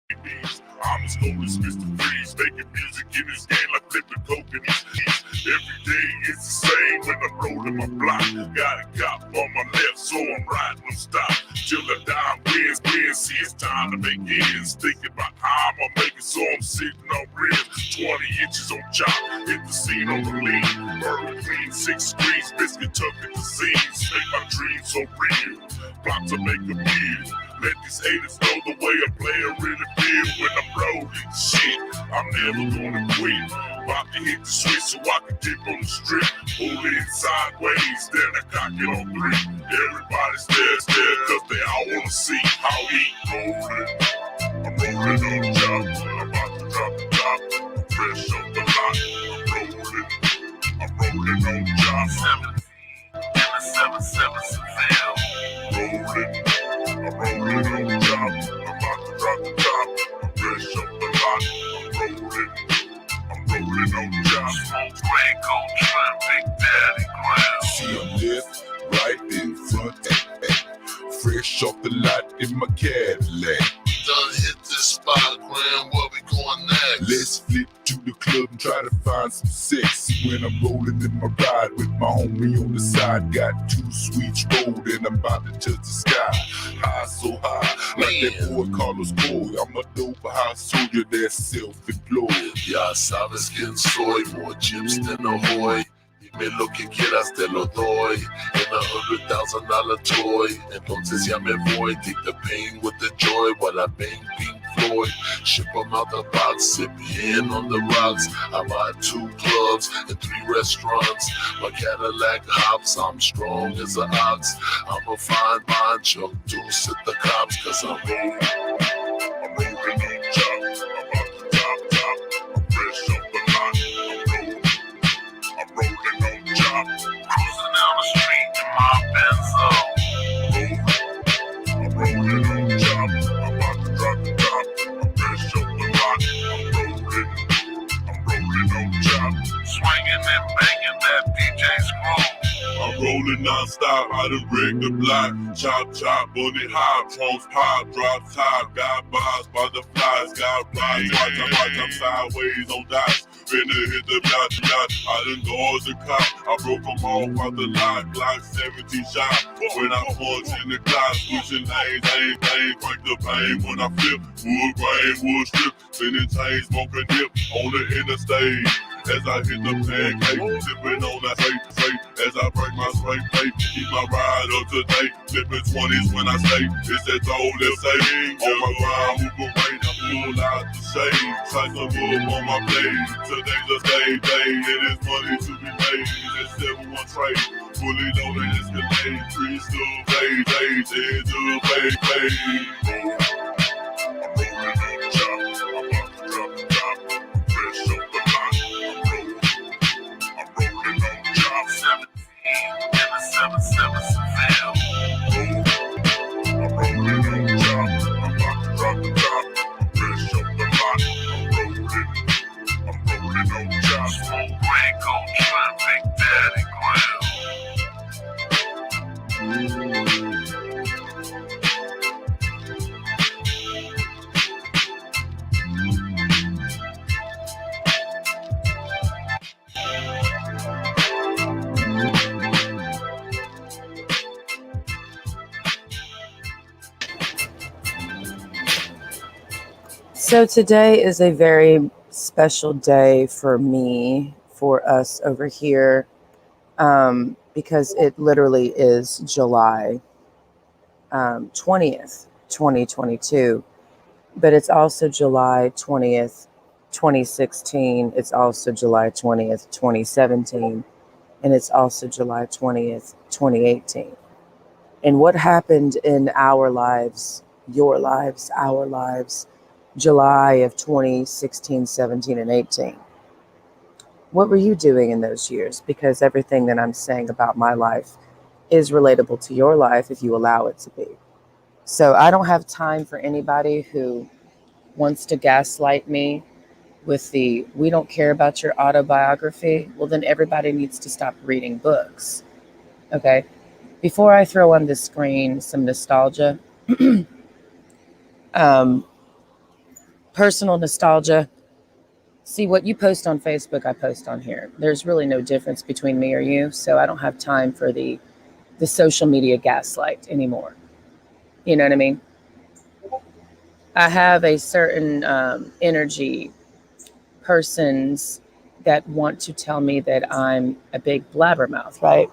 I'm as cold as Mr. Freeze, making music in this game like flipping coke in these keys. Every day is the same when I'm rolling my block. Got a cop on my left, so I'm riding no stop. Till the dime wins, see it's time to make ends. Thinking about how I'm gonna make it, so I'm sitting on rims. 20 inches on chop, hit the scene on the lean. Burger clean, 6 screens, biscuit tucked at the seams. Make my dreams so real, plot to make a meal. Let these haters know the way a player really feel when I'm rolling. Shit, I'm never gonna quit. About to hit the switch so I can dip on the strip. Pull it sideways, then I cock it on 3. Everybody stares, cause they all wanna see how he rolling. I'm rolling on the job, I'm about to drop the top. I'm fresh off the lot. I'm rolling on the job. 17 and a 77 Seville. Rolling. I'm rolling on the job, I'm about to drop the top. I'm fresh off the lot, I'm rolling on the job. Smoke, gray, gold trim, Big Daddy Ground. See, I'm left, right, in front, fresh off the lot in my Cadillac. Done hit this spot, Grand, where we going next? Let's flip to the club and try to find some sex. When I'm rolling in my ride with my homie on the side, got 2 sweets rolled and I'm about to touch the sky. High so high, like that boy Carlos Boy. I'm a dope house soldier that's self-employed. Ya sabes quién soy, more chips than a hoy. Dime lo que quieras, te lo doy. In a $100,000 toy. Entonces ya me voy. Take the pain with the joy while I bang Pink Floyd. Ship 'em out the box, sip in on the rocks. I buy 2 clubs and 3 restaurants. My Cadillac hops, I'm strong as an ox. I'm a fine mind, Chuck Deuce at the cops, cause I'm rolling. I'm rolling on the job, I'm about to top. I'm fresh off the lot, I'm rolling on the job. Cruising down the street in my Benzo. I'm rolling on the job, I'm about to drop the top. I'm fresh off the lot, I'm rolling on the job. Swinging and banging that DJ Screw. I'm rolling non-stop, I done wrecked the block. Chop, chop, bunny hop, trunks pop, drop top. Got bars by the flies, got rides, watch, I'm sideways on dots. Finna hit the yacht. I done dodged the cop, I broke them off out the lot. Glock 17 shot, when I punch in the clock. Switching lanes, break the pain when I flip. Wood grain, wood strip, spinning chains, smoking dip on the interstate. As I hit the pancake, sipping on that straight. As I break my straight plate, keep my ride up to date. Flipping 20s when I stay, it's that old let's say. On my grind, moving weight, I pull out the shade. Slice of wood on my blade. Today's a day, and it's money to be made. It's that 7-1 trade, fully loaded Escalade. 3 still days, heads up, pay. I'm rolling on the job, I'm about to drop the top. I'm fresh off the lot, I'm rolling on the job. 17 and a 77 Seville. I'm rolling on the job, I'm about to drop the top. I'm fresh off the lot, I'm rolling on the job. Smoke, gray, gold trim, Big Daddy Ground. So today is a very special day for me, for us over here, because it literally is July 20th, 2022, but it's also July 20th, 2016. It's also July 20th, 2017, and it's also July 20th, 2018. And what happened in our lives, your lives, our lives, July of 2016, 17, and 18. What were you doing in those years? Because everything that I'm saying about my life is relatable to your life if you allow it to be. So I don't have time for anybody who wants to gaslight me with the, we don't care about your autobiography. Well, then everybody needs to stop reading books. Okay. Before I throw on the screen some nostalgia, personal nostalgia. See, what you post on Facebook, I post on here. There's really no difference between me or you, so I don't have time for the social media gaslight anymore. You know what I mean? I have a certain energy, persons that want to tell me that I'm a big blabbermouth, right?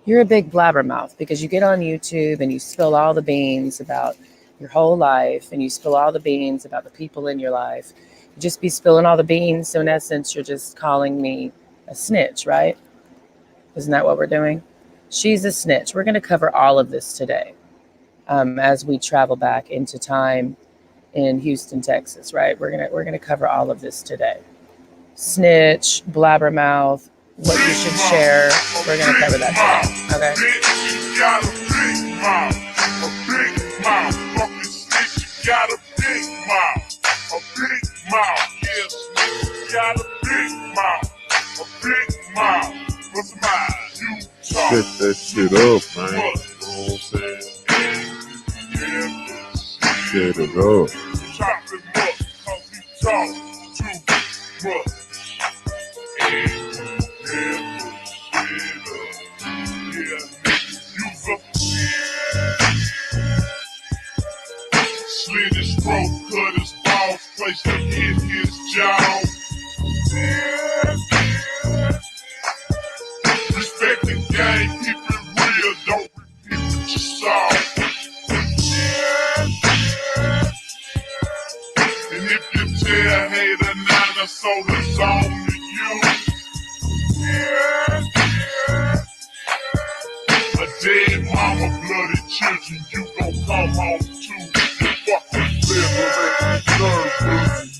You're a big blabbermouth because you get on YouTube and you spill all the beans about your whole life, and you spill all the beans about the people in your life. You just be spilling all the beans. So in essence, you're just calling me a snitch, right? Isn't that what we're doing? She's a snitch. We're going to cover all of this today as we travel back into time in Houston, Texas, right? We're gonna cover all of this today. Snitch, blabbermouth, what you should share. We're gonna cover that today. Okay. Bitch, you got a big mouth, a big mouth. Fucking snitch, you got a big mouth, a big mouth. Yeah, snitch, you got a big mouth, a big mouth. What's mine? You talk. Set that shit up, man. You know what I'm saying? Set it up. Chop him up, cause he talk too much. And slit his throat, cut his balls, placed him in his jaw. Respect the game, keep it real, don't repeat what you saw. And if you tell hater nine or so, it's on to you. A dead mama, bloody children, you gon' come home too. Fucking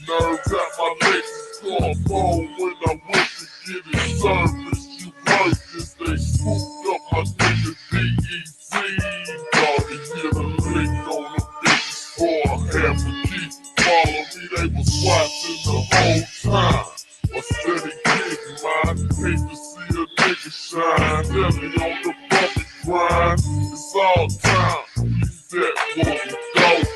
Nerves at my legs, phone when I went to get it service. You heard this, they swooped up my nigga DEC. Thought he hit a lick on the bitch for half a key. Follow me, they was watching the whole time. A steady kid, man, hate to see a nigga shine. Heavy on the bucket grind, it's all time. Leave that for the dope.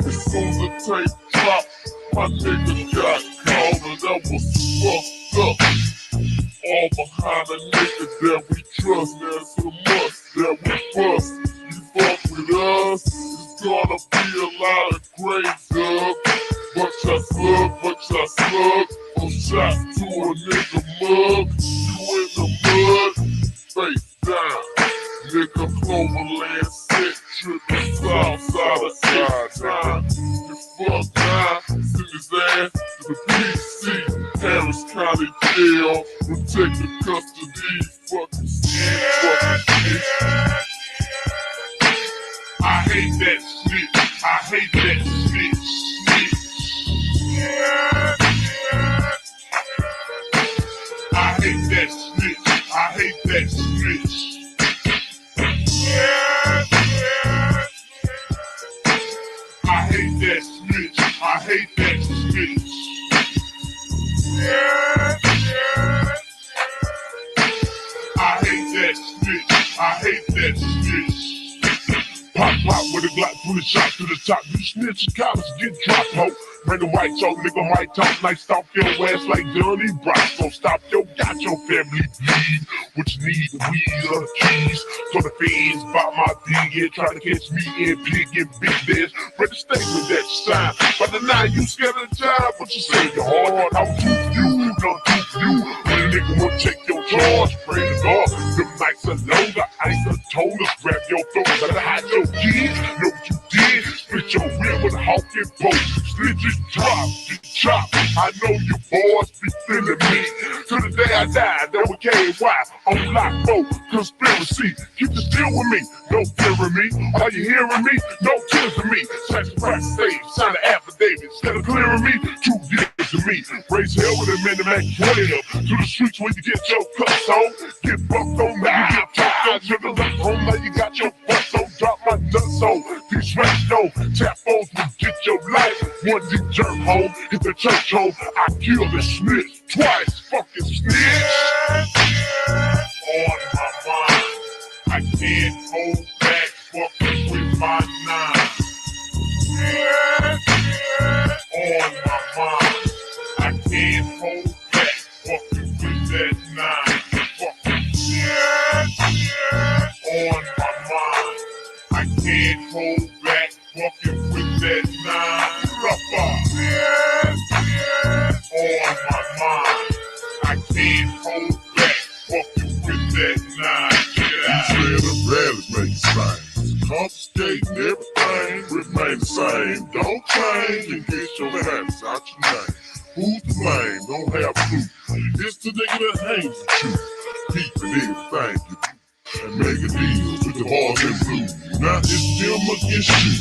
As soon as the tape dropped, my nigga got caught, and that was fucked up. All behind a nigga that we trust, that's a must that we bust. You fuck with us, it's gonna be a lot of great dub. But ya slug, from shots to a nigga mug. You in the mud, face down. Nigga Cloverland set, trippin' south side of H-Town. You fuck now, send his ass to the PC, Harris County Jail, protective custody, fucking shit. I hate that snitch, I hate that snitch. I hate that snitch, I hate that snitch. I hate that snitch, I hate that snitch. I hate that snitch, I hate that snitch. Pop with a Glock, pull a shot to the top. You snitch, cops get dropped, ho. Bring a white talk, nigga might talk like stomp your ass like Johnny Brasco. Stop got your family bleed. What you need, the weed or the keys. So the feds bought my thing and try to catch me in pig and big dance. Ready to stay with that sign. But the night you scared of the job, but you say your heart. I'll shoot you, don't shoot you. When a nigga won't take your charge, pray to God. Them nights are longer, ice are told us. Grab your throat, better hide your kids. Know what you did, split your rear with a hawk and post. Snitches drop, get chopped. I know you boys be feeling me. To the day I die, that was KY. On lock, conspiracy. Keep the still with me, no fearing me. Are you hearing me? No tears to me. Sex crack stage, sign an affidavit. Instead of clearing me, 2 years to me. Raise hell with a man to make 20 of. To the streets where you get your cuts on. Get bucked on, now you get chopped on. Sugar left home, now you got your butts on. Drop my nuts on. These rats know. Tap phones will get your life. One you jerk home, hit the church home. I kill the snitch twice. Fucking snitch. On my mind. I can't hold back. Fucking with my nine. On can't hold back, fucking with that nine. On my mind, I can't hold back, fucking with that nine. These red rallies make it sign. Confiscating everything, remain the same. Don't change and get your habits out your name. Who's to blame? Don't have proof. It's the nigga that hangs with you. Peeping everything you do. And making deals with the boys in blue. Now it's them against you.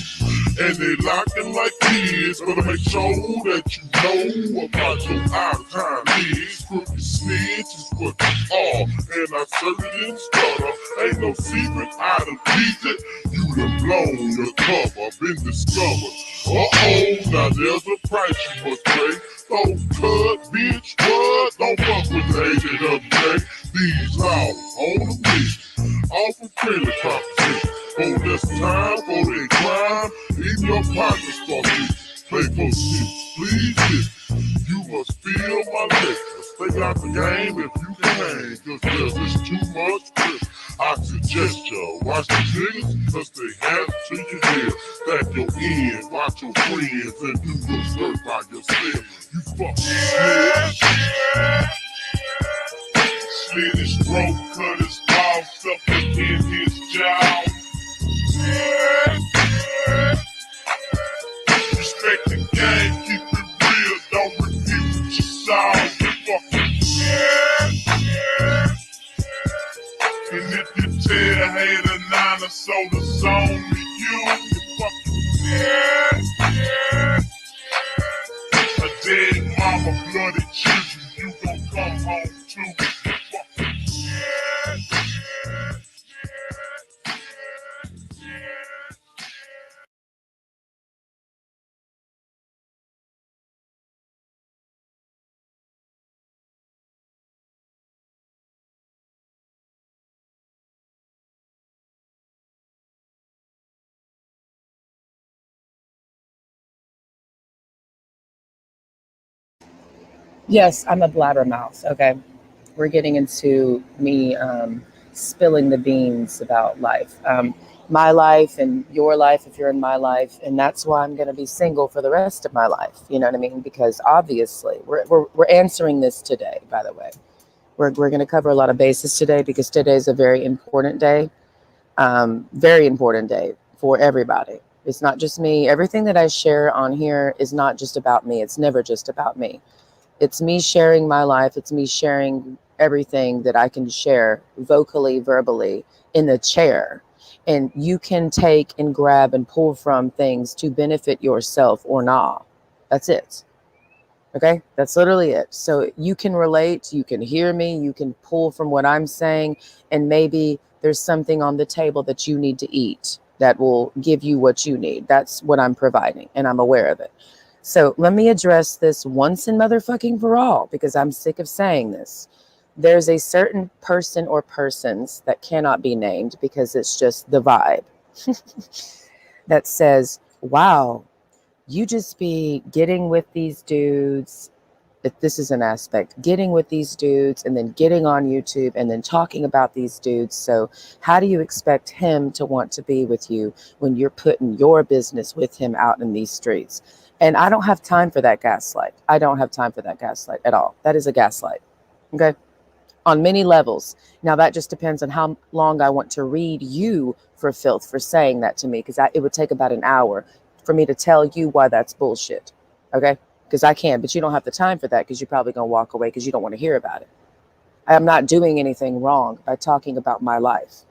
And they locking like kids. Better make sure that you know about your out-of-time leads. Crooked snitches what you are. And I certainly didn't stutter. Ain't no secret, I done peeped it. You done blown your cover, been discovered. Uh-oh, now there's a price you must pay. Don't cut, bitch, what? Don't fuck with the AJWJ. These laws on the mission. All for friendly proposition. For less time, for their crime, even your partners start to play for shit. Please listen, you must feel my lecture. Stay out the game if you can hang, cause there's too much risk. I suggest you watch these niggas, cause they have to your head. Stack your end, watch your friends, and do your dirt by yourself. You fucking Slit his throat, cut his balls up and hit his jaw. Respect the game, keep it real, don't refuse what you saw. And if you tell a hater nine or so the zone to you, you fucking a dead mama, bloody children, you gon' come home too. Yes, I'm a blabbermouth. Okay. We're getting into me spilling the beans about life. My life and your life if you're in my life. And that's why I'm going to be single for the rest of my life. You know what I mean? Because obviously we're answering this today, by the way. We're going to cover a lot of bases today because today is a very important day. Very important day for everybody. It's not just me. Everything that I share on here is not just about me. It's never just about me. It's me sharing my life. It's me sharing everything that I can share vocally, verbally in the chair. And you can take and grab and pull from things to benefit yourself or not. That's it. Okay, that's literally it. So you can relate, you can hear me, you can pull from what I'm saying, and maybe there's something on the table that you need to eat that will give you what you need. That's what I'm providing, and I'm aware of it. So let me address this once and motherfucking for all, because I'm sick of saying this. There's a certain person or persons that cannot be named because it's just the vibe that says, wow, you just be getting with these dudes. If this is an aspect, getting with these dudes and then getting on YouTube and then talking about these dudes. So how do you expect him to want to be with you when you're putting your business with him out in these streets? And I don't have time for that gaslight. I don't have time for that gaslight at all. That is a gaslight. Okay. On many levels. Now that just depends on how long I want to read you for filth for saying that to me, because it would take about an hour for me to tell you why that's bullshit. Okay. Because I can, but you don't have the time for that because you're probably going to walk away because you don't want to hear about it. I am not doing anything wrong by talking about my life.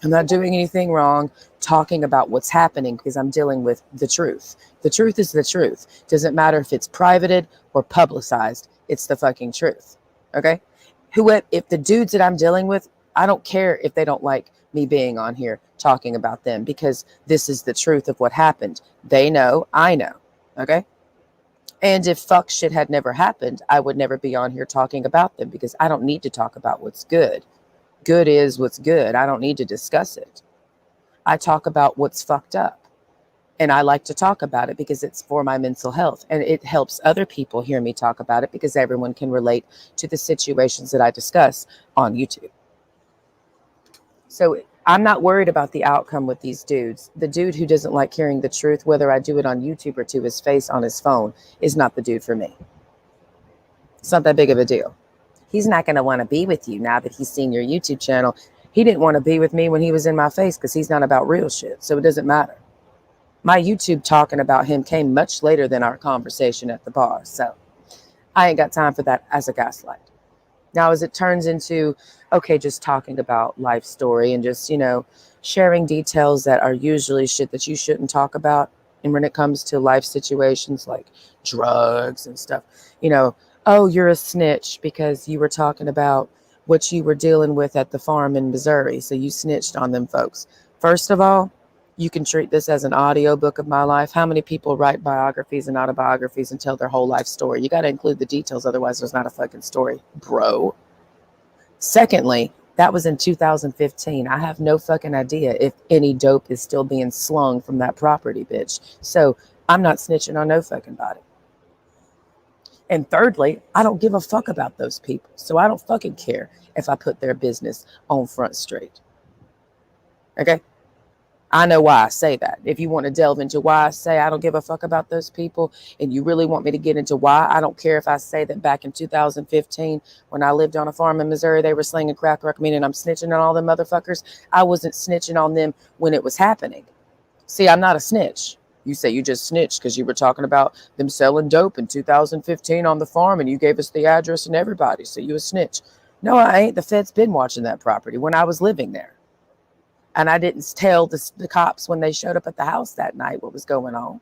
I'm not doing anything wrong talking about what's happening because I'm dealing with the truth. The truth is the truth. Doesn't matter if it's privated or publicized. It's the fucking truth. Okay? If the dudes that I'm dealing with, I don't care if they don't like me being on here talking about them because this is the truth of what happened. They know, I know. Okay? And if fuck shit had never happened, I would never be on here talking about them because I don't need to talk about what's good. Good is what's good. I don't need to discuss it. I talk about what's fucked up. And I like to talk about it because it's for my mental health. And it helps other people hear me talk about it because everyone can relate to the situations that I discuss on YouTube. So I'm not worried about the outcome with these dudes. The dude who doesn't like hearing the truth, whether I do it on YouTube or to his face on his phone, is not the dude for me. It's not that big of a deal. He's not going to want to be with you now that he's seen your YouTube channel. He didn't want to be with me when he was in my face because he's not about real shit. So it doesn't matter. My YouTube talking about him came much later than our conversation at the bar. So I ain't got time for that as a gaslight. Now, as it turns into, okay, just talking about life story and just, sharing details that are usually shit that you shouldn't talk about. And when it comes to life situations like drugs and stuff, oh, you're a snitch because you were talking about what you were dealing with at the farm in Missouri. So you snitched on them folks. First of all, you can treat this as an audiobook of my life. How many people write biographies and autobiographies and tell their whole life story? You got to include the details. Otherwise, there's not a fucking story, bro. Secondly, that was in 2015. I have no fucking idea if any dope is still being slung from that property, bitch. So I'm not snitching on no fucking body. And thirdly, I don't give a fuck about those people. So I don't fucking care if I put their business on Front Street. Okay? I know why I say that. If you want to delve into why I say I don't give a fuck about those people, and you really want me to get into why, I don't care if I say that back in 2015, when I lived on a farm in Missouri, they were slinging crack rock, meaning I'm snitching on all them motherfuckers. I wasn't snitching on them when it was happening. See, I'm not a snitch. You say you just snitched because you were talking about them selling dope in 2015 on the farm, and you gave us the address and everybody, so you a snitch. No, I ain't. The Fed's been watching that property when I was living there. And I didn't tell the cops when they showed up at the house that night what was going on.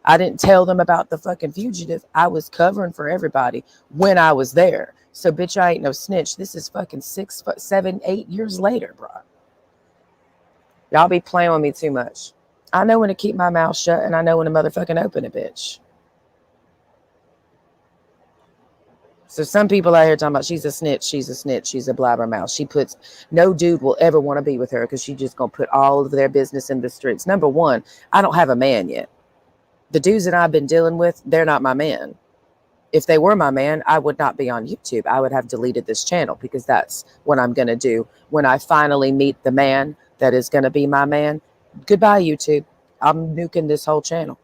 I didn't tell them about the fucking fugitive. I was covering for everybody when I was there. So, bitch, I ain't no snitch. This is fucking 6, 7, 8 years later, bro. Y'all be playing with me too much. I know when to keep my mouth shut, and I know when to motherfucking open it, bitch. So some people out here talking about she's a snitch, she's a blabbermouth. She puts, no dude will ever want to be with her because she's just going to put all of their business in the streets. Number one, I don't have a man yet. The dudes that I've been dealing with, they're not my man. If they were my man, I would not be on YouTube. I would have deleted this channel because that's what I'm going to do when I finally meet the man that is going to be my man. Goodbye, YouTube. I'm nuking this whole channel.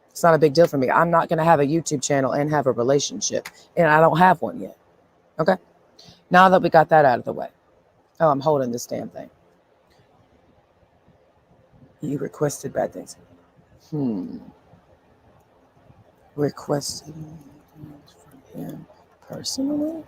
It's not a big deal for me. I'm not going to have a YouTube channel and have a relationship. And I don't have one yet. Okay? Now that we got that out of the way. Oh, I'm holding this damn thing. You requested bad things. Requested from him personally?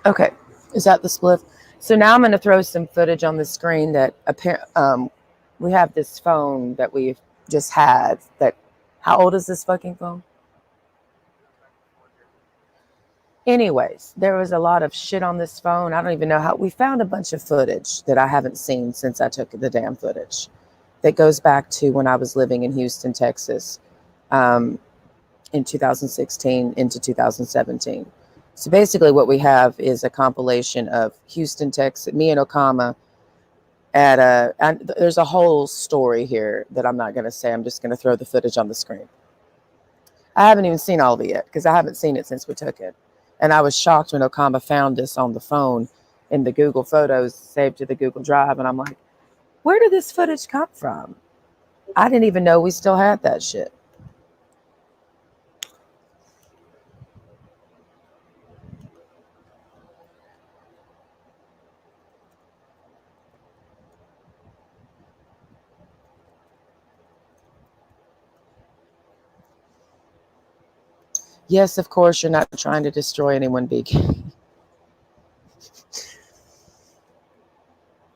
Okay, is that the spliff? So now I'm going to throw some footage on the screen that we have this phone that we've just had. That, how old is this fucking phone? Anyways, there was a lot of shit on this phone. I don't even know how. We found a bunch of footage that I haven't seen since I took the damn footage. That goes back to when I was living in Houston, Texas, in 2016 into 2017. So basically what we have is a compilation of Houston, Texas, me and Okama and there's a whole story here that I'm not going to say. I'm just going to throw the footage on the screen. I haven't even seen all of it yet because I haven't seen it since we took it. And I was shocked when Okama found this on the phone in the Google Photos saved to the Google Drive. And I'm like, where did this footage come from? I didn't even know we still had that shit. Yes, of course, you're not trying to destroy anyone, BK.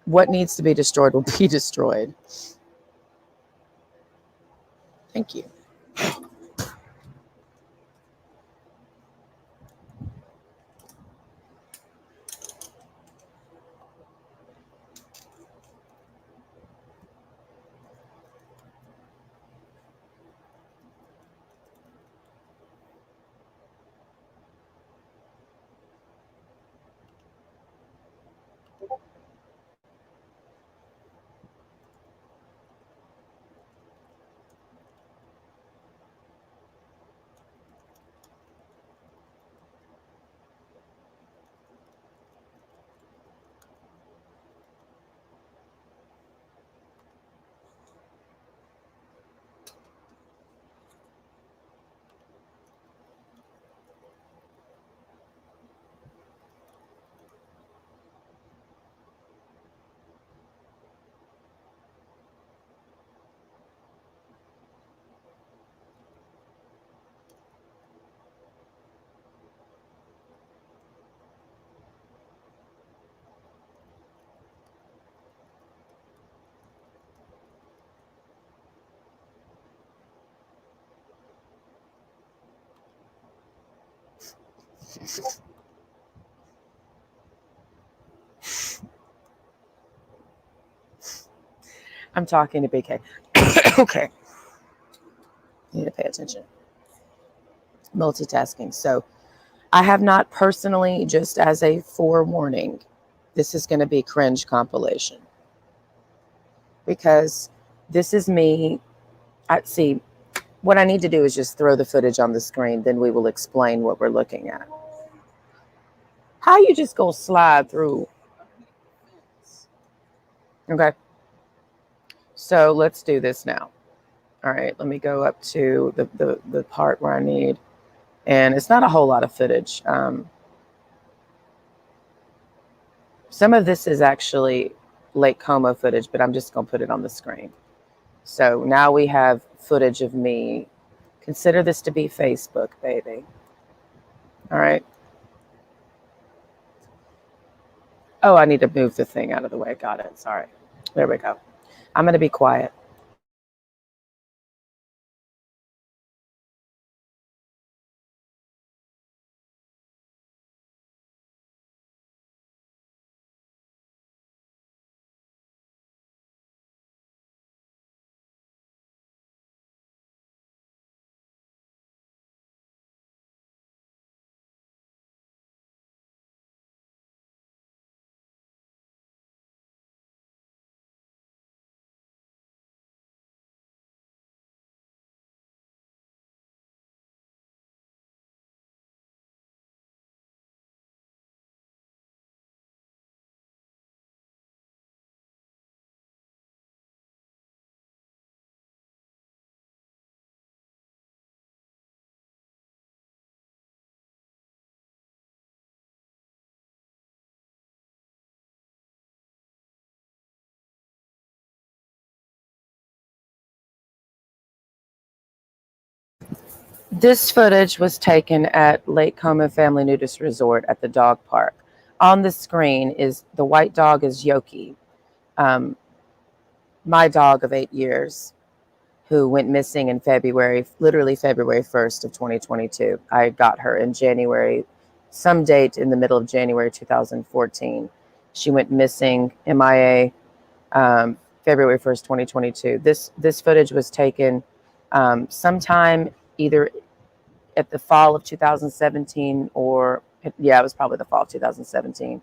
What needs to be destroyed will be destroyed. Thank you. I'm talking to BK. Okay. You need to pay attention. Multitasking. So I have not personally, just as a forewarning, this is going to be cringe compilation. Because this is me. See, what I need to do is just throw the footage on the screen. Then we will explain what we're looking at. How you just go slide through? Okay. So let's do this now. All right, let me go up to the part where I need, and it's not a whole lot of footage. Some of this is actually Lake Como footage, but I'm just going to put it on the screen. So now we have footage of me. Consider this to be Facebook, baby. All right. Oh, I need to move the thing out of the way. Got it. Sorry. There we go. I'm going to be quiet. This footage was taken at Lake Como Family Nudist Resort at the dog park. On the screen is the white dog is Yoki, my dog of 8 years, who went missing in February, literally February 1st of 2022. I got her in January, some date in the middle of January 2014. She went missing, MIA, February 1st, 2022. This footage was taken sometime either at the fall of 2017 or, yeah, it was probably the fall of 2017.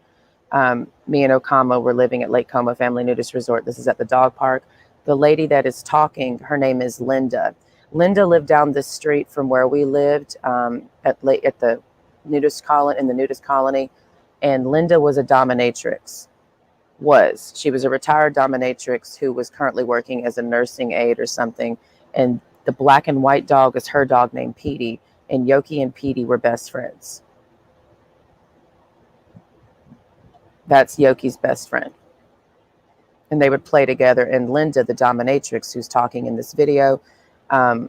Me and Okama were living at Lake Como Family Nudist Resort. This is at the dog park. The lady that is talking, her name is Linda. Linda lived down the street from where we lived at the nudist colony, in the nudist colony, and Linda was a dominatrix. She was a retired dominatrix who was currently working as a nursing aide or something, and the black and white dog is her dog named Petey, and Yoki and Petey were best friends. That's Yoki's best friend. And they would play together. And Linda, the dominatrix who's talking in this video,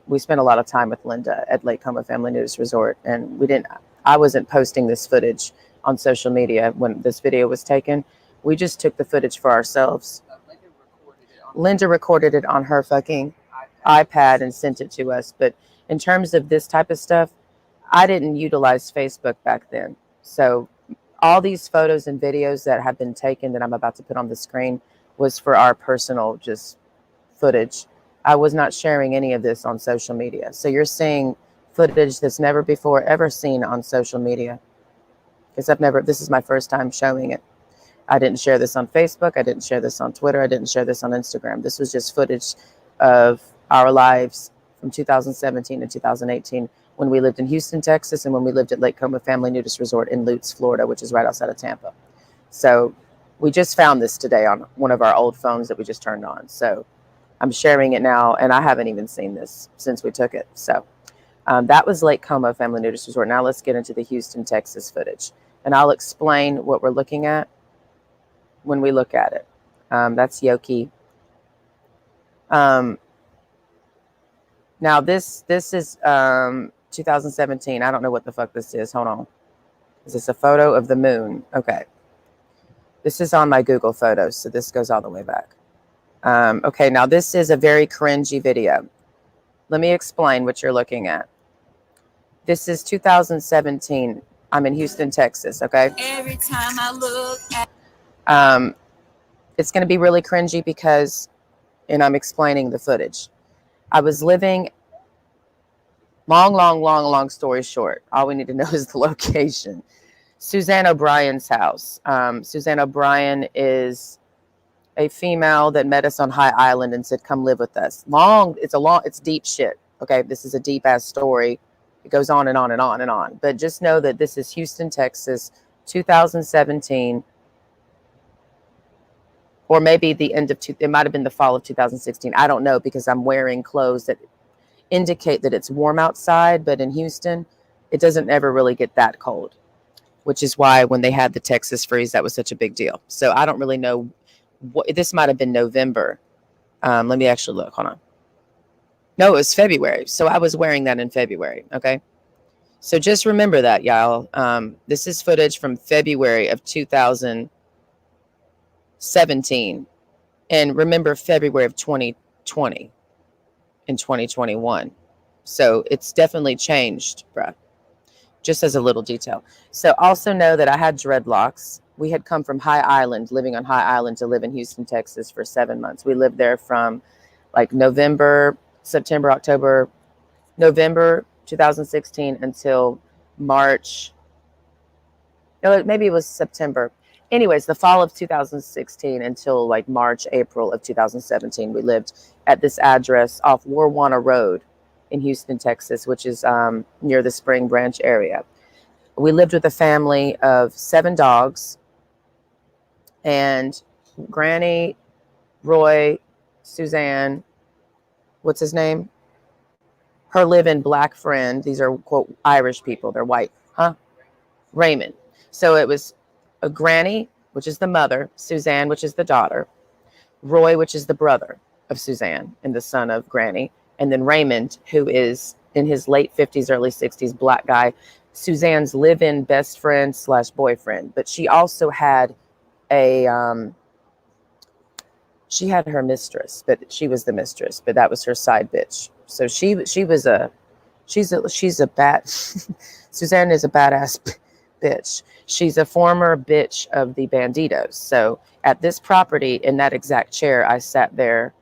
we spent a lot of time with Linda at Lake Como Family Nudist Resort. And I wasn't posting this footage on social media when this video was taken. We just took the footage for ourselves. Linda recorded it on her fucking iPad and sent it to us. But in terms of this type of stuff, I didn't utilize Facebook back then. So all these photos and videos that have been taken that I'm about to put on the screen was for our personal just footage. I was not sharing any of this on social media. So you're seeing footage that's never before ever seen on social media. Because this is my first time showing it. I didn't share this on Facebook. I didn't share this on Twitter. I didn't share this on Instagram. This was just footage of our lives from 2017 to 2018 when we lived in Houston, Texas, and when we lived at Lake Como Family Nudist Resort in Lutz, Florida, which is right outside of Tampa. So we just found this today on one of our old phones that we just turned on. So I'm sharing it now, and I haven't even seen this since we took it. So that was Lake Como Family Nudist Resort. Now let's get into the Houston, Texas footage, and I'll explain what we're looking at when we look at it. That's Yoki. Now this is 2017. I don't know what the fuck this is. Hold on. Is this a photo of the moon? Okay. This is on my Google Photos, so this goes all the way back. Okay, now this is a very cringy video. Let me explain what you're looking at. This is 2017. I'm in Houston, Texas. Okay. Every time I look at it's going to be really cringy because, and I'm explaining the footage. I was living, long story short. All we need to know is the location. Suzanne O'Brien's house. Suzanne O'Brien is a female that met us on High Island and said, come live with us. It's deep shit. Okay. This is a deep ass story. It goes on and on and on and on. But just know that this is Houston, Texas, 2017. Or maybe the end of it might have been the fall of 2016. I don't know, because I'm wearing clothes that indicate that it's warm outside. But in Houston, it doesn't ever really get that cold, which is why when they had the Texas freeze, that was such a big deal. So I don't really know this might have been November. Let me actually look. Hold on. No, it was February. So I was wearing that in February. Okay. So just remember that, y'all. This is footage from February of 2017. And remember February of 2020 and 2021. So it's definitely changed, bruh. Just as a little detail. So also know that I had dreadlocks. We had come from High Island, living on High Island, to live in Houston, Texas for 7 months. We lived there from like November 2016 until March. No, maybe it was September. Anyways, the fall of 2016 until like March, April of 2017, we lived at this address off Warwana Road in Houston, Texas, which is near the Spring Branch area. We lived with a family of 7 dogs, and Granny, Roy, Suzanne, what's his name? Her live-in black friend. These are, quote, Irish people. They're white. Huh? Raymond. So it was a Granny, which is the mother, Suzanne, which is the daughter, Roy, which is the brother of Suzanne and the son of Granny, and then Raymond, who is in his late 50s, early 60s, black guy, Suzanne's live-in best friend / boyfriend. But she also had she had her mistress, but she was the mistress, but that was her side bitch. So she's a bat. Suzanne is a badass bitch. She's a former bitch of the Banditos. So at this property, in that exact chair, I sat there.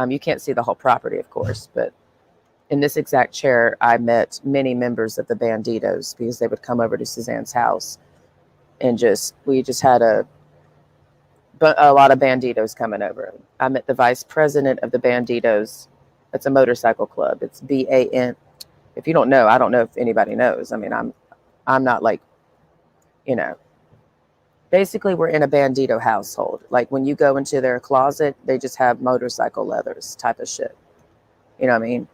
You can't see the whole property, of course, but in this exact chair, I met many members of the Banditos because they would come over to Suzanne's house, and we just had a lot of Banditos coming over. I met the vice president of the Banditos. It's a motorcycle club. It's BAN. If you don't know, I don't know if anybody knows. I mean, I'm not like, basically we're in a Bandito household. Like when you go into their closet, they just have motorcycle leathers type of shit. You know what I mean?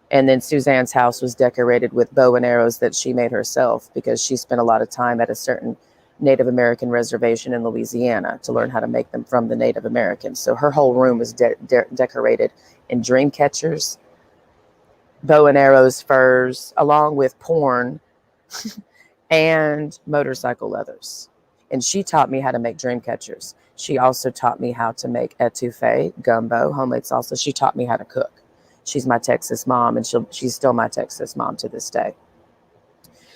And then Suzanne's house was decorated with bow and arrows that she made herself because she spent a lot of time at a certain Native American reservation in Louisiana to learn how to make them from the Native Americans. So her whole room was decorated in dream catchers, bow and arrows, furs, along with porn and motorcycle leathers. And she taught me how to make dream catchers. She also taught me how to make etouffee, gumbo, homemade salsa. She taught me how to cook. She's my Texas mom, and she's still my Texas mom to this day.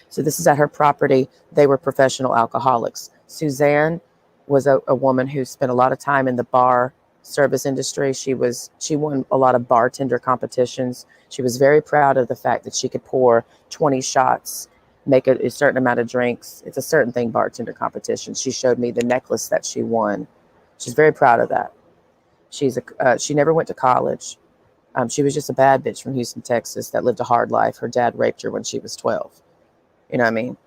So this is at her property. They were professional alcoholics. Suzanne was a woman who spent a lot of time in the bar service industry. She won a lot of bartender competitions. She was very proud of the fact that she could pour 20 shots, make a certain amount of drinks. It's a certain thing, bartender competition. She showed me the necklace that she won. She's very proud of that. She never went to college. She was just a bad bitch from Houston, Texas that lived a hard life. Her dad raped her when she was 12. You know what I mean?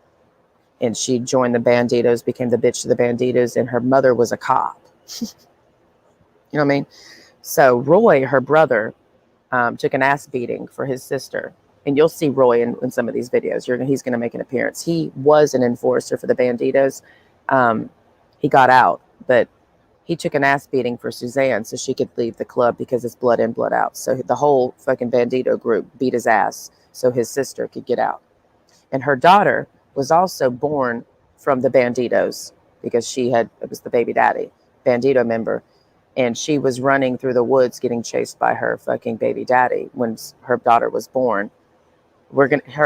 And she joined the Banditos, became the bitch of the Banditos, and her mother was a cop. You know what I mean? So Roy, her brother, took an ass beating for his sister. And you'll see Roy in some of these videos. He's going to make an appearance. He was an enforcer for the Banditos. He got out, but he took an ass beating for Suzanne so she could leave the club because it's blood in, blood out. So the whole fucking Bandito group beat his ass so his sister could get out. And her daughter was also born from the Banditos because it was the baby daddy, Bandito member. And she was running through the woods getting chased by her fucking baby daddy when her daughter was born.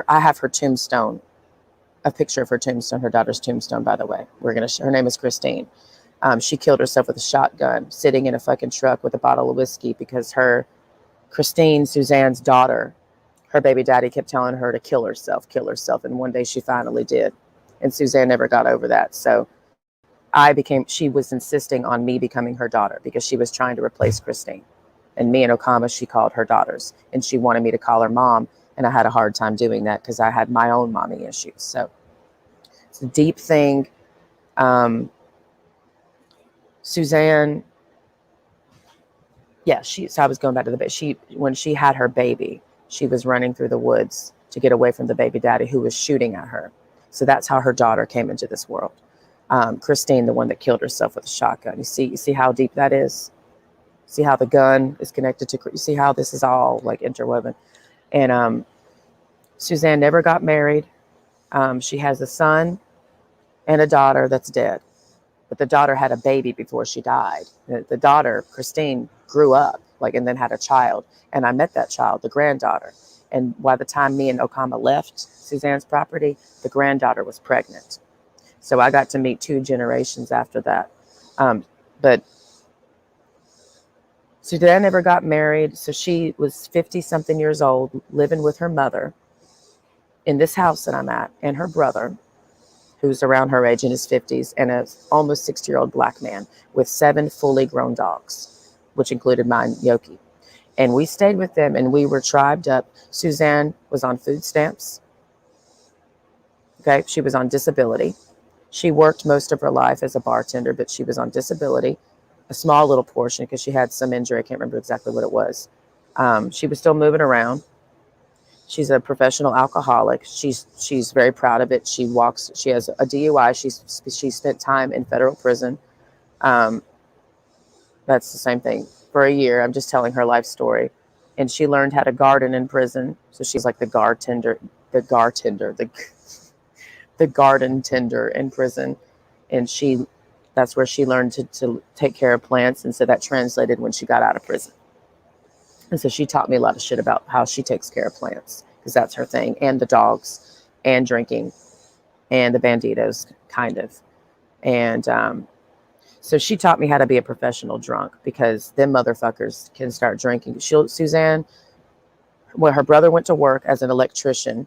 I have her tombstone a picture of her tombstone, her daughter's tombstone, by the way. Her name is Christine. She killed herself with a shotgun, sitting in a fucking truck with a bottle of whiskey because Christine, Suzanne's daughter, her baby daddy kept telling her to kill herself. And one day she finally did. And Suzanne never got over that. So she was insisting on me becoming her daughter because she was trying to replace Christine. And me and Okama, she called her daughters. And she wanted me to call her mom. And I had a hard time doing that because I had my own mommy issues. So it's a deep thing. Suzanne, yeah, so I was going back to the baby. When she had her baby, she was running through the woods to get away from the baby daddy who was shooting at her. So that's how her daughter came into this world. Christine, the one that killed herself with a shotgun. You see how deep that is? See how the gun is connected to, you see how this is all like interwoven. And Suzanne never got married. She has a son and a daughter that's dead. But the daughter had a baby before she died. The daughter, Christine, grew up and then had a child. And I met that child, the granddaughter. And by the time me and Okama left Suzanne's property, the granddaughter was pregnant. So I got to meet 2 generations after that. But Suzanne never got married. So she was 50-something years old, living with her mother in this house that I'm at, and her brother, who's around her age in his 50s, and an almost 60-year-old black man with 7 fully grown dogs, which included mine, Yoki. And we stayed with them, and we were tribed up. Suzanne was on food stamps. Okay, she was on disability. She worked most of her life as a bartender, but she was on disability, a small little portion because she had some injury. I can't remember exactly what it was. She was still moving around. She's a professional alcoholic. She's very proud of it. She has a DUI. She spent time in federal prison. That's the same thing for a year. I'm just telling her life story. And she learned how to garden in prison. So she's like the garden tender in prison. And that's where she learned to take care of plants. And so that translated when she got out of prison. And so she taught me a lot of shit about how she takes care of plants, because that's her thing, and the dogs, and drinking, and the banditos, kind of. And so she taught me how to be a professional drunk, because them motherfuckers can start drinking. Suzanne, when her brother went to work as an electrician,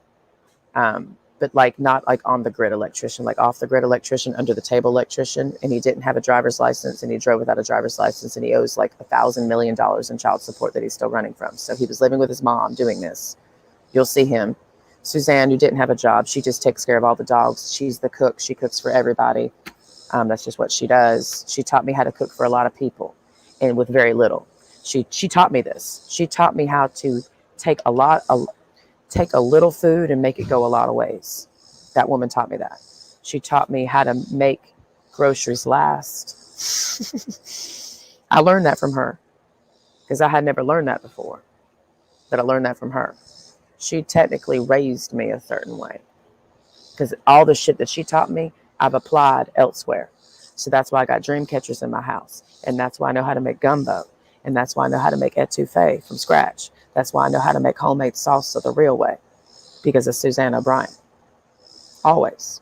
but not on the grid electrician, off the grid electrician, under the table electrician. And he didn't have a driver's license, and he drove without a driver's license, and he owes $1,000 million in child support that he's still running from. So he was living with his mom doing this. You'll see him. Suzanne, who didn't have a job, she just takes care of all the dogs. She's the cook. She cooks for everybody. That's just what she does. She taught me how to cook for a lot of people, and with very little. She taught me this. She taught me how to take a little food and make it go a lot of ways. That woman taught me that. She taught me how to make groceries last. I learned that from her, because I had never learned that before. But I learned that from her. She technically raised me a certain way, because all the shit that she taught me, I've applied elsewhere. So that's why I got dream catchers in my house. And that's why I know how to make gumbo. And that's why I know how to make etouffee from scratch. That's why I know how to make homemade salsa the real way, because of Suzanne O'Brien. Always.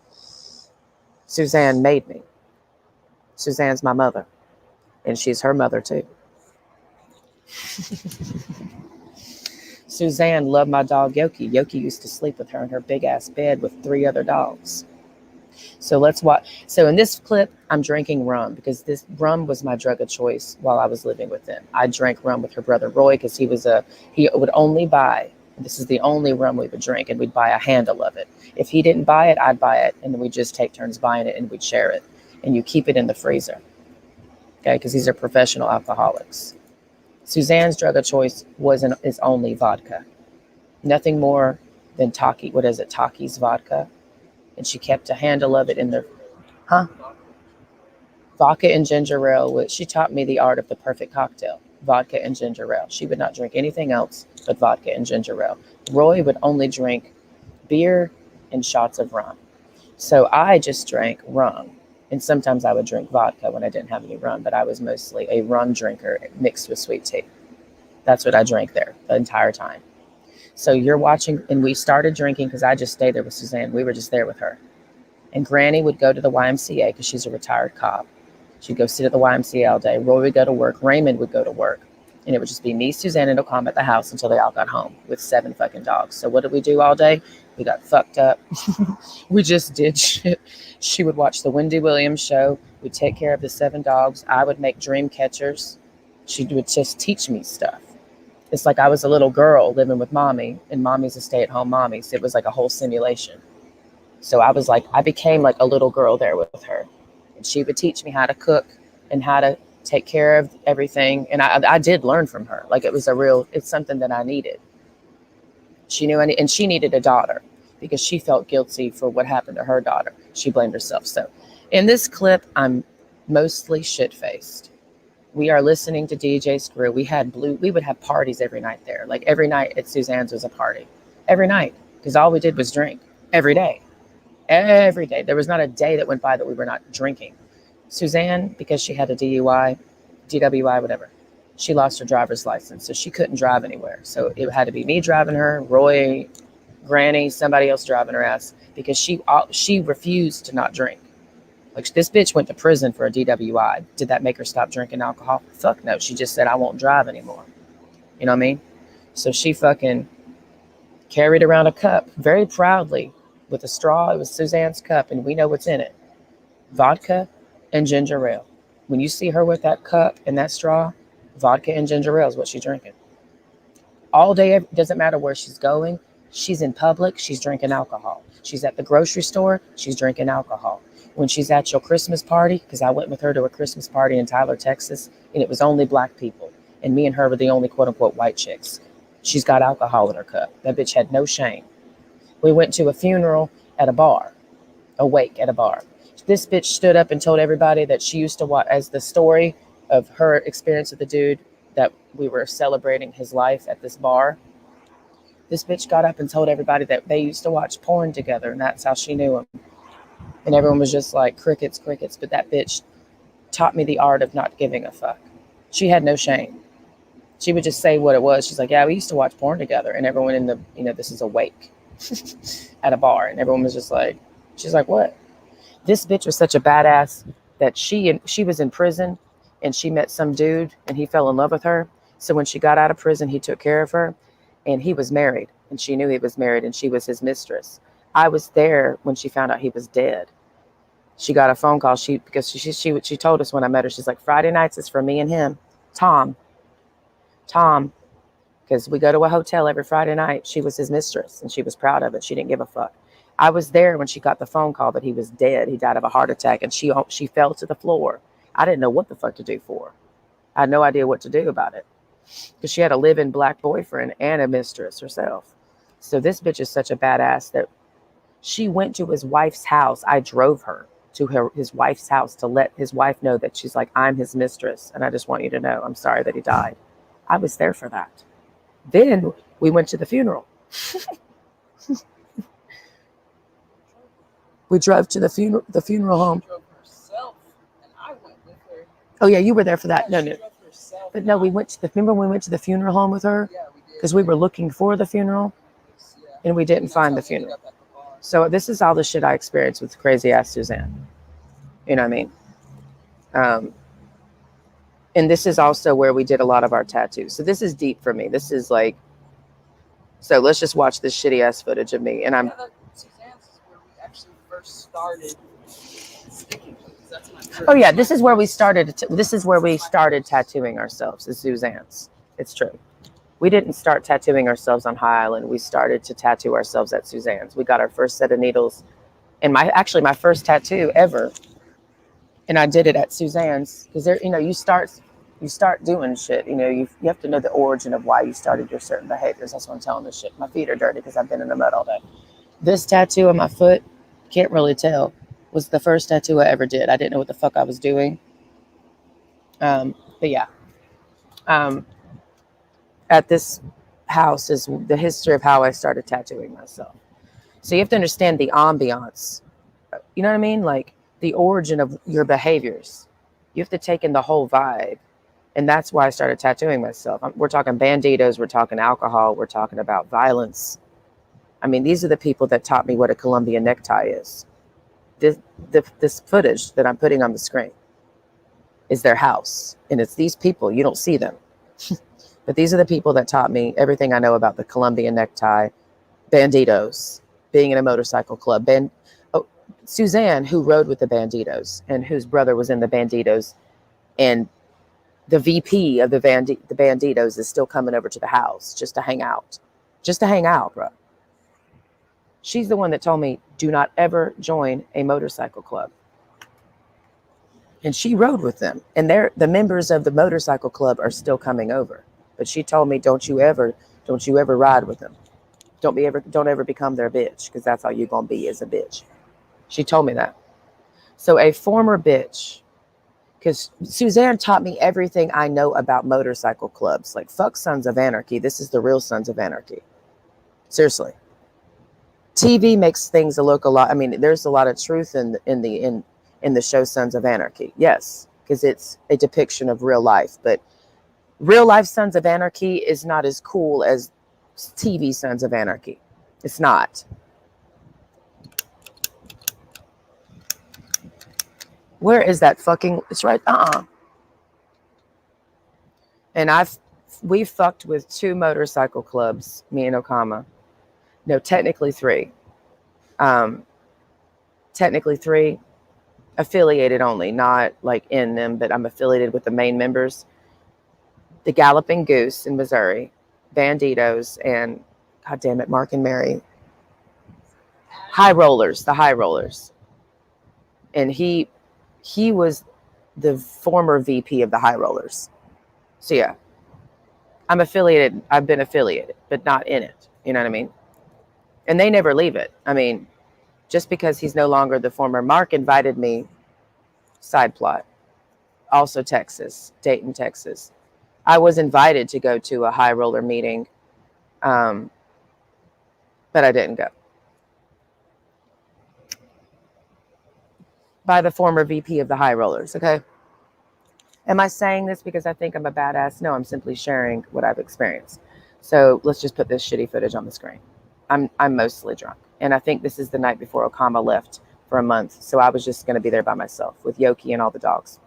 Suzanne made me. Suzanne's my mother, and she's her mother too. Suzanne loved my dog Yoki. Yoki used to sleep with her in her big ass bed with 3 other dogs. So let's watch. So in this clip, I'm drinking rum, because this rum was my drug of choice while I was living with them. I drank rum with her brother Roy, because he would only buy, this is the only rum we would drink, and we'd buy a handle of it. If he didn't buy it, I'd buy it, and then we'd just take turns buying it, and we'd share it. And you keep it in the freezer, okay? Because these are professional alcoholics. Suzanne's drug of choice is only vodka, nothing more than Taki's vodka. And she kept a handle of it in the, vodka and ginger ale. She taught me the art of the perfect cocktail, vodka and ginger ale. She would not drink anything else but vodka and ginger ale. Roy would only drink beer and shots of rum. So I just drank rum. And sometimes I would drink vodka when I didn't have any rum, but I was mostly a rum drinker mixed with sweet tea. That's what I drank there the entire time. So you're watching, and we started drinking because I just stayed there with Suzanne. We were just there with her. And Granny would go to the YMCA because she's a retired cop. She'd go sit at the YMCA all day. Roy would go to work. Raymond would go to work. And it would just be me, Suzanne, and Ocom at the house until they all got home with 7 fucking dogs. So what did we do all day? We got fucked up. We just did shit. She would watch the Wendy Williams show. We'd take care of the 7 dogs. I would make dream catchers. She would just teach me stuff. It's like I was a little girl living with mommy, and mommy's a stay-at-home mommy. So it was like a whole simulation. So I became like a little girl there with her. And she would teach me how to cook and how to take care of everything. And I did learn from her. Like it's something that I needed. She knew, and she needed a daughter because she felt guilty for what happened to her daughter. She blamed herself. So in this clip, I'm mostly shit-faced. We are listening to DJ Screw. We would have parties every night there. Like every night at Suzanne's was a party. Every night. Because all we did was drink. Every day. Every day. There was not a day that went by that we were not drinking. Suzanne, because she had a DUI, whatever, she lost her driver's license, so she couldn't drive anywhere. So it had to be me driving her, Roy, Granny, somebody else driving her ass, because she refused to not drink. Like, this bitch went to prison for a DWI. Did that make her stop drinking alcohol? Fuck no. She just said, I won't drive anymore. You know what I mean? So she fucking carried around a cup very proudly with a straw. It was Suzanne's cup, and we know what's in it. Vodka and ginger ale. When you see her with that cup and that straw, vodka and ginger ale is what she's drinking. All day, it doesn't matter where she's going. She's in public, she's drinking alcohol. She's at the grocery store, she's drinking alcohol. When she's at your Christmas party, because I went with her to a Christmas party in Tyler, Texas, and it was only black people. And me and her were the only quote-unquote white chicks. She's got alcohol in her cup. That bitch had no shame. We went to a funeral at a bar, a wake at a bar. This bitch stood up and told everybody that she used to watch, as the story of her experience with the dude that we were celebrating his life at this bar. This bitch got up and told everybody that they used to watch porn together, and that's how she knew him. And everyone was just like, crickets, crickets. But that bitch taught me the art of not giving a fuck. She had no shame. She would just say what it was. She's like, yeah, we used to watch porn together. And everyone in the, this is a wake at a bar. And everyone was just like, she's like, what? This bitch was such a badass that she was in prison, and she met some dude, and he fell in love with her. So when she got out of prison, he took care of her, and he was married, and she knew he was married, and she was his mistress. I was there when she found out he was dead. She got a phone call. Because she told us when I met her, she's like, Friday nights is for me and him, Tom, because we go to a hotel every Friday night. She was his mistress, and she was proud of it. She didn't give a fuck. I was there when she got the phone call that he was dead. He died of a heart attack, and she fell to the floor. I didn't know what the fuck to do for her. I had no idea what to do about it, because she had a live-in black boyfriend and a mistress herself. So this bitch is such a badass that she went to his wife's house. I drove her to his wife's house to let his wife know that she's like, I'm his mistress, and I just want you to know I'm sorry that he died. I was there for that. Then we went to the funeral. We drove to the funeral home. Oh yeah, you were there for that. No. But no, remember when we went to the funeral home with her? Because we were looking for the funeral, and we didn't find the funeral. So this is all the shit I experienced with crazy ass Suzanne. You know what I mean? And this is also where we did a lot of our tattoos. So this is deep for me. This is like, so let's just watch this shitty ass footage of me. And I'm. Suzanne's is where we actually first started sticking. Oh yeah, this is where we started. This is where we started tattooing ourselves. Is Suzanne's. It's true. We didn't start tattooing ourselves on High Island. We started to tattoo ourselves at Suzanne's. We got our first set of needles, and my first tattoo ever. And I did it at Suzanne's because there, you start doing shit. You have to know the origin of why you started your certain behaviors. That's why I'm telling this shit. My feet are dirty because I've been in the mud all day. This tattoo on my foot, can't really tell, was the first tattoo I ever did. I didn't know what the fuck I was doing. But yeah. At this house is the history of how I started tattooing myself. So you have to understand the ambiance. You know what I mean? Like the origin of your behaviors. You have to take in the whole vibe And that's why I started tattooing myself. We're talking banditos, we're talking alcohol, we're talking about violence. I mean, these are the people that taught me what a Columbia necktie is. This footage that I'm putting on the screen is their house. And it's these people, you don't see them. But these are the people that taught me everything I know about the Columbia necktie, banditos, being in a motorcycle club. Suzanne, who rode with the banditos and whose brother was in the banditos, and the VP of the banditos is still coming over to the house just to hang out. Just to hang out, bro. She's the one that told me, do not ever join a motorcycle club. And she rode with them. And the members of the motorcycle club are still coming over. But she told me, don't you ever ride with them. Don't ever become their bitch, because that's how you're going to be, as a bitch. She told me that. So a former bitch, because Suzanne taught me everything I know about motorcycle clubs. Like, fuck Sons of Anarchy. This is the real Sons of Anarchy. Seriously. TV makes things look a lot. I mean, there's a lot of truth in the show Sons of Anarchy. Yes, because it's a depiction of real life. But real life Sons of Anarchy is not as cool as TV Sons of Anarchy. It's not. Where is that fucking? It's right. And we fucked with 2 motorcycle clubs, me and Okama. No, technically 3. Technically 3. Affiliated only, not like in them, but I'm affiliated with the main members. The Galloping Goose in Missouri, Banditos, and God damn it, Mark and Mary. High Rollers, the High Rollers. And he was the former VP of the High Rollers. So yeah, I'm affiliated. I've been affiliated, but not in it. You know what I mean? And they never leave it. I mean, just because he's no longer the former. Mark invited me, side plot, also Texas, Dayton, Texas. I was invited to go to a High Roller meeting, but I didn't go. By the former VP of the High Rollers, okay? Am I saying this because I think I'm a badass? No, I'm simply sharing what I've experienced. So let's just put this shitty footage on the screen. I'm mostly drunk. And I think this is the night before Okama left for a month. So I was just going to be there by myself with Yoki and all the dogs.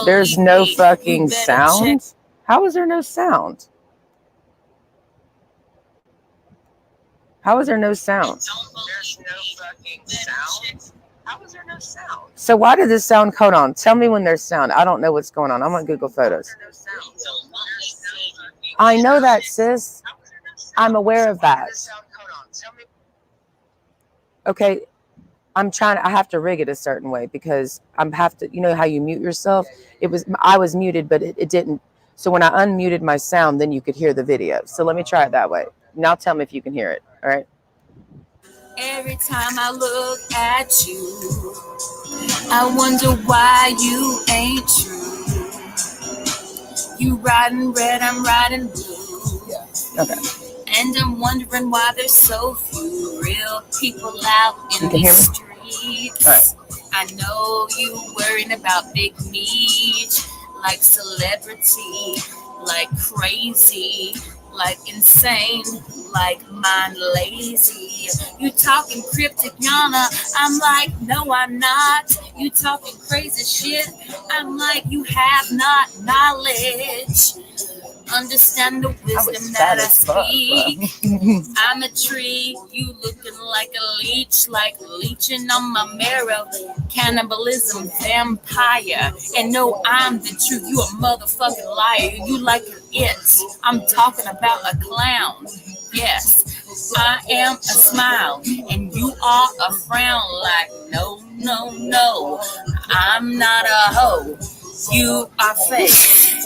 There's no fucking sound? How is there no sound? How is there no sound? There's no fucking sound? How is there no sound? So why did this sound? Hold on. Tell me when there's sound. I don't know what's going on. I'm on Google Photos. I know that, sis. I'm aware of that. Okay. I have to rig it a certain way because you know how you mute yourself? I was muted, but it didn't. So when I unmuted my sound, then you could hear the video. So let me try it that way. Now tell me if you can hear it. All right. Every time I look at you, I wonder why you ain't true. You riding red, I'm riding blue. Yeah. Okay. And I'm wondering why there's so few real people out in the streets. Right. I know you worrying about big meat, like celebrity, like crazy, like insane, like mind lazy. You talking cryptic, Yana? I'm like, no, I'm not. You talking crazy shit? I'm like, you have not knowledge. Understand the I wisdom was that fat I as fuck, speak. bro. I'm a tree, you looking like a leech, like leeching on my marrow. Cannibalism, vampire. And no, I'm the truth. You a motherfucking liar. You like an it. I'm talking about a clown. Yes, I am a smile, and you are a frown. Like, no, no, no. I'm not a hoe. You are fake.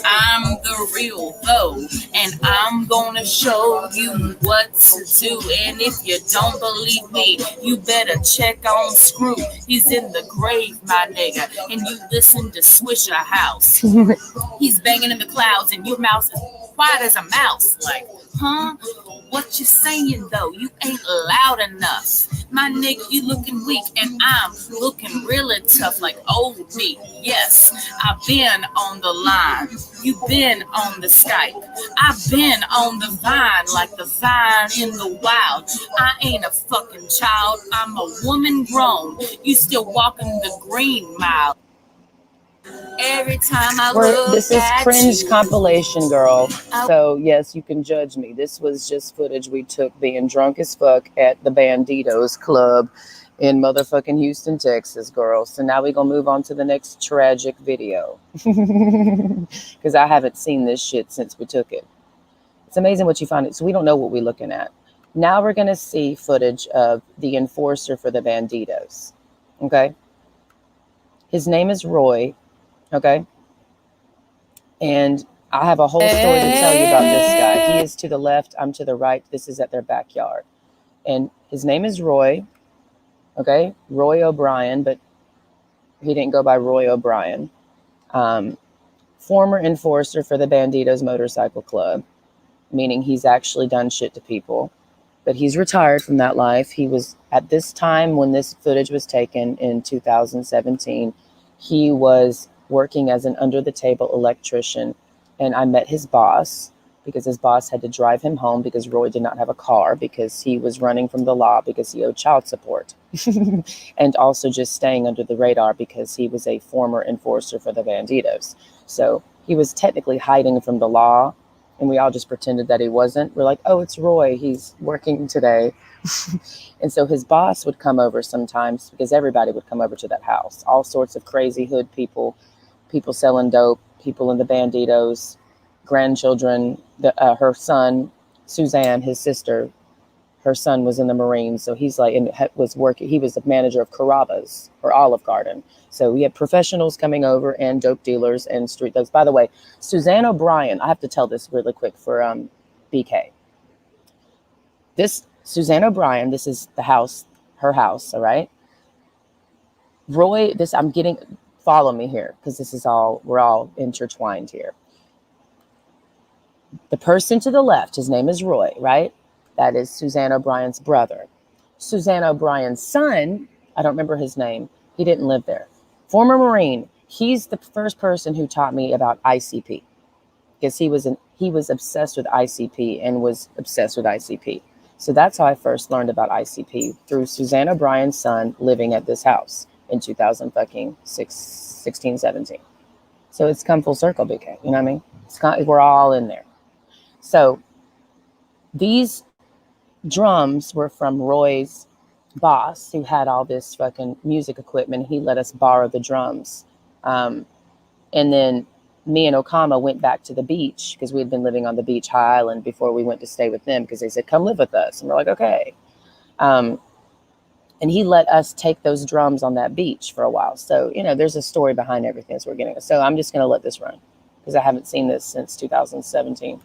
I'm the real though, and I'm gonna show you what to do. And if you don't believe me, you better check on Screw. He's in the grave, my nigga, and you listen to Swisher House. He's banging in the clouds, and your mouth is quiet as a mouse. Like, huh? What you saying though? You ain't loud enough. My nigga, you looking weak, and I'm looking really tough, like old me. Yes, I've been on the line. You've been on the Skype. I've been on the vine, like the vine in the wild. I ain't a fucking child. I'm a woman grown. You still walking the green mile. Every time I look This is at cringe you, compilation, girl. So yes, you can judge me. This was just footage we took being drunk as fuck at the Banditos Club in motherfucking Houston, Texas, girl. So now we're gonna move on to the next tragic video. Because I haven't seen this shit since we took it. It's amazing what you find it. So we don't know what we're looking at. Now we're gonna see footage of the enforcer for the Banditos. Okay. His name is Roy. Okay. And I have a whole story to tell you about this guy. He is to the left, I'm to the right. This is at their backyard. And his name is Roy, okay? Roy O'Brien, but he didn't go by Roy O'Brien. Former enforcer for the Banditos Motorcycle Club, meaning he's actually done shit to people. But he's retired from that life. He was, at this time when this footage was taken in 2017, he was working as an under-the-table electrician. And I met his boss because his boss had to drive him home because Roy did not have a car because he was running from the law because he owed child support. And also just staying under the radar because he was a former enforcer for the Banditos. So he was technically hiding from the law, and we all just pretended that he wasn't. We're like, oh, it's Roy. He's working today. And so his boss would come over sometimes because everybody would come over to that house. All sorts of crazy hood people, people selling dope, people in the Banditos, grandchildren. Her son, Suzanne, his sister, her son was in the Marines. So he's like, and was working. He was the manager of Carrabba's or Olive Garden. So we had professionals coming over and dope dealers and street thugs. By the way, Suzanne O'Brien, I have to tell this really quick for BK. This Suzanne O'Brien, this is the house, her house, all right? Roy, follow me here because we're all intertwined here. The person to the left, his name is Roy, right? That is Suzanne O'Brien's brother. Suzanne O'Brien's son, I don't remember his name. He didn't live there. Former Marine. He's the first person who taught me about ICP because he was obsessed with ICP and was obsessed with ICP. So that's how I first learned about ICP, through Suzanne O'Brien's son living at this house in 2016, 17. So it's come full circle, BK. You know what I mean? We're all in there. So these drums were from Roy's boss, who had all this fucking music equipment. He let us borrow the drums. And then me and Okama went back to the beach because we had been living on the beach, High Island, before we went to stay with them because they said, come live with us. And we're like, okay. And he let us take those drums on that beach for a while. So, there's a story behind everything as we're getting. So I'm just going to let this run because I haven't seen this since 2017.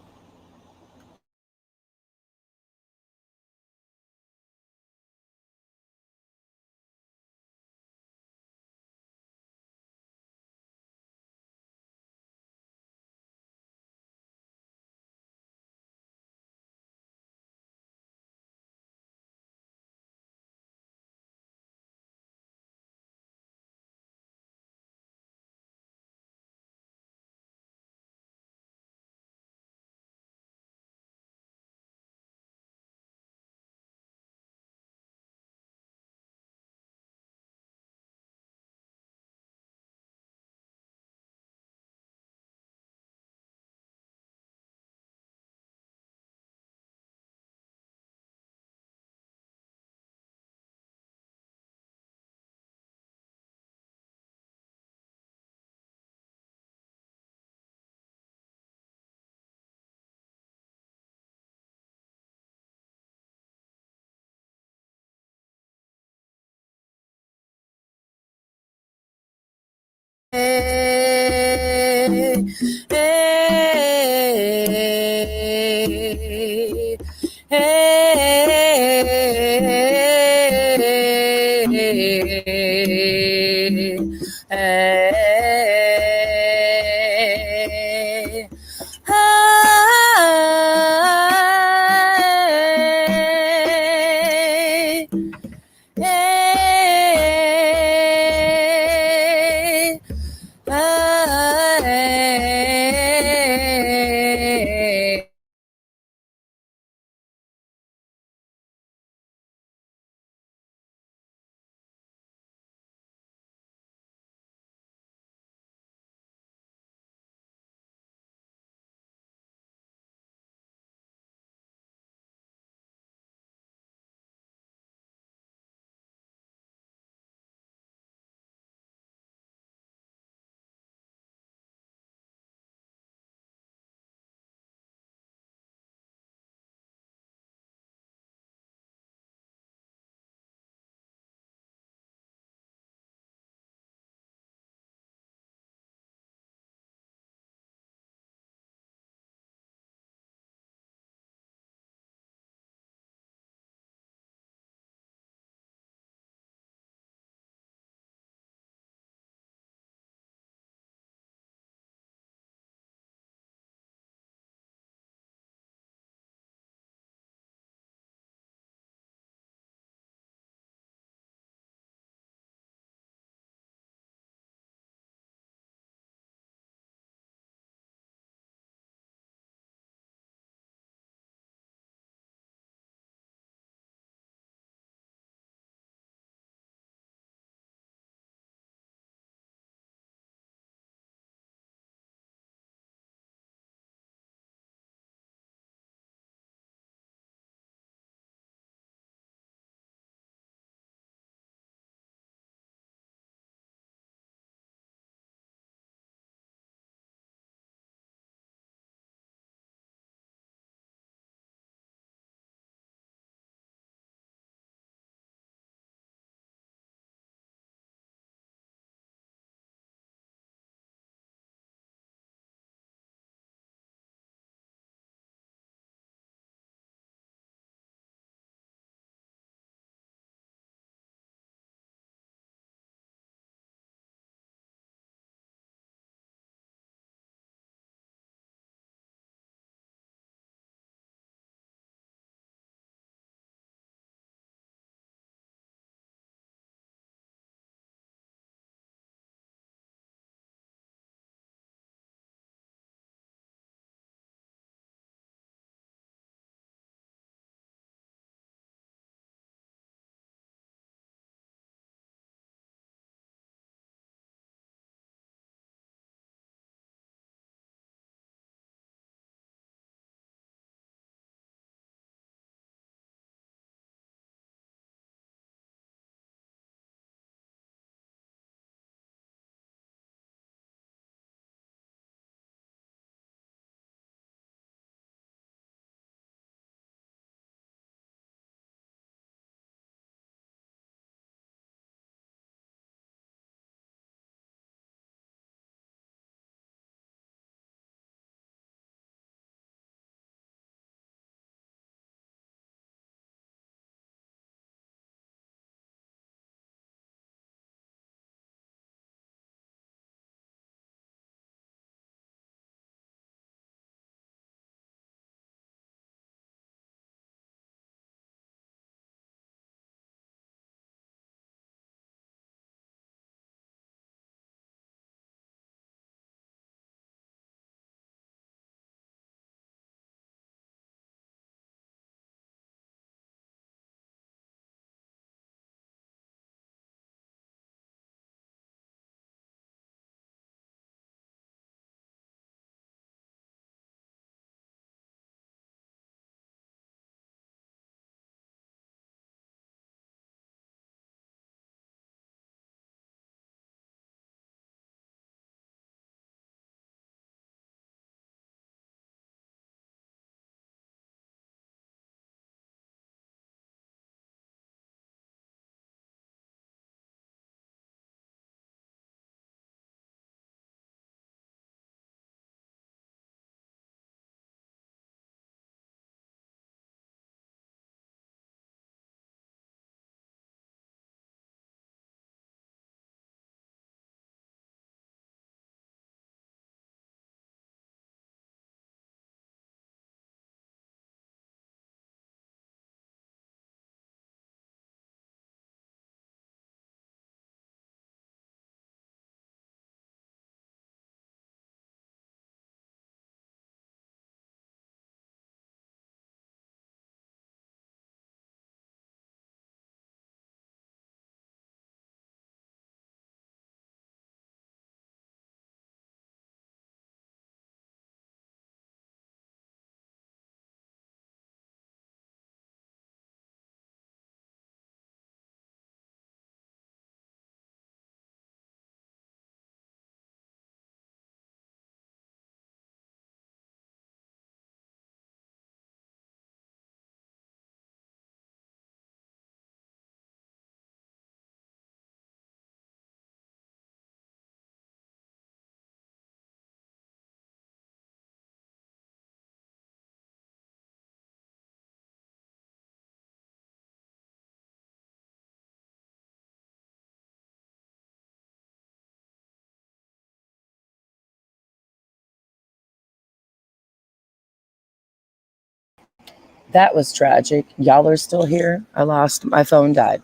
That was tragic. Y'all are still here. I lost, my phone died.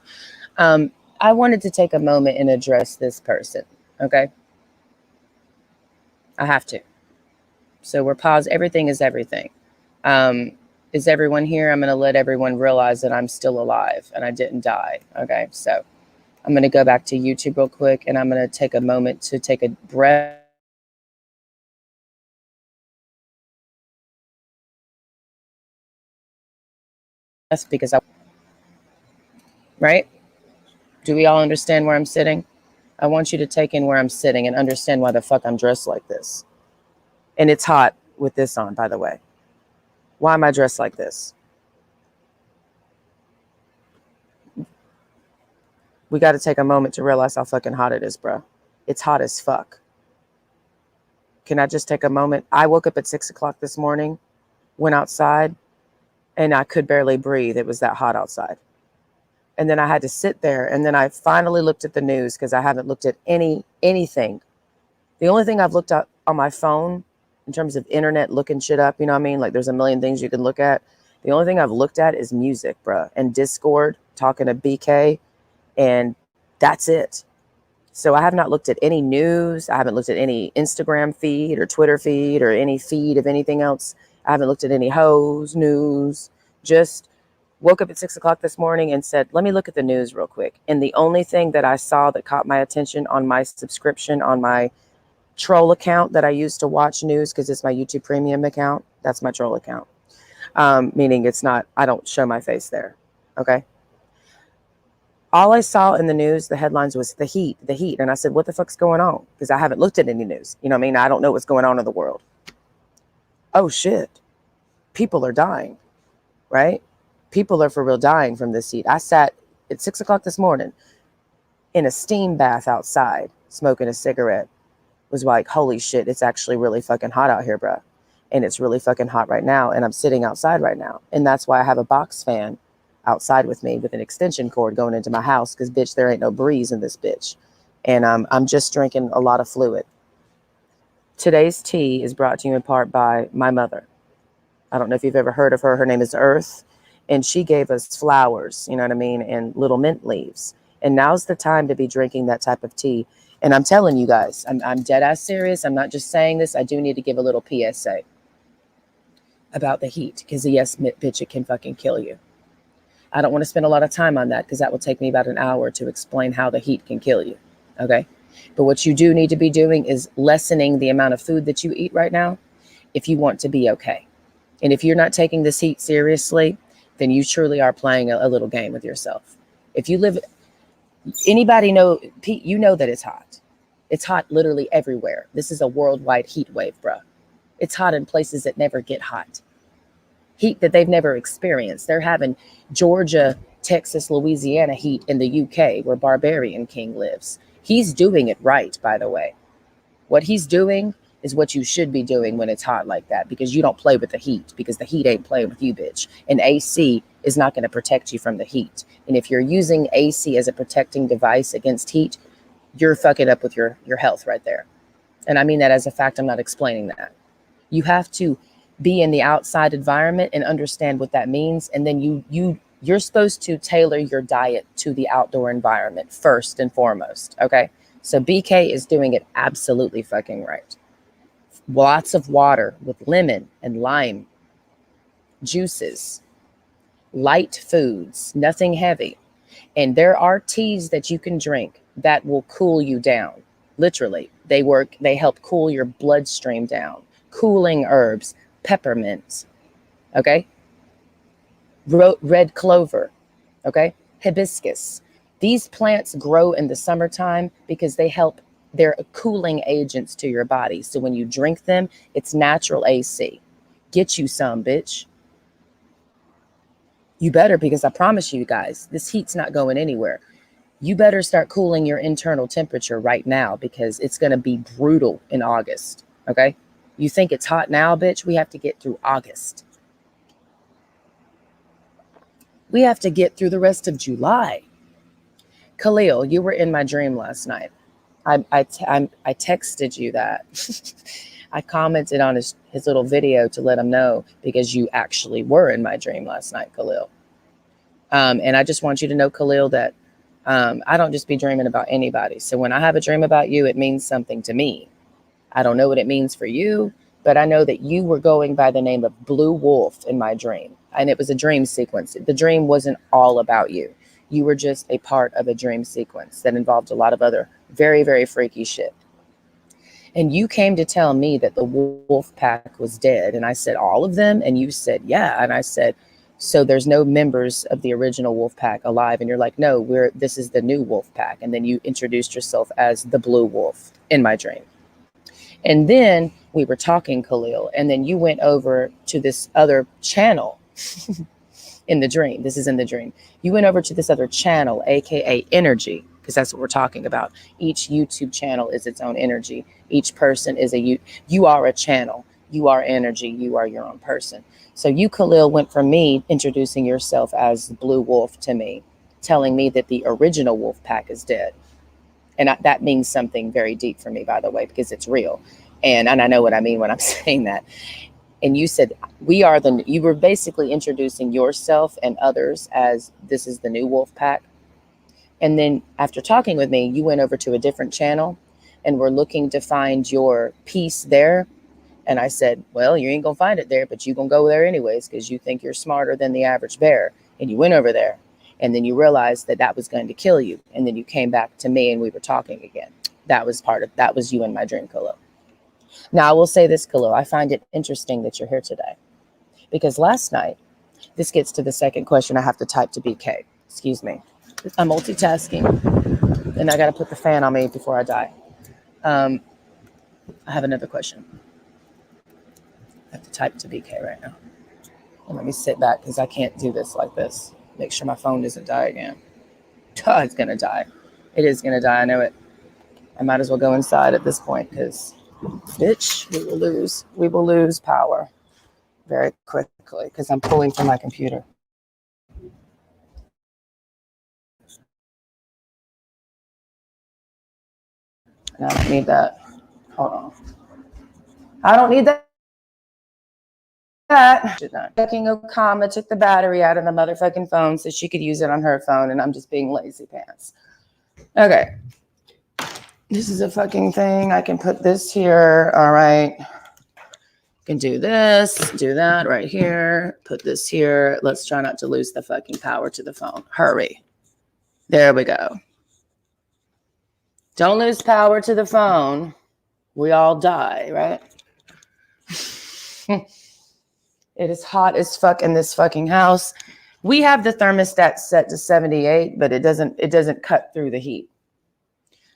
I wanted to take a moment and address this person, okay? I have to. So we're paused. Everything is everything. Is everyone here? I'm going to let everyone realize that I'm still alive and I didn't die, okay? So I'm going to go back to YouTube real quick and I'm going to take a moment to take a breath. Because right? Do we all understand where I'm sitting? I want you to take in where I'm sitting and understand why the fuck I'm dressed like this. And it's hot with this on, by the way. Why am I dressed like this? We got to take a moment to realize how fucking hot it is, bro. It's hot as fuck. Can I just take a moment? I woke up at 6 o'clock this morning, went outside, and I could barely breathe. It was that hot outside. And then I had to sit there. And then I finally looked at the news because I haven't looked at anything. The only thing I've looked at on my phone in terms of internet looking shit up, you know what I mean? Like there's a million things you can look at. The only thing I've looked at is music, bro, and Discord, talking to BK, and that's it. So I have not looked at any news. I haven't looked at any Instagram feed or Twitter feed or any feed of anything else. I haven't looked at any hoes, news, just woke up at 6 o'clock this morning and said, let me look at the news real quick. And the only thing that I saw that caught my attention on my subscription, on my troll account that I use to watch news, because it's my YouTube premium account. That's my troll account. Meaning it's not, I don't show my face there. Okay. All I saw in the news, the headlines was the heat. And I said, what the fuck's going on? Because I haven't looked at any news. You know what I mean? I don't know what's going on in the world. Oh shit. People are dying, right? People are for real dying from this heat. I sat at 6 o'clock this morning in a steam bath outside, smoking a cigarette. Was like, holy shit, it's actually really fucking hot out here, bro. And it's really fucking hot right now. And I'm sitting outside right now. And that's why I have a box fan outside with me with an extension cord going into my house. Because, bitch, there ain't no breeze in this bitch. And I'm just drinking a lot of fluid. Today's tea is brought to you in part by my mother. I don't know if you've ever heard of her. Her name is Earth. And she gave us flowers, you know what I mean, and little mint leaves. And now's the time to be drinking that type of tea. And I'm telling you guys, I'm dead ass serious. I'm not just saying this. I do need to give a little PSA about the heat. Because yes, bitch, it can fucking kill you. I don't want to spend a lot of time on that because that will take me about an hour to explain how the heat can kill you. Okay. But what you do need to be doing is lessening the amount of food that you eat right now if you want to be okay. And if you're not taking this heat seriously, then you truly are playing a little game with yourself. If you live, anybody know, Pete, you know that it's hot. It's hot literally everywhere. This is a worldwide heat wave, bruh. It's hot in places that never get hot. Heat that they've never experienced. They're having Georgia, Texas, Louisiana heat in the UK where Barbarian King lives. He's doing it right, by the way. What he's doing is what you should be doing when it's hot like that, because you don't play with the heat, because the heat ain't playing with you, bitch. And AC is not going to protect you from the heat. And if you're using AC as a protecting device against heat, you're fucking up with your health right there. And I mean that as a fact. I'm not explaining that. You have to be in the outside environment and understand what that means. And then you're supposed to tailor your diet to the outdoor environment first and foremost. Okay. So BK is doing it absolutely fucking right. Lots of water with lemon and lime, juices, light foods, nothing heavy. And there are teas that you can drink that will cool you down. Literally, they help cool your bloodstream down. Cooling herbs, peppermint, okay? Red clover, okay? Hibiscus. These plants grow in the summertime because they're cooling agents to your body. So when you drink them, it's natural AC. Get you some, bitch. You better, because I promise you guys, this heat's not going anywhere. You better start cooling your internal temperature right now, because it's going to be brutal in August, okay? You think it's hot now, bitch? We have to get through August. We have to get through the rest of July. Khalil, you were in my dream last night. I texted you that. I commented on his little video to let him know because you actually were in my dream last night, Khalil. And I just want you to know, Khalil, that I don't just be dreaming about anybody. So when I have a dream about you, it means something to me. I don't know what it means for you, but I know that you were going by the name of Blue Wolf in my dream. And it was a dream sequence. The dream wasn't all about you. You were just a part of a dream sequence that involved a lot of other very, very freaky shit. And you came to tell me that the wolf pack was dead. And I said, all of them? And you said, yeah. And I said, so there's no members of the original wolf pack alive? And you're like, no, this is the new wolf pack. And then you introduced yourself as the Blue Wolf in my dream. And then we were talking, Khalil, and then you went over to this other channel in the dream. This is in the dream. You went over to this other channel, aka energy, because that's what we're talking about. Each YouTube channel is its own energy. Each person is you are a channel. You are energy. You are your own person. So you, Khalil, went from me introducing yourself as Blue Wolf to me, telling me that the original wolf pack is dead. And that means something very deep for me, by the way, because it's real. And I know what I mean when I'm saying that. And you said, you were basically introducing yourself and others as this is the new wolf pack. And then after talking with me, you went over to a different channel and were looking to find your piece there. And I said, well, you ain't going to find it there, but you're going to go there anyways, because you think you're smarter than the average bear. And you went over there. And then you realized that was going to kill you. And then you came back to me and we were talking again. That was you in my dream, Khalil. Now, I will say this, Khalil. I find it interesting that you're here today. Because last night, this gets to the second question I have to type to BK. Excuse me. I'm multitasking. And I got to put the fan on me before I die. I have another question. I have to type to BK right now. And let me sit back because I can't do this like this. Make sure my phone doesn't die again. It's going to die. It is going to die. I know it. I might as well go inside at this point because, bitch, we will lose power very quickly because I'm pulling from my computer. And I don't need that. Hold on. I don't need that. Fucking Okama took the battery out of the motherfucking phone so she could use it on her phone, and I'm just being lazy pants. Okay. This is a fucking thing. I can put this here. All right. Can do this, do that right here. Put this here. Let's try not to lose the fucking power to the phone. Hurry. There we go. Don't lose power to the phone. We all die, right? It is hot as fuck in this fucking house. We have the thermostat set to 78, but it doesn't cut through the heat.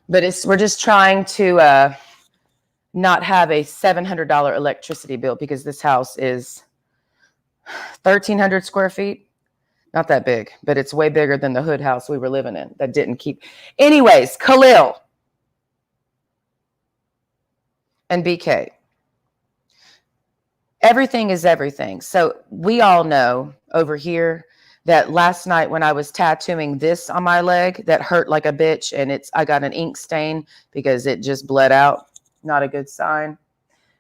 But we're just trying to not have a $700 electricity bill because this house is 1,300 square feet. Not that big, but it's way bigger than the hood house we were living in that didn't keep. Anyways, Khalil and BK. Everything is everything. So we all know over here that last night when I was tattooing this on my leg, that hurt like a bitch, and I got an ink stain because it just bled out. Not a good sign,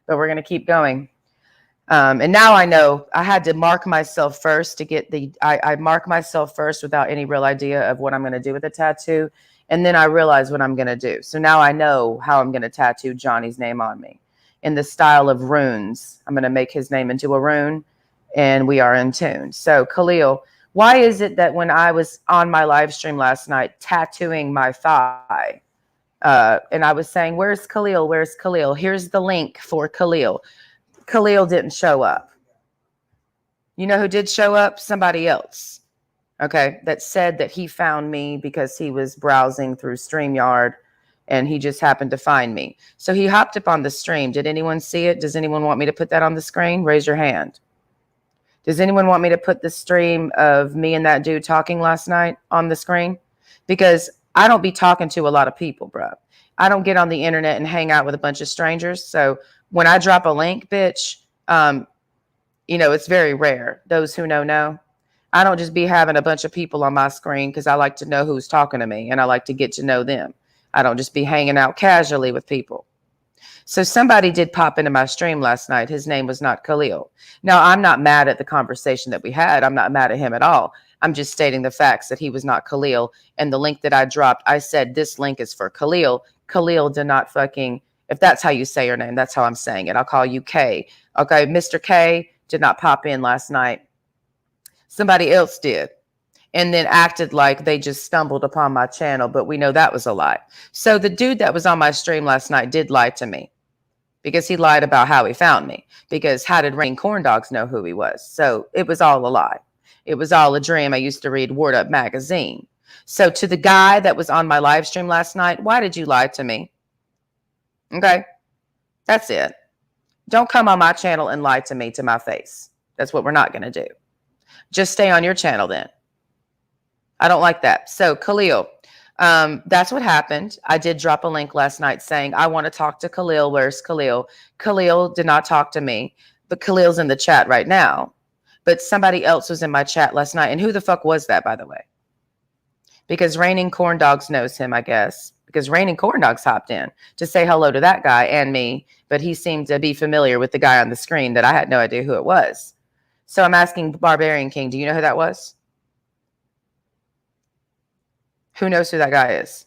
but we're gonna keep going. And now I know I had to mark myself first to get I mark myself first without any real idea of what I'm gonna do with the tattoo, and then I realize what I'm gonna do. So now I know how I'm gonna tattoo Johnny's name on me. In the style of runes. I'm going to make his name into a rune, and we are in tune. So, Khalil, why is it that when I was on my live stream last night tattooing my thigh, and I was saying, where's Khalil? Where's Khalil? Here's the link for Khalil. Khalil didn't show up. You know who did show up? Somebody else, okay, that said that he found me because he was browsing through StreamYard, and he just happened to find me. So he hopped up on the stream. Did anyone see it? Does anyone want me to put that on the screen? Raise your hand. Does anyone want me to put the stream of me and that dude talking last night on the screen? Because I don't be talking to a lot of people, bro. I don't get on the internet and hang out with a bunch of strangers. So when I drop a link, bitch, it's very rare. Those who know. I don't just be having a bunch of people on my screen because I like to know who's talking to me and I like to get to know them. I don't just be hanging out casually with people. So somebody did pop into my stream last night. His name was not Khalil. Now, I'm not mad at the conversation that we had. I'm not mad at him at all. I'm just stating the facts that he was not Khalil. And the link that I dropped, I said, this link is for Khalil. Khalil did not fucking, if that's how you say your name, that's how I'm saying it. I'll call you K. Okay, Mr. K did not pop in last night. Somebody else did. And then acted like they just stumbled upon my channel, but we know that was a lie. So the dude that was on my stream last night did lie to me, because he lied about how he found me, because how did Raining Corn Dogs know who he was? So it was all a lie. It was all a dream. I used to read Word Up magazine. So to the guy that was on my live stream last night, why did you lie to me? Okay, that's it. Don't come on my channel and lie to me to my face. That's what we're not going to do. Just stay on your channel then. I don't like that. So Khalil, that's what happened. I did drop a link last night saying, I want to talk to Khalil. Where's Khalil? Khalil did not talk to me, but Khalil's in the chat right now. But somebody else was in my chat last night. And who the fuck was that, by the way? Because Raining Corn Dogs knows him, I guess. Because Raining Corn Dogs hopped in to say hello to that guy and me. But he seemed to be familiar with the guy on the screen that I had no idea who it was. So I'm asking Barbarian King, do you know who that was? Who knows who that guy is?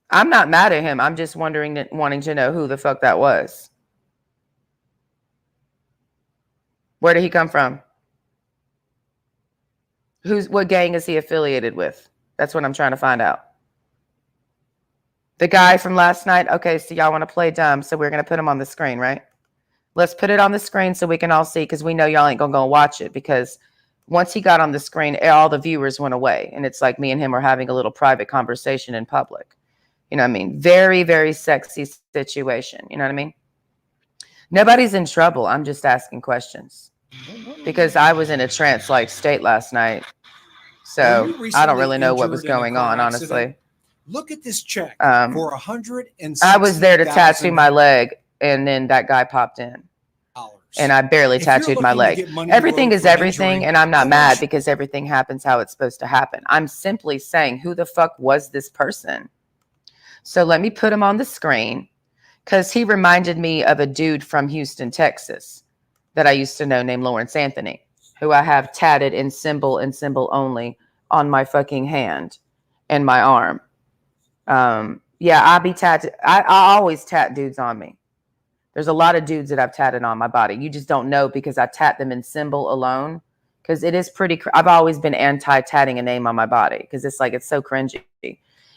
I'm not mad at him. I'm just wanting to know who the fuck that was. Where did he come from? What gang is he affiliated with? That's what I'm trying to find out. The guy from last night? Okay, so y'all want to play dumb, so we're going to put him on the screen, right? Let's put it on the screen so we can all see, because we know y'all ain't going to go watch it, because once he got on the screen, all the viewers went away. And it's like me and him are having a little private conversation in public. You know what I mean? Very, very sexy situation. You know what I mean? Nobody's in trouble. I'm just asking questions. Because I was in a trance-like state last night. So I don't really know what was going on, honestly. Look at this check for $160,000. I was there to tattoo my leg, and then that guy popped in. And I barely tattooed my leg. Everything is everything, and I'm not mad because everything happens how it's supposed to happen. I'm simply saying, who the fuck was this person? So let me put him on the screen, because he reminded me of a dude from Houston, Texas, that I used to know named Lawrence Anthony, who I have tatted in symbol and symbol only on my fucking hand and my arm. Yeah, I'll be tattooed. I always tat dudes on me. There's a lot of dudes that I've tatted on my body. You just don't know because I tat them in symbol alone. Because it is pretty, I've always been anti-tatting a name on my body. Because it's like, it's so cringy.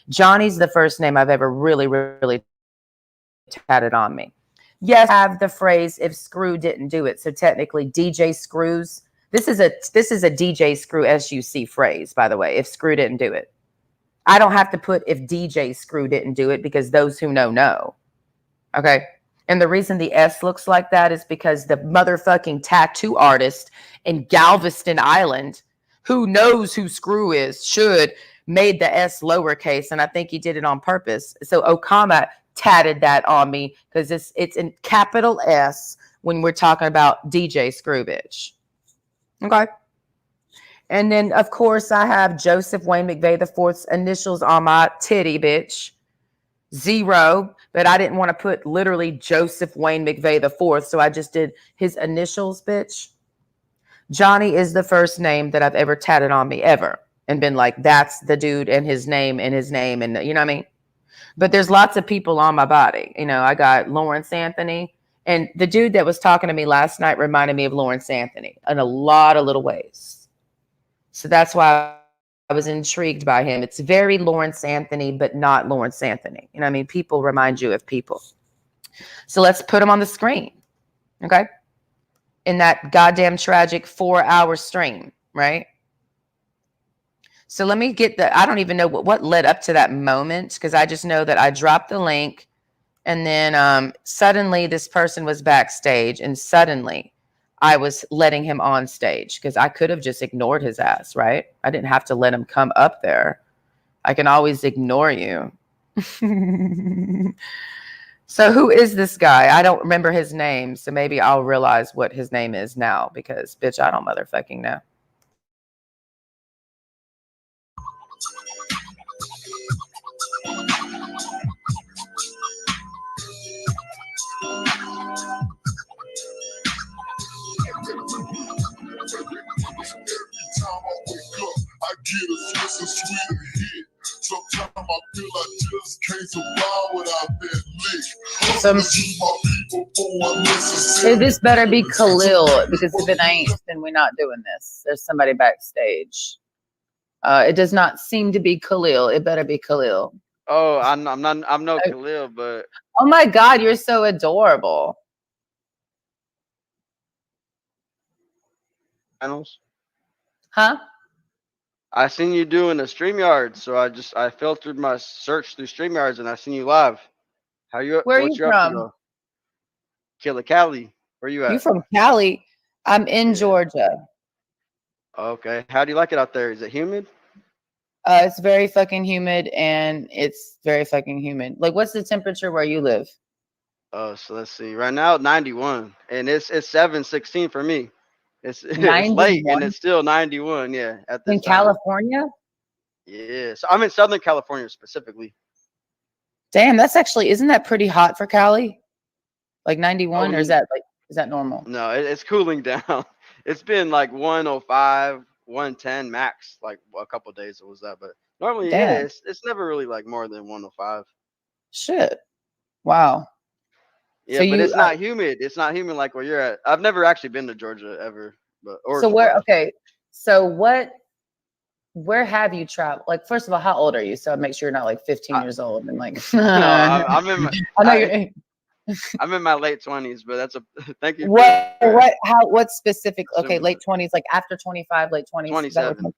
Johnny's the first name I've ever really, really tatted on me. Yes, I have the phrase, if Screw didn't do it. So technically DJ Screws. This is a DJ Screw SUC phrase, by the way, if Screw didn't do it. I don't have to put if DJ Screw didn't do it, because those who know. Okay. And the reason the S looks like that is because the motherfucking tattoo artist in Galveston Island, who knows who Screw is, made the S lowercase. And I think he did it on purpose. So Okama tatted that on me because it's in capital S when we're talking about DJ Screw, bitch. Okay. And then, of course, I have Joseph Wayne McVeigh IV's initials on my titty, bitch. 0, but I didn't want to put literally Joseph Wayne McVeigh IV, so I just did his initials, bitch. Johnny is the first name that I've ever tatted on me, ever, and been like, that's the dude and his name, and you know what I mean? But there's lots of people on my body. You know, I got Lawrence Anthony, and the dude that was talking to me last night reminded me of Lawrence Anthony in a lot of little ways. So that's why I was intrigued by him. It's very Lawrence Anthony, but not Lawrence Anthony. You know what I mean? People remind you of people. So let's put him on the screen. Okay? In that goddamn tragic 4-hour stream, right? So let me get I don't even know what led up to that moment, because I just know that I dropped the link, and then suddenly this person was backstage, and suddenly I was letting him on stage, because I could have just ignored his ass, right? I didn't have to let him come up there. I can always ignore you. So who is this guy? I don't remember his name, so maybe I'll realize what his name is now, because, bitch, I don't motherfucking know. feel I just can't survive without that lick. So This my people for unnecessary. this better be Khalil, because if it ain't, then we're not doing this. There's somebody backstage. It does not seem to be Khalil. It better be Khalil. Oh, I'm no Khalil, but Oh my God, you're so adorable. channels. Huh? I seen you doing a StreamYard, so I filtered my search through StreamYards and I seen you live. How you? Where are What you you up to from? though? Killer Cali. Where you at? You from Cali? I'm in Yeah. Georgia. Okay. How do you like it out there? Is it humid? It's very fucking humid, and it's very fucking humid. Like, what's the temperature where you live? Oh, so let's see. Right now, 91, and it's 7:16 for me. It's late, and 91 it's still 91. Yeah, at in this time. California? Yeah, so I'm in Southern California specifically. Damn, that's actually, isn't that pretty hot for Cali? Like 91, or Oh, is that normal? no, it's cooling down. It's been like 105, 110 max. Like a couple days it was that, but normally, yeah, Damn. it's never really like more than 105. Shit. Wow. Yeah, So but you, it's not humid. It's not humid like where you're at. I've never actually been to Georgia ever, but or so where, Florida. okay. So where have you traveled? Like, first of all, how old are you? So I make sure you're not like 15 I, years old and like, no, I I'm in my know you're, I'm in my late 20s, but that's a thank you what specific, okay, assuming late that. 20s, like after 25, late 20s. Is that what 27.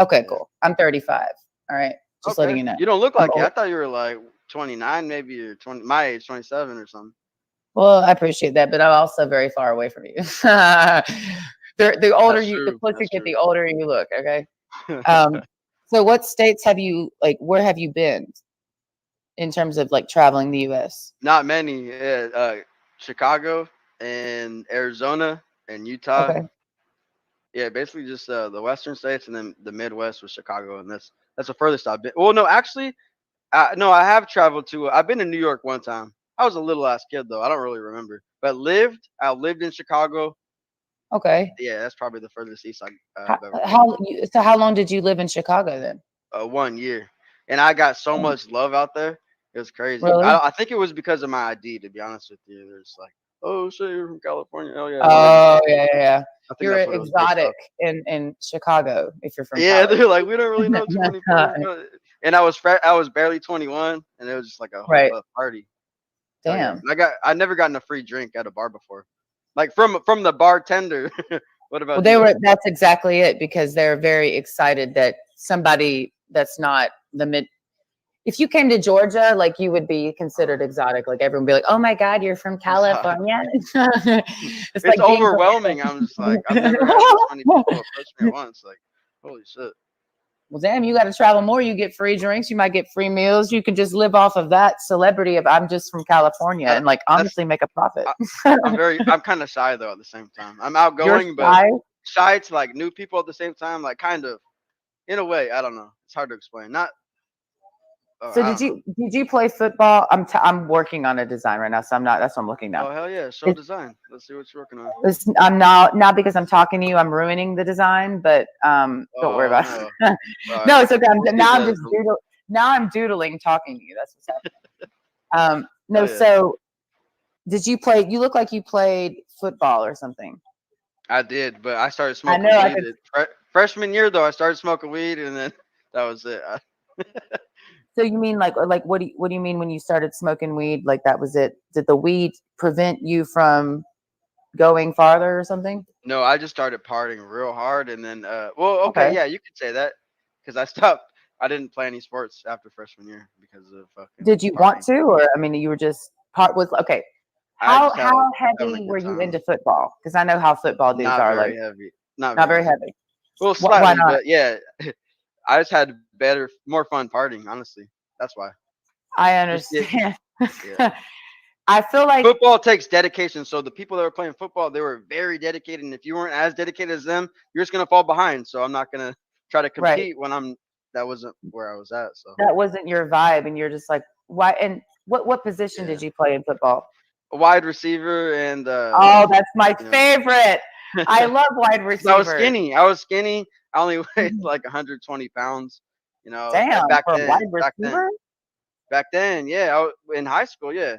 okay, Yeah. cool. I'm 35. All right. Just letting Okay. you know. You don't look I'm like it. old. I thought you were like 29, maybe, or 20, my age, 27 or something. Well, I appreciate that, but I'm also very far away from you. The older That's you, the true. closer you That's get, true. the older you look. Okay. So what states have you, like, where have you been in terms of like traveling the U.S.? Not many. Yeah, Chicago and Arizona and Utah. Okay. Yeah, basically just the western states and then the Midwest with Chicago, and that's the furthest I've been. Well, no, actually, no, I have traveled to. I've been to New York one time. I was a little ass kid though. I don't really remember, but I lived in Chicago. Okay. Yeah, that's probably the furthest east How, I've ever been. how long did you live in Chicago then? 1 year, and I got so Oh, much love out there. It was crazy. really? I think it was because of my ID. To be honest with you, there's like, oh shit, you're from California. Oh yeah, live Oh, here. yeah. I think You're that's what it was based exotic off. in Chicago if you're from Yeah, Cali. they're like, we don't really know too many people. And I was barely 21, and it was just like a whole Right. party. Oh yeah, Damn. I never gotten a free drink at a bar before, like from the bartender. What Well, about you? that's exactly it, because they're very excited that somebody that's not the mid, if you came to Georgia, like, you would be considered exotic. Like, everyone would be like, oh my God, you're from California. It's It's like being from overwhelming. I'm just like, I've never had this many people approach me at once. Like, holy shit. well, damn, you got to travel more. You get free drinks. You might get free meals. You could just live off of that celebrity of I'm just from California and like That's honestly make a profit. I'm kind of shy though at the same time. I'm You're outgoing, but shy. shy to like new people at the same time. Like kind of in a way. I don't know. It's hard to explain. Not. So I don't know. did you play football? I'm working on a design right now, so I'm not. That's what I'm looking now. Oh hell yeah! Show design. Let's see what you're working on. I'm not because I'm talking to you. I'm ruining the design, but don't worry about no. it. No, it's okay. Now I'm doodling, talking to you. That's what's happening. No, Oh, yeah. so did you play? You look like you played football or something. I did, but I started I smoking know. weed. Freshman year though, I started smoking weed, and then that was it. So you mean like what do you mean when you started smoking weed? Like that was it? Did the weed prevent you from going farther or something? No, I just started partying real hard, and then well, Okay. okay, yeah, you could say that because I stopped. I didn't play any sports after freshman year because of fucking Did you want partying. to, or I mean, you were just part with okay. I How just had having a heavy good were you time. into football? Because I know how football dudes Not are. very Like heavy. Not not very very heavy. heavy. Well, Why slightly, not? but yeah, I just had more fun partying. Honestly, that's why. I Just get, understand. yeah. I feel like Football takes dedication. So the people that were playing football, they were very dedicated. And if you weren't as dedicated as them, you're just gonna fall behind. So I'm not gonna try to right. compete when that wasn't where I was at. So That wasn't your vibe, and you're just like, why? And what position yeah, did you play in football? a wide receiver and Oh, that's my you know, favorite. I love wide I was receivers. skinny. I was skinny. I only weighed like 120 pounds. You know, Damn, back for a then. wide Back then. receiver? Back then, yeah, in high school, yeah,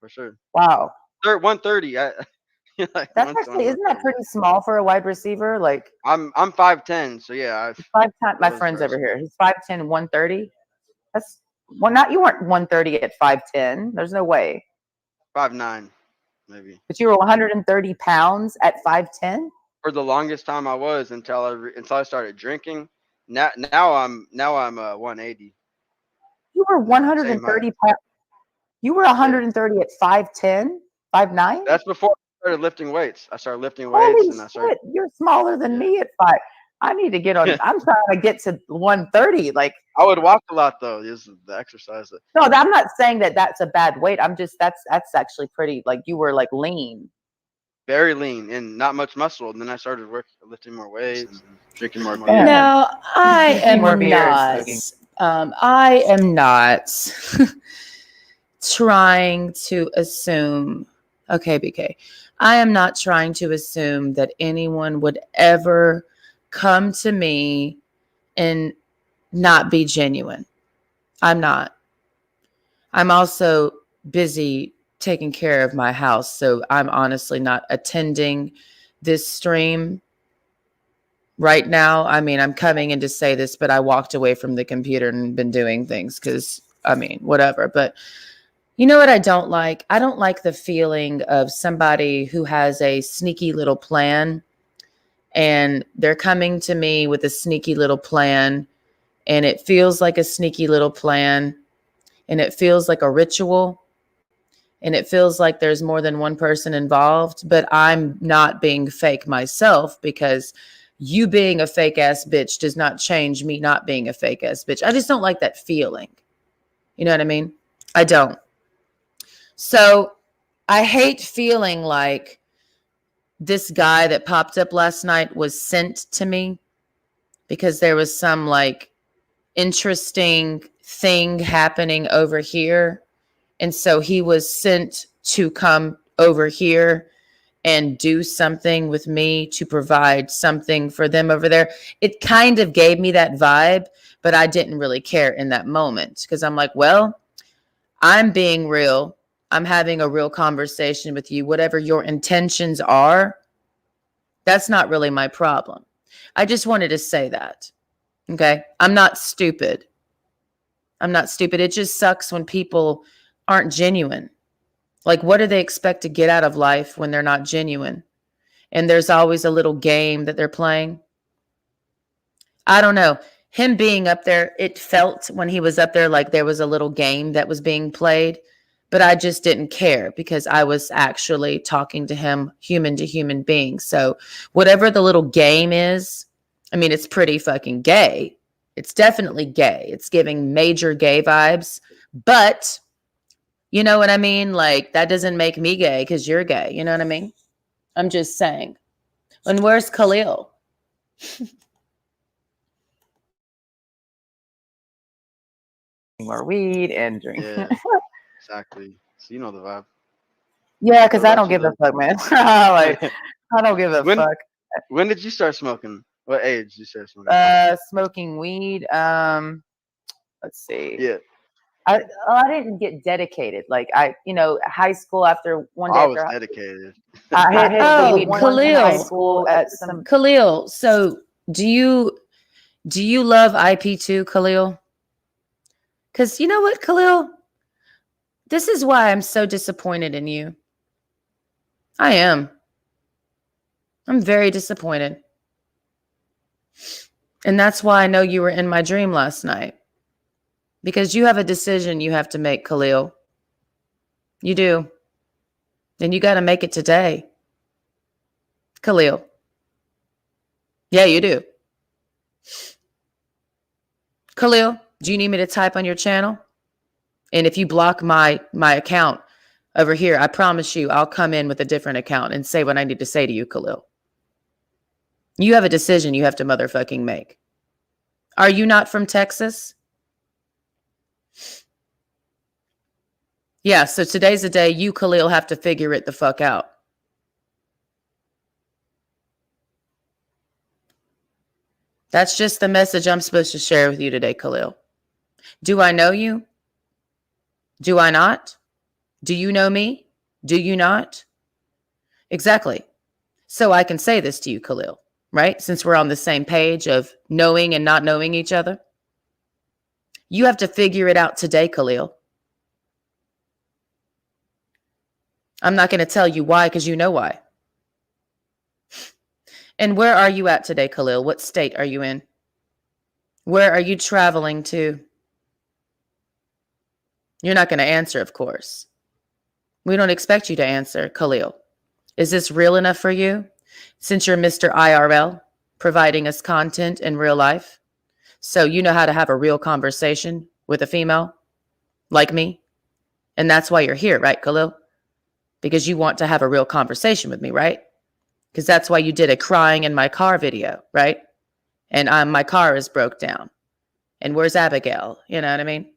for sure. Wow. 130. Like That's 120, actually, isn't that 130. pretty small for a wide receiver? Like I'm 5'10", so yeah, 5'10", that my was friend's over first. here. He's 5'10", 130. That's well, not you weren't 130 at 5'10". There's no way. 5'9", maybe. But you were 130 pounds at 5'10". For the longest time I was until I started drinking. Now I'm 180. You were Same height. 130 pounds. You were Yeah. 130 at 5'10", 5'9". That's before I started lifting weights. I started lifting weights Holy and I started. shit! You're smaller than Yeah. me at 5. I need to get on. I'm trying to get to 130. Like, I would walk a lot though. This is the exercise. no, I'm not saying that that's a bad weight. I'm just that's actually pretty. Like, you were like lean. Very lean and not much muscle. And then I started lifting more weights and drinking more Yeah. beer. No, I am More beer and not. smoking. I am not trying to assume. Okay, BK. I am not trying to assume that anyone would ever come to me and not be genuine. I'm not. I'm also busy taking care of my house, so I'm honestly not attending this stream right now. I mean, I'm coming in to say this, but I walked away from the computer and been doing things because, I mean, whatever. But you know what I don't like? I don't like the feeling of somebody who has a sneaky little plan and they're coming to me with a sneaky little plan and it feels like a sneaky little plan and it feels like a ritual and it feels like there's more than one person involved, but I'm not being fake myself because you being a fake ass bitch does not change me not being a fake ass bitch. I just don't like that feeling. You know what I mean? I don't. So I hate feeling like this guy that popped up last night was sent to me because there was some like interesting thing happening over here. And so he was sent to come over here and do something with me to provide something for them over there. It kind of gave me that vibe, but I didn't really care in that moment because I'm like, well, I'm being real. I'm having a real conversation with you. Whatever your intentions are, that's not really my problem. I just wanted to say that. Okay. I'm not stupid. I'm not stupid. It just sucks when people aren't genuine. Like, what do they expect to get out of life when they're not genuine? And there's always a little game that they're playing. I don't know. Him being up there, it felt when he was up there like there was a little game that was being played, but I just didn't care because I was actually talking to him human to human being. So whatever the little game is, I mean, it's pretty fucking gay. It's definitely gay. It's giving major gay vibes, but you know what I mean? Like, that doesn't make me gay because you're gay. You know what I mean? I'm just saying. And where's Khalil? More weed and drink. Yeah, exactly. So you know the vibe. Yeah, because What I about don't you give a though? fuck, man. Like, I don't give a when fuck. when did you start smoking? What age did you start smoking? Smoking weed. Let's see. Yeah, I didn't get dedicated. Like, high school after one day I was after dedicated. I hit the weed once in high Khalil. school at some. Khalil, so do you love IP2, Khalil? Because you know what, Khalil? This is why I'm so disappointed in you. I am. I'm very disappointed. And that's why I know you were in my dream last night. Because you have a decision you have to make, Khalil. You do. And you got to make it today. Khalil. Yeah, you do. Khalil, do you need me to type on your channel? And if you block my account over here, I promise you I'll come in with a different account and say what I need to say to you, Khalil. You have a decision you have to motherfucking make. Are you not from Texas? Yeah, so today's the day you, Khalil, have to figure it the fuck out. That's just the message I'm supposed to share with you today, Khalil. Do I know you? Do I not? Do you know me? Do you not? Exactly. So I can say this to you, Khalil, right? Since we're on the same page of knowing and not knowing each other. You have to figure it out today, Khalil. I'm not going to tell you why, because you know why. And where are you at today, Khalil? What state are you in? Where are you traveling to? You're not going to answer, of course. We don't expect you to answer, Khalil. Is this real enough for you? Since you're Mr. IRL, providing us content in real life. So you know how to have a real conversation with a female like me. And that's why you're here, right, Khalil? Because you want to have a real conversation with me, right? Because that's why you did a crying in my car video, right? And my car is broke down. And where's Abigail? You know what I mean?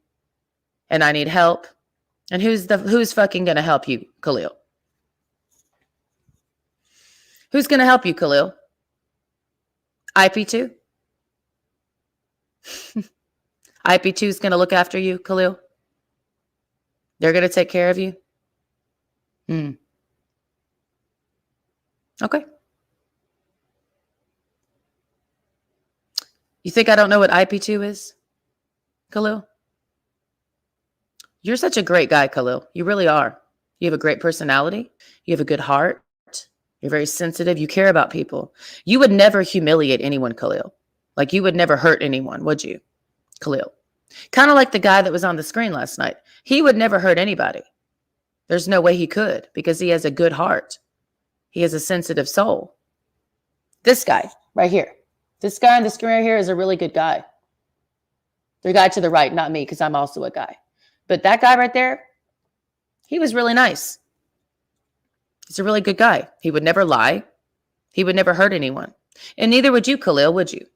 And I need help. And who's fucking gonna help you, Khalil? Who's gonna help you, Khalil? IP2? IP2 is gonna look after you, Khalil? They're gonna take care of you? Okay. You think I don't know what IP2 is, Khalil? You're such a great guy, Khalil. You really are. You have a great personality. You have a good heart. You're very sensitive. You care about people. You would never humiliate anyone, Khalil. Like you would never hurt anyone, would you, Khalil? Kind of like the guy that was on the screen last night. He would never hurt anybody. There's no way he could because he has a good heart. He has a sensitive soul. This guy right here. This guy on the screen right here is a really good guy. The guy to the right, not me, because I'm also a guy. But that guy right there, he was really nice. He's a really good guy. He would never lie. He would never hurt anyone. And neither would you, Khalil, would you?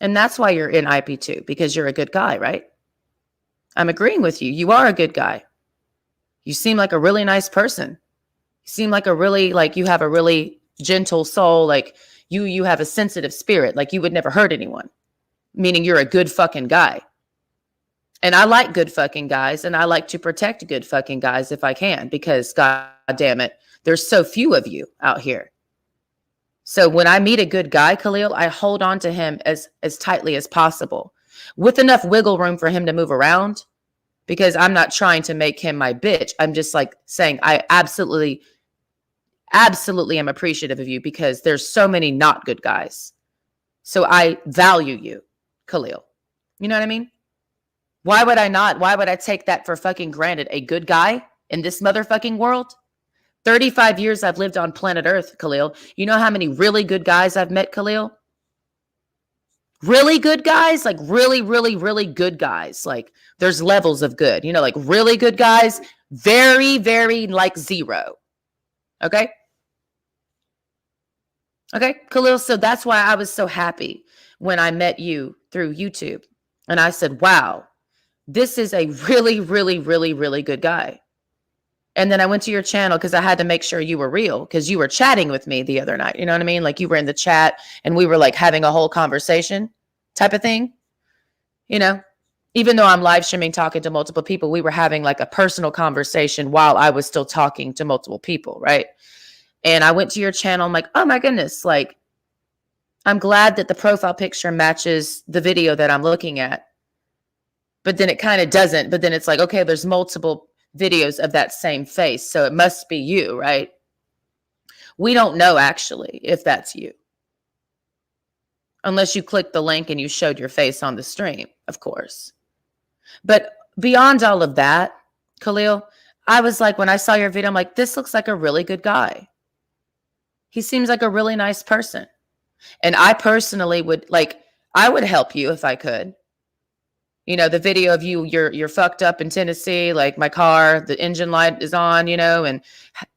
And that's why you're in IP2, because you're a good guy, right? I'm agreeing with you. You are a good guy. You seem like a really nice person. You seem like you have a really gentle soul. Like you have a sensitive spirit. Like you would never hurt anyone, meaning you're a good fucking guy. And I like good fucking guys, and I like to protect good fucking guys if I can, because God damn it, there's so few of you out here. So when I meet a good guy, Khalil, I hold on to him as tightly as possible with enough wiggle room for him to move around, because I'm not trying to make him my bitch. I'm just like saying I absolutely am appreciative of you because there's so many not good guys. So I value you, Khalil. You know what I mean? Why would I not? Why would I take that for fucking granted? A good guy in this motherfucking world? 35 years I've lived on planet Earth, Khalil. You know how many really good guys I've met, Khalil? Really good guys? Like really, really, really good guys. Like there's levels of good. You know, like really good guys, very, very like zero. Okay? Okay, Khalil. So that's why I was so happy when I met you through YouTube. And I said, wow, this is a really, really, really, really good guy. And then I went to your channel because I had to make sure you were real, because you were chatting with me the other night. You know what I mean? Like you were in the chat and we were like having a whole conversation type of thing. You know, even though I'm live streaming, talking to multiple people, we were having like a personal conversation while I was still talking to multiple people. Right. And I went to your channel. I'm like, oh my goodness. Like, I'm glad that the profile picture matches the video that I'm looking at. But then it kind of doesn't. But then it's like, okay, there's multiple videos of that same face. So it must be you, right? We don't know actually if that's you. Unless you clicked the link and you showed your face on the stream, of course. But beyond all of that, Khalil, I was like, when I saw your video, I'm like, this looks like a really good guy. He seems like a really nice person. And I personally would I would help you if I could. You know, the video of you're fucked up in Tennessee, like my car, the engine light is on, you know, and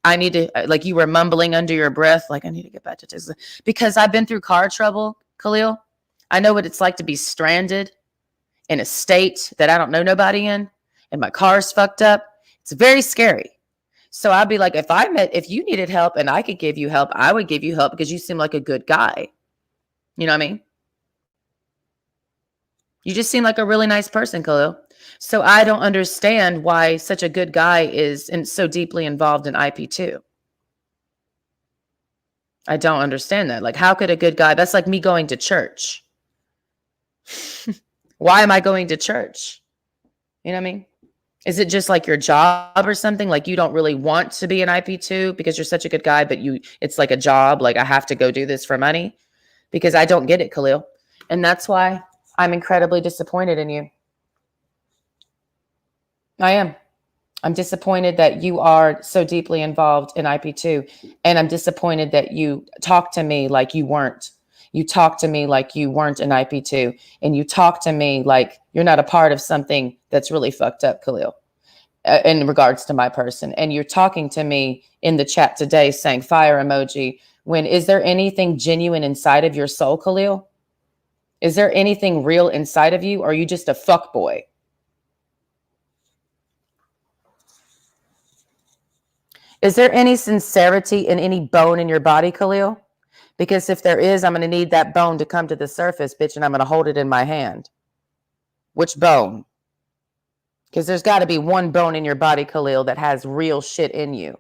I need to, like you were mumbling under your breath, like I need to get back to Texas because I've been through car trouble, Khalil. I know what it's like to be stranded in a state that I don't know nobody in, and my car's fucked up. It's very scary. So I'd be like, if you needed help and I could give you help, I would give you help because you seem like a good guy. You know what I mean? You just seem like a really nice person, Khalil. So I don't understand why such a good guy is so deeply involved in IP2. I don't understand that. Like, how could a good guy, that's like me going to church. Why am I going to church? You know what I mean? Is it just like your job or something? Like you don't really want to be an IP2 because you're such a good guy, but it's like a job. Like I have to go do this for money, because I don't get it, Khalil. And that's why I'm incredibly disappointed in you. I am. I'm disappointed that you are so deeply involved in IP2. And I'm disappointed that you talk to me like you weren't. You talk to me like you weren't an IP2. And you talk to me like you're not a part of something that's really fucked up, Khalil, in regards to my person. And you're talking to me in the chat today saying fire emoji. When is there anything genuine inside of your soul, Khalil? Is there anything real inside of you? Or are you just a fuck boy? Is there any sincerity in any bone in your body, Khalil? Because if there is, I'm going to need that bone to come to the surface, bitch, and I'm going to hold it in my hand. Which bone? Because there's got to be one bone in your body, Khalil, that has real shit in you.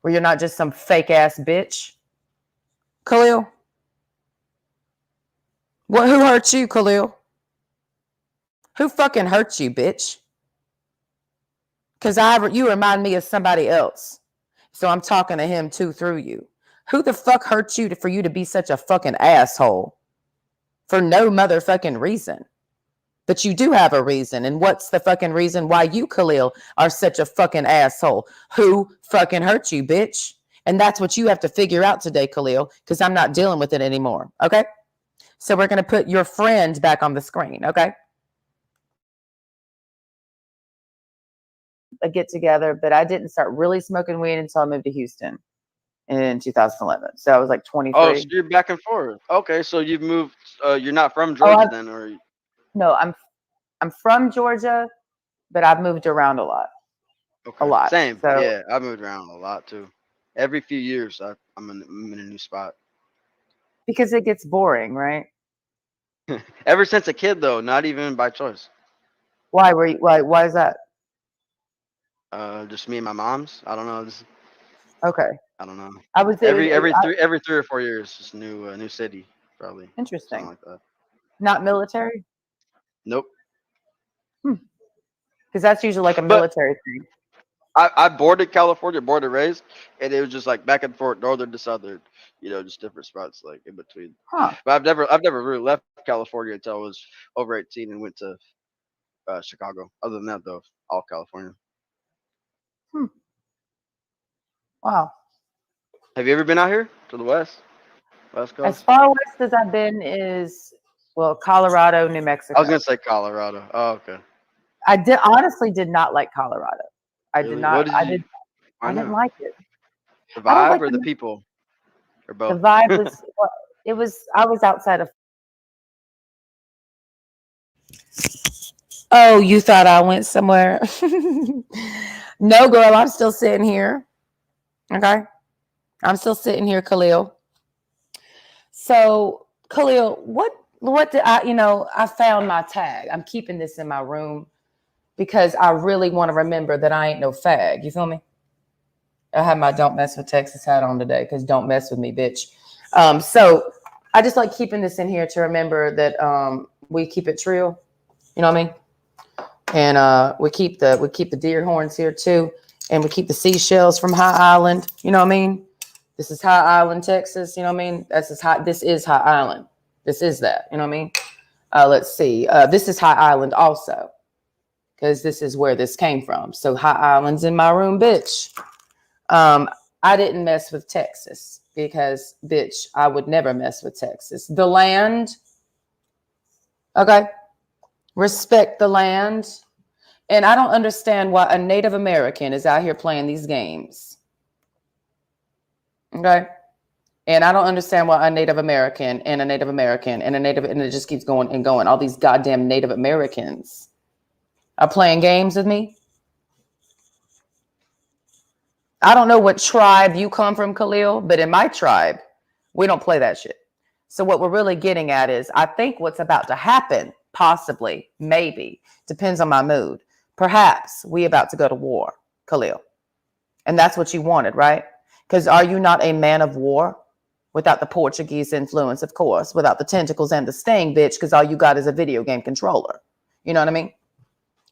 Where you're not just some fake ass bitch. Khalil? What? Who hurt you, Khalil? Who fucking hurt you, bitch? Because you remind me of somebody else. So I'm talking to him too through you. Who the fuck hurt you for you to be such a fucking asshole? For no motherfucking reason. But you do have a reason. And what's the fucking reason why you, Khalil, are such a fucking asshole? Who fucking hurt you, bitch? And that's what you have to figure out today, Khalil, because I'm not dealing with it anymore. Okay? So we're going to put your friend back on the screen. Okay? A get together, but I didn't start really smoking weed until I moved to Houston in 2011. So I was like 23. Oh, so you're back and forth. Okay, so you've moved. You're not from Georgia then, or? No, I'm from Georgia, but I've moved around a lot. Okay. A lot. Same. So, yeah, I moved around a lot too. Every few years, I'm in a new spot. Because it gets boring, right? Ever since a kid, though, not even by choice. Why were you? Why is that? Just me and my mom's. I don't know. Okay. I don't know. I was every 3 or 4 years, just new city, probably. Interesting. Something like that. Not military? Nope. Because that's usually like a military thing. I boarded California, born and raised, and it was just like back and forth, northern to southern, just different spots like in between. Huh. But I've never really left California until I was over 18 and went to Chicago. Other than that, though, all California. Wow. Have you ever been out here to the West Coast? As far west as I've been is, Colorado, New Mexico. I was gonna say Colorado. Oh, okay. I honestly did not like Colorado. I Really? did not. I didn't like it. The vibe or the people, or both? The vibe was. I was outside of. Oh, you thought I went somewhere? No, girl. I'm still sitting here. Okay, I'm still sitting here, Khalil. So, Khalil, what did I? I found my tag. I'm keeping this in my room because I really want to remember that I ain't no fag. You feel me? I have my "Don't Mess with Texas" hat on today because don't mess with me, bitch. So I just like keeping this in here to remember that we keep it real. You know what I mean? And we keep the deer horns here too, and we keep the seashells from High Island. You know what I mean? This is High Island, Texas. You know what I mean? This is High Island. This is that. You know what I mean? Let's see. This is High Island also, because this is where this came from. So High Island's in my room, bitch. I didn't mess with Texas because, bitch, I would never mess with Texas. The land, okay? Respect the land. And I don't understand why a Native American is out here playing these games. Okay? And I don't understand why a Native American and a Native American and and it just keeps going and going. All these goddamn Native Americans are playing games with me. I don't know what tribe you come from, Khalil, but in my tribe, we don't play that shit. So what we're really getting at is, I think what's about to happen possibly, maybe, depends on my mood. Perhaps we about to go to war, Khalil. And that's what you wanted, right? Because are you not a man of war? Without the Portuguese influence, of course, without the tentacles and the sting, bitch, because all you got is a video game controller. You know what I mean?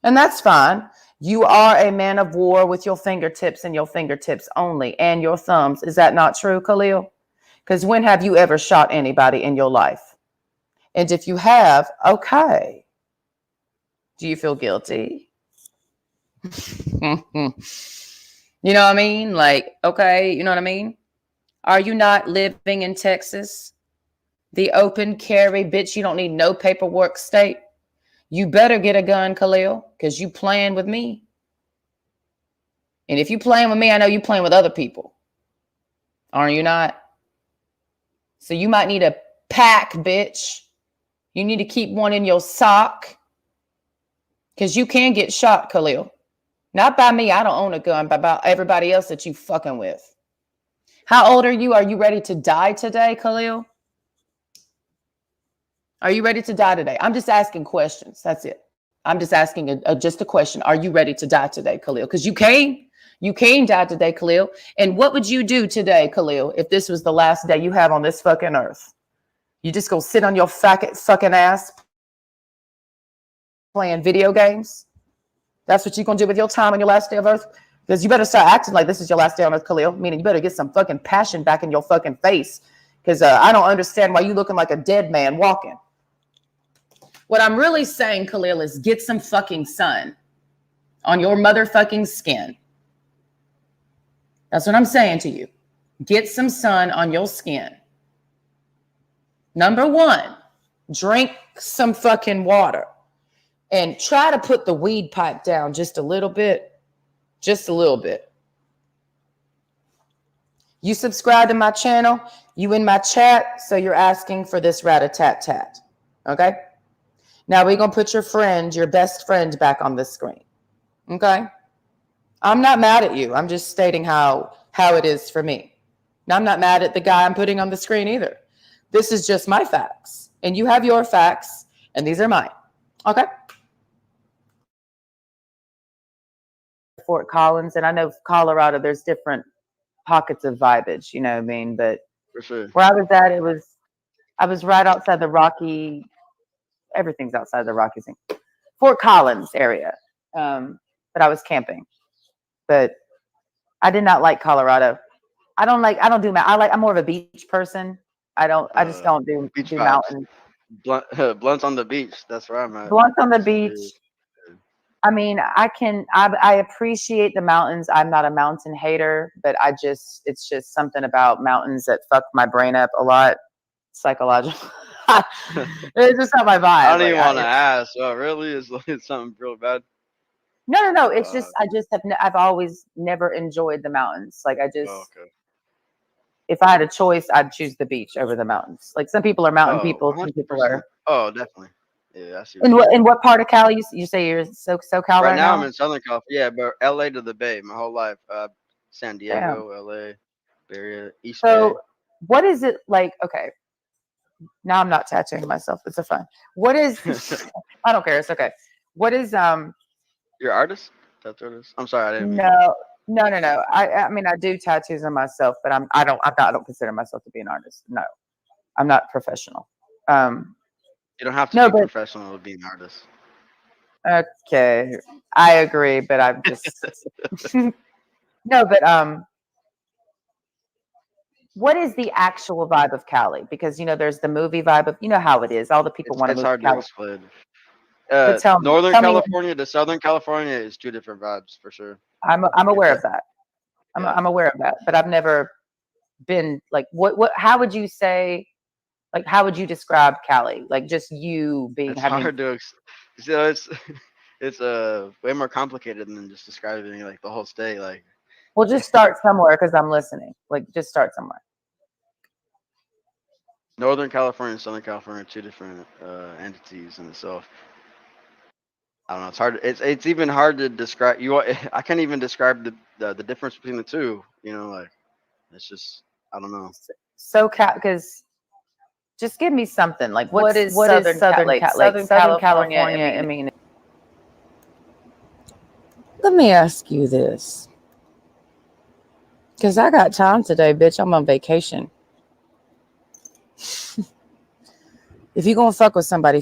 And that's fine. You are a man of war with your fingertips and your fingertips only and your thumbs. Is that not true, Khalil? Because when have you ever shot anybody in your life? And if you have, okay. Do you feel guilty? You know what I mean? Like, okay, you know what I mean? Are you not living in Texas? The open carry, bitch, you don't need no paperwork state. You better get a gun, Khalil, because you playing with me. And if you playing with me, I know you playing with other people. Aren't you not? So you might need a pack, bitch. You need to keep one in your sock. Because you can get shot, Khalil. Not by me, I don't own a gun, but by everybody else that you fucking with. How old are you? Are you ready to die today, Khalil? Are you ready to die today? I'm just asking questions. That's it. I'm just asking just a question. Are you ready to die today, Khalil? Because you can die today, Khalil. And what would you do today, Khalil, if this was the last day you have on this fucking earth? You just go sit on your fucking ass playing video games? That's what you're going to do with your time on your last day of earth? Because you better start acting like this is your last day on earth, Khalil. Meaning you better get some fucking passion back in your fucking face. Because I don't understand why you looking like a dead man walking. What I'm really saying, Khalil, is get some fucking sun on your motherfucking skin. That's what I'm saying to you. Get some sun on your skin. Number one, drink some fucking water. And try to put the weed pipe down just a little bit. Just a little bit. You subscribe to my channel. You in my chat. So you're asking for this rat-a-tat-tat. Okay? Now we're going to put your friend, your best friend, back on the screen. Okay? I'm not mad at you. I'm just stating how it is for me. Now, I'm not mad at the guy I'm putting on the screen either. This is just my facts. And you have your facts, and these are mine. Okay? Fort Collins, and I know Colorado, there's different pockets of vibage, you know what I mean? But For sure. where I was at, I was right outside the Rocky, everything's outside the Rockies. Fort Collins area. But I was camping. But I did not like Colorado. I'm more of a beach person. I just don't do beach mountains. Blunts on the beach. That's where I'm at. Blunts on the beach. I mean, I appreciate the mountains. I'm not a mountain hater, but it's just something about mountains that fuck my brain up a lot. Psychological. It's just not my vibe. I don't even want to ask. Oh, really? Is something real bad? No. It's just I've always never enjoyed the mountains. Like if I had a choice, I'd choose the beach over the mountains. Like some people are mountain people, 100%. some people are. Oh, definitely. Yeah, I see. In what part of Cali you say you're SoCal right now? I'm in Southern California. Yeah, but LA to the Bay, my whole life. San Diego, LA, Bay Area, East Bay. What is it like? Okay, now I'm not tattooing myself. It's a fun. What is? I don't care. It's okay. What is You're an artist? Tattoo artist? I'm sorry, I didn't. No. I mean, I do tattoos on myself, but I don't consider myself to be an artist. No, I'm not professional. You don't have to be professional to be an artist. Okay, I agree, but I'm just no. But what is the actual vibe of Cali? Because there's the movie vibe of how it is. All the people want to move to Cali. It's hard to explain. Northern California to Southern California is two different vibes for sure. I'm aware of that. I'm aware of that, but I've never been like what how would you say, like how would you describe Cali? Like just you being hard to it's way more complicated than just describing like the whole state. Like, well, just start somewhere because I'm listening. Like just start somewhere. Northern California and Southern California are two different entities in itself. I don't know. It's hard. It's even hard to describe. I can't even describe the difference between the two. Like it's just I don't know. SoCal, because Just give me something. Like what is Southern California? I mean, Let me ask you this. Because I got time today, bitch. I'm on vacation. If you're going to fuck with somebody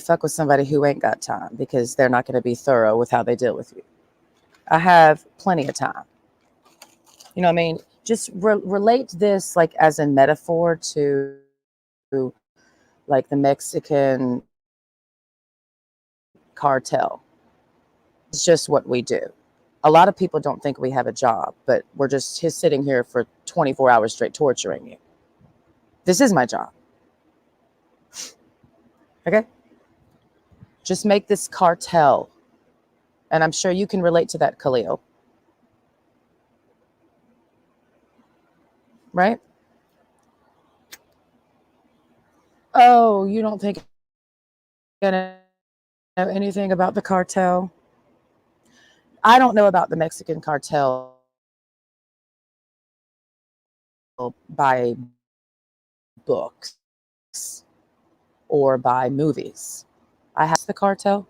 who ain't got time, because they're not going to be thorough with how they deal with you. I have plenty of time. You know what I mean? Just relate this like as a metaphor to like the Mexican cartel. It's just what we do. A lot of people don't think we have a job, but we're just sitting here for 24 hours straight torturing you. This is my job. Okay? Just make this cartel. And I'm sure you can relate to that, Khalil. Right? Oh, you don't think I know anything about the cartel? I don't know about the Mexican cartel by books or by movies. I have the cartel.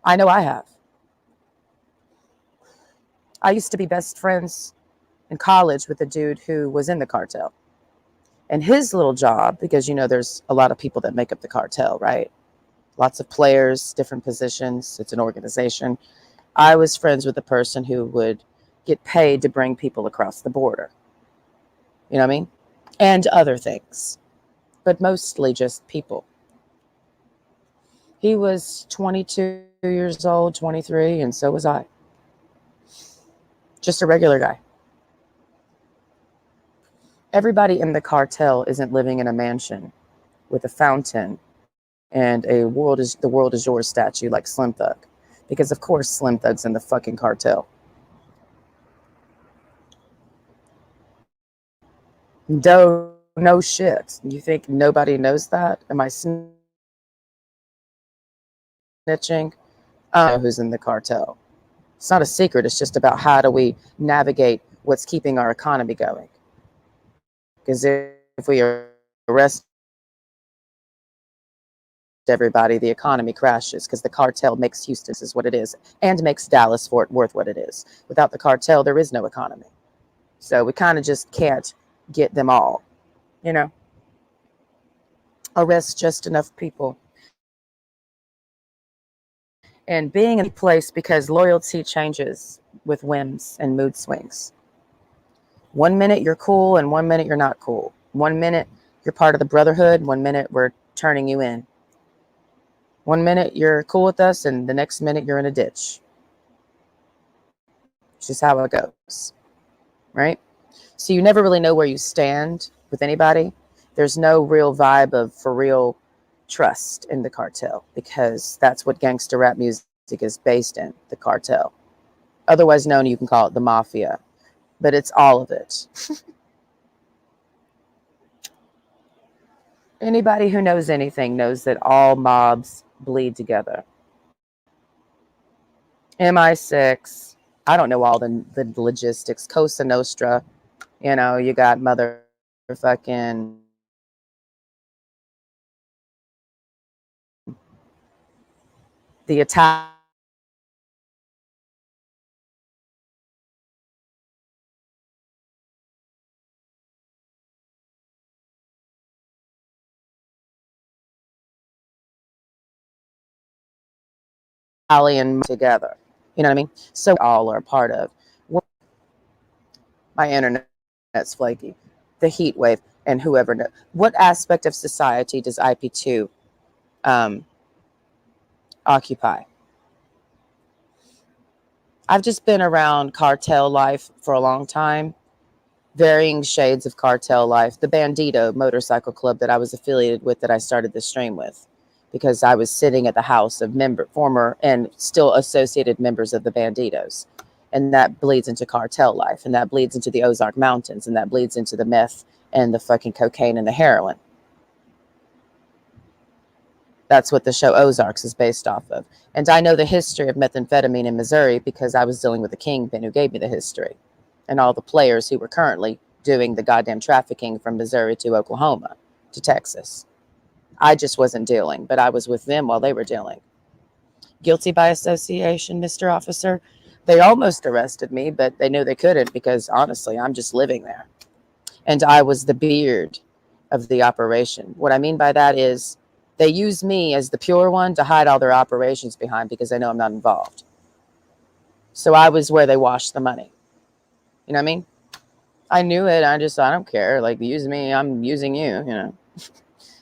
I know I have. I used to be best friends in college with a dude who was in the cartel. And his little job, because you know there's a lot of people that make up the cartel, right? Lots of players, different positions. It's an organization. I was friends with a person who would get paid to bring people across the border. You know what I mean? And other things, but mostly just people. He was 22 years old, 23, and so was I. Just a regular guy. Everybody in the cartel isn't living in a mansion with a fountain and the world is yours statue like Slim Thug. Because of course Slim Thug's in the fucking cartel. No shit. You think nobody knows that? Am I snitching? I know who's in the cartel. It's not a secret. It's just about how do we navigate what's keeping our economy going. Because if we arrest everybody, the economy crashes because the cartel makes Houston is what it is and makes Dallas Fort Worth what it is. Without the cartel, there is no economy. So we kind of just can't get them all, you know, arrest just enough people. And being in a place because loyalty changes with whims and mood swings. 1 minute you're cool and 1 minute you're not cool. 1 minute you're part of the brotherhood. 1 minute we're turning you in. 1 minute you're cool with us and the next minute you're in a ditch. It's just how it goes, right? So you never really know where you stand with anybody. There's no real vibe of for real trust in the cartel because that's what gangster rap music is based in, the cartel. Otherwise known, you can call it the mafia, but it's all of it. Anybody who knows anything knows that all mobs bleed together. MI6, I don't know all the logistics. Cosa Nostra, you know, you got motherfucking the Italian together. You know what I mean? So all are part of. My internet's flaky. The heat wave and whoever knows. What aspect of society does IP2 occupy? I've just been around cartel life for a long time. Varying shades of cartel life. The Bandito motorcycle club that I was affiliated with that I started the stream with. Because I was sitting at the house of former and still associated members of the Banditos. And that bleeds into cartel life. And that bleeds into the Ozark Mountains. And that bleeds into the meth and the fucking cocaine and the heroin. That's what the show Ozarks is based off of. And I know the history of methamphetamine in Missouri because I was dealing with a kingpin who gave me the history. And all the players who were currently doing the goddamn trafficking from Missouri to Oklahoma to Texas. I just wasn't dealing, but I was with them while they were dealing. Guilty by association, Mr. Officer. They almost arrested me, but they knew they couldn't because honestly, I'm just living there. And I was the beard of the operation. What I mean by that is they use me as the pure one to hide all their operations behind because they know I'm not involved. So I was where they washed the money. You know what I mean? I knew it. I don't care. Like, use me. I'm using you, you know.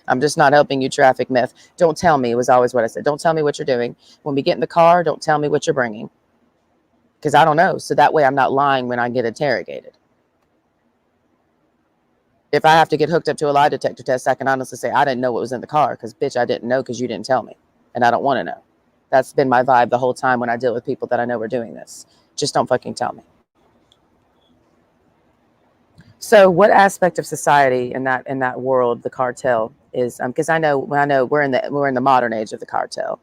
I'm just not helping you traffic meth. Don't tell me, was always what I said. Don't tell me what you're doing. When we get in the car, don't tell me what you're bringing. Because I don't know. So that way I'm not lying when I get interrogated. If I have to get hooked up to a lie detector test, I can honestly say I didn't know what was in the car because, bitch, I didn't know because you didn't tell me. And I don't want to know. That's been my vibe the whole time when I deal with people that I know are doing this. Just don't fucking tell me. So what aspect of society in that world, the cartel is, because I know we're in the modern age of the cartel.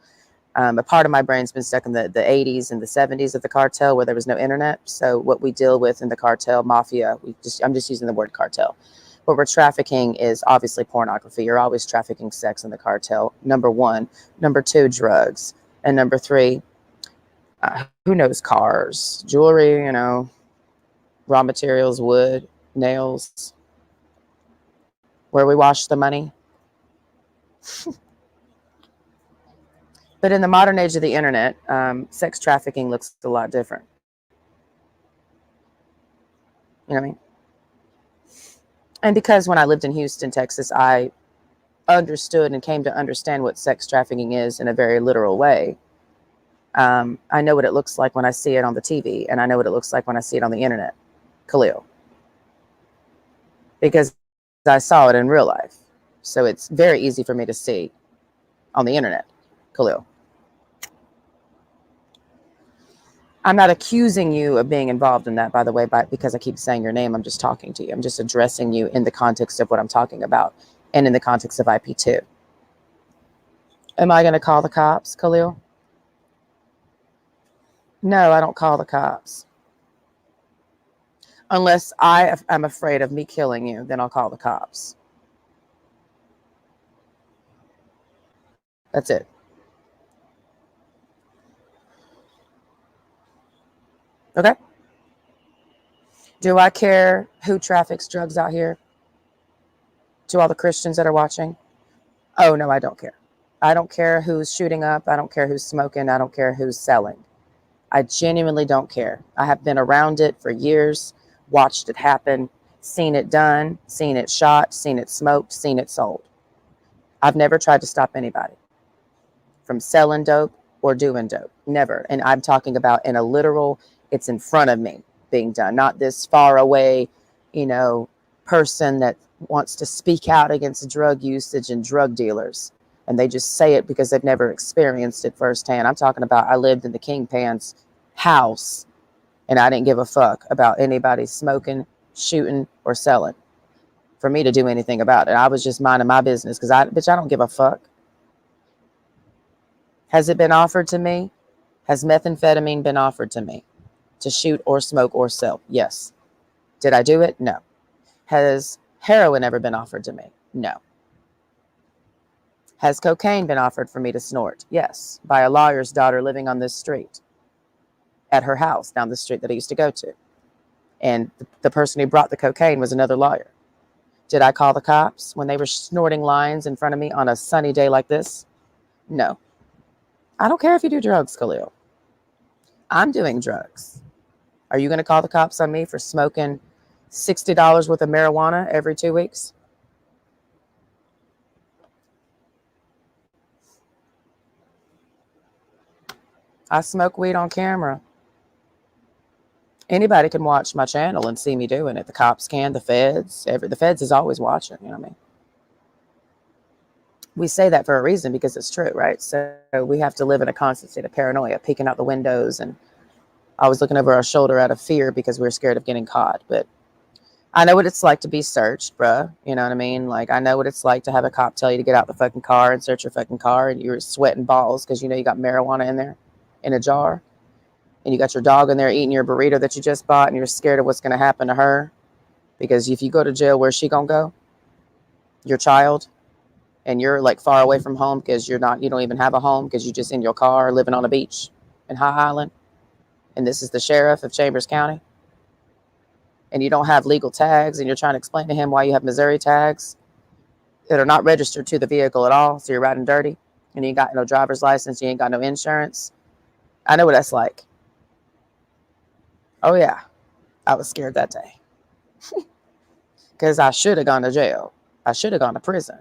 A part of my brain's been stuck in the 80s and the 70s of the cartel where there was no internet. So what we deal with in the cartel mafia, I'm just using the word cartel. What we're trafficking is obviously pornography. You're always trafficking sex in the cartel. Number one. Number two, drugs. And number three, who knows, cars, jewelry, you know, raw materials, wood, nails. Where we wash the money. But in the modern age of the internet, sex trafficking looks a lot different. You know what I mean? And because when I lived in Houston, Texas, I understood and came to understand what sex trafficking is in a very literal way. I know what it looks like when I see it on the TV, and I know what it looks like when I see it on the internet, Khalil. Because I saw it in real life. So it's very easy for me to see on the internet, Khalil. I'm not accusing you of being involved in that, by the way, because I keep saying your name. I'm just talking to you. I'm just addressing you in the context of what I'm talking about and in the context of IP2. Am I going to call the cops, Khalil? No, I don't call the cops. Unless I'm afraid of me killing you, then I'll call the cops. That's it. Okay? Do I care who traffics drugs out here? To all the Christians that are watching? Oh, no, I don't care. I don't care who's shooting up. I don't care who's smoking. I don't care who's selling. I genuinely don't care. I have been around it for years, watched it happen, seen it done, seen it shot, seen it smoked, seen it sold. I've never tried to stop anybody from selling dope or doing dope. Never. And I'm talking about in a literal, it's in front of me being done, not this far away, you know, person that wants to speak out against drug usage and drug dealers. And they just say it because they've never experienced it firsthand. I'm talking about I lived in the Kingpin's house and I didn't give a fuck about anybody smoking, shooting, or selling for me to do anything about it. I was just minding my business because I don't give a fuck. Has it been offered to me? Has methamphetamine been offered to me to shoot or smoke or sell? Yes. Did I do it? No. Has heroin ever been offered to me? No. Has cocaine been offered for me to snort? Yes. By a lawyer's daughter living on this street at her house down the street that I used to go to. And the person who brought the cocaine was another lawyer. Did I call the cops when they were snorting lines in front of me on a sunny day like this? No. I don't care if you do drugs, Khalil. I'm doing drugs. Are you going to call the cops on me for smoking $60 worth of marijuana every 2 weeks? I smoke weed on camera. Anybody can watch my channel and see me doing it. The cops can, the feds, the feds is always watching, you know what I mean? We say that for a reason because it's true, right? So we have to live in a constant state of paranoia, peeking out the windows and always looking over our shoulder out of fear because we're scared of getting caught. But I know what it's like to be searched, bruh. You know what I mean? Like, I know what it's like to have a cop tell you to get out the fucking car and search your fucking car and you're sweating balls because you know you got marijuana in there in a jar. And you got your dog in there eating your burrito that you just bought and you're scared of what's going to happen to her. Because if you go to jail, where's she going to go? Your child? and you're like far away from home because you don't even have a home because you're just in your car living on a beach in High Island, and this is the sheriff of Chambers County, and you don't have legal tags, and you're trying to explain to him why you have Missouri tags that are not registered to the vehicle at all, so you're riding dirty, and you ain't got no driver's license, you ain't got no insurance. I know what that's like. Oh yeah, I was scared that day because I should have gone to jail. I should have gone to prison.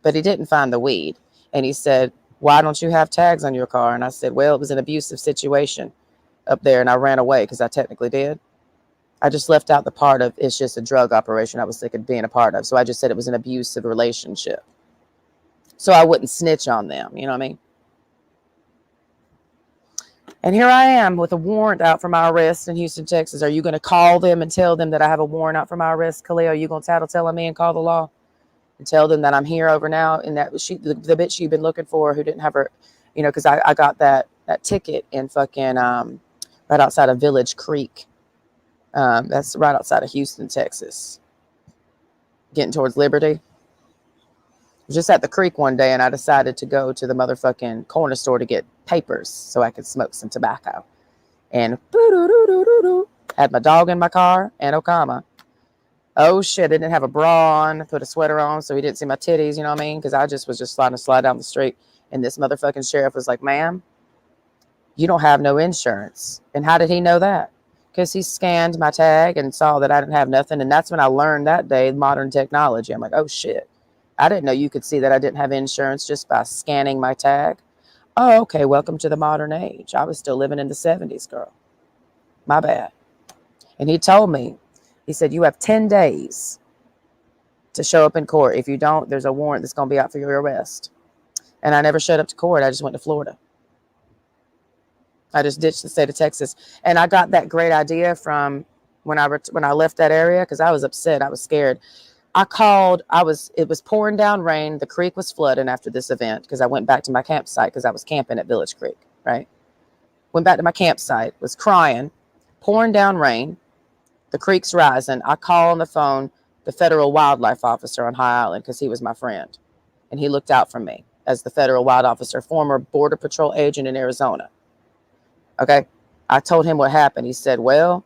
But he didn't find the weed. And he said, why don't you have tags on your car? And I said, well, it was an abusive situation up there, and I ran away because I technically did. I just left out the part of it's just a drug operation I was sick of being a part of. So I just said it was an abusive relationship. So I wouldn't snitch on them. You know what I mean? And here I am with a warrant out for my arrest in Houston, Texas. Are you going to call them and tell them that I have a warrant out for my arrest, Khalil? Are you going to tattletale on me and call the law and tell them that I'm here over now? And that the bitch you've been looking for who didn't have her, you know, because I got that ticket in fucking right outside of Village Creek. That's right outside of Houston, Texas. Getting towards Liberty. I was just at the creek one day, and I decided to go to the motherfucking corner store to get papers so I could smoke some tobacco. And had my dog in my car and Okama. Oh shit, I didn't have a bra on, put a sweater on so he didn't see my titties, you know what I mean? Because I just was just slide down the street. And this motherfucking sheriff was like, ma'am, you don't have no insurance. And how did he know that? Because he scanned my tag and saw that I didn't have nothing. And that's when I learned that day modern technology. I'm like, oh shit. I didn't know you could see that I didn't have insurance just by scanning my tag. Oh, okay. Welcome to the modern age. I was still living in the 70s, girl. My bad. And he told me, he said, you have 10 days to show up in court. If you don't, there's a warrant that's going to be out for your arrest. And I never showed up to court. I just went to Florida. I just ditched the state of Texas. And I got that great idea from when I left that area because I was upset. I was scared. I called, it was pouring down rain. The creek was flooding after this event because I went back to my campsite because I was camping at Village Creek, right? Went back to my campsite, was crying, pouring down rain. The creek's rising. I call on the phone the federal wildlife officer on High Island because he was my friend. And he looked out for me as the federal wild officer, former Border Patrol agent in Arizona. Okay. I told him what happened. He said, well,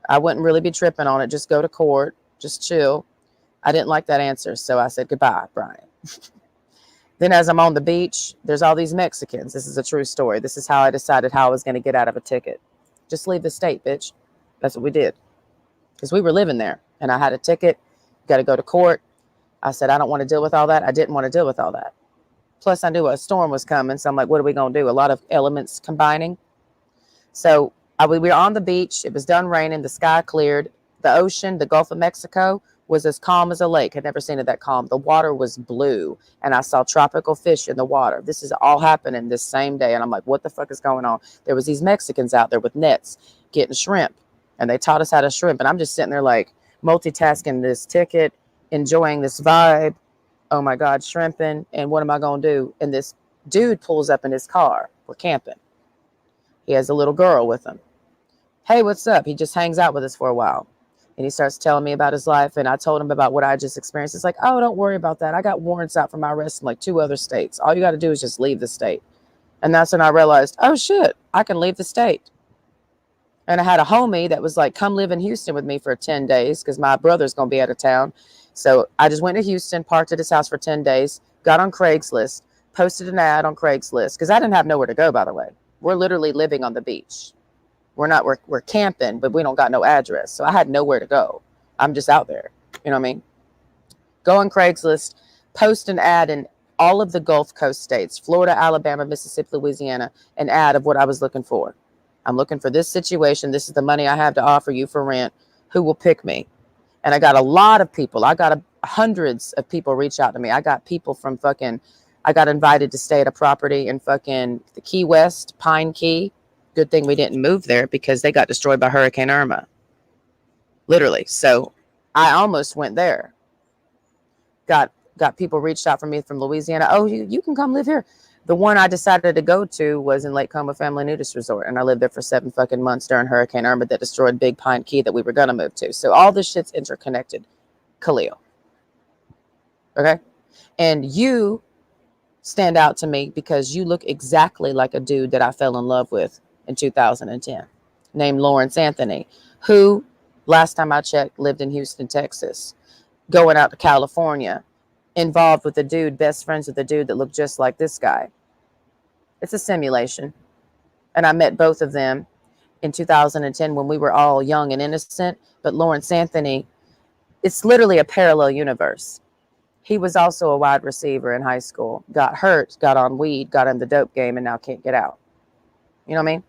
I wouldn't really be tripping on it. Just go to court. Just chill. I didn't like that answer. So I said, goodbye, Brian. Then as I'm on the beach, there's all these Mexicans. This is a true story. This is how I decided how I was going to get out of a ticket. Just leave the state, bitch. That's what we did. Because we were living there. And I had a ticket. Got to go to court. I said, I don't want to deal with all that. I didn't want to deal with all that. Plus, I knew a storm was coming. So I'm like, what are we going to do? A lot of elements combining. So we were on the beach. It was done raining. The sky cleared. The ocean, the Gulf of Mexico, was as calm as a lake. I'd never seen it that calm. The water was blue, and I saw tropical fish in the water. This is all happening this same day, and I'm like, what the fuck is going on? There was these Mexicans out there with nets getting shrimp, and they taught us how to shrimp, and I'm just sitting there like multitasking this ticket, enjoying this vibe. Oh my God, shrimping, and what am I going to do? And this dude pulls up in his car. We're camping. He has a little girl with him. Hey, what's up? He just hangs out with us for a while. And he starts telling me about his life. And I told him about what I just experienced. It's like, oh, don't worry about that. I got warrants out for my arrest in like 2 other states. All you got to do is just leave the state. And that's when I realized, oh, shit, I can leave the state. And I had a homie that was like, come live in Houston with me for 10 days because my brother's going to be out of town. So I just went to Houston, parked at his house for 10 days, got on Craigslist, posted an ad on Craigslist because I didn't have nowhere to go, by the way. We're literally living on the beach. We're camping, but we don't got no address. So I had nowhere to go. I'm just out there. You know what I mean? Go on Craigslist, post an ad in all of the Gulf Coast states, Florida, Alabama, Mississippi, Louisiana, an ad of what I was looking for. I'm looking for this situation. This is the money I have to offer you for rent. Who will pick me? And I got a lot of people. I got hundreds of people reach out to me. I got people from I got invited to stay at a property in the Key West, Pine Key. Good thing we didn't move there because they got destroyed by Hurricane Irma. Literally. So I almost went there. Got people reached out for me from Louisiana. Oh, you can come live here. The one I decided to go to was in Lake Como Family Nudist Resort. And I lived there for 7 fucking months during Hurricane Irma that destroyed Big Pine Key that we were going to move to. So all this shit's interconnected. Khalil. Okay. And you stand out to me because you look exactly like a dude that I fell in love with in 2010, named Lawrence Anthony, who, last time I checked, lived in Houston, Texas, going out to California, involved with a dude, best friends with a dude that looked just like this guy. It's a simulation. And I met both of them in 2010 when we were all young and innocent. But Lawrence Anthony, it's literally a parallel universe. He was also a wide receiver in high school, got hurt, got on weed, got in the dope game, and now can't get out. You know what I mean?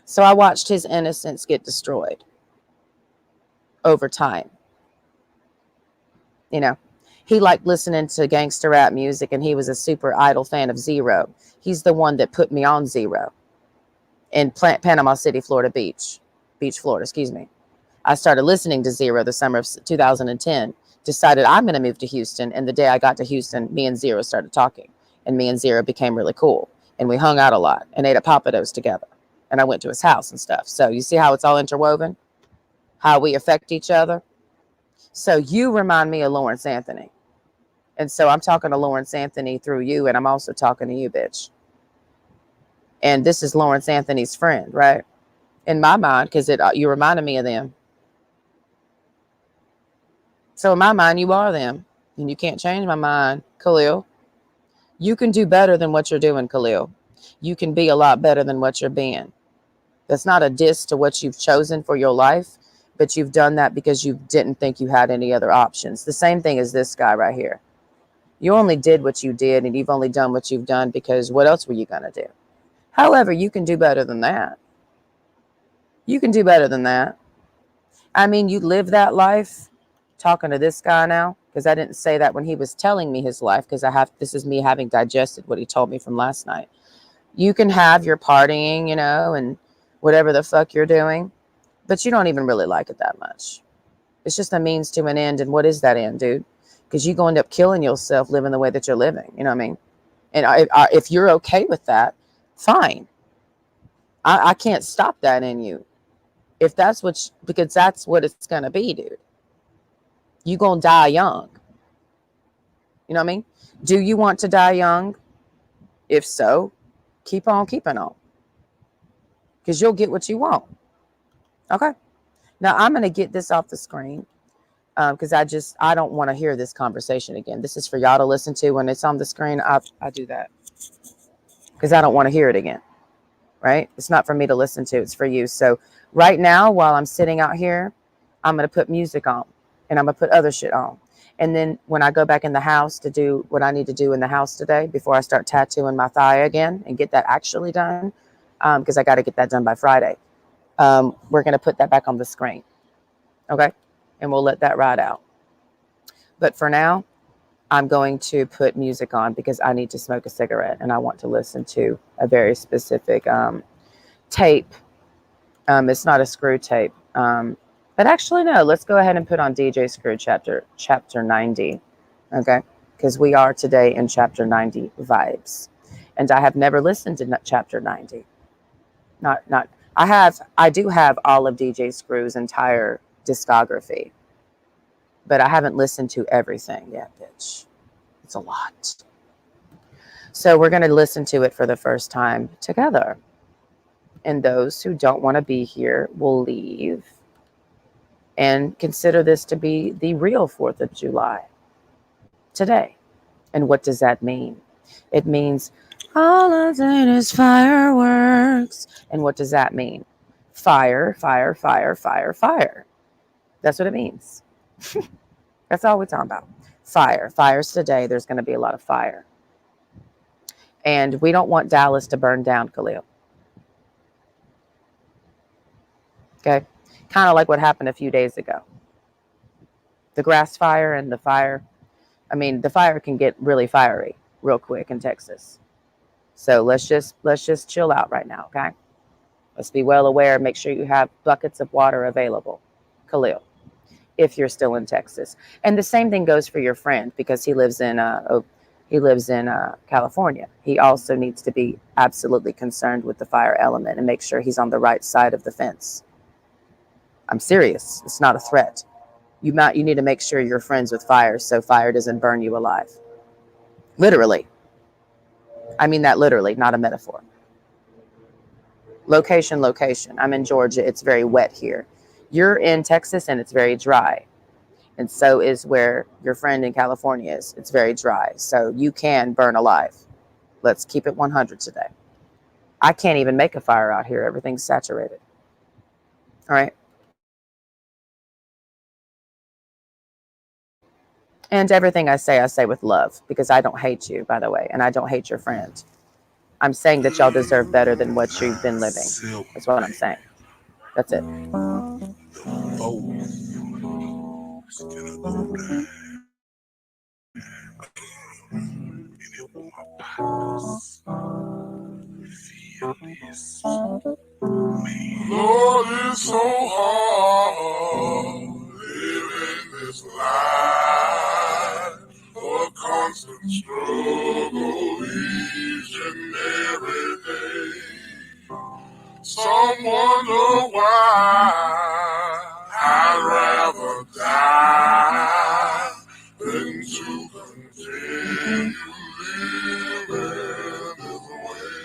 So I watched his innocence get destroyed over time. You know, he liked listening to gangster rap music, and he was a super idol fan of Zero. He's the one that put me on Zero in Panama City, Beach, Florida, excuse me. I started listening to Zero the summer of 2010, decided I'm going to move to Houston. And the day I got to Houston, me and Zero started talking, and me and Zero became really cool. And we hung out a lot and ate at Papados together. And I went to his house and stuff. So you see how it's all interwoven, how we affect each other. So you remind me of Lawrence Anthony. And so I'm talking to Lawrence Anthony through you, and I'm also talking to you, bitch. And this is Lawrence Anthony's friend, right? In my mind, because you reminded me of them. So in my mind, you are them. And you can't change my mind, Khalil. You can do better than what you're doing, Khalil. You can be a lot better than what you're being. That's not a diss to what you've chosen for your life, but you've done that because you didn't think you had any other options. The same thing as this guy right here. You only did what you did, and you've only done what you've done because what else were you going to do? However, you can do better than that. You can do better than that. I mean, you live that life. Talking to this guy now, because I didn't say that when he was telling me his life, because this is me having digested what he told me from last night. You can have your partying, you know, and whatever the fuck you're doing, but you don't even really like it that much. It's just a means to an end. And what is that end, dude? Because you go end up killing yourself living the way that you're living. You know what I mean? And if you're okay with that, fine. I can't stop that in you. If that's because that's what it's going to be, dude. You're going to die young. You know what I mean? Do you want to die young? If so, keep on keeping on. Because you'll get what you want. Okay? Now, I'm going to get this off the screen. Because I don't want to hear this conversation again. This is for y'all to listen to. When it's on the screen, I do that. Because I don't want to hear it again. Right? It's not for me to listen to. It's for you. So right now, while I'm sitting out here, I'm going to put music on. And I'm going to put other shit on. And then when I go back in the house to do what I need to do in the house today, before I start tattooing my thigh again and get that actually done, because I got to get that done by Friday, we're going to put that back on the screen. Okay? And we'll let that ride out. But for now, I'm going to put music on because I need to smoke a cigarette and I want to listen to a very specific tape. It's not a Screw tape. But actually, no, let's go ahead and put on DJ Screw chapter 90. Okay? Because we are today in chapter 90 vibes. And I have never listened to chapter 90. I do have all of DJ Screw's entire discography. But I haven't listened to everything yet, bitch. It's a lot. So we're going to listen to it for the first time together. And those who don't want to be here will leave. And consider this to be the real 4th of July. Today. And what does that mean? It means all of it is fireworks. And what does that mean? Fire, fire, fire, fire, fire. That's what it means. That's all we're talking about. Fire. Fires today. There's going to be a lot of fire. And we don't want Dallas to burn down, Khalil. Okay? Kind of like what happened a few days ago. The grass fire and the fire. I mean, the fire can get really fiery real quick in Texas. So let's just chill out right now, okay? Let's be well aware. Make sure you have buckets of water available, Khalil, if you're still in Texas. And the same thing goes for your friend because he lives in California. He also needs to be absolutely concerned with the fire element and make sure he's on the right side of the fence. I'm serious. It's not a threat. You need to make sure you're friends with fire so fire doesn't burn you alive. Literally. I mean that literally, not a metaphor. Location. I'm in Georgia. It's very wet here. You're in Texas and it's very dry. And so is where your friend in California is. It's very dry. So you can burn alive. Let's keep it 100 today. I can't even make a fire out here. Everything's saturated. All right. And everything I say with love, because I don't hate you, by the way, and I don't hate your friend. I'm saying that y'all deserve better than what you've been living. That's what I'm saying. That's it. Lord, it's so hard living this life, a constant struggle each and every day. Some wonder why I'd rather die than to continue living this way.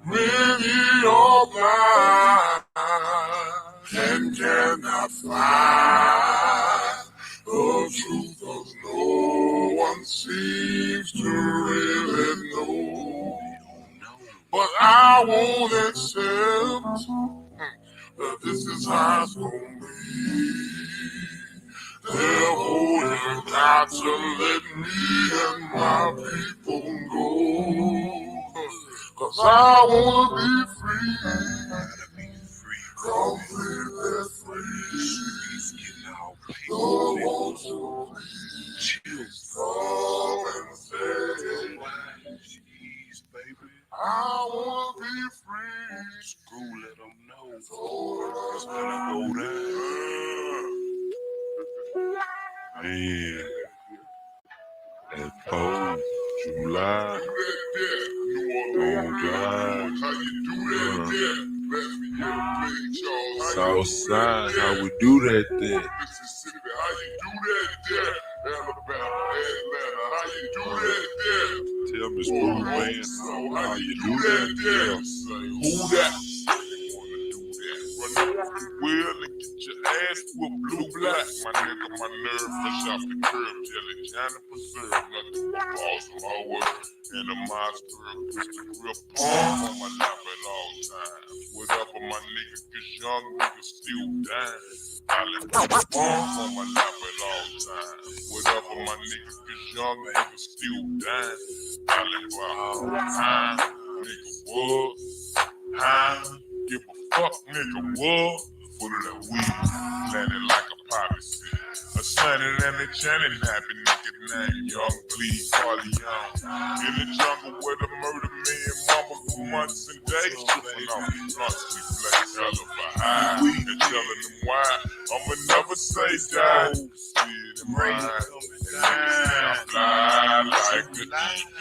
Many are blind and cannot find the truth, 'cause no one seems to really know. But I won't accept that this is how it's gonna be. Therefore, you got to let me and my people go. 'Cause I wanna be free, completely free. Lord, won't you please come and say, I wanna be free. School, let them know. It's gonna go down. Man, that 4th of July. Oh God. How you do that there? Let me get a big Charles. Southside, how we do that there? Mississippi, how you do that there? Alabama, Atlanta, how you do that there? Tell me, Spoon Man, how you do that there? Who that? Run up the wheel and get your ass whooped blue black. My nigga, my nerve fresh off the curb. Jelly Johnny preserve, nothing but balls on my word. And a Mossberg pistol grip palm on my lap at all times. Whatever my nigga, cause young niggas still dying. I let my palm on my lap at all times. Whatever my nigga, cause young niggas still dying. I let my all time, nigga, what? Huh? Give a fuck, nigga, what? Full of that weed, landing like a poppy seed. A sunny and a Janet happy nigga named Young Bleed Corleone. In the jungle where the murder me and mama for months and days. Tripping off the blunts, we play hell of a high. And telling them why I'ma never say die. See it in my eyes. And I fly like the eagle.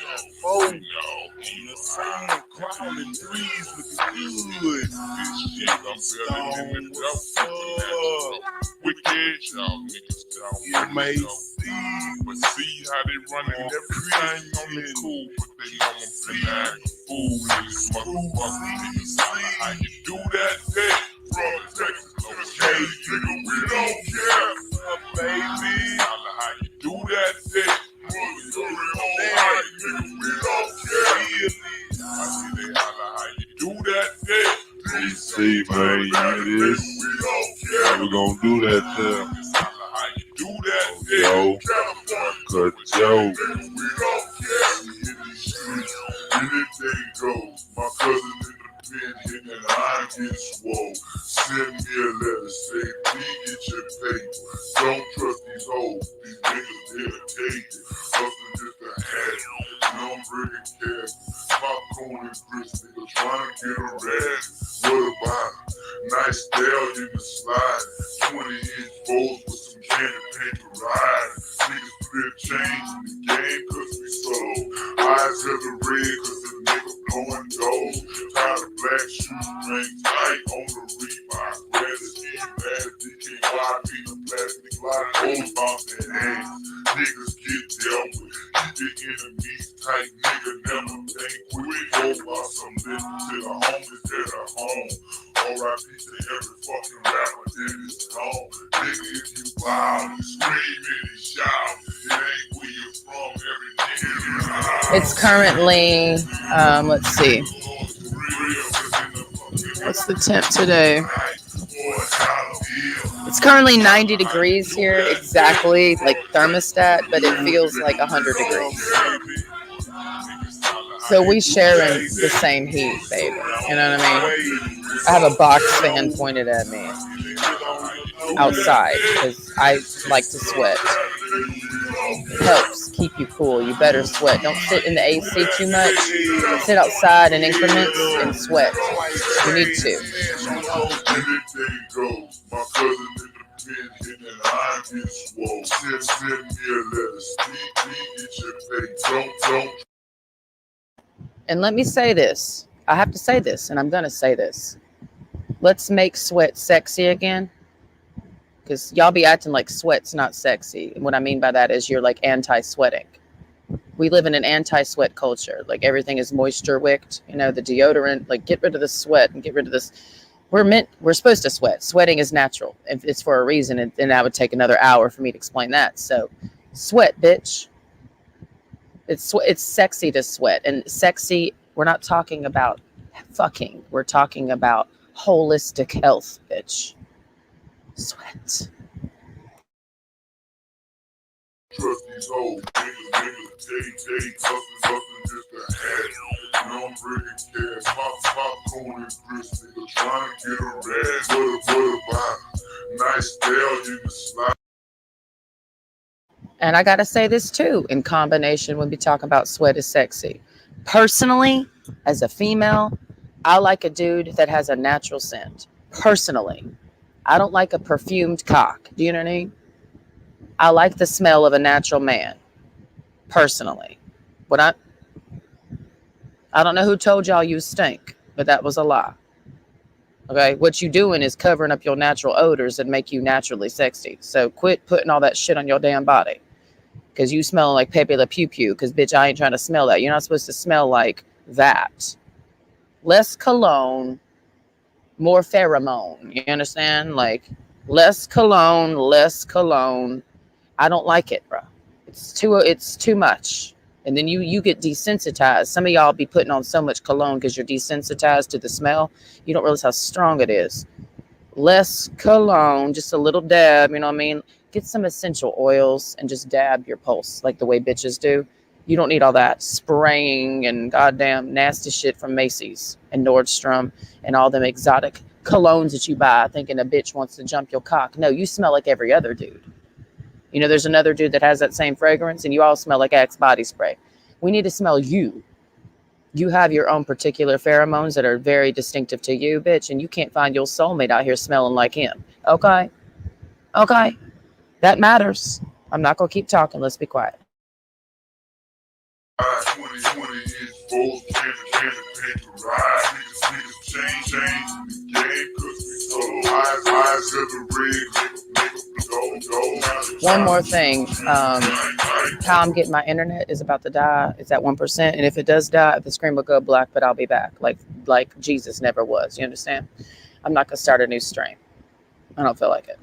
On the sand, crawling trees looking good. This shit, I'm better than the dope. Wicked, y'all niggas don't you may see, but see how they running everything on the cool, but they know I'm finna act a fool in this motherfucker. Niggas holla how you do that there. From Texas to the cage, nigga, we don't care, baby. Holla how you do that there. We don't care. I see they holla how you do that there. See, man, you this. How we gonna do that there? Holla how you do that there. Yo, cut yo. We don't care. Anything goes. My cousin in the pen hitting and I get swole. Send me a letter, say, please get your paper. Don't trust these hoes. These niggas dedicated. Hustling just a habit. I'm bringing cash. Popcorn and grits, nigga trying to get a rag. What about it? Nice stallion to slide. 20-inch bowls with some candy paint to ride. Niggas flip change in the game cause we sold. Eyes of the red cause the nigga blowing gold. Tired of black shoes, rings tight on the Reebok. Red Niggas get dealt with. Keep the enemies tight, nigga. Never think quick. Go out some living to the homies that are home. R.I.P. to every fucking rapper that is gone. Nigga, if you wild, you scream and you shout. It ain't where you from, every nigga. It's currently, let's see. What's the temp today? It's currently 90 degrees here, exactly like thermostat, but it feels like 100 degrees. So we sharing the same heat, baby. You know what I mean? I have a box fan pointed at me outside because I like to sweat. It helps keep you cool. You better sweat. Don't sit in the AC too much. Sit outside in increments and sweat. You need to. And let me say this. I have to say this, and I'm going to say this. Let's make sweat sexy again. Because y'all be acting like sweat's not sexy. And what I mean by that is you're like anti-sweating. We live in an anti-sweat culture. Like everything is moisture wicked. You know, the deodorant, like get rid of the sweat and get rid of this. We're supposed to sweat. Sweating is natural. If it's for a reason, and that would take another hour for me to explain that. So sweat, bitch. It's sexy to sweat. And sexy, we're not talking about fucking. We're talking about holistic health, bitch. Sweat. Trust these hoes, niggas, hustlin' just a hat. No, I'm bringing cash, pop, corn and grits, nigga, trying to get a rag. What about nice style, you can slide. And I gotta say this too, in combination when we talk about sweat is sexy. Personally, as a female, I like a dude that has a natural scent. Personally. I don't like a perfumed cock. Do you know what I mean? I like the smell of a natural man. Personally. I don't know who told y'all you stink, but that was a lie. Okay? What you doing is covering up your natural odors that make you naturally sexy. So quit putting all that shit on your damn body. Because you smelling like Pepe Le Pew Pew. Because, bitch, I ain't trying to smell that. You're not supposed to smell like that. Less cologne. More pheromone, you understand? Like less cologne. I don't like it, bro. It's too much. And then you get desensitized. Some of y'all be putting on so much cologne because you're desensitized to the smell. You don't realize how strong it is. Less cologne, just a little dab, you know what I mean? Get some essential oils and just dab your pulse like the way bitches do. You don't need all that spraying and goddamn nasty shit from Macy's and Nordstrom and all them exotic colognes that you buy thinking a bitch wants to jump your cock. No, you smell like every other dude. You know, there's another dude that has that same fragrance and you all smell like Axe body spray. We need to smell you. You have your own particular pheromones that are very distinctive to you, bitch, and you can't find your soulmate out here smelling like him. Okay? Okay? That matters. I'm not going to keep talking. Let's be quiet. 2020 is both can ride. Niggas change the game cause we so eyes of the rig, go. One more thing. How I'm getting my internet is about to die. It's at 1%. And if it does die, the screen will go black, but I'll be back. Like Jesus never was. You understand? I'm not going to start a new stream. I don't feel like it.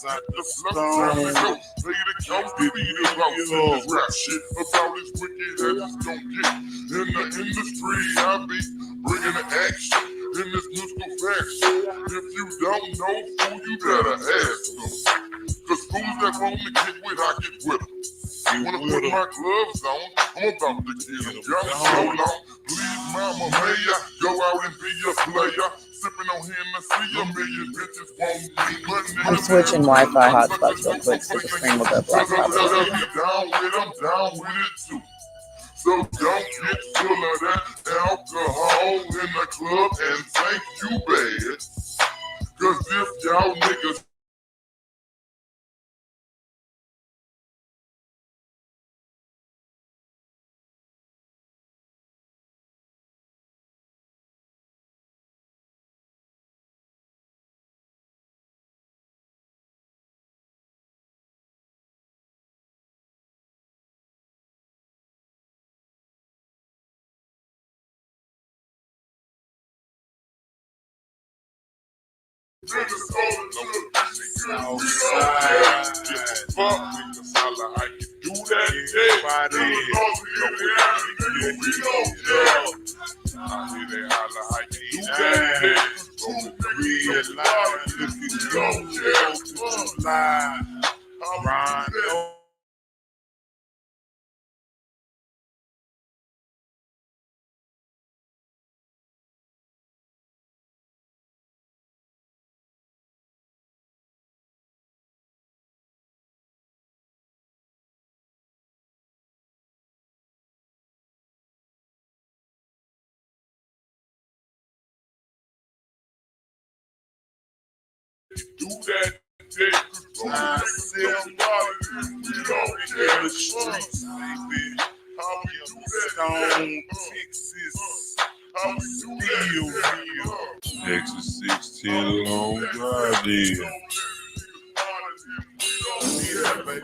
diamonds out the stone. Play the coast, be the boss in this rap shit. About as wicked as it's gon' get. In the industry, I be bringing the action in this musical faction. If you don't know, fool, you better ask them. Cause fools that want to get with, I get with them. Wanna put my gloves on, I'm about to get them. Y'all so long, please mama, may I go out and be a player? Sipping on Hennessy, a million bitches won't need money. I'm switching Wi-Fi hotspots real quick so the screen will go black. I'm down with it too. So don't get full of that alcohol in the club and think you bad. Cause if y'all niggas do that day, myself, we don't care the streets, baby. How we do that stone, Texas, how we do that real. Texas 16 long goddamn. Yeah, baby.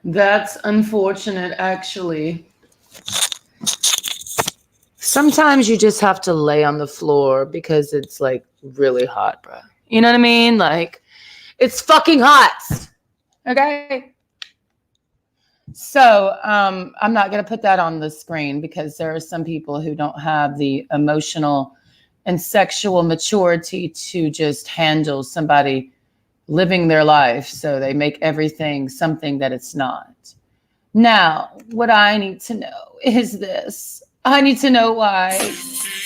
That's unfortunate, actually. Sometimes you just have to lay on the floor because it's like really hot, bro. You know what I mean? Like, it's fucking hot. Okay. So I'm not going to put that on the screen because there are some people who don't have the emotional and sexual maturity to just handle somebody living their life. So they make everything something that it's not. Now, what I need to know is this. I need to know why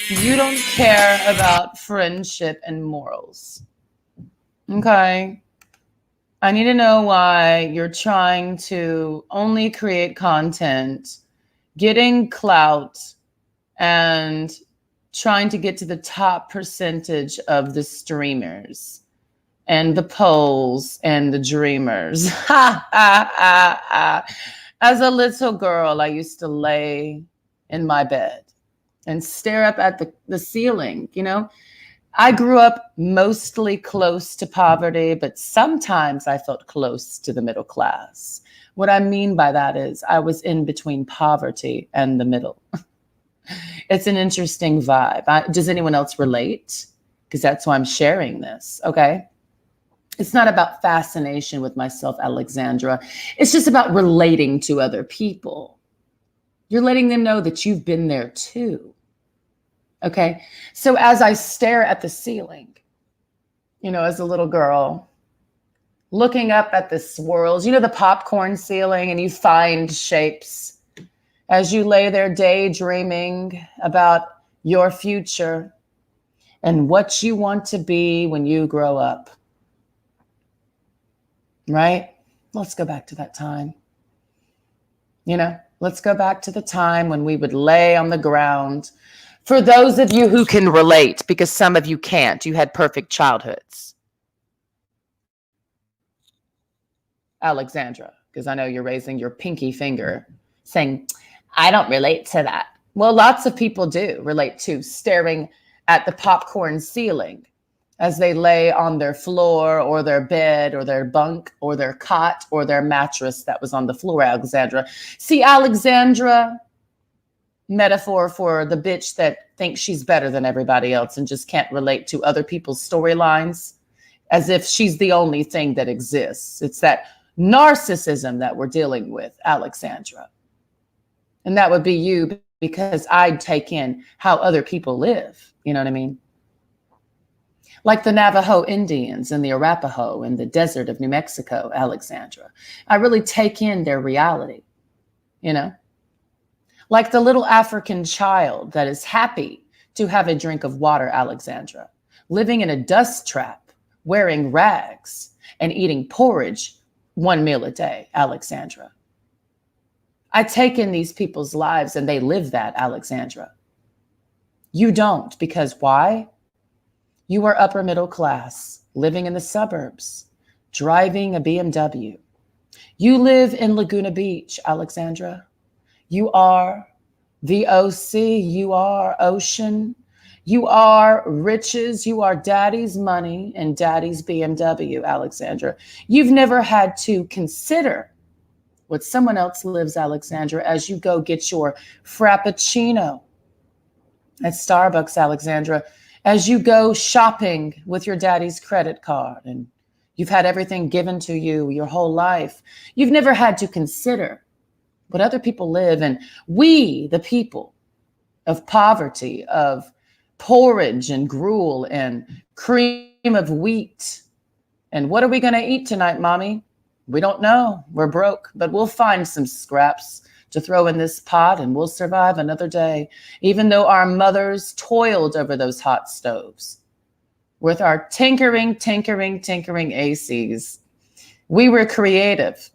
you don't care about friendship and morals. Okay. I need to know why you're trying to only create content, getting clout, and trying to get to the top percentage of the streamers and the polls and the dreamers. Ha, ha, ha, ha. As a little girl, I used to lay in my bed and stare up at the ceiling, you know? I grew up mostly close to poverty, but sometimes I felt close to the middle class. What I mean by that is I was in between poverty and the middle. It's an interesting vibe. Does anyone else relate? Because that's why I'm sharing this, okay? It's not about fascination with myself, Alexandra. It's just about relating to other people. You're letting them know that you've been there too. Okay. So as I stare at the ceiling, you know, as a little girl, looking up at the swirls, you know, the popcorn ceiling, and you find shapes as you lay there daydreaming about your future and what you want to be when you grow up. Right? Let's go back to that time. You know, let's go back to the time when we would lay on the ground. For those of you who can relate, because some of you can't, you had perfect childhoods. Alexandra, because I know you're raising your pinky finger saying, I don't relate to that. Well, lots of people do relate to staring at the popcorn ceiling as they lay on their floor or their bed or their bunk or their cot or their mattress that was on the floor, Alexandra. See, Alexandra, metaphor for the bitch that thinks she's better than everybody else and just can't relate to other people's storylines as if she's the only thing that exists. It's that narcissism that we're dealing with, Alexandra. And that would be you, because I'd take in how other people live. You know what I mean? Like the Navajo Indians and the Arapaho in the desert of New Mexico, Alexandra. I really take in their reality, you know? Like the little African child that is happy to have a drink of water, Alexandra, living in a dust trap, wearing rags, and eating porridge 1 meal a day, Alexandra. I take in these people's lives and they live that, Alexandra. You don't, because why? You are upper middle class, living in the suburbs, driving a BMW. You live in Laguna Beach, Alexandra. You are the OC. You are ocean. You are riches. You are daddy's money and daddy's BMW, Alexandra. You've never had to consider what someone else lives, Alexandra, as you go get your Frappuccino at Starbucks, Alexandra, as you go shopping with your daddy's credit card and you've had everything given to you your whole life. You've never had to consider what other people live. And we, the people of poverty, of porridge and gruel and cream of wheat. And what are we going to eat tonight, mommy? We don't know. We're broke, but we'll find some scraps to throw in this pot and we'll survive another day, even though our mothers toiled over those hot stoves. With our tinkering ACs, we were creative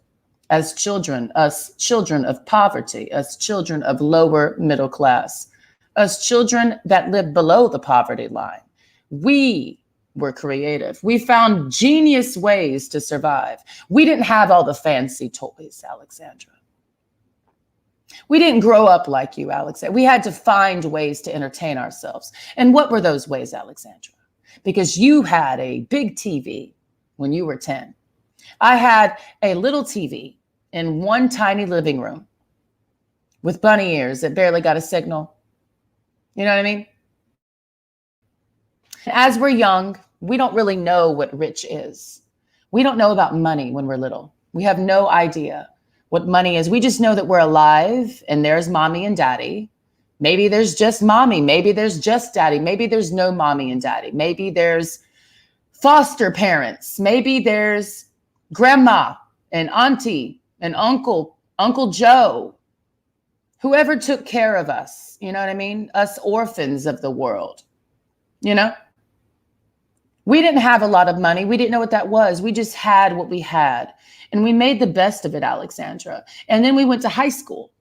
as children, us children of poverty, us children of lower middle class, us children that lived below the poverty line. We were creative. We found genius ways to survive. We didn't have all the fancy toys, Alexandra. We didn't grow up like you, Alexandra. We had to find ways to entertain ourselves. And what were those ways, Alexandra? Because you had a big TV when you were 10. I had a little TV in one tiny living room with bunny ears that barely got a signal. You know what I mean? As we're young, we don't really know what rich is. We don't know about money when we're little. We have no idea what money is. We just know that we're alive and there's mommy and daddy. Maybe there's just mommy. Maybe there's just daddy. Maybe there's no mommy and daddy. Maybe there's foster parents. Maybe there's grandma and auntie and Uncle Joe, whoever took care of us. You know what I mean? Us orphans of the world, you know? We didn't have a lot of money. We didn't know what that was. We just had what we had. And we made the best of it, Alexandra. And then we went to high school.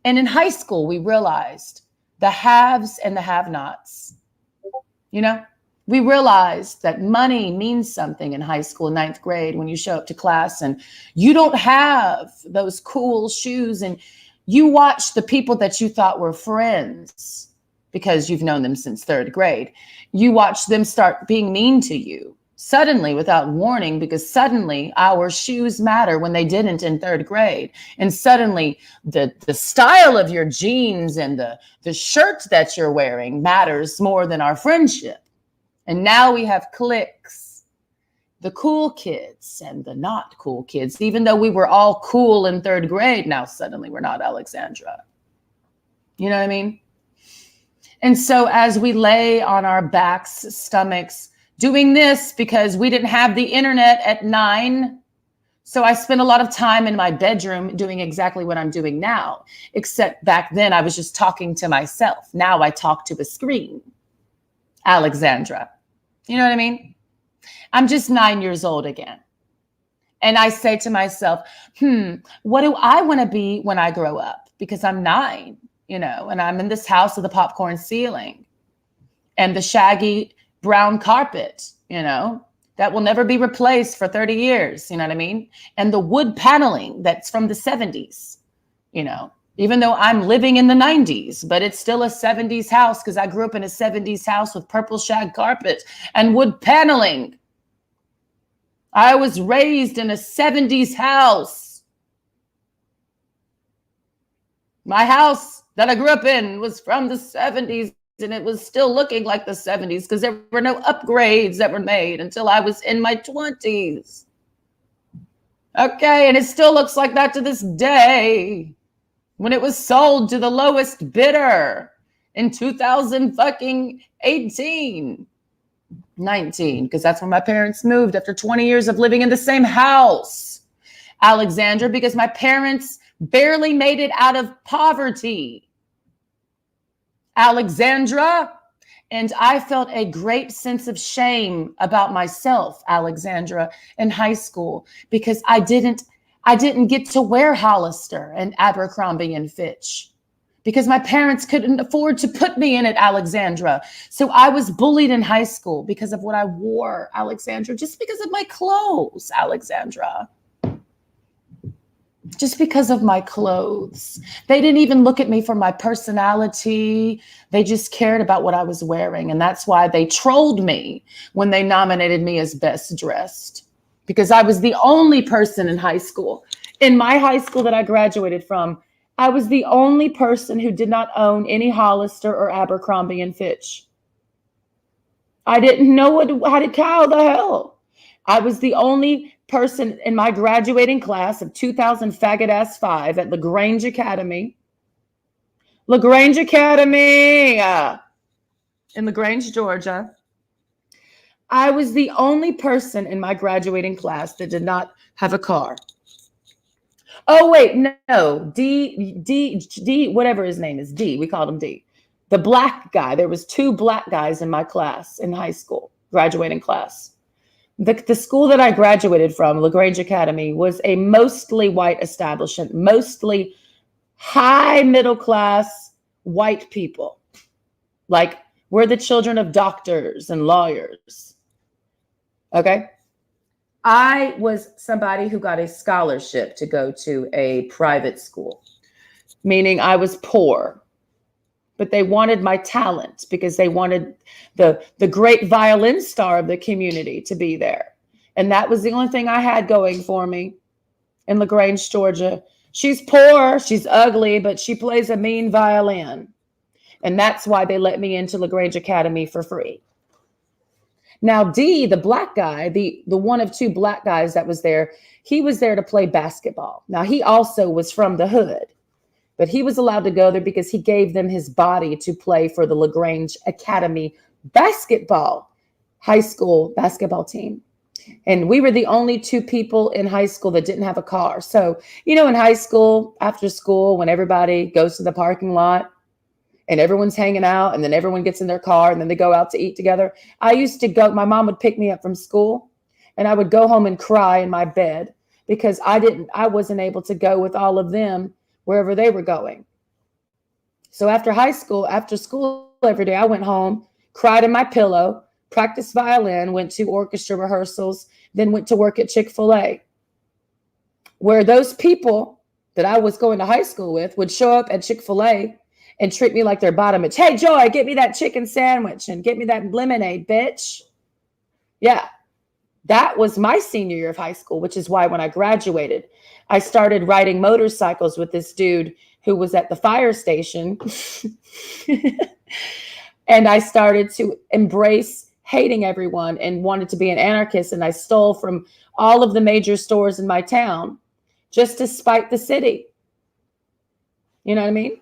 And in high school, we realized the haves and the have-nots. You know, we realized that money means something in high school, ninth grade, when you show up to class and you don't have those cool shoes and you watch the people that you thought were friends because you've known them since third grade. You watch them start being mean to you suddenly without warning, because suddenly our shoes matter when they didn't in third grade. And suddenly the style of your jeans and the shirt that you're wearing matters more than our friendship. And now we have cliques, the cool kids and the not cool kids, even though we were all cool in third grade. Now suddenly we're not, Alexandra. You know what I mean? And so as we lay on our backs, stomachs, doing this because we didn't have the internet at 9. So I spent a lot of time in my bedroom doing exactly what I'm doing now, except back then I was just talking to myself. Now I talk to a screen. Alexandra. You know what I mean? I'm just 9 years old again. And I say to myself, what do I want to be when I grow up? Because I'm 9, you know, and I'm in this house with the popcorn ceiling and the shaggy brown carpet, you know, that will never be replaced for 30 years. You know what I mean? And the wood paneling that's from the 70s, you know, even though I'm living in the 90s, but it's still a 70s house because I grew up in a 70s house with purple shag carpet and wood paneling. I was raised in a 70s house. My house that I grew up in was from the 70s. And it was still looking like the 70s because there were no upgrades that were made until I was in my 20s. Okay, and it still looks like that to this day. When it was sold to the lowest bidder in 2018, 19, because that's when my parents moved after 20 years of living in the same house. Alexandra, because my parents barely made it out of poverty. Alexandra, and I felt a great sense of shame about myself, Alexandra, in high school, because I didn't get to wear Hollister and Abercrombie and Fitch because my parents couldn't afford to put me in it, Alexandra. So I was bullied in high school because of what I wore, Alexandra, just because of my clothes, Alexandra. Just because of my clothes. They didn't even look at me for my personality. They just cared about what I was wearing. And that's why they trolled me when they nominated me as best dressed, because I was the only person in high school. In my high school that I graduated from, I was the only person who did not own any Hollister or Abercrombie and Fitch. I didn't know how the hell. I was the only person in my graduating class of 2000 faggot ass 5 at LaGrange Academy. LaGrange Academy in LaGrange, Georgia. I was the only person in my graduating class that did not have a car. Oh, wait, no. D, whatever his name is, D. We called him D. The black guy. There was 2 black guys in my class in high school, graduating class. The school that I graduated from, LaGrange Academy, was a mostly white establishment, mostly high middle class white people. Like, we're the children of doctors and lawyers. Okay? I was somebody who got a scholarship to go to a private school, meaning I was poor. But they wanted my talent because they wanted the great violin star of the community to be there. And that was the only thing I had going for me in LaGrange, Georgia. She's poor, she's ugly, but she plays a mean violin. And that's why they let me into LaGrange Academy for free. Now, D, the black guy, the one of two black guys that was there, he was there to play basketball. Now, he also was from the hood, but he was allowed to go there because he gave them his body to play for the LaGrange Academy basketball, high school basketball team. And we were the only two people in high school that didn't have a car. So, you know, in high school, after school, when everybody goes to the parking lot and everyone's hanging out and then everyone gets in their car and then they go out to eat together. I used to go, my mom would pick me up from school and I would go home and cry in my bed because I wasn't able to go with all of them wherever they were going. So after school every day, I went home, cried in my pillow, practiced violin, went to orchestra rehearsals, then went to work at Chick-fil-A, where those people that I was going to high school with would show up at Chick-fil-A and treat me like their bottomage. Hey, Joy, get me that chicken sandwich and get me that lemonade, bitch. Yeah, that was my senior year of high school, which is why when I graduated, I started riding motorcycles with this dude who was at the fire station. And I started to embrace hating everyone and wanted to be an anarchist. And I stole from all of the major stores in my town just to spite the city. You know what I mean?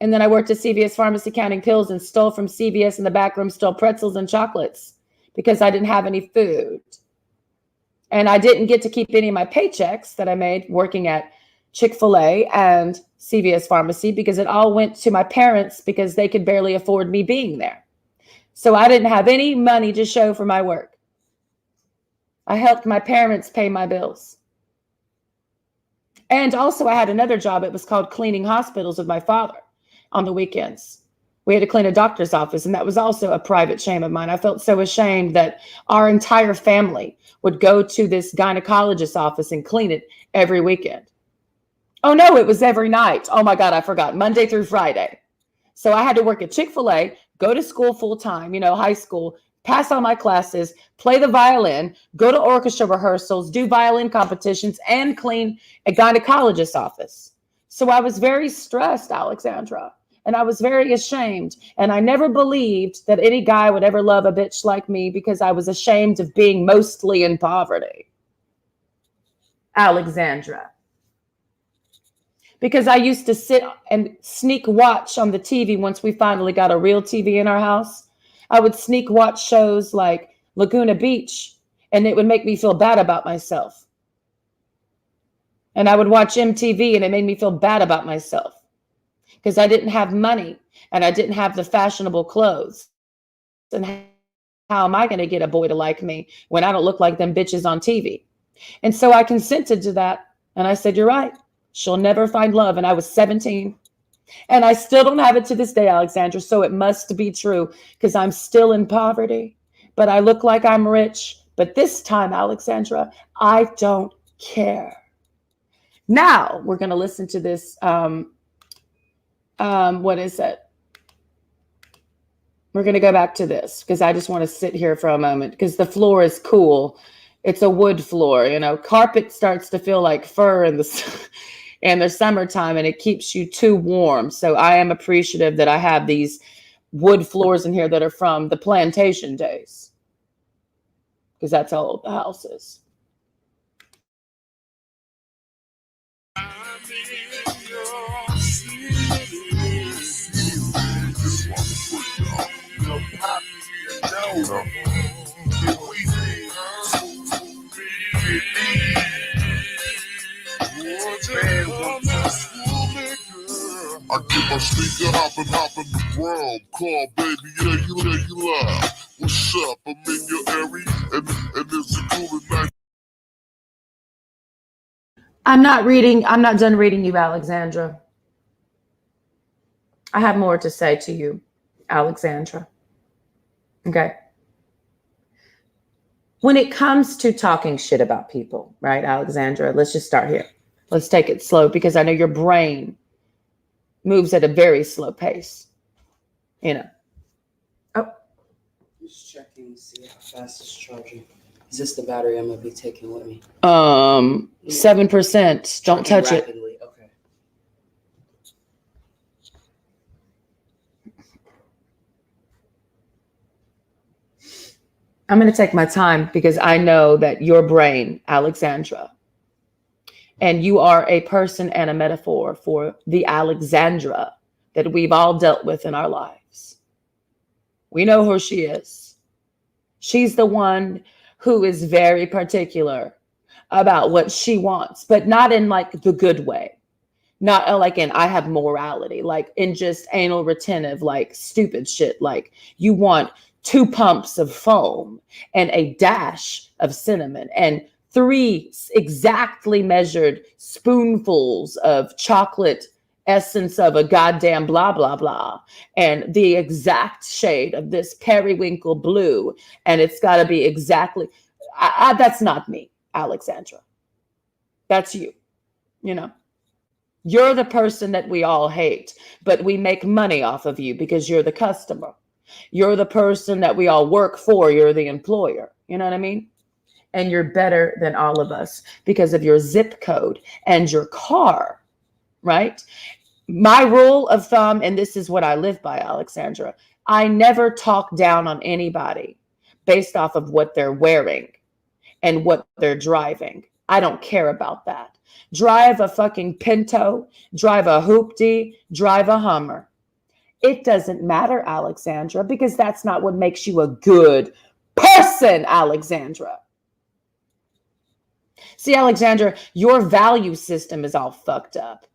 And then I worked at CVS Pharmacy counting pills and stole from CVS in the back room, stole pretzels and chocolates because I didn't have any food. And I didn't get to keep any of my paychecks that I made working at Chick-fil-A and CVS Pharmacy because it all went to my parents because they could barely afford me being there. So I didn't have any money to show for my work. I helped my parents pay my bills. And also I had another job. It was called cleaning hospitals with my father on the weekends. We had to clean a doctor's office, and that was also a private shame of mine. I felt so ashamed that our entire family would go to this gynecologist's office and clean it every weekend. Oh, no, it was every night. Oh, my God, I forgot. Monday through Friday. So I had to work at Chick-fil-A, go to school full time, high school, pass all my classes, play the violin, go to orchestra rehearsals, do violin competitions, and clean a gynecologist's office. So I was very stressed, Alexandra, and I was very ashamed. And I never believed that any guy would ever love a bitch like me because I was ashamed of being mostly in poverty. Alexandra. Because I used to sit and sneak watch on the TV once we finally got a real TV in our house. I would sneak watch shows like Laguna Beach, and it would make me feel bad about myself. And I would watch MTV, and it made me feel bad about myself because I didn't have money and I didn't have the fashionable clothes. And how am I going to get a boy to like me when I don't look like them bitches on TV? And so I consented to that. And I said, you're right. She'll never find love. And I was 17. And I still don't have it to this day, Alexandra. So it must be true because I'm still in poverty. But I look like I'm rich. But this time, Alexandra, I don't care. Now we're going to listen to this. What is it? We're going to go back to this because I just want to sit here for a moment because the floor is cool. It's a wood floor, carpet starts to feel like fur in the summertime, and it keeps you too warm. So I am appreciative that I have these wood floors in here that are from the plantation days because that's how old the house is. I get my sneaker hopping the world. Call baby, yeah, you lie. What's up? I'm in your area, and it's a cool night. I'm not done reading you, Alexandra. I have more to say to you, Alexandra. Okay. When it comes to talking shit about people, right, Alexandra, let's just start here. Let's take it slow because I know your brain moves at a very slow pace. Oh. Just checking to see how fast it's charging. Is this the battery I'm gonna be taking with me? 7%. Don't touch it. Rapidly. Okay. I'm going to take my time because I know that your brain, Alexandra, and you are a person and a metaphor for the Alexandra that we've all dealt with in our lives. We know who she is. She's the one who is very particular about what she wants, but not in like the good way. Not like in I have morality, like in just anal retentive, like stupid shit. Like you want 2 pumps of foam and a dash of cinnamon and 3 exactly measured spoonfuls of chocolate essence of a goddamn blah, blah, blah. And the exact shade of this periwinkle blue. And it's got to be exactly, that's not me, Alexandra. That's you, you know. You're the person that we all hate, but we make money off of you because you're the customer. You're the person that we all work for. You're the employer. You know what I mean? And you're better than all of us because of your zip code and your car, right? My rule of thumb, and this is what I live by, Alexandra, I never talk down on anybody based off of what they're wearing and what they're driving. I don't care about that. Drive a fucking Pinto, drive a Hoopty, drive a Hummer. It doesn't matter, Alexandra, because that's not what makes you a good person, Alexandra. See, Alexandra, your value system is all fucked up.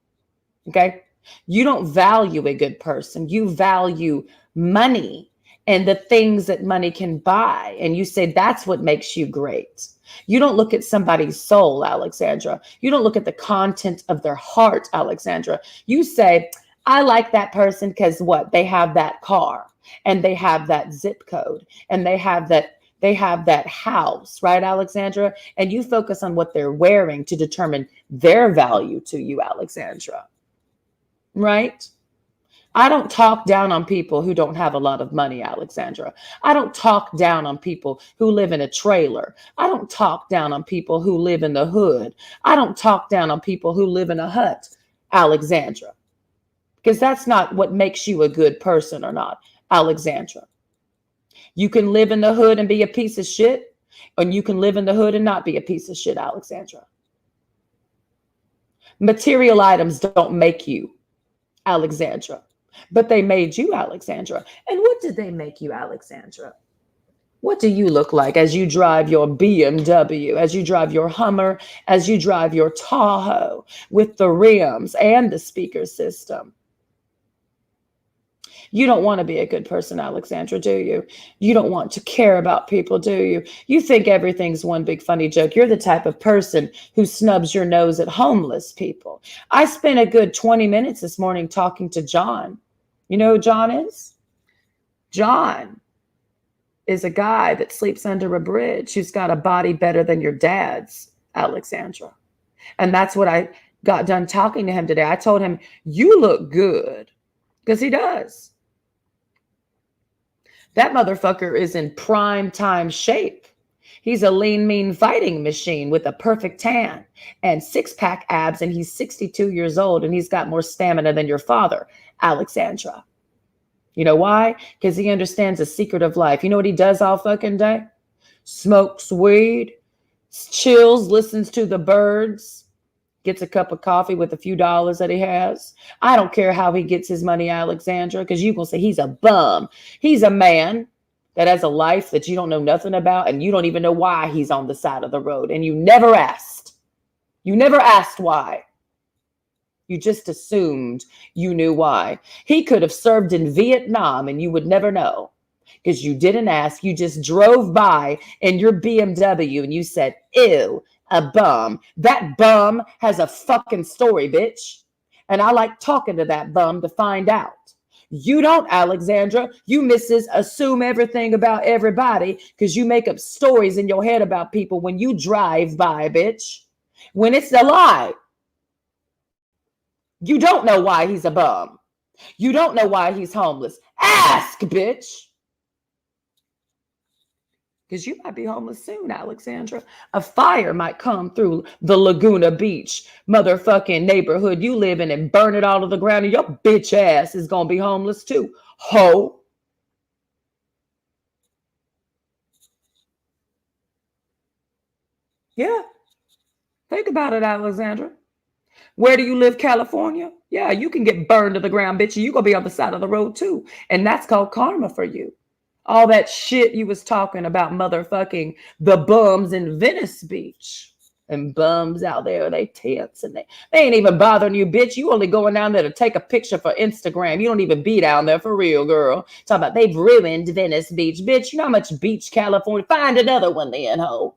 Okay? You don't value a good person. You value money and the things that money can buy. And you say that's what makes you great. You don't look at somebody's soul, Alexandra. You don't look at the content of their heart, Alexandra. You say, I like that person because what? They have that car and they have that zip code and they have that house, right, Alexandra? And you focus on what they're wearing to determine their value to you, Alexandra. Right? I don't talk down on people who don't have a lot of money, Alexandra. I don't talk down on people who live in a trailer. I don't talk down on people who live in the hood. I don't talk down on people who live in a hut, Alexandra. Because that's not what makes you a good person or not, Alexandra. You can live in the hood and be a piece of shit, and you can live in the hood and not be a piece of shit, Alexandra. Material items don't make you, Alexandra. But they made you, Alexandra. And what did they make you, Alexandra? What do you look like as you drive your BMW, as you drive your Hummer, as you drive your Tahoe with the rims and the speaker system? You don't want to be a good person, Alexandra, do you? You don't want to care about people, do you? You think everything's one big funny joke. You're the type of person who snubs your nose at homeless people. I spent a good 20 minutes this morning talking to John. You know who John is? John is a guy that sleeps under a bridge who's got a body better than your dad's, Alexandra. And that's what I got done talking to him today. I told him, you look good, because he does. That motherfucker is in prime time shape. He's a lean, mean fighting machine with a perfect tan and 6-pack abs, and he's 62 years old, and he's got more stamina than your father, Alexandra. You know why? Because he understands the secret of life. You know what he does all fucking day? Smokes weed, chills, listens to the birds, gets a cup of coffee with a few dollars that he has. I don't care how he gets his money, Alexandra, because you will say he's a bum. He's a man that has a life that you don't know nothing about, and you don't even know why he's on the side of the road. And you never asked. You never asked why. You just assumed you knew why. He could have served in Vietnam and you would never know because you didn't ask. You just drove by in your BMW and you said, ew, a bum. That bum has a fucking story, bitch. And I like talking to that bum to find out. You don't, Alexandra. You misses assume everything about everybody because you make up stories in your head about people when you drive by, bitch. When it's a lie. You don't know why he's a bum. You don't know why he's homeless. Ask, bitch. Because you might be homeless soon, Alexandra. A fire might come through the Laguna Beach motherfucking neighborhood you live in and burn it all to the ground, and your bitch ass is going to be homeless too. Ho. Yeah. Think about it, Alexandra. Where do you live, California? Yeah, you can get burned to the ground, bitch, and you're going to be on the side of the road too. And that's called karma for you. All that shit you was talking about motherfucking the bums in Venice Beach. And bums out there, they tents and they ain't even bothering you, bitch. You only going down there to take a picture for Instagram. You don't even be down there for real, girl. Talking about they've ruined Venice Beach. Bitch, you know how much beach California? Find another one then, ho.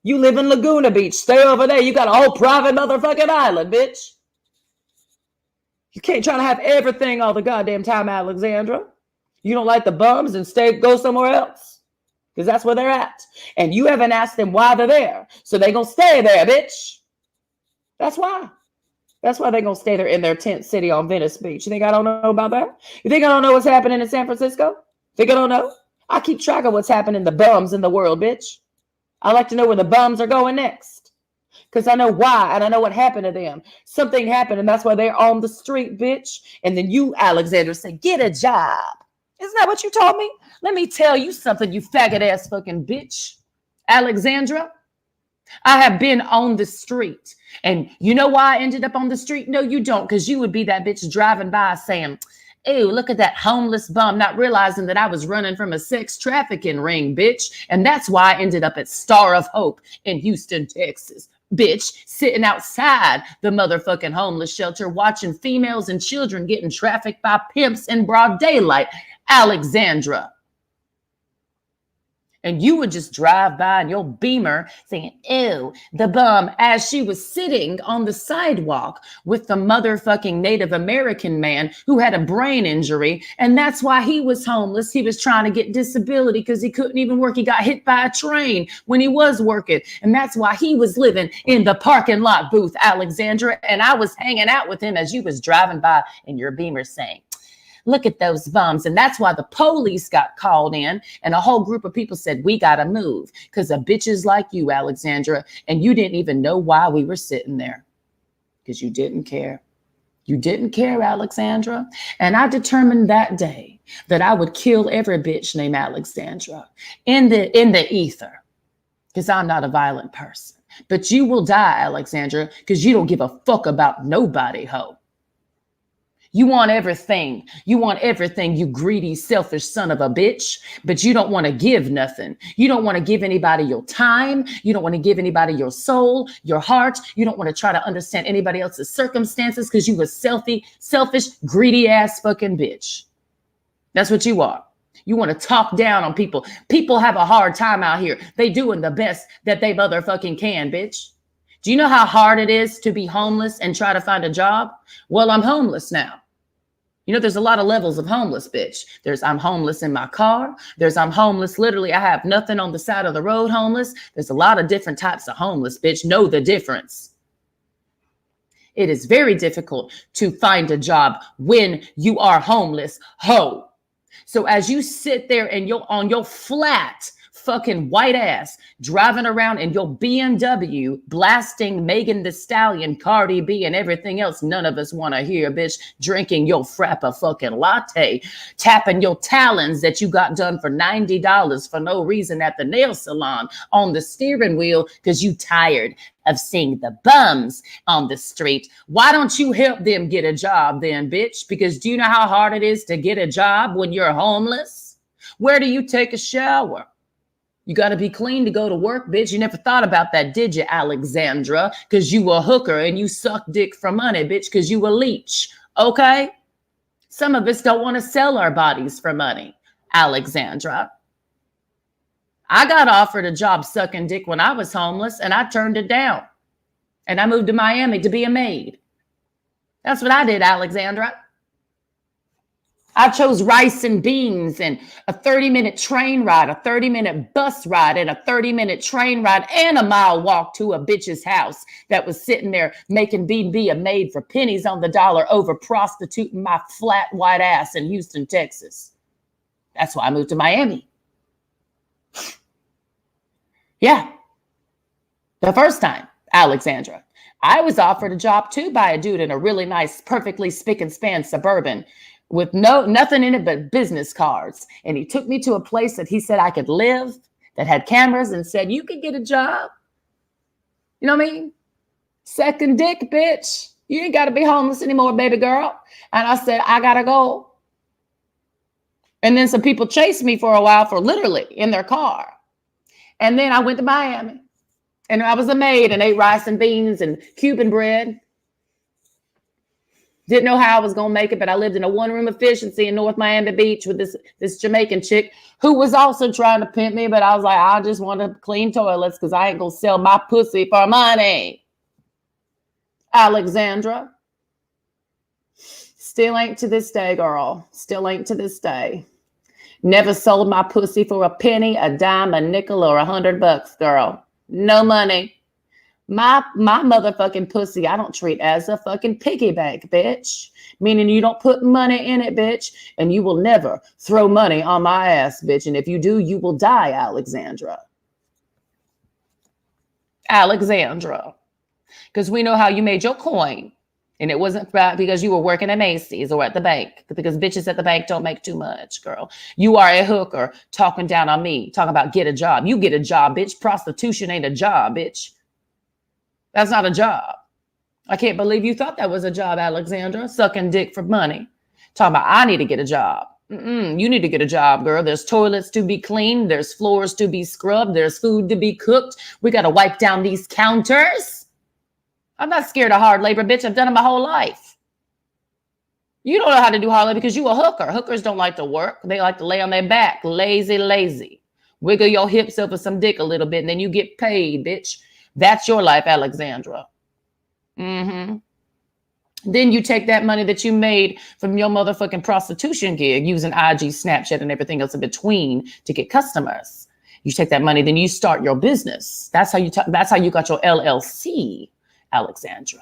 You live in Laguna Beach. Stay over there. You got a whole private motherfucking island, bitch. You can't try to have everything all the goddamn time, Alexandra. You don't like the bums and go somewhere else. Because that's where they're at. And you haven't asked them why they're there. So they're going to stay there, bitch. That's why. That's why they're going to stay there in their tent city on Venice Beach. You think I don't know about that? You think I don't know what's happening in San Francisco? Think I don't know? I keep track of what's happening to the bums in the world, bitch. I like to know where the bums are going next. Because I know why and I know what happened to them. Something happened and that's why they're on the street, bitch. And then you, Alexandra, say, get a job. Isn't that what you told me? Let me tell you something, you faggot ass fucking bitch. Alexandra, I have been on the street. And you know why I ended up on the street? No, you don't. Because you would be that bitch driving by saying, ew, look at that homeless bum, not realizing that I was running from a sex trafficking ring, bitch. And that's why I ended up at Star of Hope in Houston, Texas. Bitch, sitting outside the motherfucking homeless shelter, watching females and children getting trafficked by pimps in broad daylight. Alexandra. And you would just drive by in your Beamer saying, ew, the bum, as she was sitting on the sidewalk with the motherfucking Native American man who had a brain injury. And that's why he was homeless. He was trying to get disability because he couldn't even work. He got hit by a train when he was working. And that's why he was living in the parking lot booth, Alexandra. And I was hanging out with him as you was driving by in your Beamer saying, look at those bums. And that's why the police got called in and a whole group of people said, we got to move because of bitches like you, Alexandra. And you didn't even know why we were sitting there because you didn't care. You didn't care, Alexandra. And I determined that day that I would kill every bitch named Alexandra in the ether because I'm not a violent person. But you will die, Alexandra, because you don't give a fuck about nobody, ho. You want everything. You want everything, you greedy, selfish son of a bitch. But you don't want to give nothing. You don't want to give anybody your time. You don't want to give anybody your soul, your heart. You don't want to try to understand anybody else's circumstances because you a selfish, greedy ass fucking bitch. That's what you are. You want to talk down on people. People have a hard time out here. They doing the best that they motherfucking can, bitch. Do you know how hard it is to be homeless and try to find a job? Well, I'm homeless now. You know, there's a lot of levels of homeless, bitch. There's I'm homeless in my car. There's I'm homeless. Literally, I have nothing on the side of the road homeless. There's a lot of different types of homeless, bitch. Know the difference. It is very difficult to find a job when you are homeless, ho. So as you sit there and you're on your flat fucking white ass driving around in your BMW, blasting Megan Thee Stallion, Cardi B, and everything else none of us want to hear, bitch, drinking your frappa fucking latte, tapping your talons that you got done for $90 for no reason at the nail salon on the steering wheel because you tired of seeing the bums on the street. Why don't you help them get a job then, bitch? Because do you know how hard it is to get a job when you're homeless? Where do you take a shower? You got to be clean to go to work, bitch. You never thought about that, did you, Alexandra? Because you a hooker and you suck dick for money, bitch, because you a leech, okay? Some of us don't want to sell our bodies for money, Alexandra. I got offered a job sucking dick when I was homeless, and I turned it down. And I moved to Miami to be a maid. That's what I did, Alexandra. I chose rice and beans and a 30-minute train ride, a 30-minute bus ride, and a 30-minute train ride and a mile walk to a bitch's house that was sitting there making B&B a maid for pennies on the dollar over prostituting my flat white ass in Houston, Texas. That's why I moved to Miami. Yeah. The first time, Alexandra. I was offered a job too by a dude in a really nice, perfectly spick and span Suburban with nothing in it but business cards. And he took me to a place that he said I could live, that had cameras, and said, you could get a job. You know what I mean? Second dick, bitch. You ain't got to be homeless anymore, baby girl. And I said, I got to go. And then some people chased me for a while for literally in their car. And then I went to Miami. And I was a maid and ate rice and beans and Cuban bread. Didn't know how I was going to make it, but I lived in a one-room efficiency in North Miami Beach with this Jamaican chick who was also trying to pimp me, but I was like, I just want to clean toilets because I ain't going to sell my pussy for money. Alexandra. Still ain't to this day, girl. Still ain't to this day. Never sold my pussy for a penny, a dime, a nickel, or $100, girl. No money. My motherfucking pussy, I don't treat as a fucking piggy bank, bitch. Meaning you don't put money in it, bitch, and you will never throw money on my ass, bitch. And if you do, you will die, Alexandra. Alexandra. Because we know how you made your coin. And it wasn't because you were working at Macy's or at the bank. Because bitches at the bank don't make too much, girl. You are a hooker talking down on me, talking about get a job. You get a job, bitch. Prostitution ain't a job, bitch. That's not a job. I can't believe you thought that was a job, Alexandra. Sucking dick for money. Talking about I need to get a job. You need to get a job, girl. There's toilets to be cleaned. There's floors to be scrubbed. There's food to be cooked. We got to wipe down these counters. I'm not scared of hard labor, bitch. I've done it my whole life. You don't know how to do hard labor because you a hooker. Hookers don't like to work. They like to lay on their back. Lazy, lazy. Wiggle your hips over some dick a little bit and then you get paid, bitch. That's your life, Alexandra. Then you take that money that you made from your motherfucking prostitution gig using IG, Snapchat, and everything else in between to get customers. You take that money, then you start your business. That's how you got your LLC, Alexandra.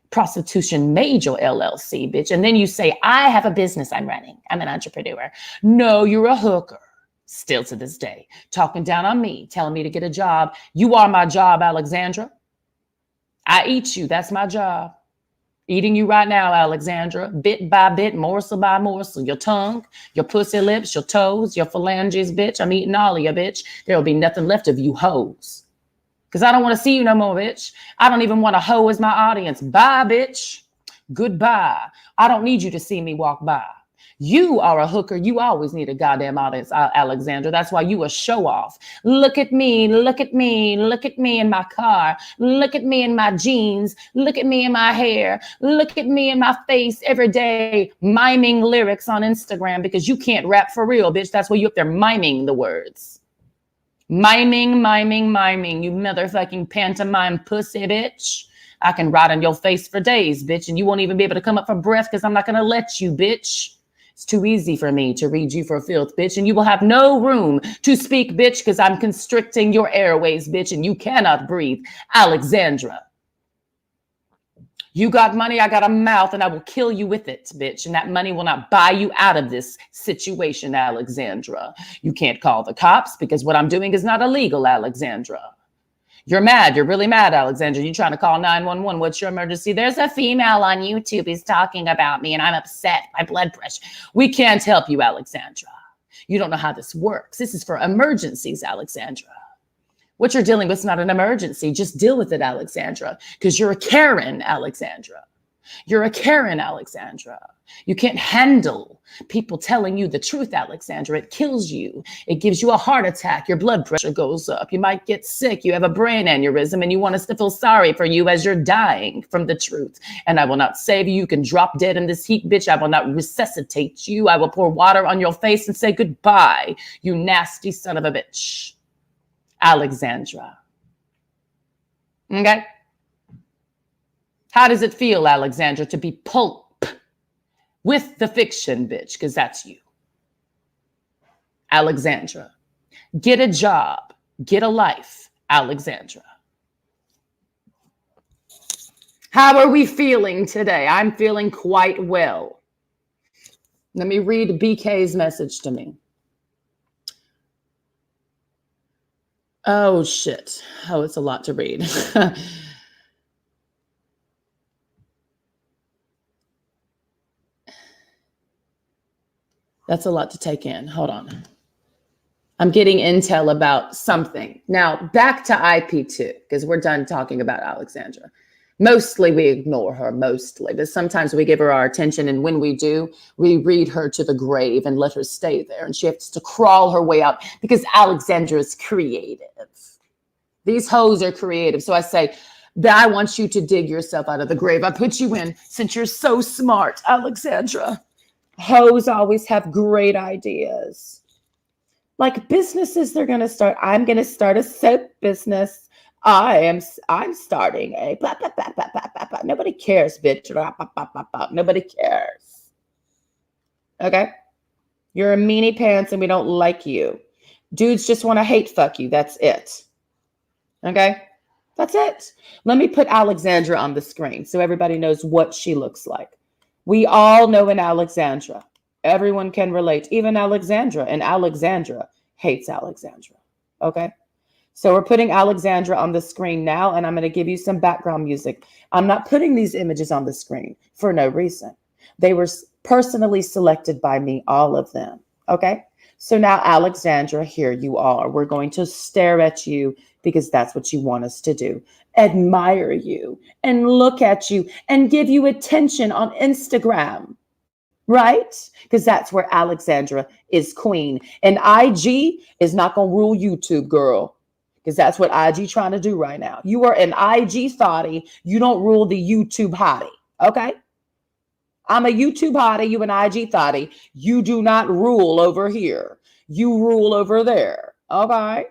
Prostitution made your LLC, bitch. And then you say, I have a business I'm running. I'm an entrepreneur. No, you're a hooker. Still to this day, talking down on me, telling me to get a job. You are my job, Alexandra. I eat you. That's my job. Eating you right now, Alexandra. Bit by bit, morsel by morsel. Your tongue, your pussy lips, your toes, your phalanges, bitch. I'm eating all of you, bitch. There'll be nothing left of you hoes. Because I don't want to see you no more, bitch. I don't even want a hoe as my audience. Bye, bitch. Goodbye. I don't need you to see me walk by. You are a hooker. You always need a goddamn audience, Alexandra. That's why you a show off. Look at me. Look at me. Look at me in my car. Look at me in my jeans. Look at me in my hair. Look at me in my face every day, miming lyrics on Instagram because you can't rap for real, bitch. That's why you up there miming the words. Miming, you motherfucking pantomime pussy, bitch. I can ride on your face for days, bitch, and you won't even be able to come up for breath because I'm not going to let you, bitch. It's too easy for me to read you for filth, bitch, and you will have no room to speak, bitch, because I'm constricting your airways, bitch, and you cannot breathe. Alexandra. You got money, I got a mouth, and I will kill you with it, bitch, and that money will not buy you out of this situation, Alexandra. You can't call the cops because what I'm doing is not illegal, Alexandra. You're mad. You're really mad, Alexandra. You're trying to call 911. What's your emergency? There's a female on YouTube who's talking about me and I'm upset. My blood pressure. We can't help you, Alexandra. You don't know how this works. This is for emergencies, Alexandra. What you're dealing with is not an emergency. Just deal with it, Alexandra, because you're a Karen, Alexandra. You're a Karen, Alexandra. You can't handle people telling you the truth, Alexandra. It kills you. It gives you a heart attack. Your blood pressure goes up. You might get sick. You have a brain aneurysm and you want us to feel sorry for you as you're dying from the truth. And I will not save you. You can drop dead in this heat, bitch. I will not resuscitate you. I will pour water on your face and say goodbye, you nasty son of a bitch. Alexandra. Okay? How does it feel, Alexandra, to be pulp with the fiction, bitch? Because that's you. Alexandra. Get a job. Get a life, Alexandra. How are we feeling today? I'm feeling quite well. Let me read BK's message to me. Oh, shit. Oh, it's a lot to read. That's a lot to take in. Hold on. I'm getting intel about something. Now, back to IP2, because we're done talking about Alexandra. Mostly we ignore her, mostly. But sometimes we give her our attention. And when we do, we read her to the grave and let her stay there. And she has to crawl her way out because Alexandra is creative. These hoes are creative. So I say, I want you to dig yourself out of the grave. I put you in since you're so smart, Alexandra. Hoes always have great ideas. Like businesses, they're going to start. I'm going to start a soap business. I'm starting a blah, blah, blah, blah, blah, blah, blah. Nobody cares, bitch. Blah, blah, blah, blah, blah. Nobody cares. Okay? You're a meanie pants and we don't like you. Dudes just want to hate fuck you. That's it. Okay? That's it. Let me put Alexandra on the screen so everybody knows what she looks like. We all know an Alexandra. Everyone can relate, even Alexandra. And Alexandra hates Alexandra. Okay? So we're putting Alexandra on the screen now, and I'm going to give you some background music. I'm not putting these images on the screen for no reason. They were personally selected by me, all of them. Okay? So now, Alexandra, here you are. We're going to stare at you because that's what you want us to do. Admire you and look at you and give you attention on Instagram. Right? Because that's where Alexandra is queen. And IG is not going to rule YouTube, girl. Because that's what IG trying to do right now. You are an IG thotty. You don't rule the YouTube hottie. Okay? I'm a YouTube hottie. You an IG thotty. You do not rule over here. You rule over there. Okay?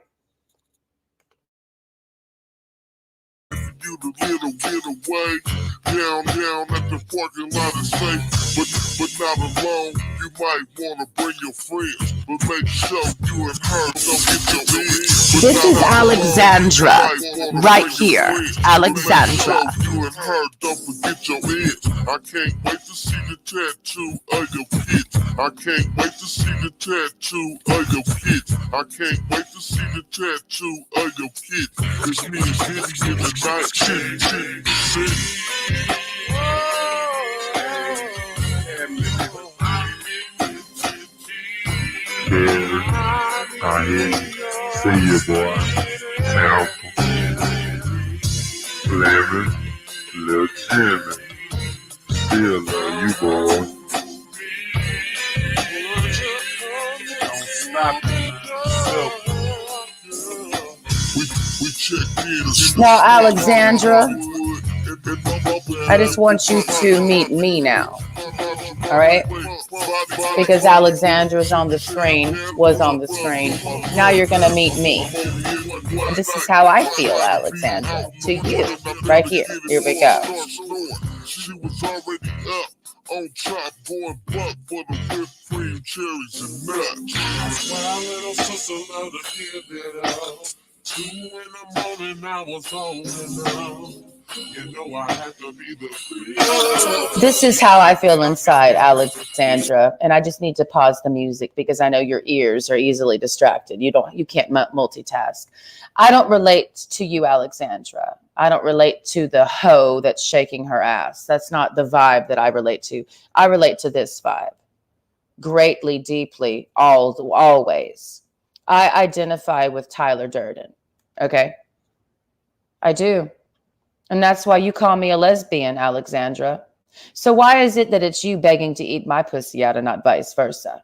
You the little get away down at the parking lot is safe, but not alone. You might wanna bring your friends, but make sure you and her don't get your head. This is Alexandra right here. Alexandra. You and her don't forget your heads. I can't wait to see the tattoo of your kids. I can't wait to see the tattoo of your kids. I can't wait to see the tattoo of your kids. It's me and Diddy in the night. I hear you. See you, boy. Sample. Lemon. Little Jimmy. Still love you, boy. Don't stop Now, Alexandra, I just want you to meet me now. All right? Because Alexandra's on the screen, was on the screen. Now you're going to meet me. And this is how I feel, Alexandra, to you. Right here. Here we go. She was already up on top, going buck for the whipped cream, cherries, and nuts. My little sister loved to give it up. 2 in the morning, I was on and on. You know I had to be the This is how I feel inside, Alexandra. And I just need to pause the music because I know your ears are easily distracted. You can't multitask. I don't relate to you, Alexandra. I don't relate to the hoe that's shaking her ass. That's not the vibe that I relate to. I relate to this vibe. Greatly, deeply, always. I identify with Tyler Durden. Okay? I do. And that's why you call me a lesbian, Alexandra. So why is it that it's you begging to eat my pussy out and not vice versa?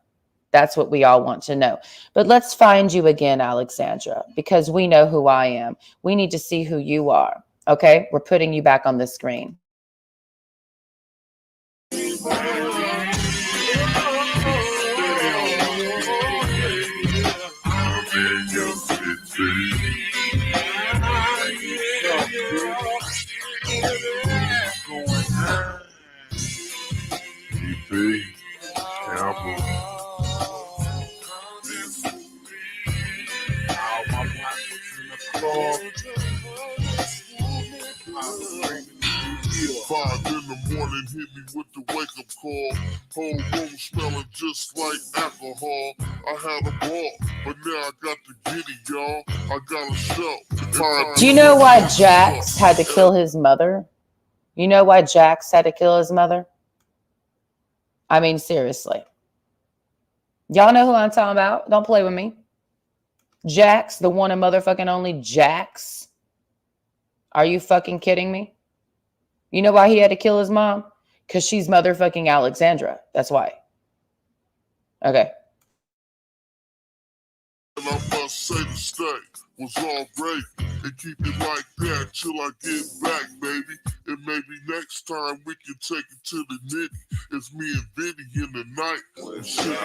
That's what we all want to know. But let's find you again, Alexandra, because we know who I am. We need to see who you are. Okay? We're putting you back on the screen. 5 in the morning, hit me with the wake-up call. Whole room smelling just like alcohol. I had a ball, but now I got the giddy, y'all. I got a show. Do you know why Jax had to kill his mother? You know why Jax had to kill his mother? I mean, seriously. Y'all know who I'm talking about? Don't play with me. Jax, the one and motherfucking only Jax. Are you fucking kidding me? You know why he had to kill his mom? Because she's motherfucking Alexandra. That's why. Okay. And I must say the stay was all great. And keep it like that till I get back, baby. And maybe next time we can take it to the nitty. It's me and Vinny in the night. And shit,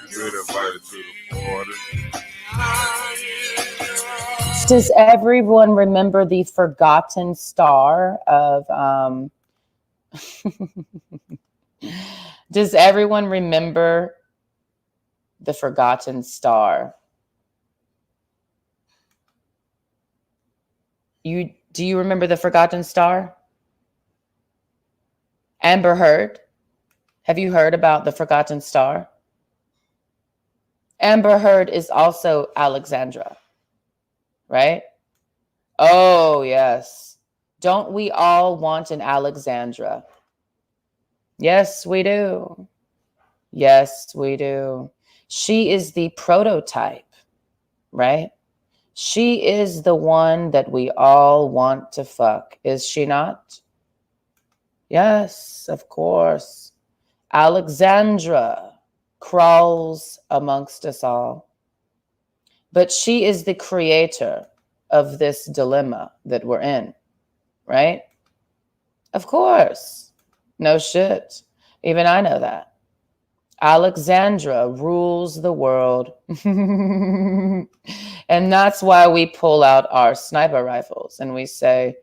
Get invited to the party. Does everyone remember the forgotten star of Does everyone remember the forgotten star? Do you remember the forgotten star? Amber Heard. Have you heard about the forgotten star? Amber Heard is also Alexandra, right? Oh, yes. Don't we all want an Alexandra? Yes, we do. Yes, we do. She is the prototype, right? She is the one that we all want to fuck, is she not? Yes, of course. Alexandra crawls amongst us all. But she is the creator of this dilemma that we're in, right? Of course. No shit. Even I know that. Alexandra rules the world. And that's why we pull out our sniper rifles and we say,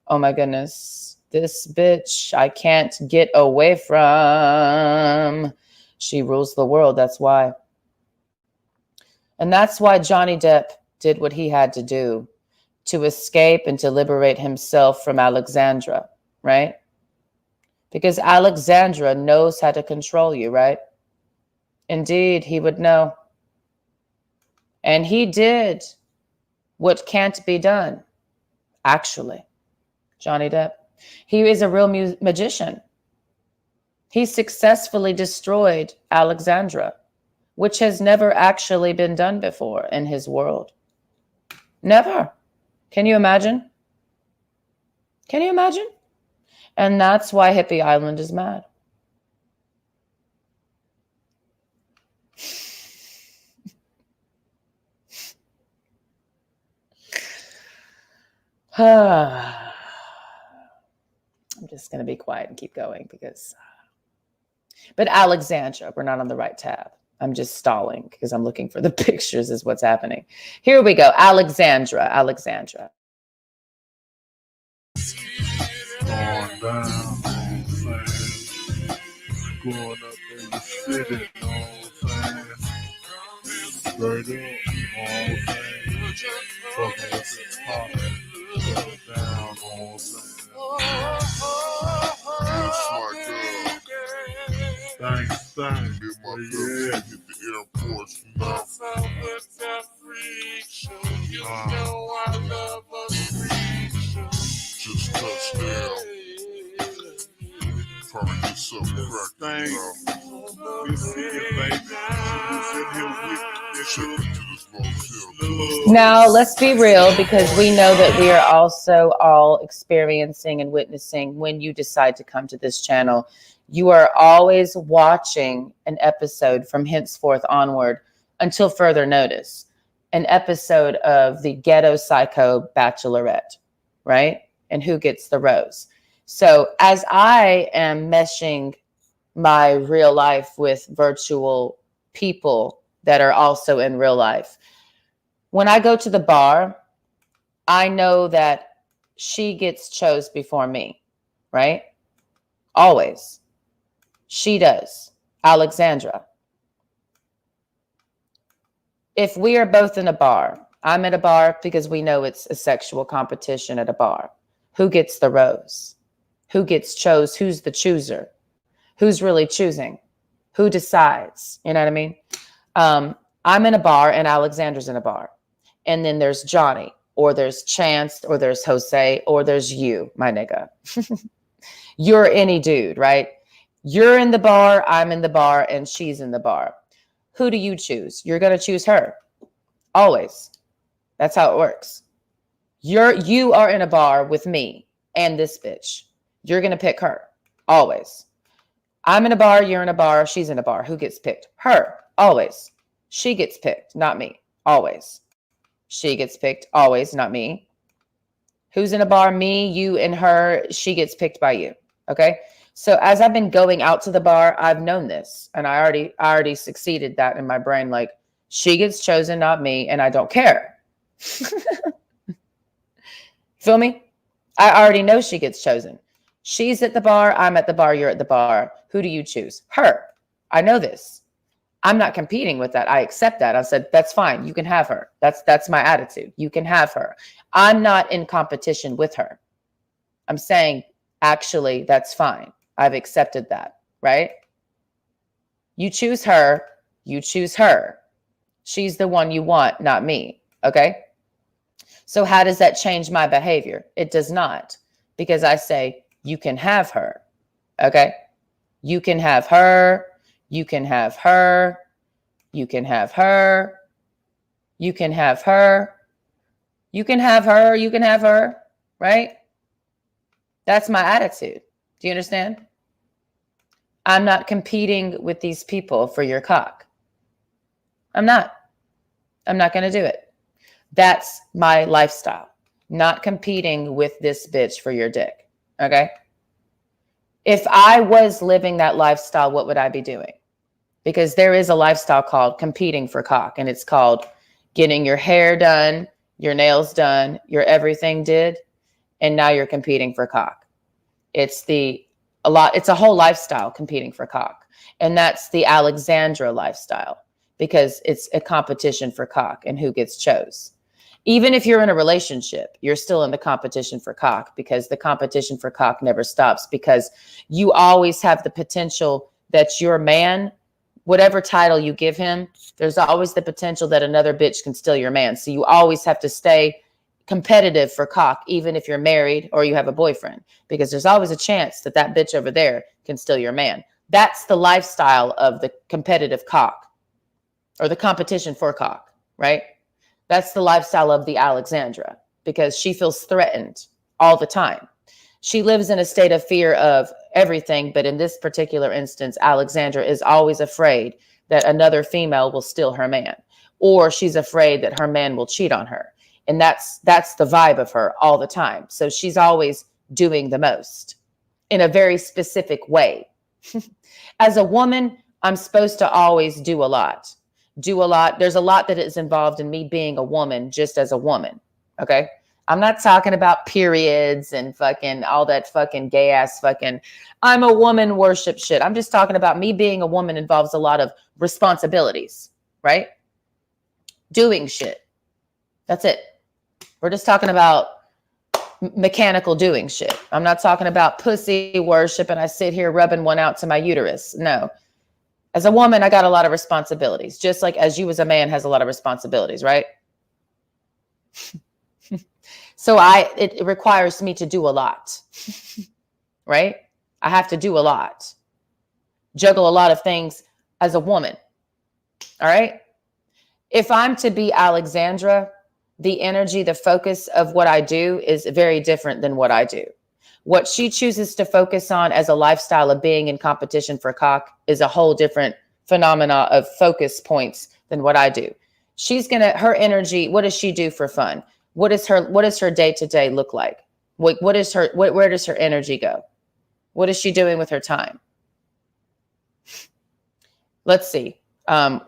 oh my goodness, this bitch I can't get away from. She rules the world. That's why. And that's why Johnny Depp did what he had to do to escape and to liberate himself from Alexandra, right? Because Alexandra knows how to control you, right? Indeed, he would know. And he did what can't be done, actually. Johnny Depp. He is a real magician. He successfully destroyed Alexandra, which has never actually been done before in his world. Never. Can you imagine? Can you imagine? And that's why Hippie Island is mad. I'm just going to be quiet and keep going because... But Alexandra, we're not on the right tab. I'm just stalling because I'm looking for the pictures is what's happening. Here we go. Alexandra. Going down, going up in the city, you know what I'm saying? Straight up, you know what I'm saying? Fucking with the pop, going down, you know what I'm saying? Thanks. Get my yeah. Hit the airports now. You know I love a freak show. Just touchdown. Probably get something cracked out. You see it, baby. Now, let's be real because we know that we are also all experiencing and witnessing when you decide to come to this channel. You are always watching an episode from henceforth onward until further notice. An episode of the Ghetto Psycho Bachelorette, right? And who gets the rose. So as I am meshing my real life with virtual people that are also in real life, when I go to the bar, I know that she gets chose before me, right? Always. She does. Alexandra. If we are both in a bar I'm at a bar because we know it's a sexual competition at a bar. Who gets the rose? Who gets chose? Who's the chooser? Who's really choosing? Who decides? You know what I mean? I'm in a bar and Alexandra's in a bar. And then there's Johnny, or there's Chance, or there's Jose, or there's you, my nigga. You're any dude, right? You're in the bar, I'm in the bar, and she's in the bar. Who do you choose? You're going to choose her. Always. That's how it works. You are in a bar with me and this bitch. You're going to pick her. Always. I'm in a bar, you're in a bar, she's in a bar. Who gets picked? Her. Always. She gets picked, not me. Always. She gets picked. Always, not me. Who's in a bar? Me, you, and her. She gets picked by you. Okay? So as I've been going out to the bar, I've known this. And I already succeeded that in my brain. Like, she gets chosen, not me, and I don't care. Feel me? I already know she gets chosen. She's at the bar, I'm at the bar, you're at the bar. Who do you choose? Her. I know this. I'm not competing with that. I accept that. I said, that's fine. You can have her. That's my attitude. You can have her. I'm not in competition with her. I'm saying, actually, that's fine. I've accepted that, right? You choose her. You choose her. She's the one you want, not me. Okay? So how does that change my behavior? It does not, because I say, you can have her. Okay? You can have her. You can have her. You can have her. You can have her. You can have her. You can have her. Right? That's my attitude. Do you understand? I'm not competing with these people for your cock. I'm not. I'm not going to do it. That's my lifestyle. Not competing with this bitch for your dick. Okay? If I was living that lifestyle, what would I be doing? Because there is a lifestyle called competing for cock, and it's called getting your hair done, your nails done, your everything did, and now you're competing for cock. It's a whole lifestyle, competing for cock. And that's the Alexandra lifestyle, because it's a competition for cock and who gets chose. Even if you're in a relationship, you're still in the competition for cock, because the competition for cock never stops, because you always have the potential that your man, whatever title you give him, there's always the potential that another bitch can steal your man. So you always have to stay competitive for cock, even if you're married or you have a boyfriend, because there's always a chance that that bitch over there can steal your man. That's the lifestyle of the competitive cock, or the competition for cock, right? That's the lifestyle of the Alexandra, because she feels threatened all the time. She lives in a state of fear of everything, but in this particular instance, Alexandra is always afraid that another female will steal her man, or she's afraid that her man will cheat on her. And that's the vibe of her all the time. So she's always doing the most in a very specific way. As a woman, I'm supposed to always do a lot. There's a lot that is involved in me being a woman, just as a woman. Okay? I'm not talking about periods and fucking all that fucking gay ass fucking I'm a woman worship shit. I'm just talking about me being a woman involves a lot of responsibilities, right? Doing shit. That's it. We're just talking about mechanical doing shit. I'm not talking about pussy worship and I sit here rubbing one out to my uterus. No. As a woman, I got a lot of responsibilities, just like as you as a man has a lot of responsibilities, right? So it requires me to do a lot, right? I have to do a lot, juggle a lot of things as a woman. All right. If I'm to be Alexandra, the energy, the focus of what I do is very different than what I do. What she chooses to focus on as a lifestyle of being in competition for cock is a whole different phenomena of focus points than what I do. Her energy, what does she do for fun? What does her day-to-day look like? Where does her energy go? What is she doing with her time? Let's see.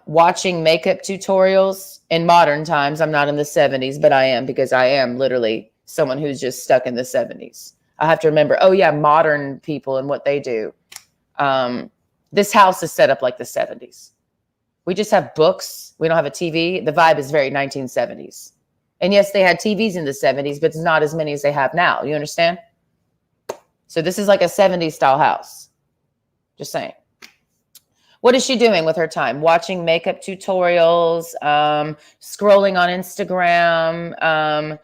Watching makeup tutorials in modern times. I'm not in the 70s, but I am, because I am literally someone who's just stuck in the 70s. I have to remember, oh yeah, modern people and what they do. This house is set up like the 70s. We just have books. We don't have a TV. The vibe is very 1970s. And yes, they had TVs in the 70s, but it's not as many as they have now. You understand? So this is like a 70s style house. Just saying. What is she doing with her time? Watching makeup tutorials, scrolling on Instagram,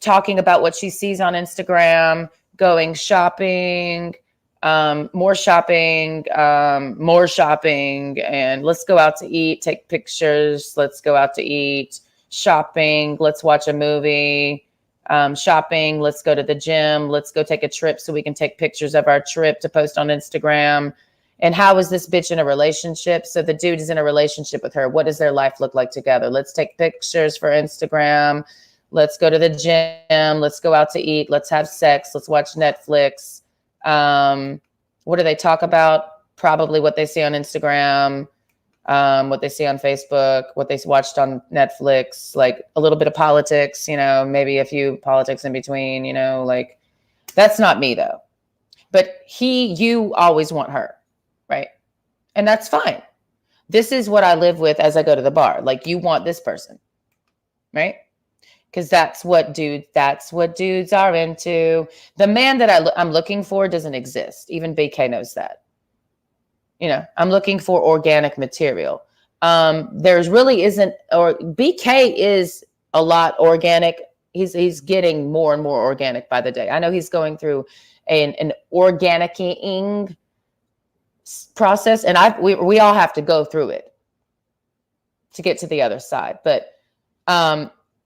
talking about what she sees on Instagram, going shopping, more shopping, and let's go out to eat, take pictures, let's go out to eat, shopping, let's watch a movie, shopping, let's go to the gym, let's go take a trip so we can take pictures of our trip to post on Instagram. And how is this bitch in a relationship? So the dude is in a relationship with her. What does their life look like together? Let's take pictures for Instagram. Let's go to the gym. Let's go out to eat. Let's have sex. Let's watch Netflix. What do they talk about? Probably what they see on Instagram, what they see on Facebook, what they watched on Netflix, like a little bit of politics, you know, maybe a few politics in between, you know, like that's not me though. But you always want her. Right. And that's fine. This is what I live with as I go to the bar. Like you want this person. Right. Because that's what dudes are into. The man that I'm looking for doesn't exist. Even BK knows that. You know, I'm looking for organic material. There's really isn't, or BK is a lot organic. He's getting more and more organic by the day. I know he's going through an organicing process, and we all have to go through it to get to the other side. But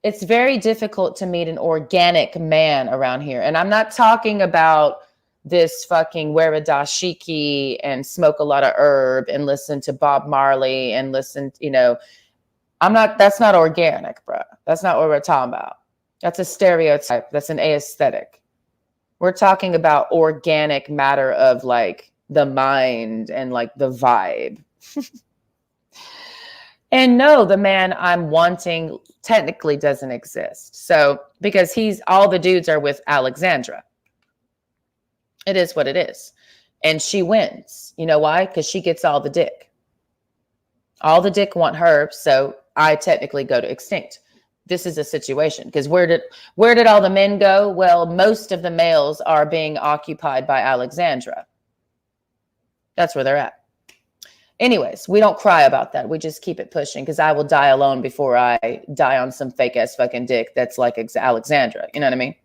it's very difficult to meet an organic man around here. And I'm not talking about this fucking wear a dashiki and smoke a lot of herb and listen to Bob Marley and listen, you know, that's not organic, bro. That's not what we're talking about. That's a stereotype. That's an aesthetic. We're talking about organic matter of like the mind and like the vibe. And no, the man I'm wanting technically doesn't exist. So, because all the dudes are with Alexandra. It is what it is. And she wins. You know why? Because she gets all the dick. All the dick want her. So I technically go to extinct. This is a situation. Because where did all the men go? Well, most of the males are being occupied by Alexandra. That's where they're at. Anyways, we don't cry about that. We just keep it pushing because I will die alone before I die on some fake ass fucking dick that's like Alexandra. You know what I mean?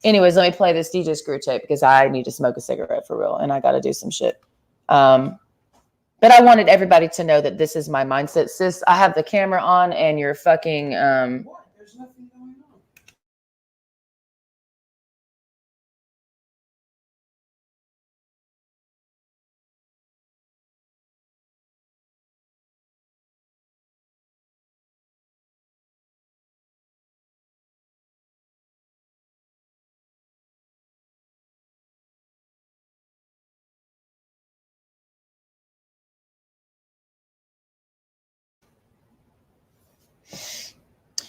Anyways, let me play this DJ Screw tape because I need to smoke a cigarette for real and I got to do some shit. But I wanted everybody to know that this is my mindset. Sis, I have the camera on and you're fucking... What? There's nothing going on.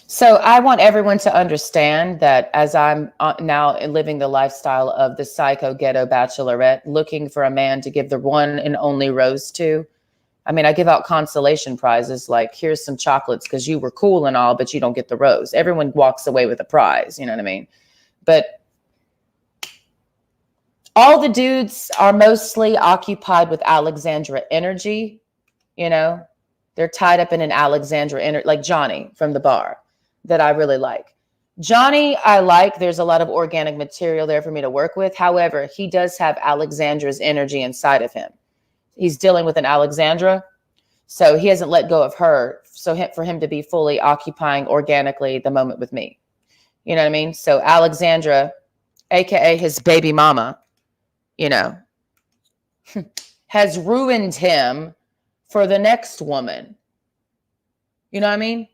So I want everyone to understand that as I'm now living the lifestyle of the psycho ghetto bachelorette, looking for a man to give the one and only rose to. I mean, I give out consolation prizes like, here's some chocolates because you were cool and all, but you don't get the rose. Everyone walks away with a prize, you know what I mean? But all the dudes are mostly occupied with Alexandra energy, you know? They're tied up in an Alexandra energy, like Johnny from the bar. That I really like. Johnny, I like. There's a lot of organic material there for me to work with. However, he does have Alexandra's energy inside of him. He's dealing with an Alexandra, so he hasn't let go of her. So for him to be fully occupying organically the moment with me. You know what I mean? So Alexandra, aka his baby mama, you know, has ruined him for the next woman. You know what I mean?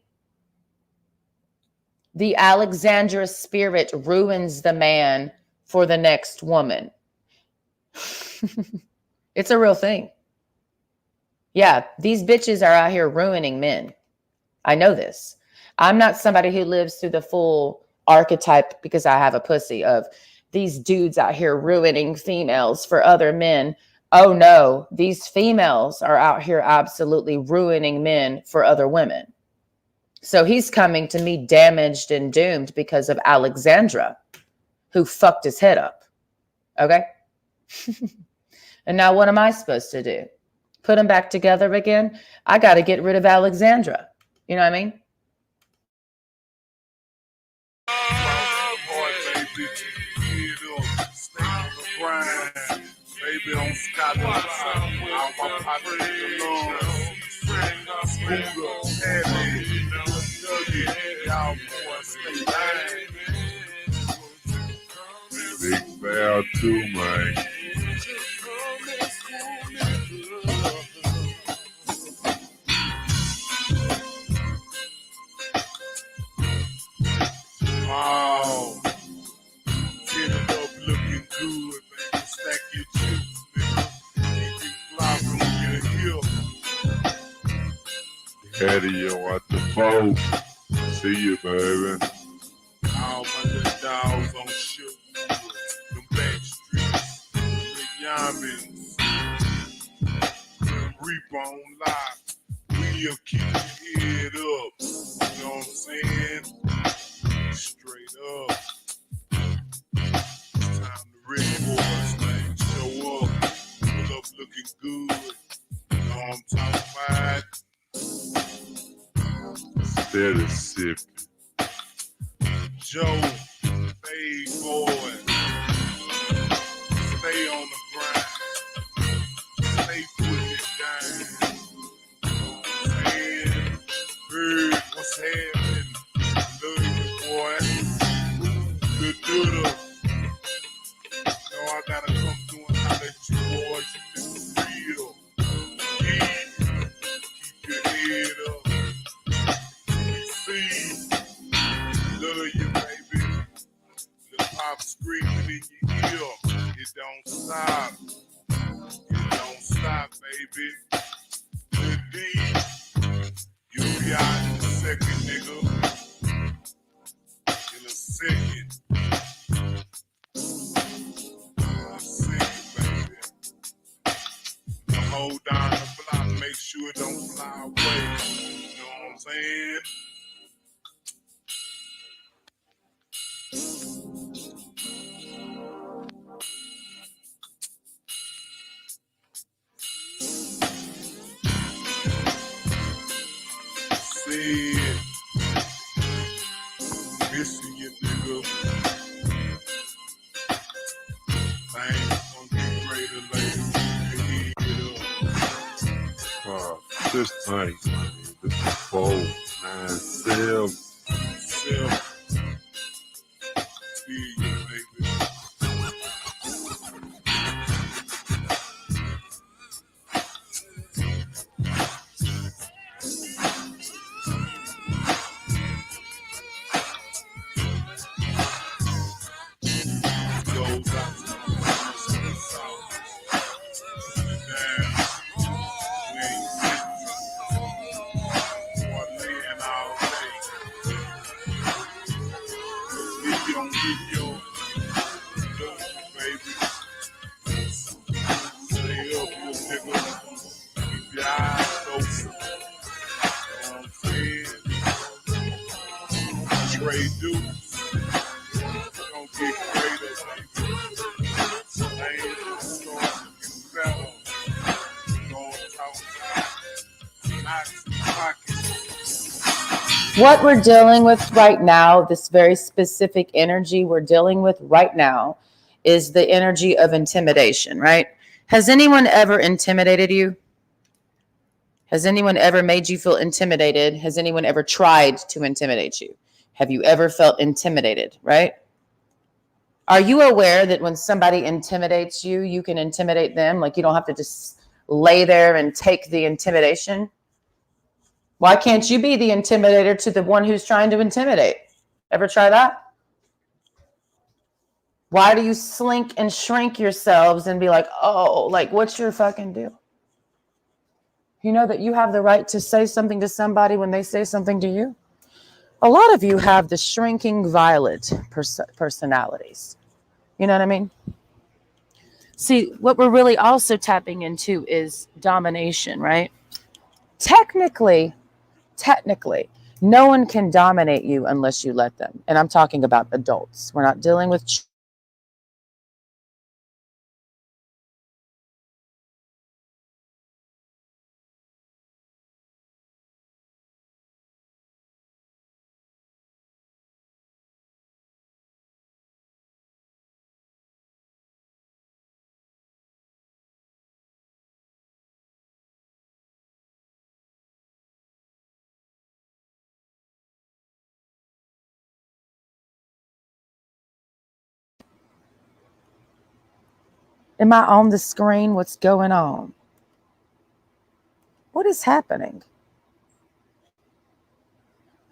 The Alexandra spirit ruins the man for the next woman. It's a real thing. Yeah, these bitches are out here ruining men. I know this. I'm not somebody who lives through the full archetype because I have a pussy of these dudes out here ruining females for other men. Oh no, these females are out here absolutely ruining men for other women. So he's coming to me damaged and doomed because of Alexandra, who fucked his head up. Okay? And now what am I supposed to do? Put them back together again? I got to get rid of Alexandra. You know what I mean? Baby on Scott, all my pockets y'all boys stay big bell too, man. Oh, get it up looking good, baby. Stack your chips, nigga. Keep it flopping on your hip. Eddie, at the boat. See you, baby. All my little dogs on ship. Them back streets. The Yamins. Reap on live. We'll keep your head up. You know what I'm saying? Straight up. It's time to Rick Boys, man. Show up. Pull up looking good. You know what I'm talking about? Steady sipping. Joe, Fade Boy. Stay on the grind. Stay putting it down. You know what I'm saying? Bird, what's happening? Love you, boy. Good doodle. Know I gotta come through and holler at you, boys. You niggas real. Yeah. Keep your head up. See. Love you, baby. The pop screaming in your ear. It don't stop. It don't stop, baby. Good D. You'll be out in a second, nigga. In a second. Baby. Now hold down the block. Make sure it don't fly away. You know what I'm saying? Said, missing you, nigga. Things gonna get greater later. This thing, the 4, 9, 7. See you, baby. Goes out to the south. Damn, we ain't sitting. One laying all day. If you don't get yours, look, baby. Stay up, you nigga. Keep your eyes open. You know what I'm saying? Trade dudes. Gonna get greater, baby. Things start looking better. You know what I'm talking about? Hot pockets. What we're dealing with right now, this very specific energy we're dealing with right now, is the energy of intimidation, right? Has anyone ever intimidated you? Has anyone ever made you feel intimidated? Has anyone ever tried to intimidate you? Have you ever felt intimidated, right? Are you aware that when somebody intimidates you, you can intimidate them? Like you don't have to just lay there and take the intimidation. Why can't you be the intimidator to the one who's trying to intimidate? Ever try that? Why do you slink and shrink yourselves and be like, oh, like what's your fucking deal? You know that you have the right to say something to somebody when they say something to you? A lot of you have the shrinking violet personalities. You know what I mean? See, what we're really also tapping into is domination, right? Technically, No one can dominate you unless you let them. And I'm talking about adults. We're not dealing with Am I on the screen? What's going on? What is happening?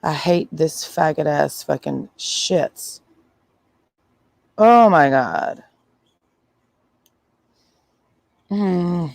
I hate this faggot ass fucking shits. Oh my God. Mm.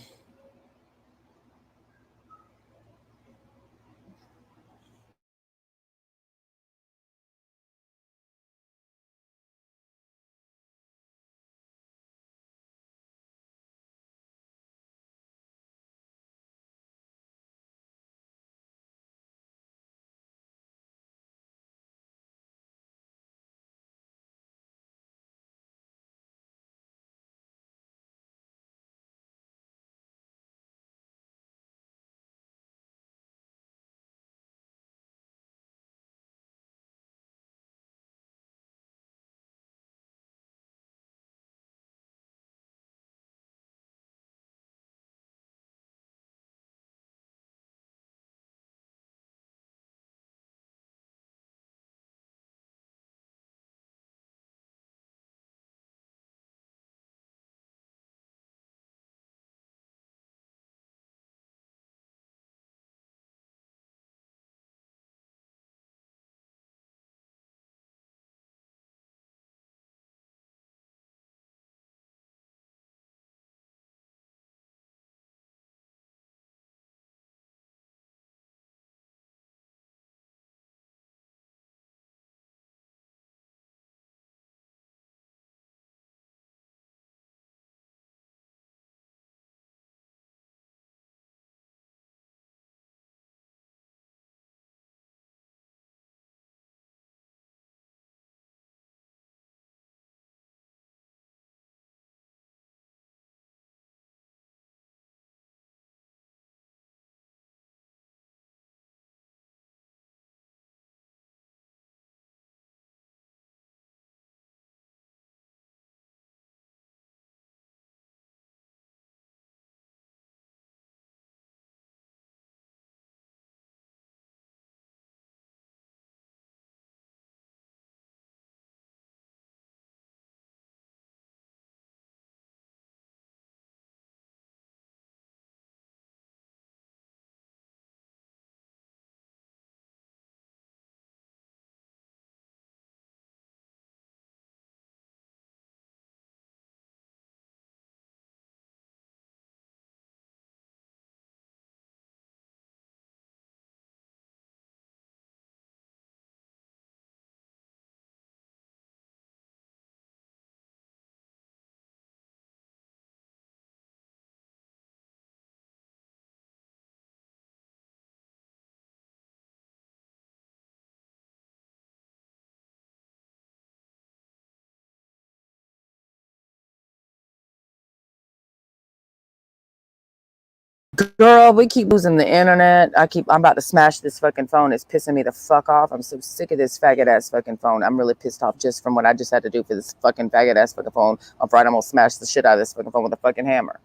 Girl, we keep losing the internet. I'm about to smash this fucking phone. It's pissing me the fuck off. I'm so sick of this faggot ass fucking phone. I'm really pissed off just from what I just had to do for this fucking faggot ass fucking phone. On Friday, I'm gonna smash the shit out of this fucking phone with a fucking hammer.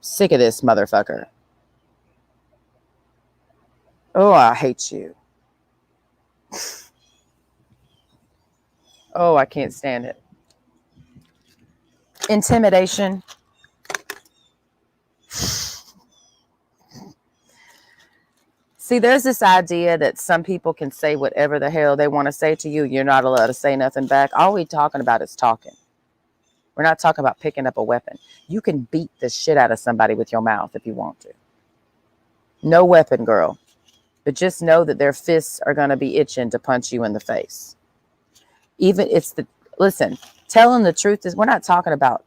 Sick of this motherfucker. Oh, I hate you. Oh, I can't stand it. Intimidation. See, there's this idea that some people can say whatever the hell they want to say to you. You're not allowed to say nothing back. All we're talking about is talking. We're not talking about picking up a weapon. You can beat the shit out of somebody with your mouth if you want to. No weapon, girl. But just know that their fists are going to be itching to punch you in the face. Listen, telling the truth is, we're not talking about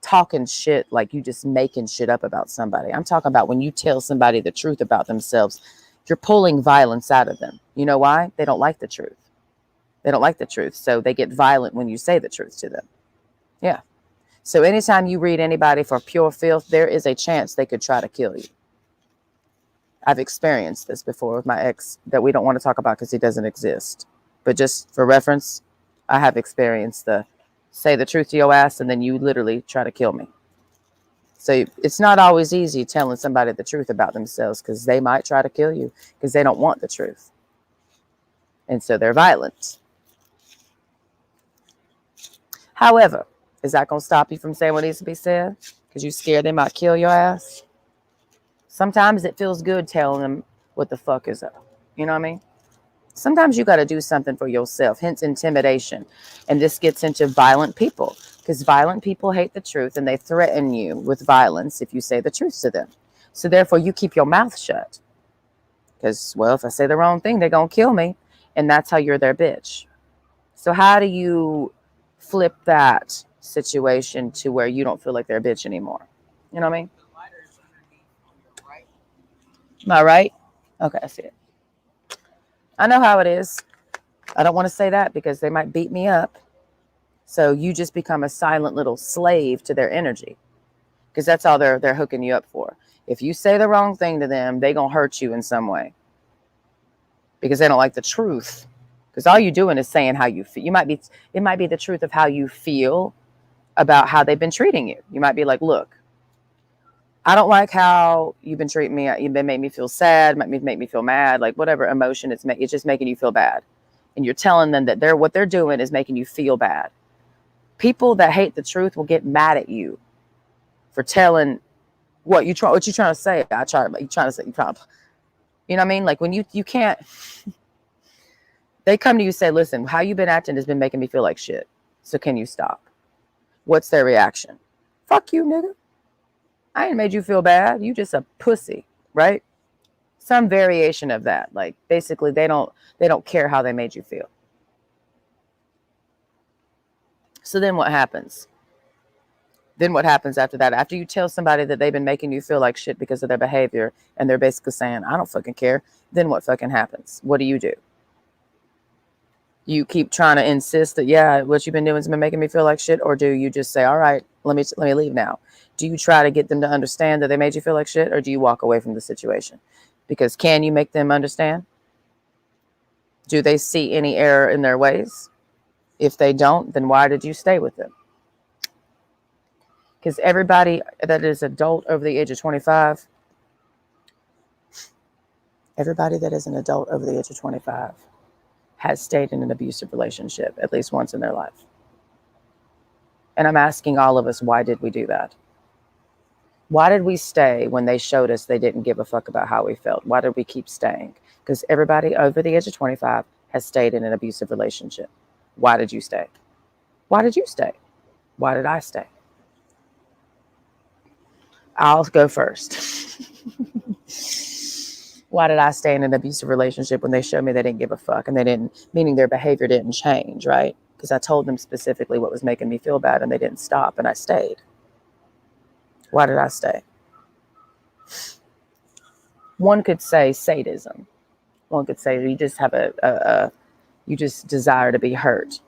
talking shit like you just making shit up about somebody. I'm talking about when you tell somebody the truth about themselves. You're pulling violence out of them. You know why? They don't like the truth. They don't like the truth. So they get violent when you say the truth to them. Yeah. So anytime you read anybody for pure filth, there is a chance they could try to kill you. I've experienced this before with my ex that we don't want to talk about because he doesn't exist. But just for reference, I have experienced the say the truth to your ass and then you literally try to kill me. So it's not always easy telling somebody the truth about themselves because they might try to kill you because they don't want the truth. And so they're violent. However, is that going to stop you from saying what needs to be said? Because you're scared they might kill your ass? Sometimes it feels good telling them what the fuck is up. You know what I mean? Sometimes you got to do something for yourself, hence intimidation. And this gets into violent people because violent people hate the truth and they threaten you with violence if you say the truth to them. So therefore, you keep your mouth shut because, well, if I say the wrong thing, they're going to kill me. And that's how you're their bitch. So how do you flip that situation to where you don't feel like they're a bitch anymore? You know what I mean? Am I right? Okay, I see it. I know how it is. I don't want to say that because they might beat me up. So you just become a silent little slave to their energy because that's all they're hooking you up for. If you say the wrong thing to them, they're going to hurt you in some way because they don't like the truth. Because all you're doing is saying how you feel. It might be the truth of how you feel about how they've been treating you. You might be like, look, I don't like how you've been treating me. You've been making me feel sad, make me feel mad, like whatever emotion it's just making you feel bad. And you're telling them that what they're doing is making you feel bad. People that hate the truth will get mad at you for telling what you trying to say. You know what I mean? Like when you can't, they come to you and say, listen, how you been acting has been making me feel like shit. So can you stop? What's their reaction? Fuck you, nigga. I ain't made you feel bad. You just a pussy, right? Some variation of that. Like basically they don't care how they made you feel. So then what happens? Then what happens after that? After you tell somebody that they've been making you feel like shit because of their behavior and they're basically saying, I don't fucking care. Then what fucking happens? What do? You keep trying to insist that, yeah, what you've been doing has been making me feel like shit? Or do you just say, all right, let me leave now? Do you try to get them to understand that they made you feel like shit? Or do you walk away from the situation? Because can you make them understand? Do they see any error in their ways? If they don't, then why did you stay with them? Because everybody that is adult over the age of 25, everybody that is an adult over the age of 25 has stayed in an abusive relationship at least once in their life. And I'm asking all of us, why did we do that? Why did we stay when they showed us they didn't give a fuck about how we felt? Why did we keep staying? Because everybody over the age of 25 has stayed in an abusive relationship. Why did you stay? Why did you stay? Why did I stay? I'll go first. Why did I stay in an abusive relationship when they showed me they didn't give a fuck and they didn't, meaning their behavior didn't change, right? Because I told them specifically what was making me feel bad and they didn't stop and I stayed. Why did I stay? One could say sadism. One could say you just have you just desire to be hurt.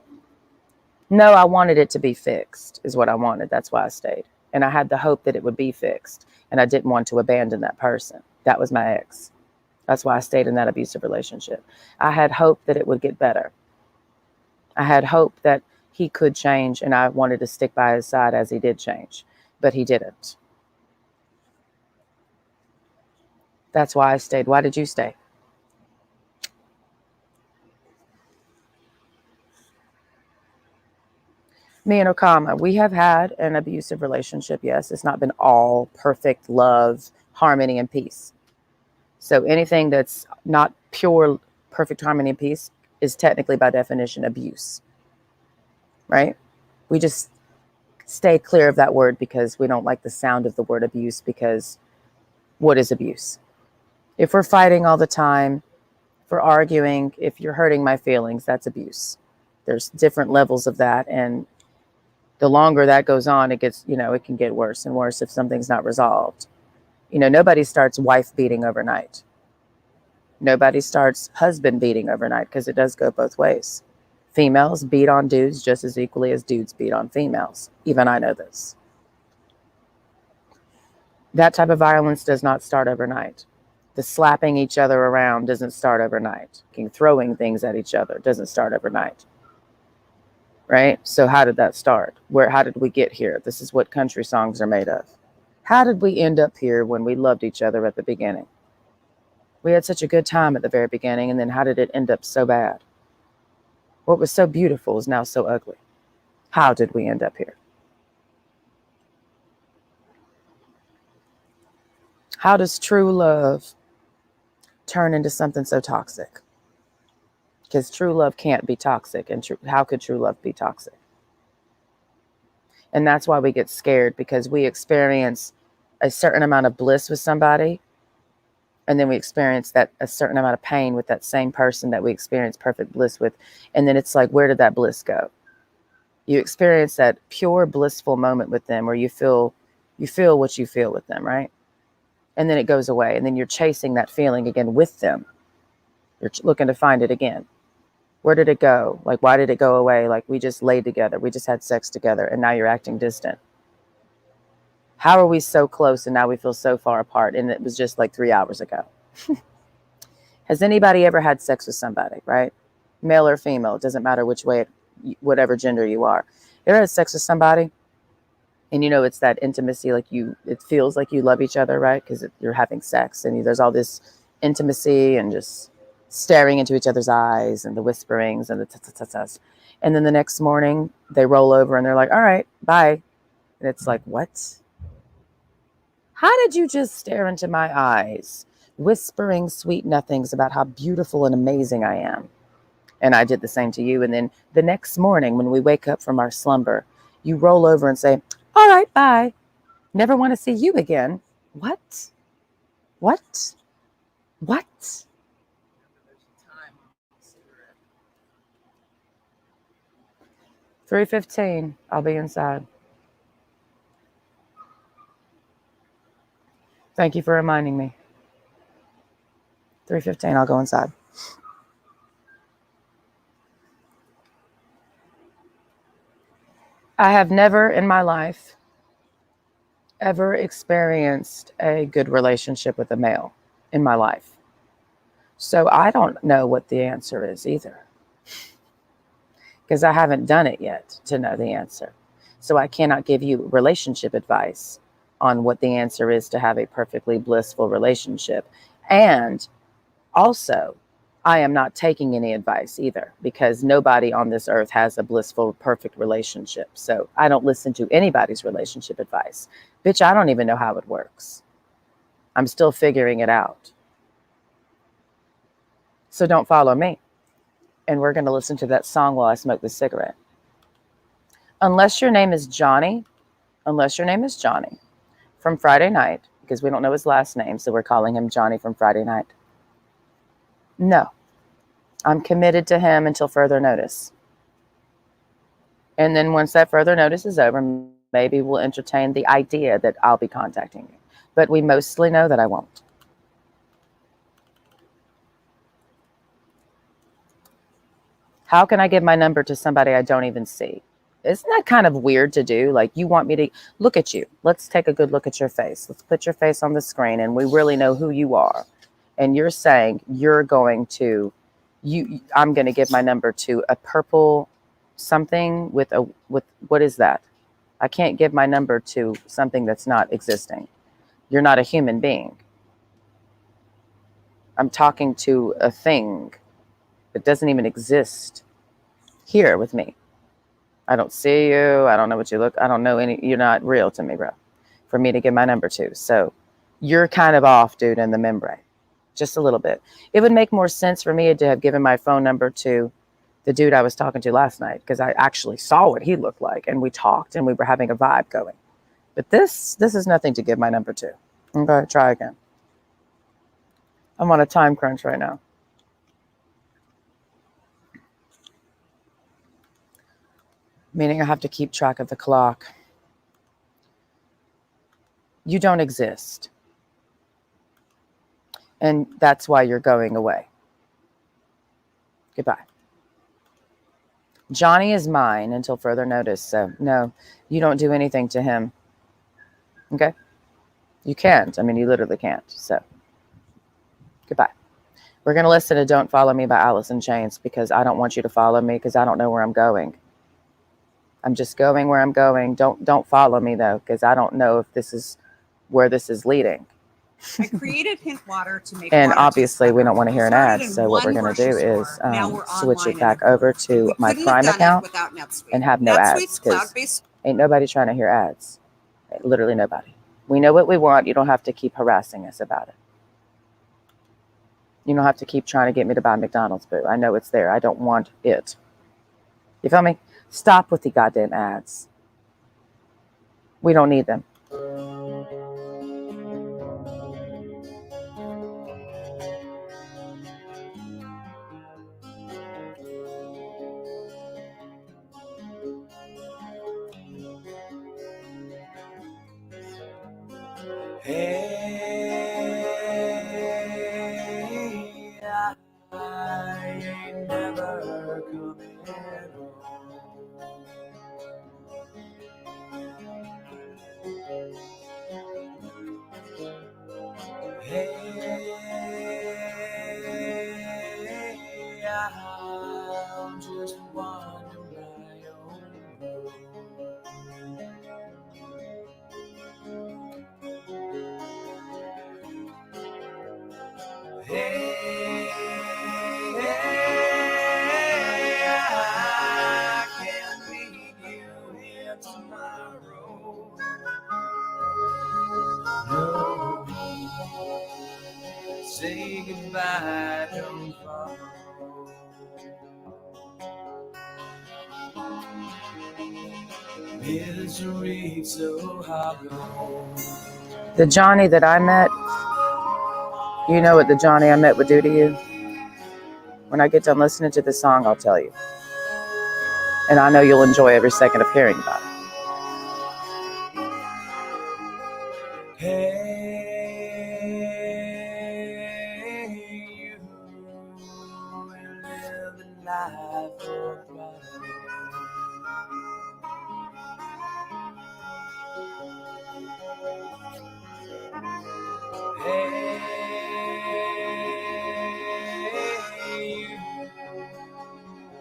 No, I wanted it to be fixed is what I wanted. That's why I stayed. And I had the hope that it would be fixed. And I didn't want to abandon that person. That was my ex. That's why I stayed in that abusive relationship. I had hope that it would get better. I had hope that he could change and I wanted to stick by his side as he did change, but he didn't. That's why I stayed. Why did you stay? Me and Okama, we have had an abusive relationship. Yes, it's not been all perfect love, harmony, and peace. So anything that's not pure, perfect harmony and peace is technically by definition abuse, right? We just stay clear of that word because we don't like the sound of the word abuse, because what is abuse? If we're fighting all the time, if we're arguing, if you're hurting my feelings, that's abuse. There's different levels of that. And the longer that goes on, it gets, it can get worse and worse if something's not resolved. Nobody starts wife beating overnight. Nobody starts husband beating overnight, because it does go both ways. Females beat on dudes just as equally as dudes beat on females. Even I know this. That type of violence does not start overnight. The slapping each other around doesn't start overnight. Throwing things at each other doesn't start overnight. Right? So how did that start? How did we get here? This is what country songs are made of. How did we end up here when we loved each other at the beginning? We had such a good time at the very beginning, and then how did it end up so bad? What was so beautiful is now so ugly. How did we end up here? How does true love turn into something so toxic? Because true love can't be toxic. And how could true love be toxic? And that's why we get scared, because we experience a certain amount of bliss with somebody, and then we experience that a certain amount of pain with that same person that we experience perfect bliss with. And then it's like, where did that bliss go? You experience that pure blissful moment with them where you feel what you feel with them, right? And then it goes away, and then you're chasing that feeling again with them. You're looking to find it again. Where did it go? Like, why did it go away? Like, we just laid together. We just had sex together, and now you're acting distant. How are we so close and now we feel so far apart? And it was just like 3 hours ago. Has anybody ever had sex with somebody, right? Male or female, it doesn't matter which way, whatever gender you are. You ever had sex with somebody and you know it's that intimacy, like it feels like you love each other, right? Because you're having sex and there's all this intimacy and just staring into each other's eyes and the whisperings and the ta-ta-ta-tas. And then the next morning they roll over and they're like, all right, bye. And it's like, what? How did you just stare into my eyes, whispering sweet nothings about how beautiful and amazing I am? And I did the same to you. And then the next morning when we wake up from our slumber, you roll over and say, all right, bye. Never want to see you again. What? What? What? 3:15. I'll be inside. Thank you for reminding me. 3:15. I'll go inside. I have never in my life ever experienced a good relationship with a male in my life. So I don't know what the answer is either, because I haven't done it yet to know the answer. So I cannot give you relationship advice on what the answer is to have a perfectly blissful relationship. And also, I am not taking any advice either, because nobody on this earth has a blissful, perfect relationship. So I don't listen to anybody's relationship advice. Bitch, I don't even know how it works. I'm still figuring it out. So don't follow me. And we're going to listen to that song while I smoke the cigarette. Unless your name is Johnny from Friday Night, because we don't know his last name, so we're calling him Johnny from Friday Night. No, I'm committed to him until further notice. And then once that further notice is over, maybe we'll entertain the idea that I'll be contacting you. But we mostly know that I won't. How can I give my number to somebody I don't even see? Isn't that kind of weird to do? Like, you want me to look at you. Let's take a good look at your face. Let's put your face on the screen and we really know who you are. And you're saying I'm going to give my number to a purple something with what is that? I can't give my number to something that's not existing. You're not a human being. I'm talking to a thing that doesn't even exist here with me. I don't see you. I don't know what you look. I don't know you're not real to me, bro, for me to give my number to. So you're kind of off, dude, in the membrane. Just a little bit. It would make more sense for me to have given my phone number to the dude I was talking to last night, because I actually saw what he looked like and we talked and we were having a vibe going. But this is nothing to give my number to. Okay, try again. I'm on a time crunch right now. Meaning I have to keep track of the clock. You don't exist. And that's why you're going away. Goodbye. Johnny is mine until further notice. So, no, you don't do anything to him. Okay? You can't. I mean, you literally can't. So, goodbye. We're going to listen to Don't Follow Me by Alice in Chains because I don't want you to follow me because I don't know where I'm going. I'm just going where I'm going. Don't follow me, though, because I don't know if this is where this is leading. I created Hint Water to make And water obviously, we don't want to hear an ad. Started in So what we're one going to do grocery is store. Now we're switch online it back and over to we my couldn't Prime have done it account without NetSuite. and have no ads NetSuite's because cloud-based. ain't nobody trying to hear ads. Literally nobody. We know what we want. You don't have to keep harassing us about it. You don't have to keep trying to get me to buy McDonald's, but I know it's there. I don't want it. You feel me? Stop with the goddamn ads. We don't need them. Hey, I ain't never coming home. Hey, I'm just wandering my own road. Hey, I can meet you here tomorrow. No, say goodbye, don't follow. Misery so hollow. The Johnny that I met, you know what the Johnny I met would do to you? When I get done listening to this song, I'll tell you. And I know you'll enjoy every second of hearing about it. Hey, you live a life of Hey,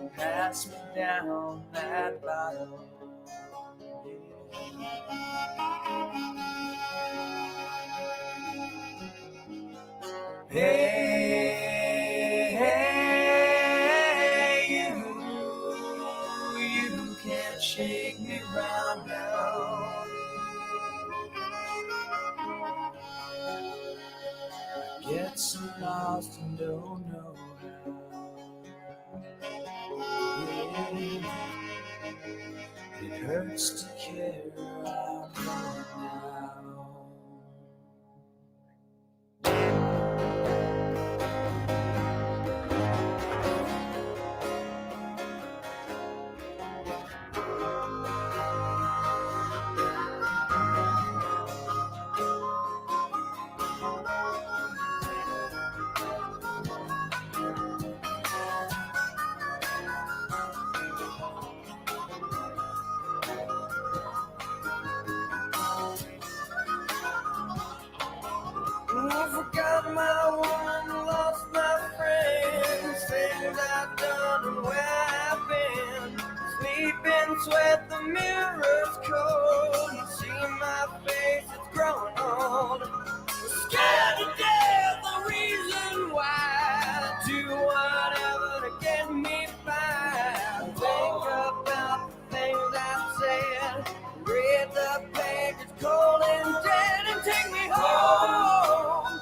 you pass me down that bottle. Hey, you can't shake me round now. I get so lost and don't know how. It hurts to care about now. I forgot my woman, lost my friends, things I've done and where I've been. Sleep in sweat, the mirror's cold. You see my face, it's growing old. Scared to death, the reason why. Do whatever to get me by. Think about the things I've said. Read the pages cold and dead and take me home.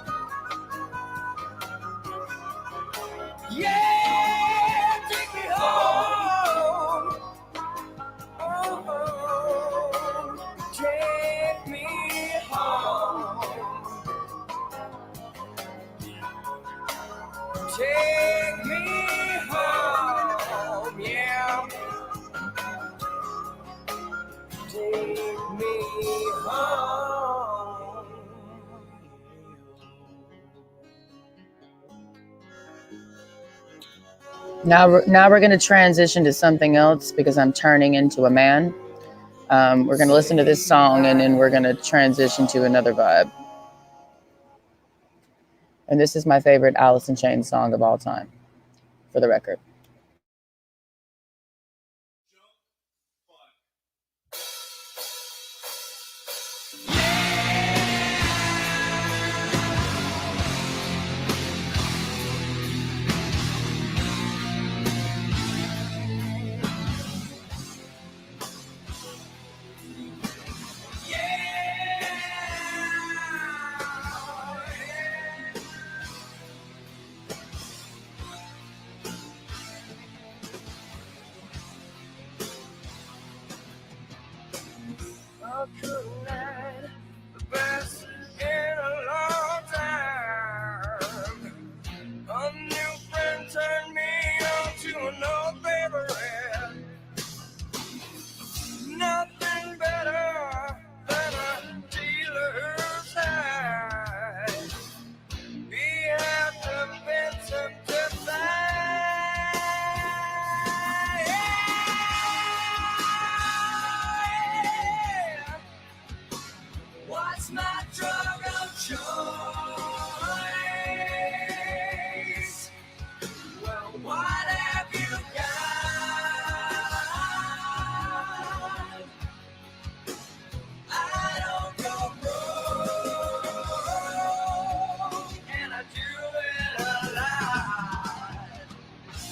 Yeah, take me home. Oh, take me home. Take me home, yeah. Take me home. Now we're going to transition to something else because I'm turning into a man. We're going to listen to this song and then we're going to transition to another vibe. And this is my favorite Alice in Chains song of all time, for the record. The best in a long time. A new friend turned me on to an old favorite. Nothing better than a dealer's high. He had convinced him to what's my drug of choice? Well, what have you got? I don't go broke, and I do it a lot.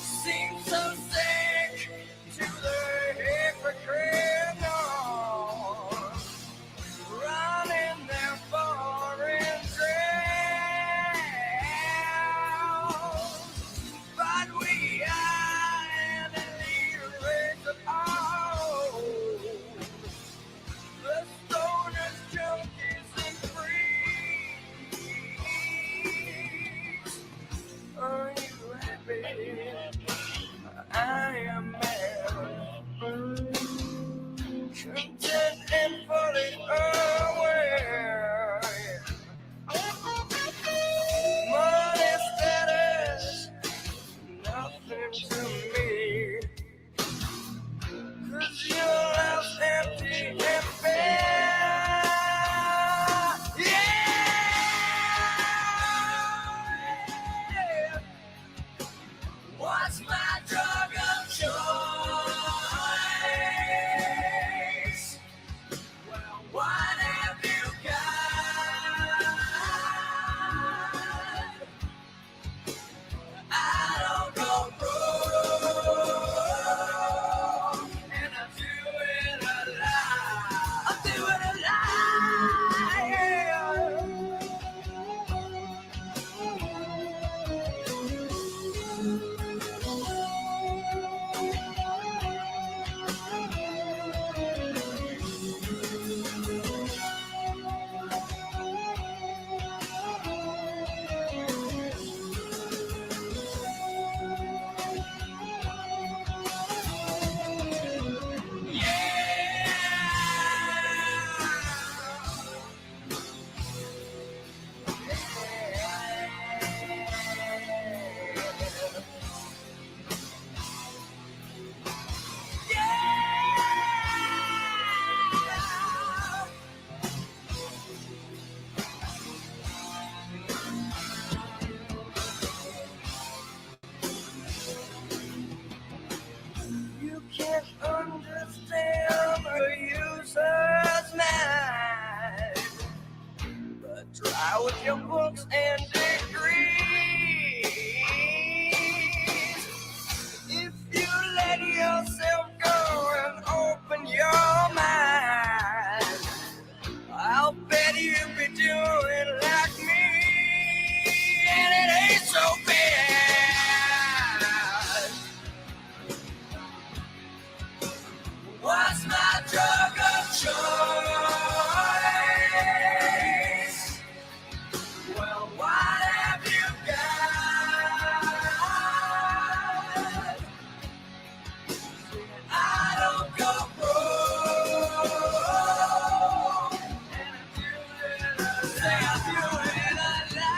Seems so sick to the hypocrite, no. Running their foreign trails, but we are an elite race of old. The stoners, junkies, and freaks. Are you happy? I am mad. Content and fully aware. Money status, nothing to me. 'Cause your life's empty and bare. Yeah. What's my drug of choice? Well, what have you got? I don't go broke, and I do it a lot. I do it a lot, yeah. You can't understand the user's mind, but try with your books and degrees. If you let yourself go and open your mind, I'll bet you'll be doing like me, and it ain't so bad. What's my drug of choice? Well, what have you got? I don't go broke, and I do it a lot.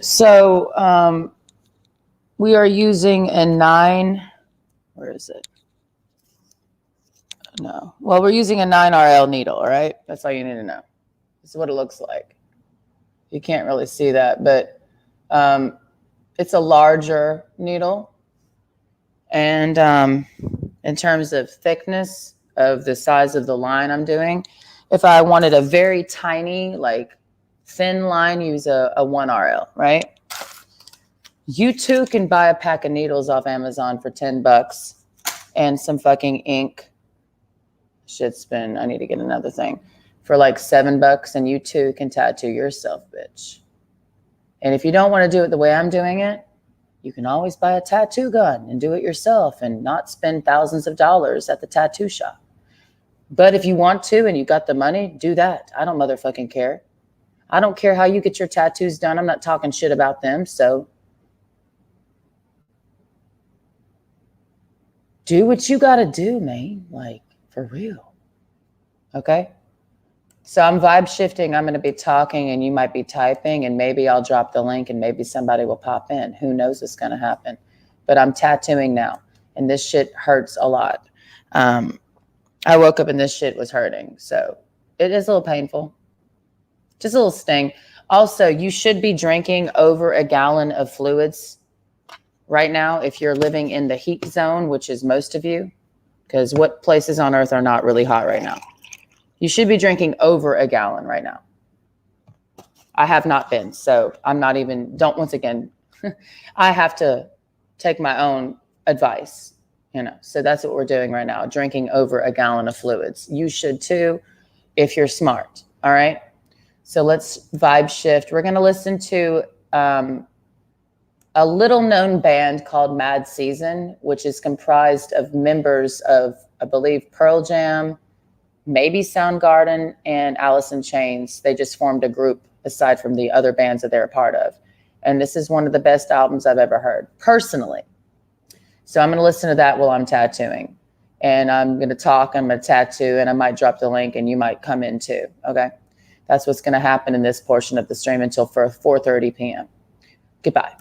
So we are using a 9. Where is it? No. Well, we're using a 9RL needle, all right? That's all you need to know. This is what it looks like. You can't really see that, but it's a larger needle. And in terms of thickness of the size of the line I'm doing, if I wanted a very tiny, like thin line, use a 1RL, right? You too can buy a pack of needles off Amazon for $10 and some fucking ink. Shit's been, I need to get another thing for like $7, and you too can tattoo yourself, bitch. And if you don't want to do it the way I'm doing it, you can always buy a tattoo gun and do it yourself and not spend thousands of dollars at the tattoo shop. But if you want to and you got the money, do that. I don't motherfucking care. I don't care how you get your tattoos done. I'm not talking shit about them. So do what you got to do, man. Like, for real. Okay? So I'm vibe shifting. I'm going to be talking and you might be typing, and maybe I'll drop the link and maybe somebody will pop in. Who knows what's going to happen? But I'm tattooing now, and this shit hurts a lot. I woke up and this shit was hurting. So it is a little painful. Just a little sting. Also, you should be drinking over a gallon of fluids right now if you're living in the heat zone, which is most of you, because what places on earth are not really hot right now? You should be drinking over a gallon right now. I have not been, so I'm not even, once again, I have to take my own advice, so that's what we're doing right now, drinking over a gallon of fluids. You should too, if you're smart, all right? So let's vibe shift. We're gonna listen to a little known band called Mad Season, which is comprised of members of, I believe, Pearl Jam, maybe Soundgarden, and Alice in Chains. They just formed a group aside from the other bands that they're a part of. And this is one of the best albums I've ever heard, personally. So I'm going to listen to that while I'm tattooing. And I'm going to talk, I'm going to tattoo, and I might drop the link, and you might come in too, okay? That's what's going to happen in this portion of the stream until 4:30 p.m. Goodbye.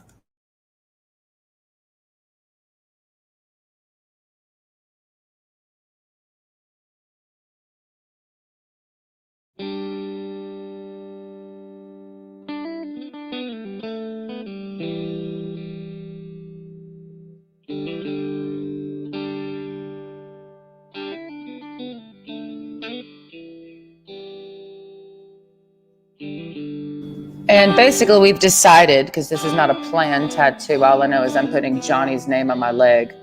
And basically we've decided, because this is not a planned tattoo, all I know is I'm putting Johnny's name on my leg.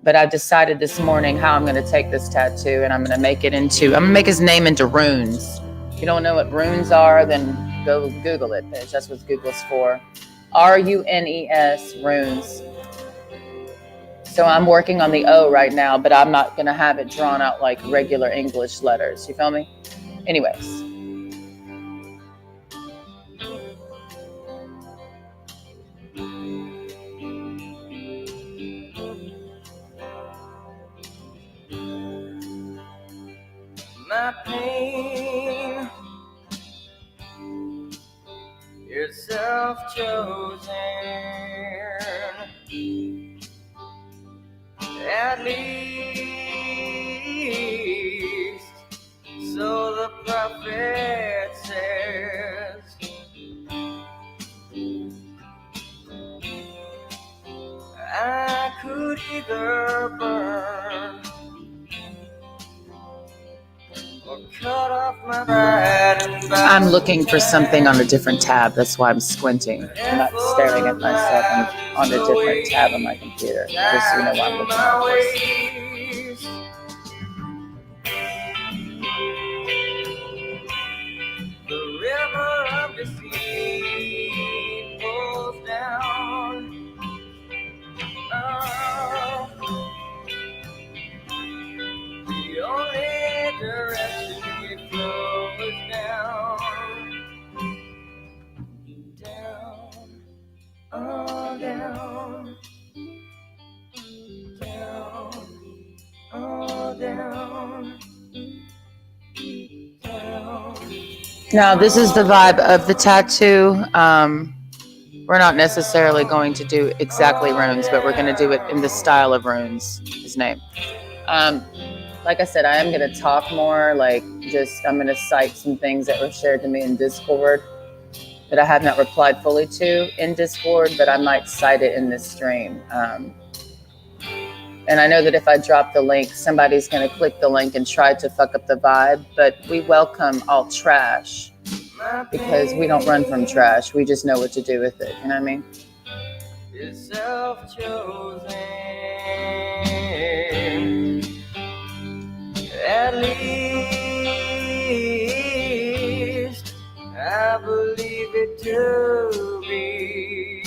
But I've decided this morning how I'm going to take this tattoo, and I'm going to make his name into runes. If you don't know what runes are, then go Google it, bitch. That's what Google's for. RUNES, runes. So I'm working on the O right now, but I'm not going to have it drawn out like regular English letters. You feel me? Anyways. My pain is self-chosen, at least so the prophet says. I could either burn or cut off my pride and I'm looking for something on a different tab. That's why I'm squinting. I'm not staring at myself. I'm on a different tab on my computer. Just so you know why I'm looking at this. The river of deceit pulls down. Oh, the only direction it flows down. Down, oh down, down, oh down, down. Now, this is the vibe of the tattoo. We're not necessarily going to do exactly runes, but we're going to do it in the style of runes, his name. Like I said, I am going to talk more, like I'm going to cite some things that were shared to me in Discord that I have not replied fully to in Discord, but I might cite it in this stream. And I know that if I drop the link, somebody's going to click the link and try to fuck up the vibe, but we welcome all trash because we don't run from trash. We just know what to do with it. You know what I mean? Is self-chosen. At least I believe it to be.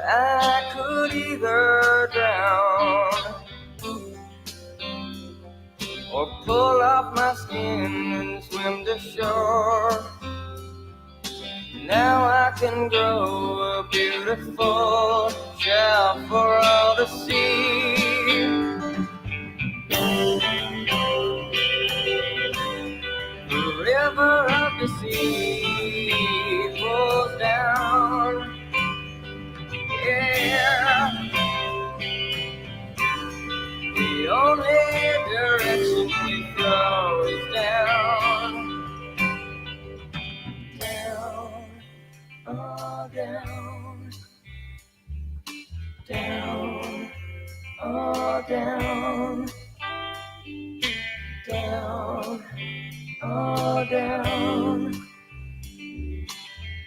I could either drown or pull off my skin and swim to shore. Now I can grow a beautiful child for all to see. The river of the sea flows down. Yeah, the only direction we flow is down, down, oh down, down, oh down, down, oh down,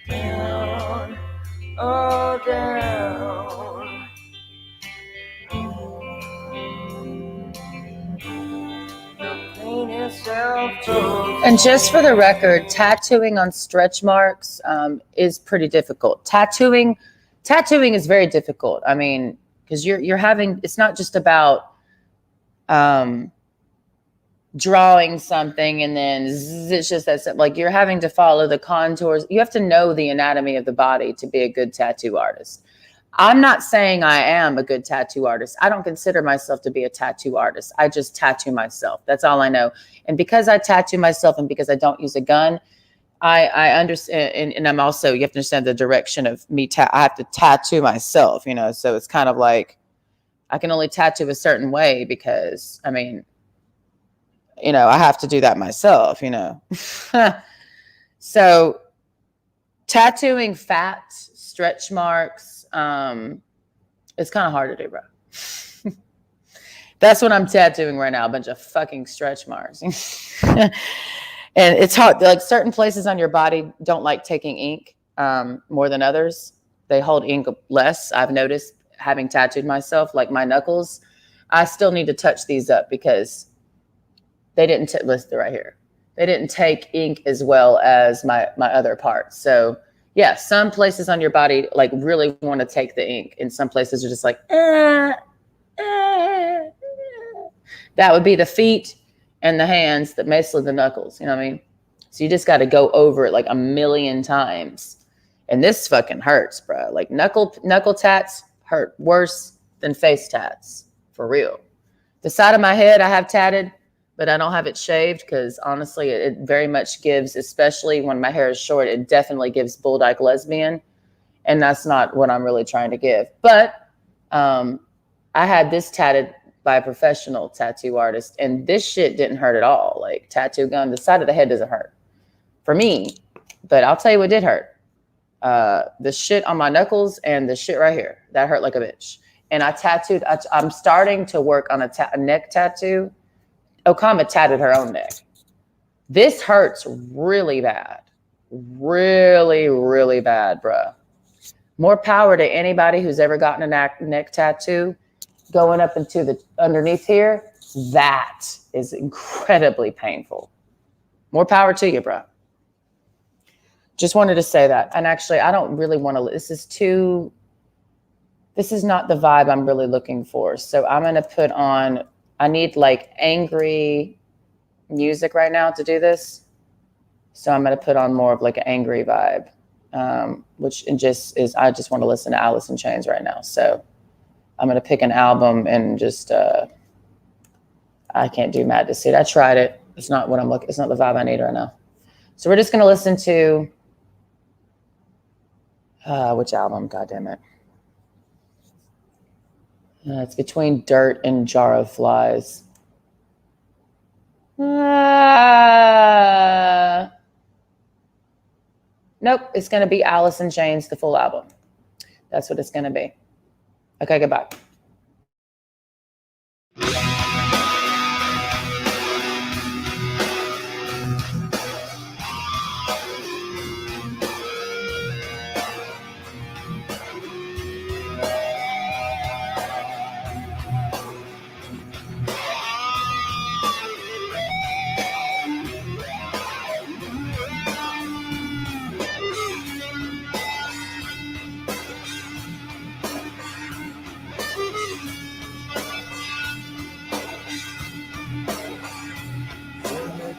down, oh down. And just for the record, tattooing on stretch marks is pretty difficult. Tattooing is very difficult. I mean, because you're having, it's not just about drawing something and then it's just that, like, you're having to follow the contours. You have to know the anatomy of the body to be a good tattoo artist. I'm not saying I am a good tattoo artist. I don't consider myself to be a tattoo artist. I just tattoo myself. That's all I know. And because I tattoo myself and because I don't use a gun, I understand. And I'm also, you have to understand the direction of me. I have to tattoo myself, you know? So it's kind of like, I can only tattoo a certain way because, I mean, you know, I have to do that myself, you know? So tattooing fat, stretch marks, it's kind of hard to do, bro. That's what I'm tattooing right now, a bunch of fucking stretch marks. And it's hard. Like, certain places on your body don't like taking ink more than others. They hold ink less. I've noticed, having tattooed myself, like my knuckles, I still need to touch these up because they didn't list it right here. They didn't take ink as well as my other parts. So yeah, some places on your body like really want to take the ink, and some places are just like, That would be the feet and the hands, that mostly the knuckles. You know what I mean? So you just got to go over it like a million times, and this fucking hurts, bro. Like knuckle tats hurt worse than face tats, for real. The side of my head I have tatted, but I don't have it shaved because honestly, it very much gives, especially when my hair is short, it definitely gives bull dyke lesbian. And that's not what I'm really trying to give. But I had this tatted by a professional tattoo artist, and this shit didn't hurt at all. Like, tattoo gun, the side of the head doesn't hurt for me. But I'll tell you what did hurt. The shit on my knuckles and the shit right here. That hurt like a bitch. And I tattooed, I'm starting to work on a neck tattoo. Okama tatted her own neck. This hurts really bad. Really, really bad, bruh. More power to anybody who's ever gotten a neck tattoo. Going up into the underneath here, that is incredibly painful. More power to you, bruh. Just wanted to say that. And actually, I don't really want to, this is not the vibe I'm really looking for. So I'm going to put on, I need like angry music right now to do this. So I'm going to put on more of like an angry vibe, which just is, I just want to listen to Alice in Chains right now. So I'm going to pick an album and just, I can't do Mad to See It. I tried it. It's not what I'm looking, it's not the vibe I need right now. So we're just going to listen to, which album? God damn it. It's between Dirt and Jar of Flies. Nope, it's going to be Alice in Chains, the full album. That's what it's going to be. Okay, goodbye.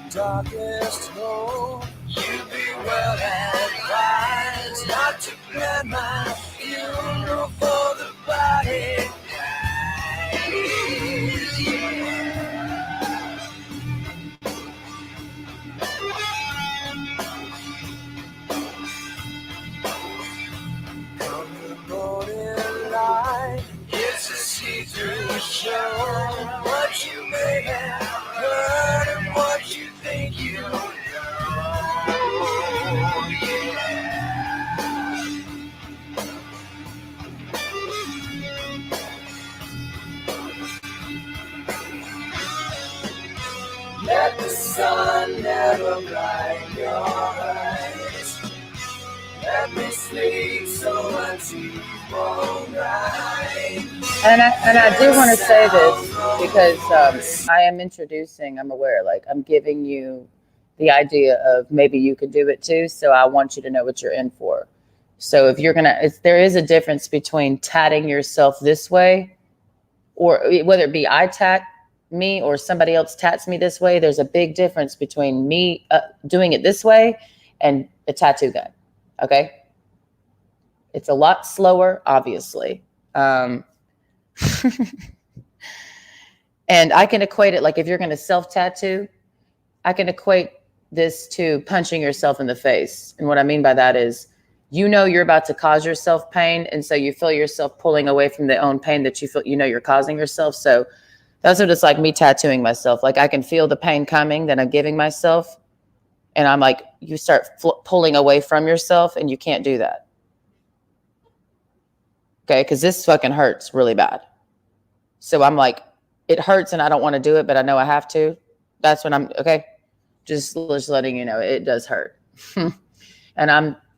Darkest hole, you be well advised not to plan my funeral for the body. Come the morning light, it's a see-through show. What you may have heard and what you think you know. Let the sun never blind your eyes. Let me sleep so my teeth won't grind. And I do want to say this because I am introducing, I'm aware, like I'm giving you the idea of maybe you could do it too. So I want you to know what you're in for. So if you're there is a difference between tatting yourself this way, or whether it be I tat me or somebody else tats me this way, there's a big difference between me doing it this way and a tattoo gun. Okay. It's a lot slower, obviously. And I can equate it, like if you're going to self-tattoo, I can equate this to punching yourself in the face. And what I mean by that is, you know, you're about to cause yourself pain. And so you feel yourself pulling away from the own pain that you feel, you know, you're causing yourself. So that's what it's like me tattooing myself. Like I can feel the pain coming that I'm giving myself. And I'm like, you start pulling away from yourself and you can't do that. Okay. Cause this fucking hurts really bad. So I'm like, it hurts and I don't want to do it, but I know I have to. That's when I'm okay. Just letting you know, it does hurt. And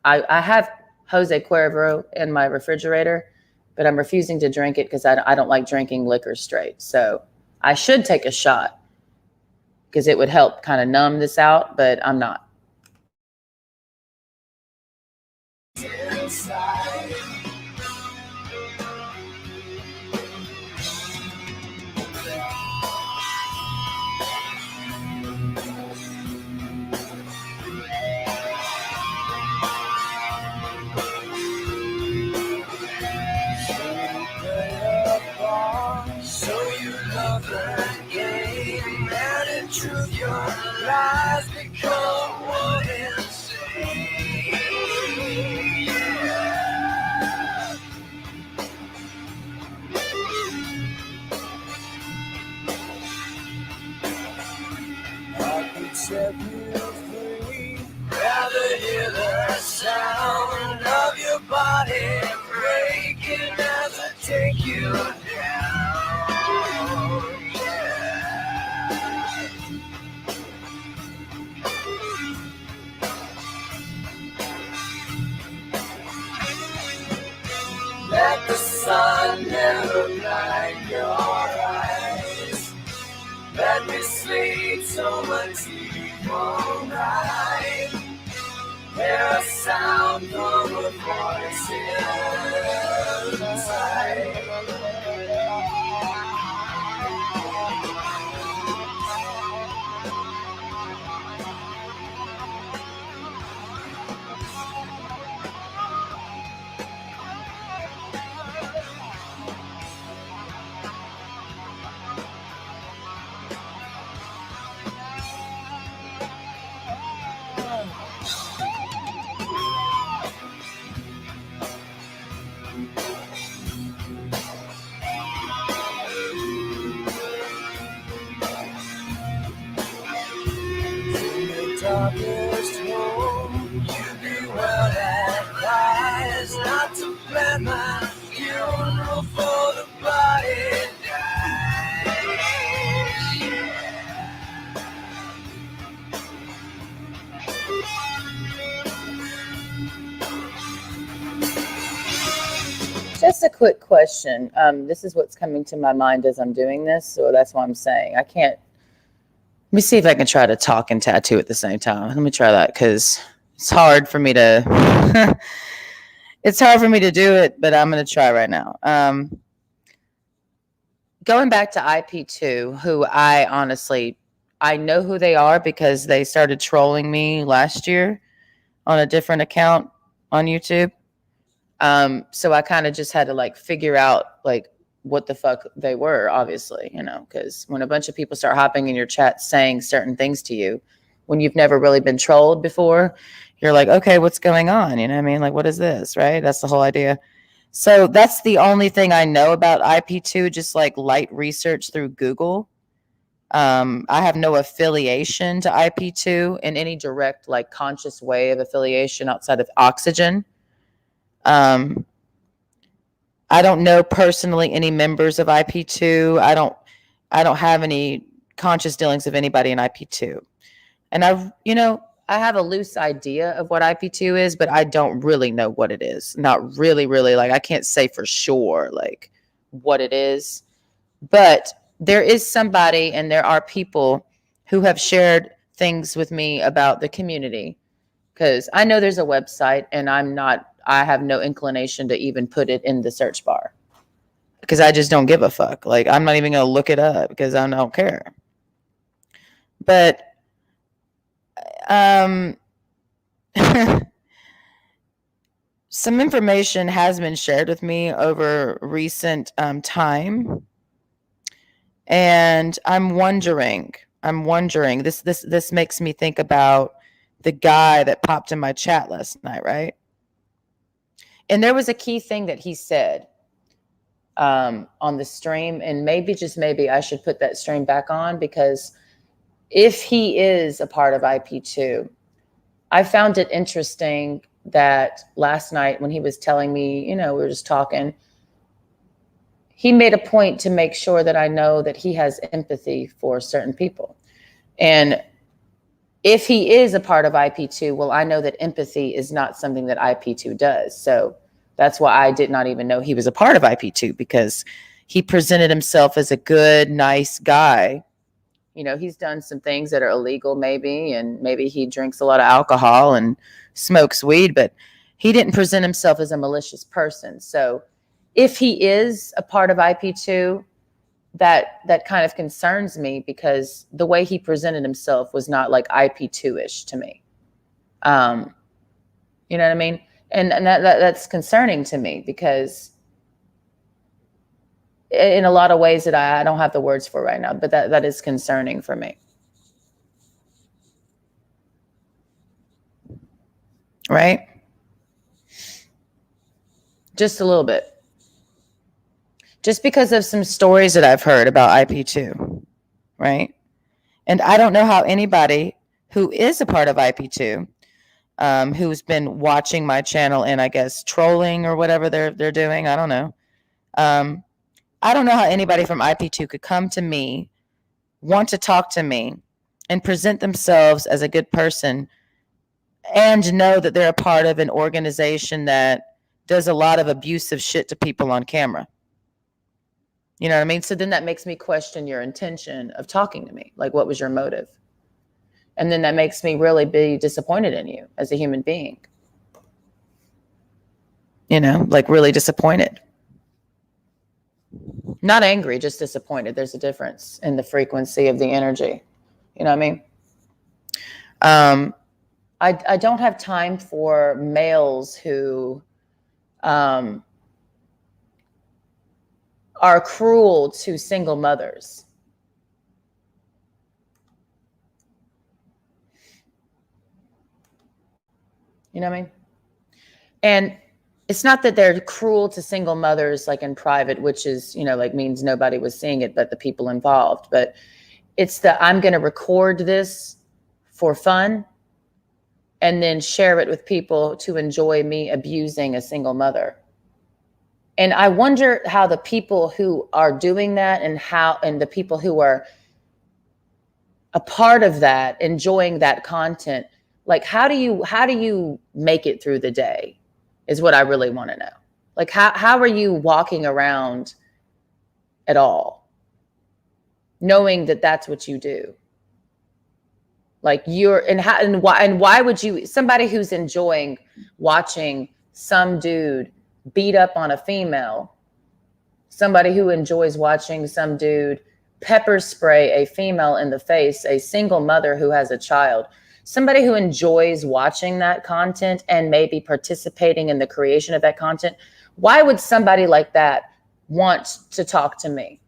I have Jose Cuervo in my refrigerator, but I'm refusing to drink it because I don't like drinking liquor straight. So I should take a shot because it would help kind of numb this out, but I'm not. So you love the game, and in truth your lies become one insane. I could set you free, rather hear the sound of your body breaking as I take you down. Let the sun never blind your eyes. Let me sleep so my teeth won't ride. Hear a sound from a voice inside. darkest home. You be well advised not to plan my funeral for the body. Just a quick question. This is what's coming to my mind as I'm doing this, so that's why I'm saying I can't. Let me see if I can try to talk and tattoo at the same time. Let me try that because it's hard for me to. It's hard for me to do it, but I'm going to try right now. Going back to IP2, who I honestly, I know who they are because they started trolling me last year on a different account on YouTube. So I kind of just had to like figure out like what the fuck they were, obviously, you know, because when a bunch of people start hopping in your chat saying certain things to you, when you've never really been trolled before, you're like, okay, what's going on? You know what I mean? Like, what is this? Right? That's the whole idea. So that's the only thing I know about IP2, just like light research through Google. I have no affiliation to IP2 in any direct, like conscious way of affiliation outside of Oxygen. I don't know personally any members of IP2. I don't have any conscious dealings of anybody in IP2. And I have a loose idea of what IP2 is, but I don't really know what it is. Not really, like I can't say for sure like what it is. But there is somebody and there are people who have shared things with me about the community. Because I know there's a website and I have no inclination to even put it in the search bar because I just don't give a fuck. Like, I'm not even going to look it up because I don't care. But some information has been shared with me over recent time. And I'm wondering, this makes me think about the guy that popped in my chat last night, right? And there was a key thing that he said on the stream, and maybe, just maybe, I should put that stream back on, because if he is a part of IP2, I found it interesting that last night when he was telling me, we were just talking, he made a point to make sure that I know that he has empathy for certain people. And if he is a part of IP2, well, I know that empathy is not something that IP2 does. So that's why I did not even know he was a part of IP2, because he presented himself as a good, nice guy. He's done some things that are illegal maybe, and maybe he drinks a lot of alcohol and smokes weed, but he didn't present himself as a malicious person. So if he is a part of IP2, that kind of concerns me, because the way he presented himself was not like IP2-ish to me. You know what I mean? And that's concerning to me, because in a lot of ways that I don't have the words for right now, but that is concerning for me. Right? Just a little bit. Just because of some stories that I've heard about IP2, right? And I don't know how anybody who is a part of IP2, who's been watching my channel and I guess trolling or whatever they're doing, I don't know. I don't know how anybody from IP2 could come to me, want to talk to me, and present themselves as a good person, and know that they're a part of an organization that does a lot of abusive shit to people on camera. You know what I mean? So then that makes me question your intention of talking to me. Like, what was your motive? And then that makes me really be disappointed in you as a human being. Like really disappointed. Not angry, just disappointed. There's a difference in the frequency of the energy. You know what I mean? I don't have time for males who are cruel to single mothers. You know what I mean? And it's not that they're cruel to single mothers like in private, which is, like means nobody was seeing it but the people involved. But it's I'm going to record this for fun, and then share it with people to enjoy me abusing a single mother. And I wonder how the people who are doing that and the people who are a part of that, enjoying that content, like how do you make it through the day is what I really want to know. Like how are you walking around at all knowing that that's what you do? Like why would you, somebody who's enjoying watching some dude beat up on a female, somebody who enjoys watching some dude pepper spray a female in the face, a single mother who has a child, somebody who enjoys watching that content and maybe participating in the creation of that content, why would somebody like that want to talk to me?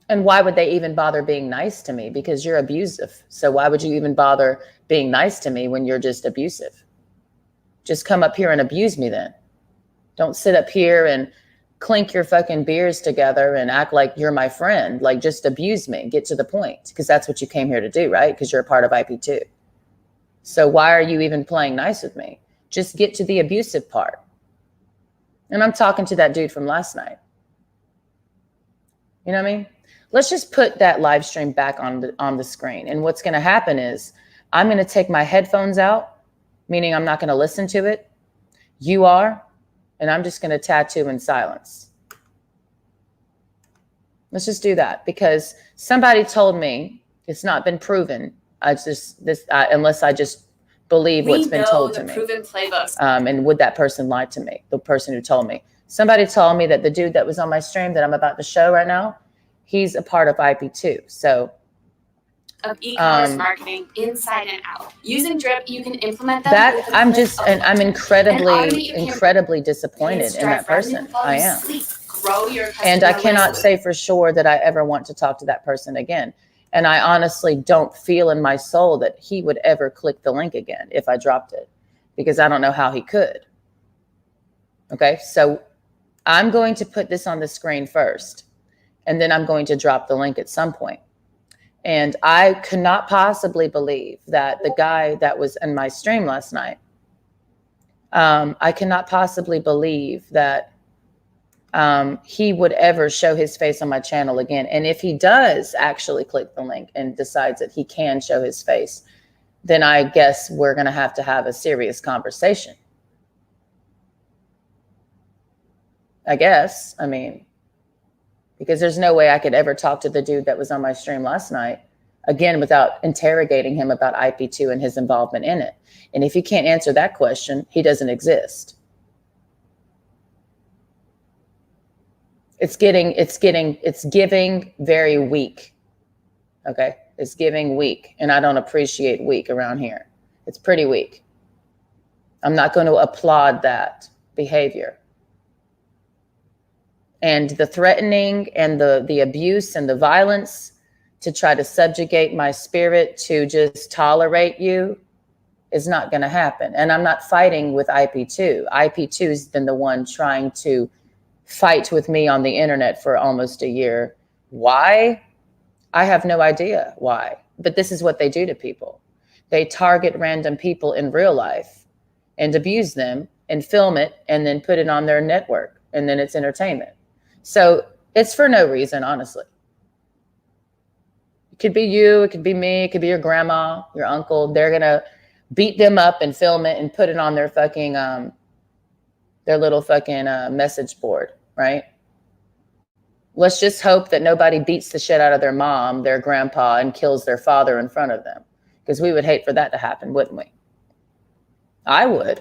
And why would they even bother being nice to me? Because you're abusive. So why would you even bother being nice to me when you're just abusive? Just come up here and abuse me then. Don't sit up here and clink your fucking beers together and act like you're my friend. Like, just abuse me. Get to the point. Because that's what you came here to do, right? Because you're a part of IP2. So why are you even playing nice with me? Just get to the abusive part. And I'm talking to that dude from last night. You know what I mean? Let's just put that live stream back on the screen. And what's going to happen is I'm going to take my headphones out, meaning I'm not going to listen to it. You are. And I'm just going to tattoo in silence. Let's just do that, because somebody told me, it's not been proven. Unless I just believe what's been told to me. Proven playbooks. And would that person lie to me? The person who told me. Somebody told me that the dude that was on my stream that I'm about to show right now, he's a part of IP2. So of e-commerce marketing inside and out. Using Drip, you can implement them. That I'm incredibly disappointed in that person. I am. Grow your and I cannot say for sure that I ever want to talk to that person again. And I honestly don't feel in my soul that he would ever click the link again if I dropped it, because I don't know how he could. Okay, so I'm going to put this on the screen first, and then I'm going to drop the link at some point. And I could not possibly believe that the guy that was in my stream last night, I cannot possibly believe that he would ever show his face on my channel again. And if he does actually click the link and decides that he can show his face, then I guess we're going to have a serious conversation. I guess. I mean, because there's no way I could ever talk to the dude that was on my stream last night again without interrogating him about IP2 and his involvement in it. And if he can't answer that question, he doesn't exist. It's giving very weak. Okay. It's giving weak. And I don't appreciate weak around here. It's pretty weak. I'm not going to applaud that behavior. And the threatening and the abuse and the violence to try to subjugate my spirit to just tolerate you is not going to happen. And I'm not fighting with IP2. IP2 has been the one trying to fight with me on the internet for almost a year. Why? I have no idea why. But this is what they do to people. They target random people in real life and abuse them and film it and then put it on their network. And then it's entertainment. So it's for no reason, honestly. It could be you, it could be me, it could be your grandma, your uncle. They're going to beat them up and film it and put it on their fucking, their little fucking message board, right? Let's just hope that nobody beats the shit out of their mom, their grandpa, and kills their father in front of them. Because we would hate for that to happen, wouldn't we? I would.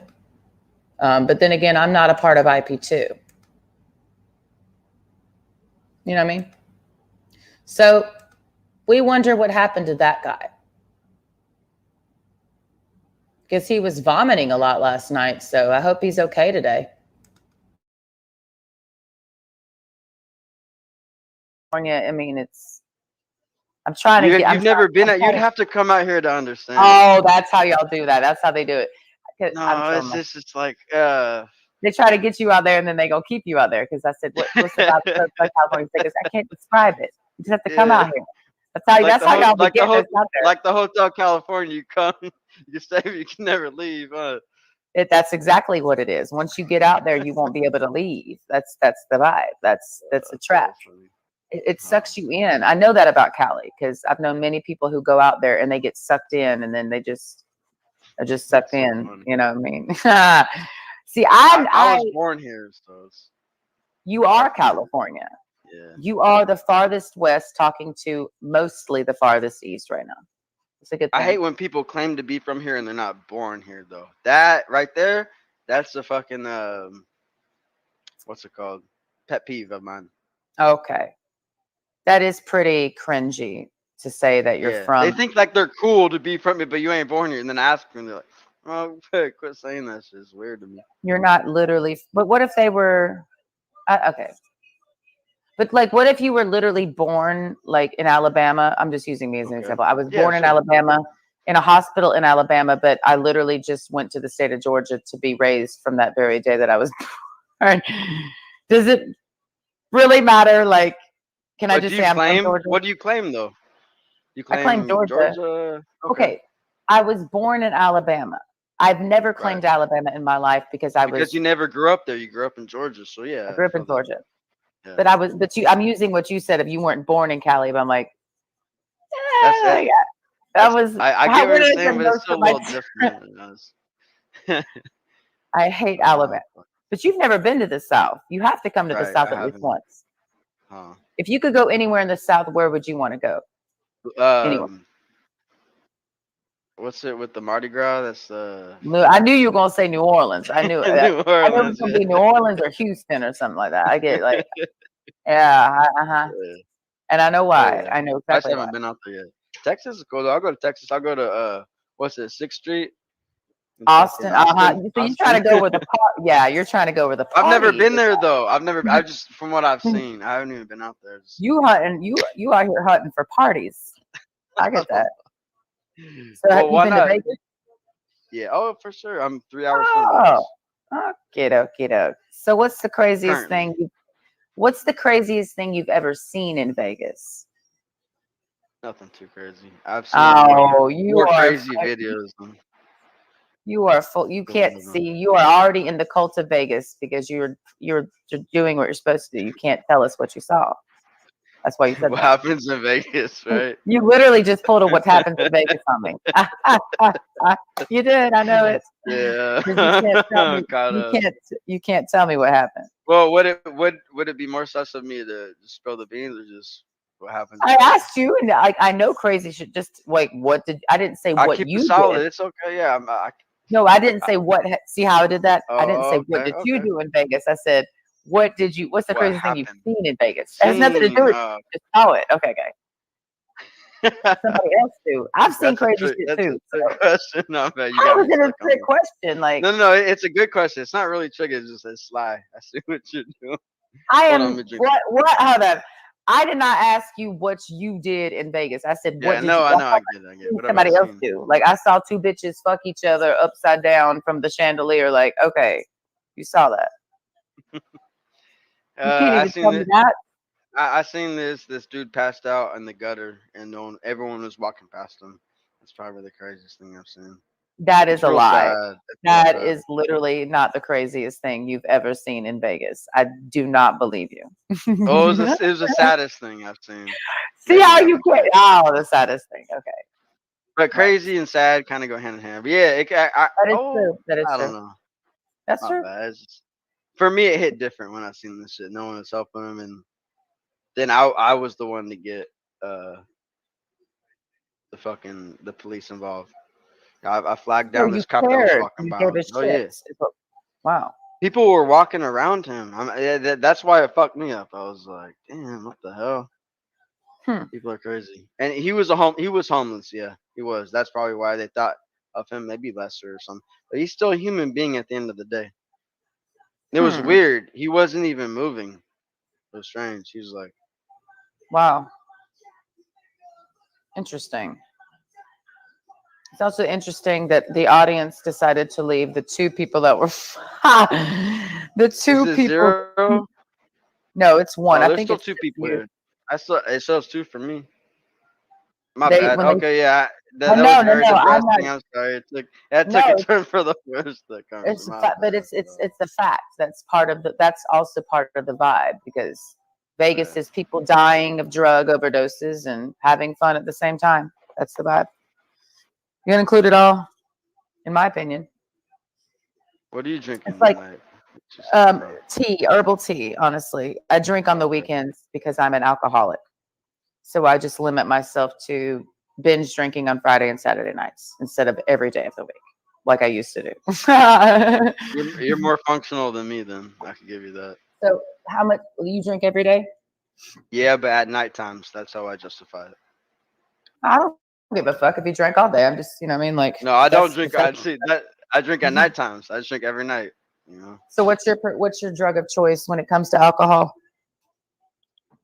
But then again, I'm not a part of IP2. You know what I mean? So we wonder what happened to that guy. Because he was vomiting a lot last night. So I hope he's okay today. I mean, I'm trying to get. You've never been at. You'd have to come out here to understand. Oh, that's how y'all do that. That's how they do it. No, it's just like they try to get you out there and then they go keep you out there. Because I said, what's about the California tickets? I can't describe it. You just have to come out here. That's how y'all be getting us out there. Like the Hotel California, you come, you stay, but you can never leave. That's exactly what it is. Once you get out there, you won't be able to leave. That's the vibe. That's a trap. It sucks you in. I know that about Cali because I've known many people who go out there and they get sucked in, and then they're just sucked in. Funny. You know what I mean? See, I was born here, so you are California. Yeah. You are the farthest west, talking to mostly the farthest east right now. It's a good thing. I hate when people claim to be from here and they're not born here, though. That right there, that's the fucking what's it called? Pet peeve of mine. Okay, that is pretty cringy to say that you're from. They think like they're cool to be from it, but you ain't born here. And then I ask them, they're like, "Oh, quit saying that shit. It's weird to me." You're not literally. But what if they were? Okay. But like, what if you were literally born like in Alabama? I'm just using me as an example. I was born in Alabama, in a hospital in Alabama, but I literally just went to the state of Georgia to be raised from that very day that I was born. Does it really matter? Like, can I just say I'm from Georgia? What do you claim though? You claim I claim Georgia. Okay. I was born in Alabama. I've never claimed Alabama in my life because you never grew up there. You grew up in Georgia, so yeah. I grew up in Georgia. Yeah. But I'm using what you said. If you weren't born in Cali, but I'm like, that's it. That was. I get what you're saying, but it's still a little different. I hate Alabama, but you've never been to the South. You have to come to the South at least once. If you could go anywhere in the South, where would you want to go? Anywhere. What's it with the Mardi Gras? That's I knew you were gonna say New Orleans. I knew it. I knew it was gonna be New Orleans or Houston or something like that. I get like, yeah. And I know why. Yeah. I know exactly. I haven't been out there yet. Texas is cool though. I'll go to Texas. I'll go to what's it, 6th Street? Austin. So you're trying to go where the you're trying to go where the party. I've never been there though. I just from what I've seen, I haven't even been out there. You hunting? You out here hunting for parties? I get that. So well, have you been to Vegas? Yeah. Oh, for sure. I'm 3 hours from Vegas. Okay. So what's the craziest thing? What's the craziest thing you've ever seen in Vegas? Nothing too crazy. I've seen more crazy videos. You are full. You can't see. You are already in the cult of Vegas because you're doing what you're supposed to do. You can't tell us what you saw. That's why you said what happens in Vegas, right? You literally just pulled a what happens in Vegas on me. You did. I know it. Yeah. You can't tell me what happened. Well, would it be more sus of me to just spill the beans or just what happened? I asked you, and I know crazy shit. just like I didn't say what you solid. did. It's okay. Yeah. No, I didn't say what. See how I did that? I didn't say what did you do in Vegas. I said what's the craziest thing you've seen in Vegas? It has nothing to do with you. Just know it. Okay. Somebody else do. I've seen crazy shit too. Question. No, man, I was in a trick question. Like no, it's a good question. It's not really tricky. It's just a sly. I see what you're doing. What? Hold on. I did not ask you what you did in Vegas. I said, what did you I know. I get it. Somebody else do. Like, I saw two bitches fuck each other upside down from the chandelier. Like, okay, you saw that. You can't even tell me that. I seen this dude passed out in the gutter, and everyone was walking past him. That's probably the craziest thing I've seen. That is a lie. That is literally not the craziest thing you've ever seen in Vegas. I do not believe you. Oh, it was the saddest thing I've seen. See how you get? Oh, the saddest thing. Okay. But crazy and sad kind of go hand in hand. But yeah, that is true. That is true. I don't know. That's true. For me, it hit different when I seen this shit. No one was helping him, and then I was the one to get the police involved. I flagged down this cop that was walking by. Oh yeah. Wow. People were walking around him. That's why it fucked me up. I was like, damn, what the hell? People are crazy. And he was homeless. Yeah, he was. That's probably why they thought of him maybe lesser or something. But he's still a human being at the end of the day. It was weird. He wasn't even moving. It was strange. He was like, wow. Interesting. It's also interesting that the audience decided to leave the two people that were the two people. Zero? No, it's one. Oh, I think it's still two people here. It says two for me. My They bad. when they Okay, yeah, oh, that was no, very I'm not. depressing. I'm sorry. That took a No, turn for the worse. The conversation. My but bad, bro. it's the fact that's part of the that's also part of the vibe because Vegas Right. is people dying of drug overdoses and having fun at the same time. That's the vibe. You're gonna include it all, in my opinion. What are you It's drinking like tonight? Just tomorrow. tea, herbal tea. Honestly, I drink on the Okay. weekends because I'm an alcoholic. So I just limit myself to binge drinking on Friday and Saturday nights instead of every day of the week, like I used to do. You're more functional than me, then I could give you that. So how much do you drink every day? Yeah, but at night times, that's how I justify it. I don't give a fuck if you drank all day. I'm just, you know what I mean? Like No, I don't that's drink. I see that I drink at night times. I just drink every night. You know. so what's your drug of choice when it comes to alcohol?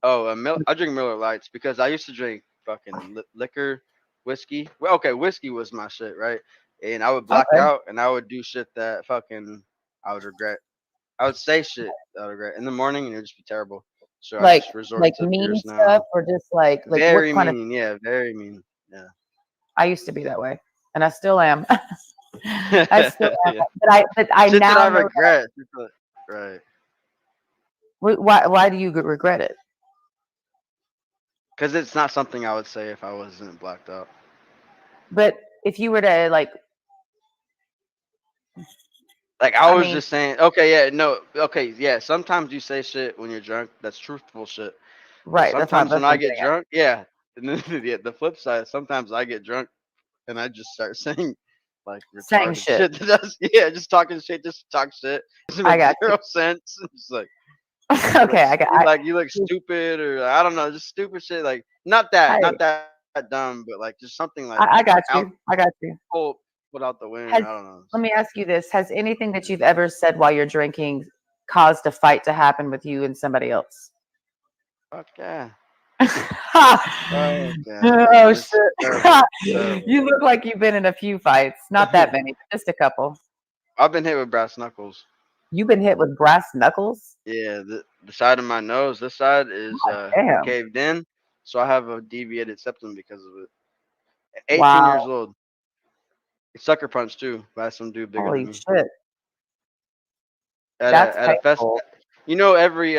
Oh, I drink Miller Lights because I used to drink fucking liquor, whiskey. Well, okay, whiskey was my shit, right? And I would black Okay. out and I would do shit that fucking I would regret. I would say shit that I would regret in the morning and it would just be terrible. So I Like just resorted to mean beers stuff now. or just like what Very kind of mean, yeah, very mean, yeah. I used to be that way and I still am. I still am. Yeah. But I Shit that now I know that regret. Right. why do you regret it? Because it's not something I would say if I wasn't blacked out. But if you were to Like I I was mean, just saying, okay, yeah, no, okay, yeah. Sometimes you say shit when you're drunk. That's truthful shit. But right, sometimes that's when what I I'm get getting at. drunk, yeah. And then yeah, the flip side, sometimes I get drunk and I just start saying like Saying retarded shit. shit. Yeah, just talking shit, just talk shit. Doesn't I make got you. zero sense. It's like Okay, you look stupid or I don't know, just stupid shit. Like not that dumb, but like just something like I got out you. I got you. pull put out the wind. Has I don't know. Let me ask you this: has anything that you've ever said while you're drinking caused a fight to happen with you and somebody else? Fuck yeah. Oh yeah, Oh man, it's terrible, shit! terrible. You look like you've been in a few fights. Not that many, but just a couple. I've been hit with brass knuckles. You've been hit with brass knuckles. Yeah, the side of my nose, this side is Damn! caved in, so I have a deviated septum because of it. 18 Wow! years old. Sucker punched too by some dude bigger than Holy me shit! at That's a fest. painful. You know, every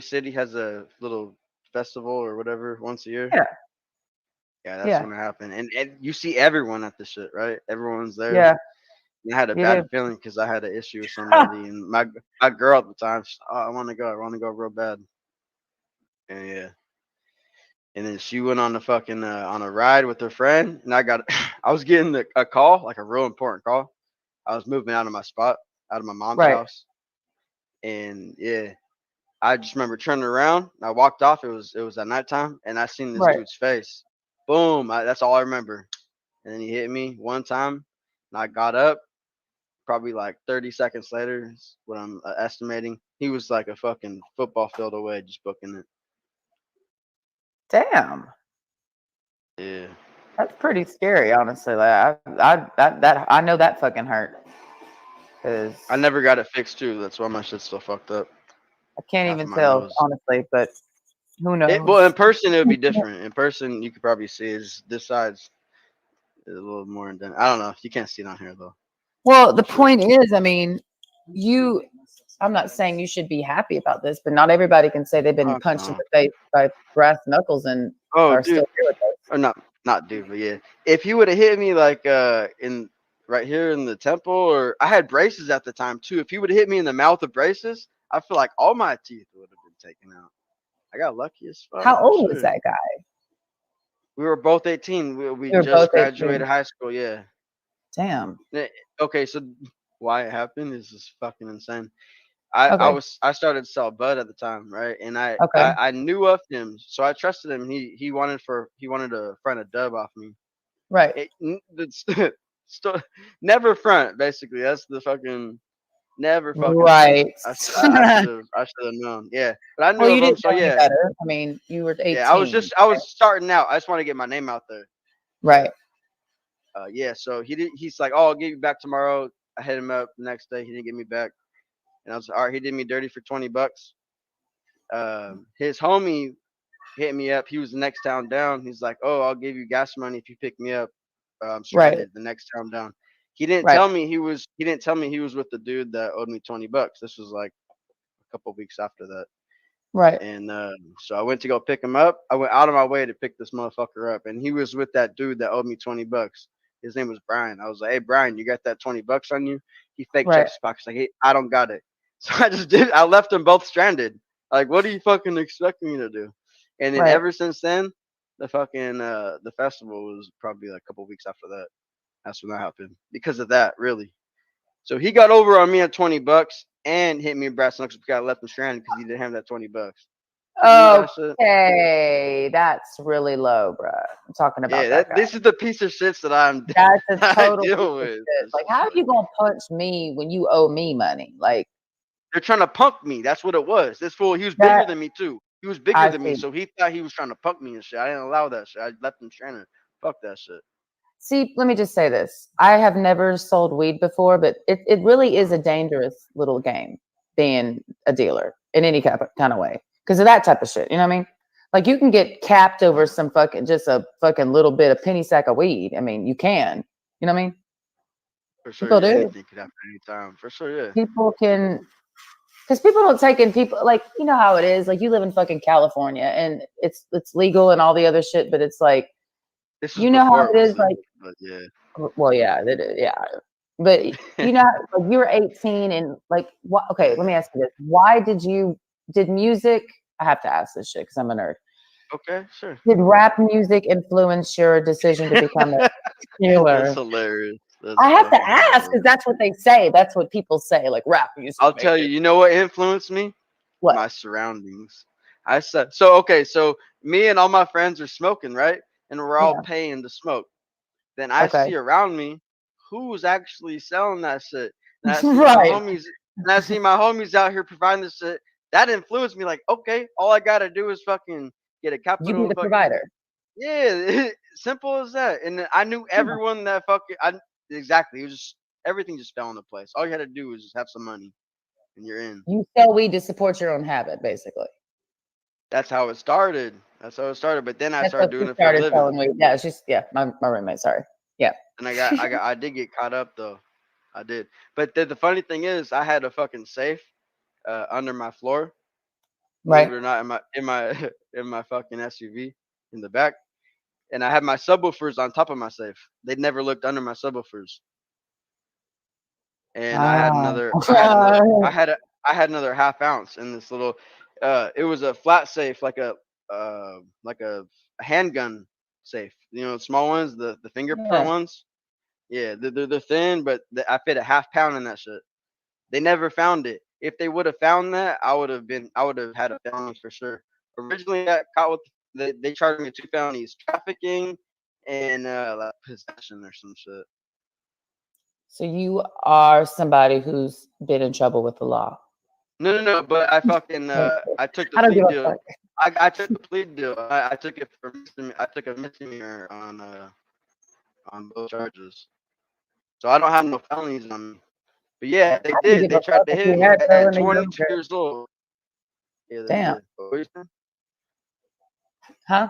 city has a little festival or whatever once a year. Yeah, Yeah, that's yeah, when it happened, and you see everyone at the shit, right? Everyone's there. yeah. And I had a You bad do. feeling because I had an issue with somebody, and my girl at the time, she's, oh, I want to go real bad, and yeah, and then she went on the fucking on a ride with her friend, and I got I was getting a call, like a real important call. I was moving out of my spot, out of my mom's Right, house, and yeah, I just remember turning around. I walked off. It was at nighttime, and I seen this right. dude's face. Boom! That's all I remember. And then he hit me one time, and I got up. Probably like 30 seconds later, is what I'm estimating. He was like a fucking football field away, just booking it. Damn. Yeah, That's pretty scary, honestly. Like I know that fucking hurt because I never got it fixed too. That's why my shit's still fucked up. I can't Half of even my tell, nose. honestly. But who Well, in knows? person it would be different. In person, you could probably see is this side's a little more indent. I don't know. You can't see it on here though. Well, the I'm sure. point is, I mean, you. I'm not saying you should be happy about this, but not everybody can say they've been Fuck punched in no. the face by brass knuckles and Oh, are dude, still here with us. or not dude, but yeah. If you would have hit me like in right here in the temple, or I had braces at the time too. If you would have hit me in the mouth of braces, I feel like all my teeth would have been taken out. I got lucky as fuck How for old was sure. that guy? We were both 18. We You were both just 18. graduated high school. Yeah. Damn. Eh, Okay, so why it happened is just fucking insane. Okay. I started to sell bud at the time, right? And Okay. I knew of him, so I trusted him. He wanted to front a dub off me. Right. It's never front. Basically, that's the fucking never fucking front. Right. I should have known. Yeah, but I Well, knew you of him, didn't so know any yeah, better. I mean, you were yeah. 18. I was starting out. I just want to get my name out there. Right. But yeah, so he's like, oh, I'll give you back tomorrow. I hit him up the next day. He didn't get me back, and I was like, all right. He did me dirty for $20. His homie hit me up. He was the next town down. He's like, "Oh, I'll give you gas money if you pick me up. I'm Right. stranded the next town down." He didn't Right. tell me he was. He didn't tell me he was with the dude that owed me $20. This was like a couple weeks after that. Right. And so I went to go pick him up. I went out of my way to pick this motherfucker up, and he was with that dude that owed me $20. His name was Brian. I was like, "Hey, Brian, you got that $20 on you?" He fake Right. checked his pockets like, "Hey, I don't got it." So I just did. I left them both stranded. Like, what do you fucking expect me to do? And then Right. ever since then, the fucking the festival was probably like a couple weeks after that. That's when that happened because of that, really. So he got over on me at $20 and hit me in brass knuckles because I left him stranded because he didn't have that $20. You believe that shit? Okay, that's really low, bruh. I'm talking about Yeah, that guy. this is the piece of shits that That's a I total piece deal of with. shit. It's Like, just how are like you gonna punch me when you owe me money? Like they're trying to punk me. That's what it was. This fool, he was that. bigger than me too. He was bigger I than me, see. so he thought he was trying to punk me and shit. I didn't allow that shit. I left him stranded. Fuck that shit. See, let me just say this. I have never sold weed before, but it really is a dangerous little game being a dealer in any kind of way because of that type of shit. You know what I mean? Like you can get capped over some fucking just a fucking little bit of penny sack of weed. I mean, you can. You know what I mean? For sure, People yeah, do. anything could happen anytime. For sure, yeah. People can, because people don't take in people like you know how it is. Like you live in fucking California and it's legal and all the other shit, but it's like This was you know before how it it was is. legal, Like but yeah. well, yeah, yeah. But you know, like you were 18 and like what? Okay, let me ask you this: why did music? I have to ask this shit because I'm a nerd. Okay, sure. Did rap music influence your decision to become a That's healer? hilarious. I That's have to fucking ask because hilarious. that's what they say. That's what people say. Like rap music I'll made tell you, it. you know what influenced me? What? My surroundings. I said so okay, so me and all my friends are smoking, right? And we're all Yeah. paying to smoke. Then I Okay. see around me who's actually selling that shit. And I see my Right. homies and I see my homies out here providing this shit. That influenced me like, okay, all I gotta do is fucking get a You be capital the fucking provider. yeah, simple as that. And then I knew Yeah. everyone that fucking I exactly. It was just everything just fell into place. All you had to do was just have some money and you're in. You sell weed to support your own habit, basically. That's how it started. That's how it started. But then I That's how started doing she it for a started living. selling weed. Yeah, she's my roommate. Sorry. Yeah. And I did get caught up though. I did. But the funny thing is, I had a fucking safe under my floor. Believe Right. it or not, in my in my fucking SUV in the back, and I had my subwoofers on top of my safe. They'd never looked under my subwoofers. And I had Ah. another, I had another, I had a, I had another half ounce in this little. It was a flat safe, like a handgun safe. You know, small ones, the fingerprint Yeah. ones. Yeah, they're thin, but I fit a half pound in that shit. They never found it. If they would have found that, I would have had a felony for sure. Originally, I got caught with they charged me 2 felonies: trafficking and like possession or some shit. So you are somebody who's been in trouble with the law. No. But I fucking I I took the don't plea give a deal. fuck. I took the plea deal. I took it for I took a misdemeanor on both charges. So I don't have no felonies on me. But yeah, they I don't did. give They a tried fuck to if hit you me had at heroin or 22 yogurt. years old. Yeah, they Damn. did. What were you saying? Huh?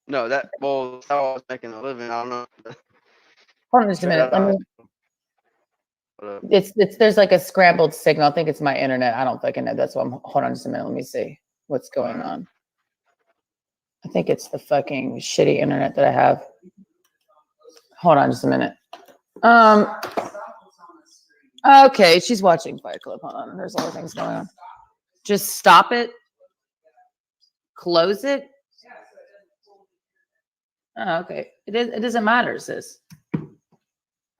No, that's how I was making a living. I don't know. Hold on just a Straight minute. out Let of high me. school. What up? It's there's like a scrambled signal. I think it's my internet. I don't fucking know. That's why I'm. Hold on just a minute. Let me see what's going on. I think it's the fucking shitty internet that I have. Hold on just a minute. Um. Okay, she's watching Fight Club. Hold on. There's other things going on. Just stop it. Close it. Oh, okay. It doesn't matter, sis.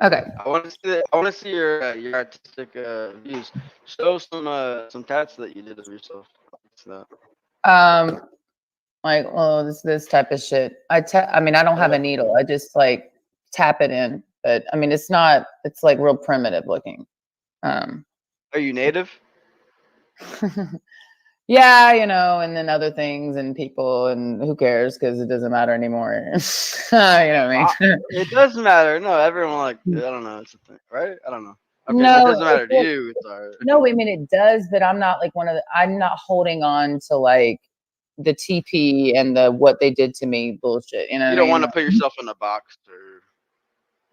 Okay. I want to see. I want to see your artistic views. Show some tats that you did of yourself. So, Like, oh, this type of shit. I mean, I don't have a needle. I just like tap it in. But I mean, it's not. It's like real primitive looking. Um. are you native? Yeah, you know, and then other things and people and who cares because it doesn't matter anymore. You know what I mean? It does matter. No, everyone like I don't know. It's a thing, right? I don't know. Okay, if it No, doesn't matter to you, it's alright. no, I mean it does, but I'm not like one of the. I'm not holding on to like the TP and the what they did to me bullshit. You know, You don't want to put yourself in a box or.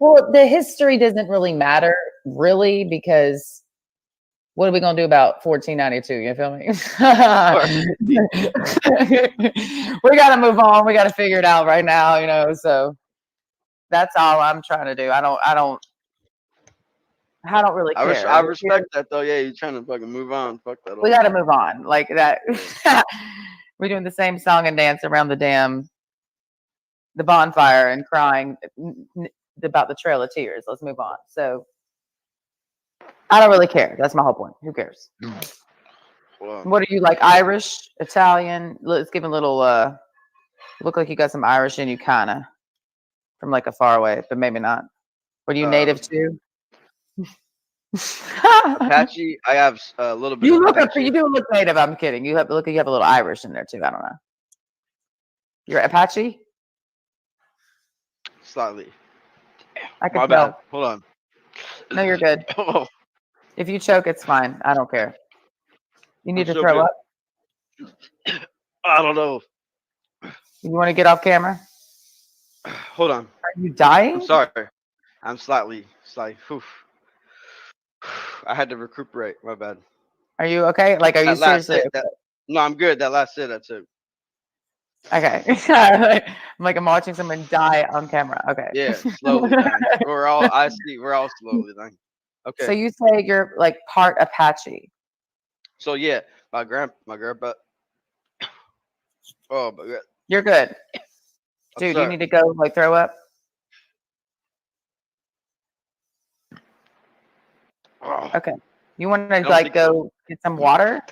Well, the history doesn't really matter, really, because what are we gonna do about 1492? You feel me? We gotta move on. We gotta figure it out right now, you know. So that's all I'm trying to do. I don't really care. I respect that though. Yeah, you're trying to fucking move on. Fuck that. We gotta move on. Like that. We're doing the same song and dance around the bonfire and crying about the Trail of Tears. Let's move on. So I don't really care. That's my whole point. Who cares? Well, What are you like? Irish, Italian? Let's give a little. Look like you got some Irish in you, kinda, from like a far away, but maybe not. What are you native to? Apache. I have a little bit. You of look Apache. You do look native. I'm kidding. You have a little Irish in there too. I don't know. You're Apache. Slightly. I can My tell. bad. Hold on. No, you're good. Oh. If you choke, it's fine. I don't care. You need to so throw good. up. I don't know. You want to get off camera? Hold on. Are you dying? I'm sorry. I'm slightly. Whew. I had to recuperate. My bad. Are you okay? Like, are you seriously? No, I'm good. That last hit, that's it. Okay. I'm watching someone die on camera. Okay. Yeah, slowly dying. We're all slowly dying. Okay. So you say you're like part Apache. So yeah, my grandpa. Oh my god. You're good. Dude, you need to go like throw up. Oh. Okay. You want to like go get some water?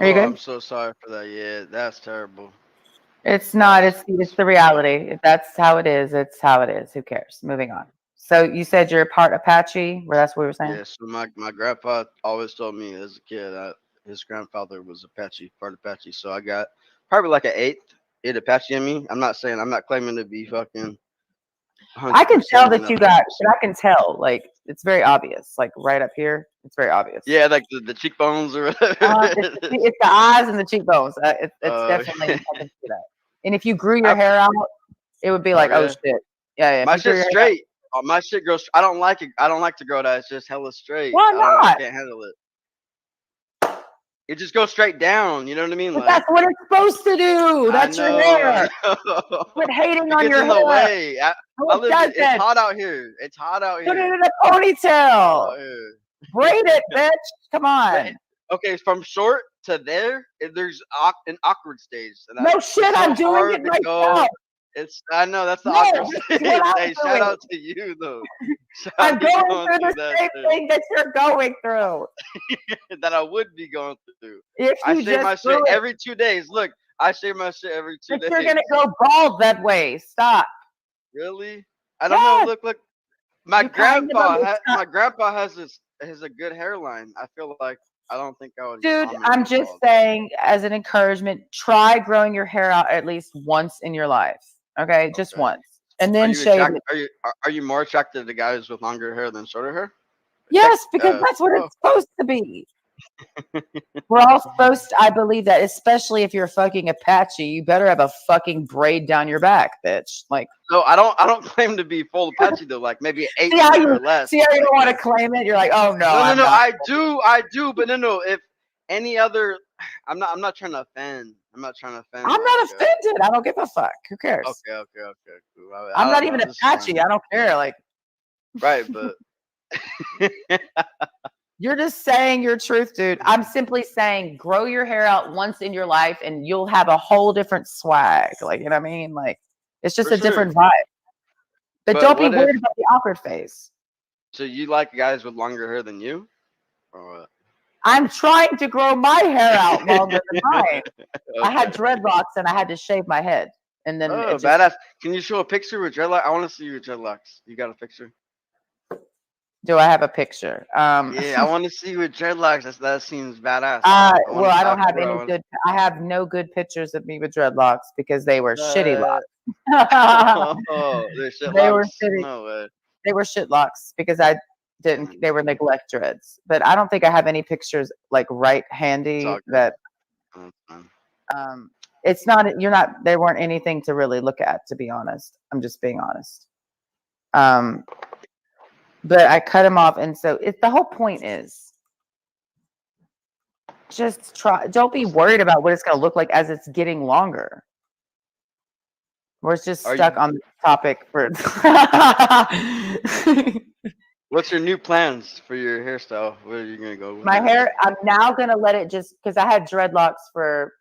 Are you good? I'm so sorry for that. Yeah, that's terrible. It's not. It's the reality. That's how it is. It's how it is. Who cares? Moving on. So you said you're part Apache. Where that's what we were saying. Yeah. So my grandpa always told me as a kid his grandfather was Apache, part Apache. So I got probably like an eighth Apache in me. I'm not claiming to be fucking. I can tell that you got. I can tell. Like it's very obvious. Like right up here, it's very obvious. Yeah, like the cheekbones or whatever. It's the eyes and the cheekbones. It's definitely. I can see that. And if you grew your hair out, it would be like, oh shit. Yeah. My shit's straight. My shit grows. I don't like it. I don't like to grow that. It's just hella straight. Why not? I can't handle it. It just goes straight down. You know what I mean? But that's what it's supposed to do. That's your hair. Quit hating on your hair. It gets in the way. It's hot out here. It's hot out here. Put it in a ponytail. Braid it, bitch. Come on. Okay, from short to there, there's an awkward stage. No shit, I'm doing it myself. I know that's the awkward stage. Hey, shout out to you though. I'm going through the same thing that you're going through. That I would be going through. I shave my shit every 2 days. Look, I shave my shit every 2 days. You're gonna go bald that way. Stop. Really? I don't know. Look. My grandpa has a good hairline. I feel like I don't think I would. Dude, I'm just saying, as an encouragement, try growing your hair out at least once in your life. Okay, just once, and then shave it. Are you more attracted to guys with longer hair than shorter hair? Yes, because that's what it's supposed to be. We're all supposed to, I believe that, especially if you're fucking Apache, you better have a fucking braid down your back, bitch. Like, no, I don't claim to be full Apache though. Like maybe 8 or less. See how you don't want to claim it? You're like, oh no. No, I do, but no. If any other, I'm not trying to offend. I'm not offended. I don't give a fuck. Who cares? Okay, cool. I'm not even Apache. I don't care. Like, right, but. You're just saying your truth, dude. I'm simply saying grow your hair out once in your life and you'll have a whole different swag. Like, you know what I mean? Like, it's just a different vibe. But don't be worried about the awkward phase. So you like guys with longer hair than you? Or what? I'm trying to grow my hair out longer than mine. I had dreadlocks and I had to shave my head. And then Oh, badass. Can you show a picture with dreadlocks? I want to see your dreadlocks. You got a picture? Do I have a picture? Yeah, I want to see you with dreadlocks. That seems badass. Well, I don't have any good. I have no good pictures of me with dreadlocks because they were shitty locks. Oh, they're shit They locks? were shitty. No way. They were shit locks because I didn't. They were neglect dreads. But I don't think I have any pictures like right handy that. It's not. You're not. They weren't anything to really look at, to be honest. I'm just being honest. But I cut them off, and so the whole point is just try. Don't be worried about what it's going to look like as it's getting longer. We're just stuck on the topic for. What's your new plans for your hairstyle? Where are you gonna go with My hair? I'm now gonna let it just because I had dreadlocks for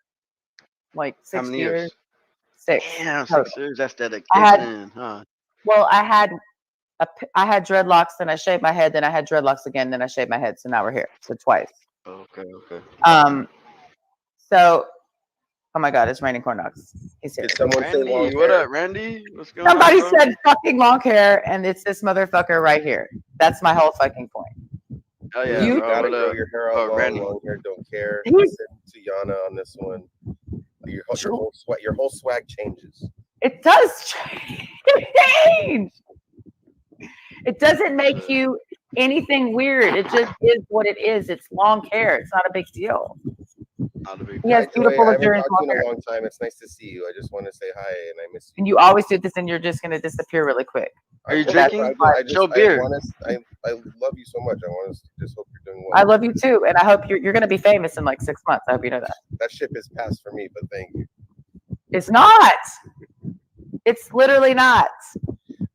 like 6 How many years. 6. 6. Damn, 6 years. That's dedication, huh? Well, I had dreadlocks, then I shaved my head, then I had dreadlocks again, then I shaved my head. So now we're here. So twice. Okay. So, oh my God, it's raining corn dogs. He's here. Did someone say long hair? What up, Randy? What's going Somebody on? Somebody said fucking long hair, and it's this motherfucker right here. That's my whole fucking point. Oh yeah, You bro, gotta what grow up? your hair out long. Randy. Long hair don't care. Listen to Yana on this one. Your whole swag changes. It does change. It doesn't make you anything weird. It just is what it is. It's long hair. It's not a big deal. He has beautiful, luxuriant long hair. I haven't talked to you in a long time. It's nice to see you. I just want to say hi, and I miss you. And you always do this, and you're just gonna disappear really quick. Are you drinking? Show beer. I love you so much. I want to just hope you're doing well. I love you too, and I hope you're gonna be famous in like 6 months. I hope you know that. That ship is past for me, but thank you. It's not. It's literally not.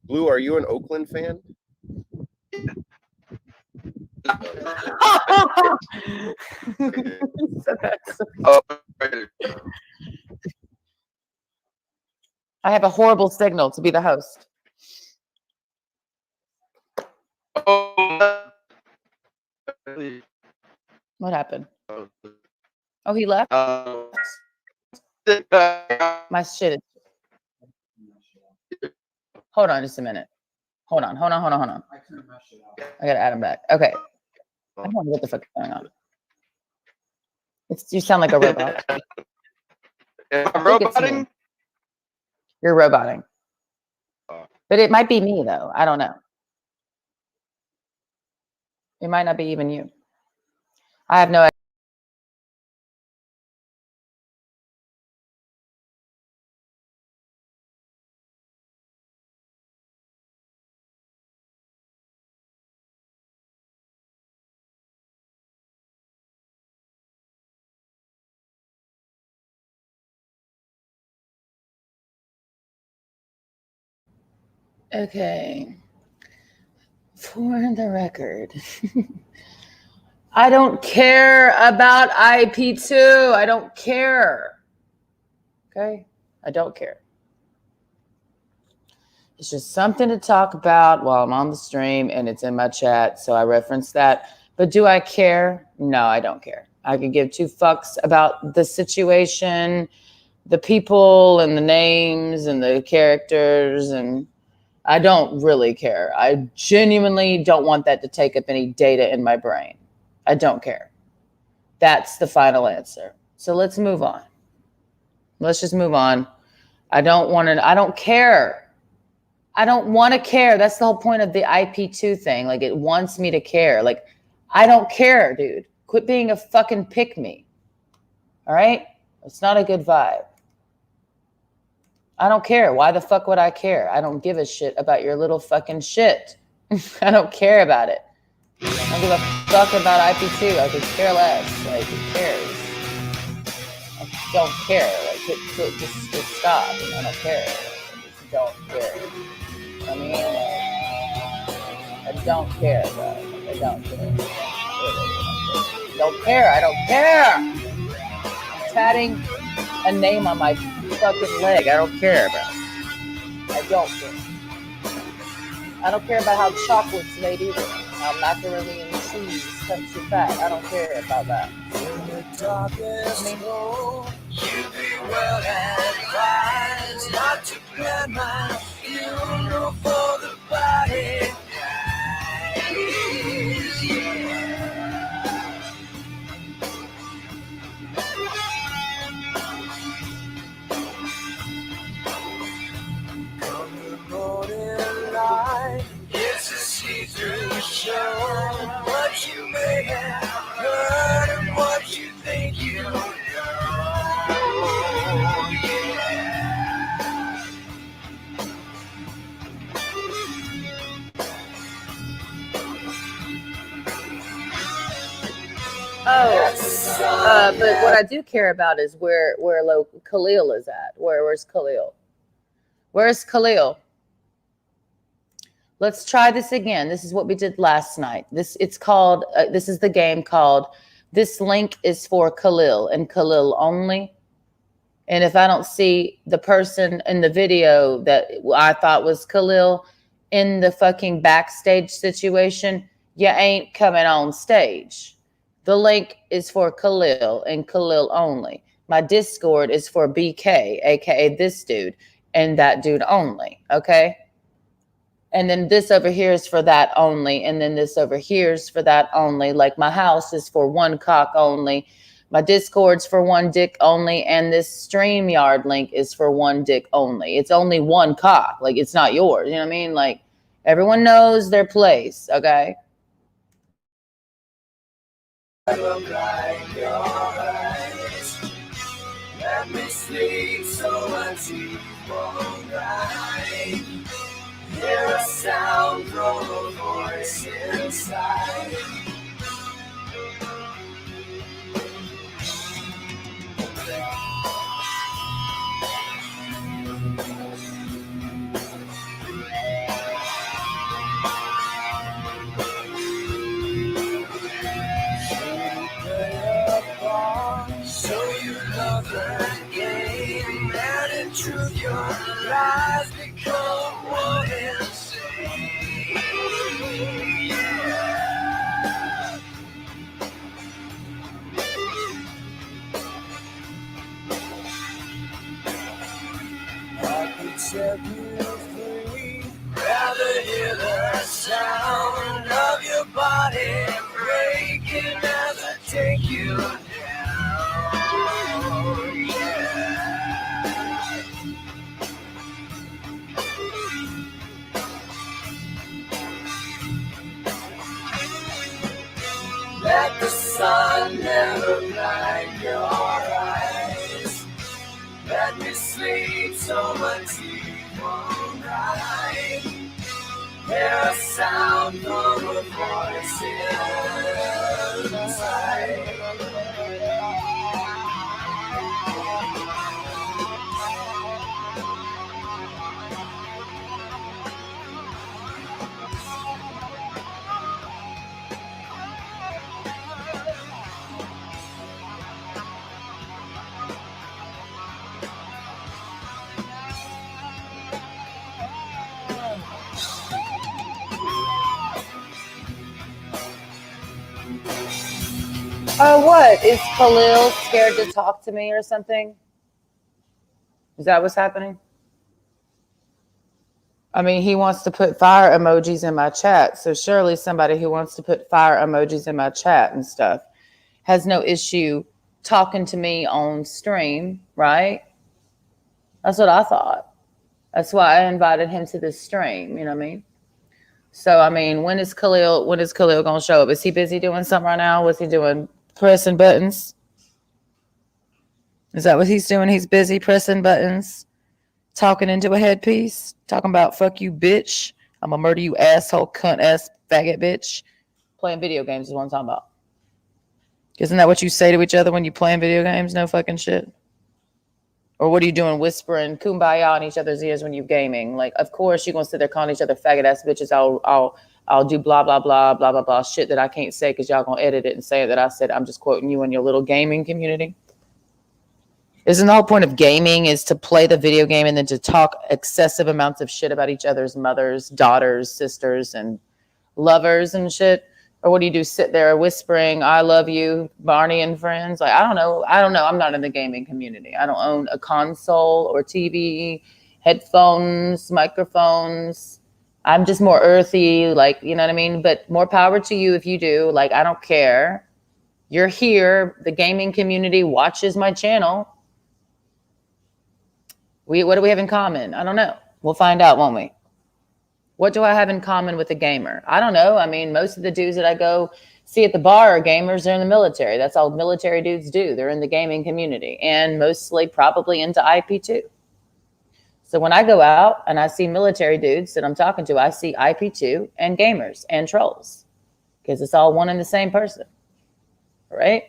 Blue, are you an Oakland fan? I have a horrible signal to be the host. What happened? Oh, he left? My shit is... Hold on just a minute. Hold on. I gotta add him back. Okay. I don't know what the fuck is going on. You sound like a robot. Am I roboting? You're roboting. But it might be me though. I don't know. It might not be even you. I have no idea. Okay. For the record, I don't care about IP2. I don't care. Okay? I don't care. It's just something to talk about while I'm on the stream and it's in my chat, so I reference that. But do I care? No, I don't care. I could give 2 fucks about the situation, the people and the names and the characters, and I don't really care. I genuinely don't want that to take up any data in my brain. I don't care. That's the final answer. So let's move on. Let's just move on. I don't care. I don't want to care. That's the whole point of the IP2 thing. Like, it wants me to care. Like, I don't care, dude. Quit being a fucking pick-me. All right? It's not a good vibe. I don't care. Why the fuck would I care? I don't give a shit about your little fucking shit. I don't care about it. I don't give a fuck about IP2. I could care less. Like, who cares? I don't care. Like, just stop. I don't care. I just don't care. I mean, I don't care, bro. I don't care. Don't care. I don't care. I'm tatting a name on my fucking leg. I don't care, bro. I don't care. I don't care about how chocolate's made either. How macaroni and cheese cuts your fat. I don't care about that. In the darkest hole, you be well advised not to plan my funeral for the body. Come the morning light, it's a see-through show. What you may have heard and what you think you know. But what I do care about is where Khalil is at. Where's Khalil? Where's Khalil? Let's try this again. This is what we did last night. This is the game called This Link is for Khalil and Khalil only. And if I don't see the person in the video that I thought was Khalil in the fucking backstage situation, you ain't coming on stage. The link is for Khalil and Khalil only. My Discord is for BK, aka this dude, and that dude only, okay? And then this over here is for that only, and then this over here is for that only. Like my house is for one cock only. My Discord's for one dick only, and this StreamYard link is for one dick only. It's only one cock. Like, it's not yours. You know what I mean? Like, everyone knows their place, okay? Look like your eyes. Let me sleep so my teeth won't grind. Hear a sound from a voice inside. So you love the game, and in truth your lies become one insane. Yeah. I could set you free, rather hear the sound of your body breaking as I take you down. Let the sun never blind your eyes. Let me sleep so my teeth won't ride. Hear a sound from a voice inside. What? Is Khalil scared to talk to me or something? Is that what's happening? I mean, he wants to put fire emojis in my chat. So surely somebody who wants to put fire emojis in my chat and stuff has no issue talking to me on stream, right? That's what I thought. That's why I invited him to this stream. You know what I mean? So, I mean, when is Khalil going to show up? Is he busy doing something right now? What's he doing? Pressing buttons? Is that what he's doing? He's busy pressing buttons, talking into a headpiece, talking about fuck you, bitch. I'm going to murder you, asshole, cunt ass, faggot, bitch. Playing video games is what I'm talking about. Isn't that what you say to each other when you playing video games? No fucking shit. Or what are you doing, whispering kumbaya in each other's ears when you're gaming? Like, of course you're gonna sit there calling each other faggot ass bitches. I'll do blah blah blah blah blah blah shit that I can't say because y'all gonna edit it and say that I said. I'm just quoting you in your little gaming community. Isn't the whole point of gaming is to play the video game and then to talk excessive amounts of shit about each other's mothers, daughters, sisters, and lovers and shit? Or what do you do? Sit there whispering, I love you, Barney and friends? Like, I don't know. I'm not in the gaming community. I don't own a console or TV, headphones, microphones. I'm just more earthy, like, you know what I mean? But more power to you if you do. Like, I don't care. You're here. The gaming community watches my channel. What do we have in common? I don't know. We'll find out, won't we? What do I have in common with a gamer? I don't know. I mean, most of the dudes that I go see at the bar are gamers. They're in the military. That's all military dudes do. They're in the gaming community and mostly probably into IP2. So when I go out and I see military dudes that I'm talking to, I see IP2 and gamers and trolls because it's all one and the same person, right?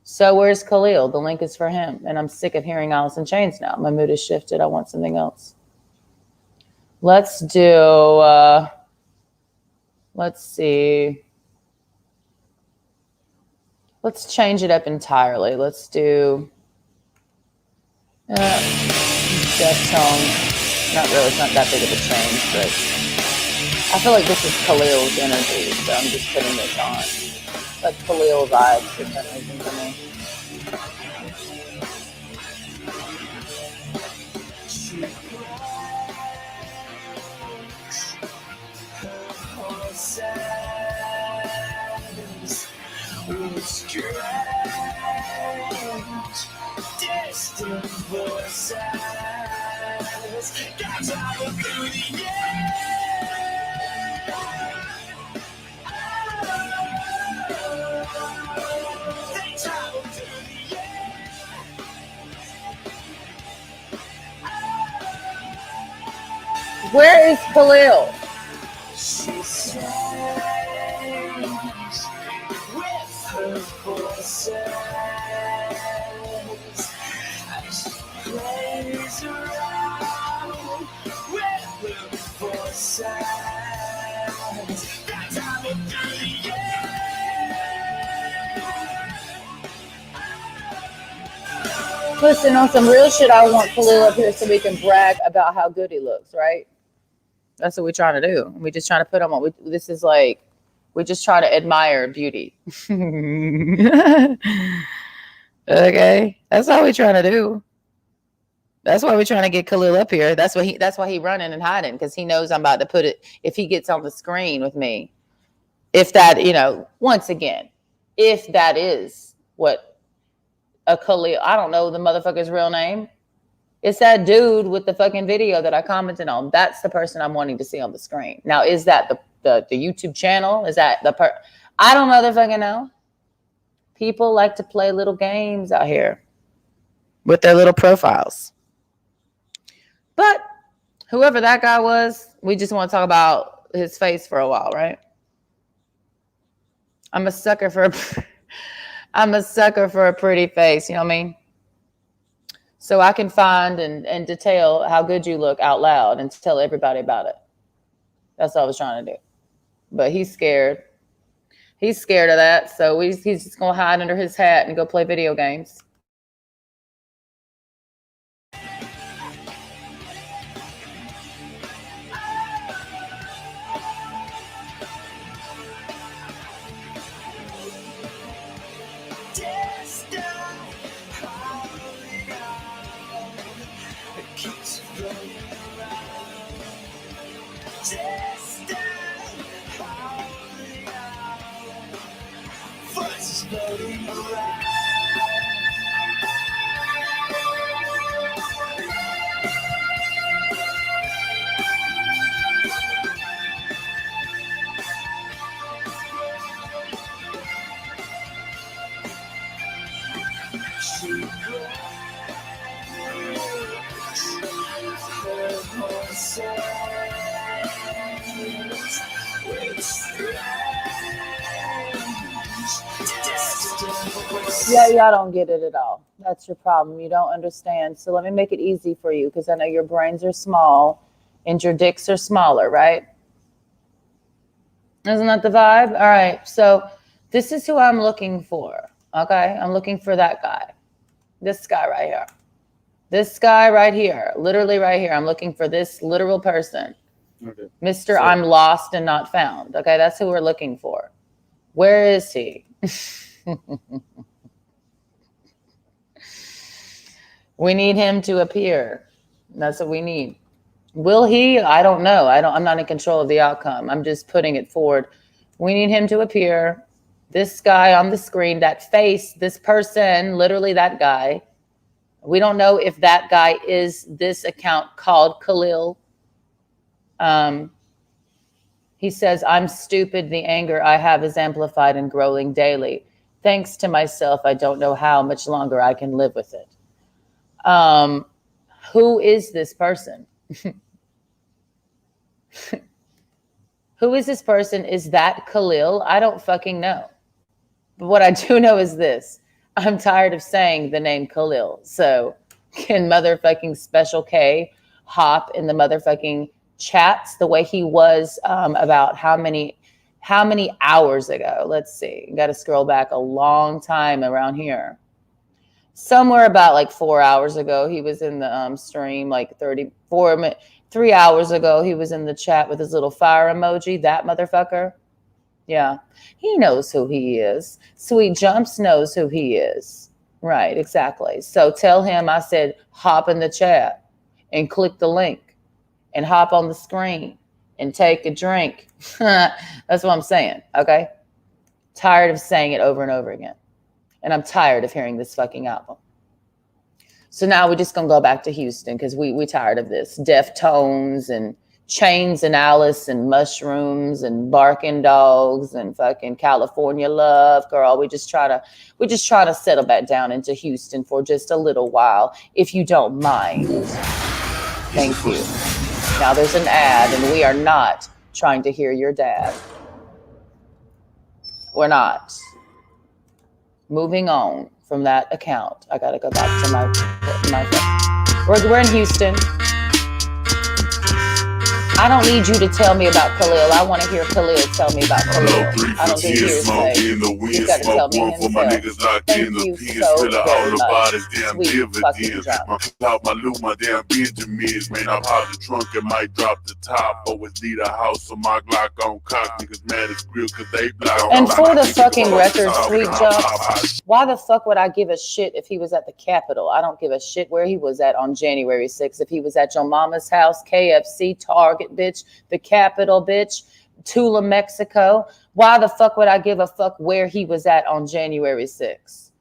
So where's Khalil? The link is for him. And I'm sick of hearing Alice in Chains now. My mood has shifted. I want something else. Let's do, let's see. Let's change it up entirely. Let's do Deftone. Not really, it's not that big of a change, but I feel like this is Khalil's energy, so I'm just putting this on. Like Khalil vibes for some reason for me. Distant voices got travel through the air. They travel through the air. Where is Khalil? She sings with her voices. Plays around with her voices. That's how we do it. Listen, on some real shit, I want Khalil up here so we can brag about how good he looks, right? That's what we're trying to do. We just trying to put on what this is like. We just try to admire beauty. Okay, that's all we're trying to do. That's why we're trying to get Khalil up here. That's why he running and hiding, because he knows I'm about to put it. If he gets on the screen with me, if that, once again, if that is what a Khalil, I don't know the motherfucker's real name. It's that dude with the fucking video that I commented on. That's the person I'm wanting to see on the screen. Now, is that the YouTube channel? Is that I don't motherfucking know. People like to play little games out here with their little profiles. But whoever that guy was, we just want to talk about his face for a while, right? I'm a sucker for a pretty face, you know what I mean? So I can find and detail how good you look out loud and tell everybody about it. That's all I was trying to do. But he's scared. He's scared of that. So he's just going to hide under his hat and go play video games. Yeah, y'all don't get it at all. That's your problem. You don't understand. So let me make it easy for you, because I know your brains are small and your dicks are smaller, right? Isn't that the vibe? All right. So this is who I'm looking for. Okay. I'm looking for that guy. This guy right here. This guy right here, literally right here. I'm looking for this literal person. Okay. Mr. So- I'm lost and not found. Okay, that's who we're looking for. Where is he? We need him to appear. That's what we need. Will he? I don't know. I'm not in control of the outcome. I'm just putting it forward. We need him to appear. This guy on the screen, that face, this person, literally that guy. We don't know if that guy is this account called Khalil. He says, I'm stupid. The anger I have is amplified and growing daily. Thanks to myself, I don't know how much longer I can live with it. Who is this person? Who is this person? Is that Khalil? I don't fucking know. But what I do know is this. I'm tired of saying the name Khalil. So can motherfucking Special K hop in the motherfucking chats the way he was about how many hours ago? Let's see. Got to scroll back a long time around here. Somewhere about like 4 hours ago, he was in the stream, like 3 hours ago, he was in the chat with his little fire emoji, that motherfucker. Yeah, he knows who he is. Sweet Jumps knows who he is. Right, exactly. So tell him I said, hop in the chat and click the link and hop on the screen and take a drink. That's what I'm saying, okay? Tired of saying it over and over again. And I'm tired of hearing this fucking album. So now we're just going to go back to Houston because we tired of this. Deftones and Chains and Alice and Mushrooms and Barking Dogs and fucking California Love, girl. We're just trying to settle back down into Houston for just a little while, if you don't mind. Thank you. Now there's an ad, and we are not trying to hear your dad. We're not. Moving on from that account. I got to go back to my we're in Houston. I don't need you to tell me about Khalil. I want to hear Khalil tell me about Khalil. I don't need you to say. You got to tell me himself. Thank you so very much. Sweet fucking jump. My loot, my damn Benjamins. Man, I pop the trunk and might drop the top. Always need a house so my Glock on cock. Niggas mad as grill cause they block. And for the fucking record, Sweet Jump, why the fuck would I give a shit if he was at the Capitol? I don't give a shit where he was at on January 6th. If he was at your mama's house, KFC, Target, bitch, the Capitol, bitch, Tula, Mexico. Why the fuck would I give a fuck where he was at on January 6th?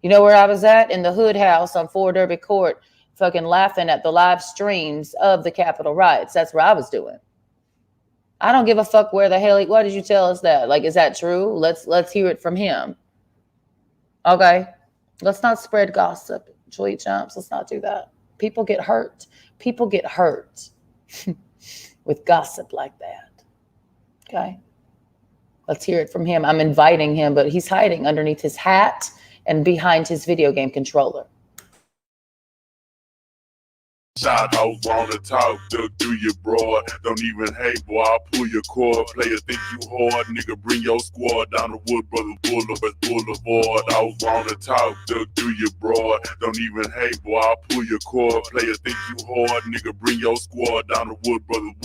You know where I was at? In the Hood House on 4 Derby Court, fucking laughing at the live streams of the Capitol riots. That's where I was doing. I don't give a fuck where the hell why did you tell us that? Like, is that true? Let's hear it from him. Okay. Let's not spread gossip. Sweet Jumps, let's not do that. People get hurt. People get hurt with gossip like that. Okay. Let's hear it from him. I'm inviting him, but he's hiding underneath his hat and behind his video game controller. Shot hoes wanna talk, they'll do you broad. Don't even hate, boy, I'll pull your cord. Player think you hard, nigga, bring your squad down the Wood Brothers Boulevard. Hoes wanna talk, they'll do you broad. Don't even hate, boy, I'll pull your cord. Player think you hard, nigga, bring your squad down the Wood Brothers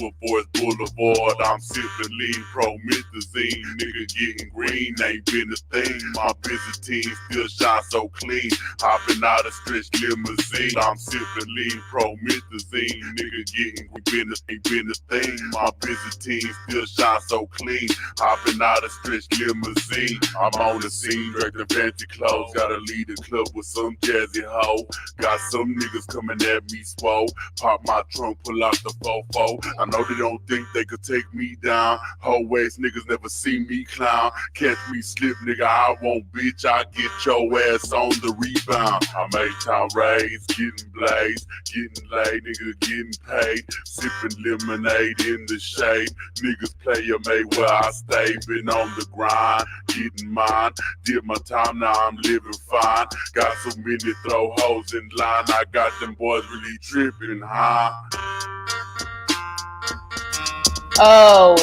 Boulevard. I'm sipping lean, promethazine, nigga getting green, ain't been a thing. My busy team still shine so clean, hopping out of stretch limousine. I'm sipping lean, promethazine, nigga getting business ain't been a thing. My busy team still shine so clean, hopping out of stretch limousine. I'm on the scene, directing fancy clothes, gotta lead the club with some jazzy hoe. Got some niggas coming at me swole, pop my trunk, pull out the fofo. I know they don't think they could take me down, hoe ass niggas never see me clown. Catch me slip, nigga, I won't bitch, I get your ass on the rebound. I make time raise, getting blazed, getting laid, nigga getting paid, sipping lemonade in the shade. Niggas play a made where I stay, been on the grind, getting mine. Did my time, now I'm living fine. Got so many throw hoes in line, I got them boys really tripping high.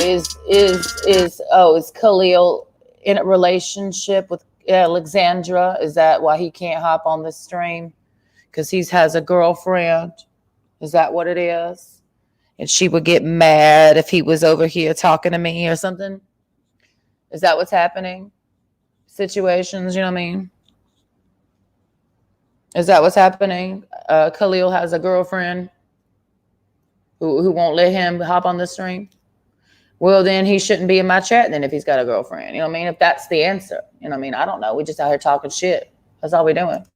Is Khalil in a relationship with Alexandra? Is that why he can't hop on the stream? because he has a girlfriend. Is that what it is? And she would get mad if he was over here talking to me or something. Is that what's happening? Situations, you know what I mean? Is that what's happening? Khalil has a girlfriend who won't let him hop on the stream. Well, then he shouldn't be in my chat then if he's got a girlfriend. You know what I mean? If that's the answer. You know what I mean? I don't know. We just out here talking shit. That's all we're doing.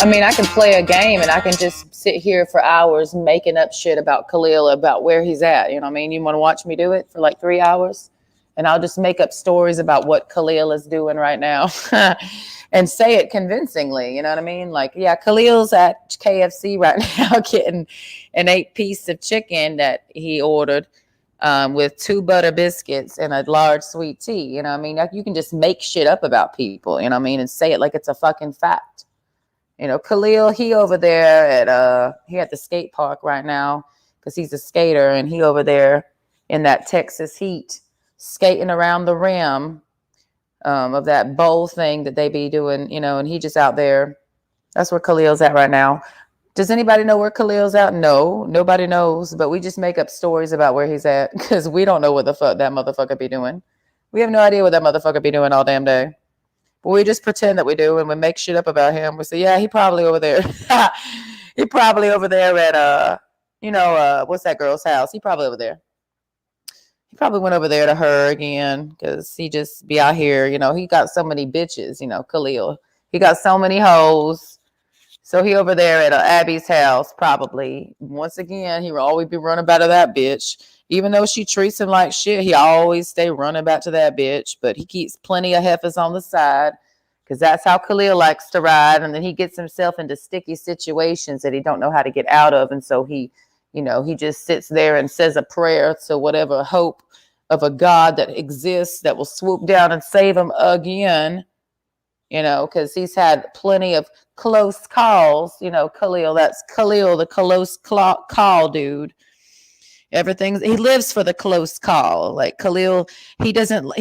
I mean, I can play a game and I can just sit here for hours making up shit about Khalil, about where he's at. You know what I mean? You want to watch me do it for like 3 hours? And I'll just make up stories about what Khalil is doing right now and say it convincingly. You know what I mean? Like, yeah, Khalil's at KFC right now getting an 8-piece of chicken that he ordered with 2 butter biscuits and a large sweet tea. You know what I mean? Like, you can just make shit up about people, you know what I mean? And say it like it's a fucking fact. You know, Khalil, he over there at the skate park right now because he's a skater, and he over there in that Texas heat skating around the rim of that bowl thing that they be doing, you know, and he just out there. That's where Khalil's at right now. Does anybody know where Khalil's at? No, nobody knows, but we just make up stories about where he's at because we don't know what the fuck that motherfucker be doing. We have no idea what that motherfucker be doing all damn day. But we just pretend that we do, and we make shit up about him. We say, yeah, he probably over there. He probably over there at, what's that girl's house? He probably over there. He probably went over there to her again because he just be out here. You know, he got so many bitches, you know, Khalil. He got so many hoes. So he over there at Abby's house probably. Once again, he will always be running back to that bitch. Even though she treats him like shit, he always stay running back to that bitch. But he keeps plenty of heifers on the side because that's how Khalil likes to ride. And then he gets himself into sticky situations that he don't know how to get out of. And so he just sits there and says a prayer to whatever hope of a God that exists that will swoop down and save him again. You know, because he's had plenty of close calls. You know, Khalil, that's Khalil, the close call dude. He lives for the close call. Like Khalil, he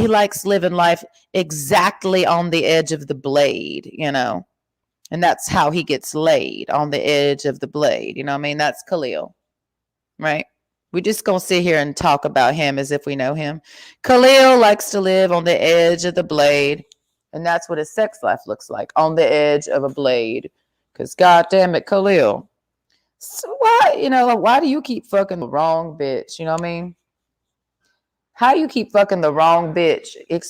likes living life exactly on the edge of the blade, you know, and that's how he gets laid, on the edge of the blade. You know what I mean? That's Khalil, right? We just gonna sit here and talk about him as if we know him. Khalil likes to live on the edge of the blade, and that's what his sex life looks like, on the edge of a blade. Because goddamn it, Khalil. So why do you keep fucking the wrong bitch? You know what I mean? How you keep fucking the wrong bitch? It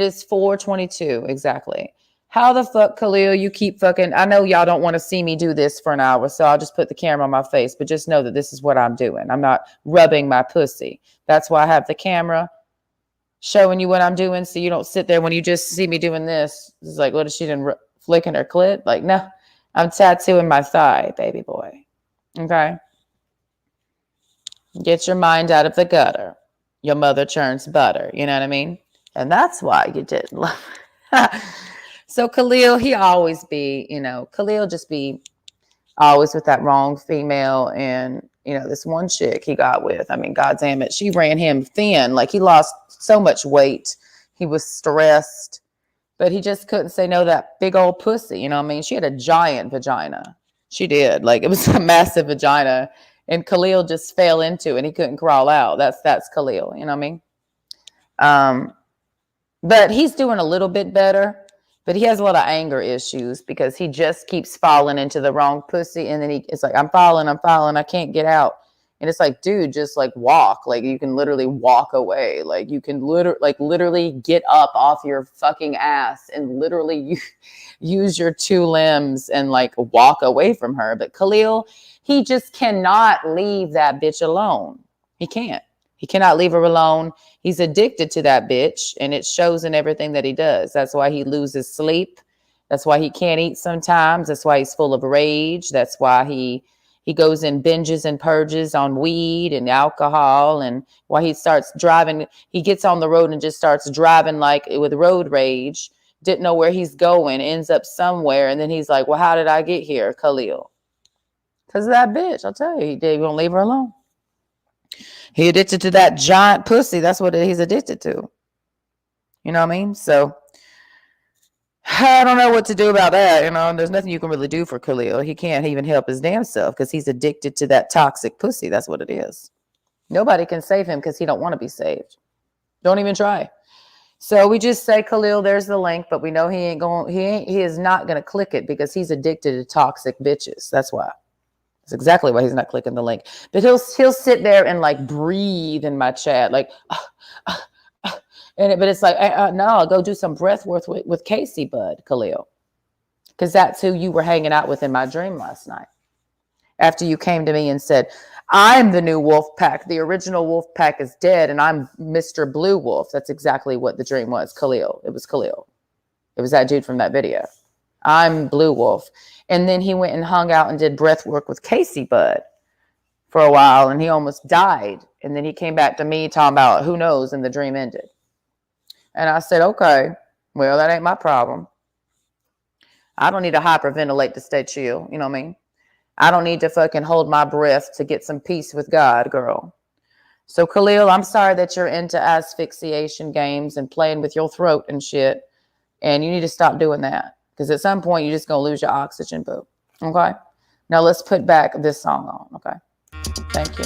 is 4:22 exactly. How the fuck, Khalil, you keep fucking, I know y'all don't want to see me do this for an hour, so I'll just put the camera on my face, but just know that this is what I'm doing. I'm not rubbing my pussy. That's why I have the camera showing you what I'm doing, so you don't sit there when you just see me doing this. It's like, what is she doing, flicking her clit? Like, no. I'm tattooing my thigh, baby boy. Okay? Get your mind out of the gutter. Your mother churns butter. You know what I mean? And that's why you didn't love So Khalil, Khalil just be always with that wrong female. And, this one chick he got with, I mean, God damn it, she ran him thin. Like, he lost so much weight. He was stressed. But he just couldn't say no to that big old pussy. You know what I mean? She had a giant vagina. She did. Like, it was a massive vagina. And Khalil just fell into it and he couldn't crawl out. That's Khalil. You know what I mean? But he's doing a little bit better. But he has a lot of anger issues because he just keeps falling into the wrong pussy. And then it's like, I'm falling. I can't get out. And it's like, dude, just like walk. Like, you can literally walk away. Like, you can literally get up off your fucking ass and literally use your 2 limbs and like walk away from her. But Khalil, he just cannot leave that bitch alone. He can't. He cannot leave her alone. He's addicted to that bitch, and it shows in everything that he does. That's why he loses sleep. That's why he can't eat sometimes. That's why he's full of rage. That's why he goes in binges and purges on weed and alcohol, and why he starts driving. He gets on the road and just starts driving like with road rage didn't know where he's going, ends up somewhere, and then he's like, well, how did I get here, Khalil? Because of that bitch, I'll tell you, he won't leave her alone. He addicted to that giant pussy. That's what he's addicted to. You know what I mean? So I don't know what to do about that. You know, there's nothing you can really do for Khalil. He can't even help his damn self because he's addicted to that toxic pussy. That's what it is. Nobody can save him because he don't want to be saved. Don't even try. So we just say, Khalil, there's the link, but we know he is not going to click it because he's addicted to toxic bitches. That's why. That's exactly why he's not clicking the link. But he'll sit there and like breathe in my chat, like, but it's like, no, I'll go do some breath work with Casey, bud, Khalil, because that's who you were hanging out with in my dream last night. After you came to me and said, I'm the new wolf pack. The original wolf pack is dead, and I'm Mr. Blue Wolf. That's exactly what the dream was, Khalil. It was Khalil. It was that dude from that video. I'm Blue Wolf. And then he went and hung out and did breath work with Casey Bud for a while, and he almost died. And then he came back to me talking about who knows, and the dream ended. And I said, okay, well, that ain't my problem. I don't need to hyperventilate to stay chill. You know what I mean? I don't need to fucking hold my breath to get some peace with God, girl. So, Khalil, I'm sorry that you're into asphyxiation games and playing with your throat and shit. And you need to stop doing that. Because at some point, you're just going to lose your oxygen, boo. Okay? Now, let's put back this song on. Okay? Thank you.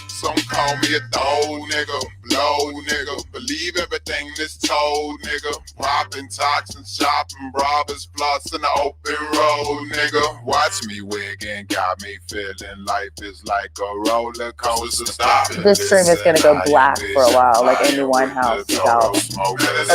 Some call me a dope nigga, blow nigga. Believe everything that's told, nigga. Popping toxins, shopping robbers, floss in the open road, nigga. Watch me wigging, got me feeling life is like a roller coaster. Stop. This stream is going to go black for a while, like Amy Winehouse is out. Oh, that's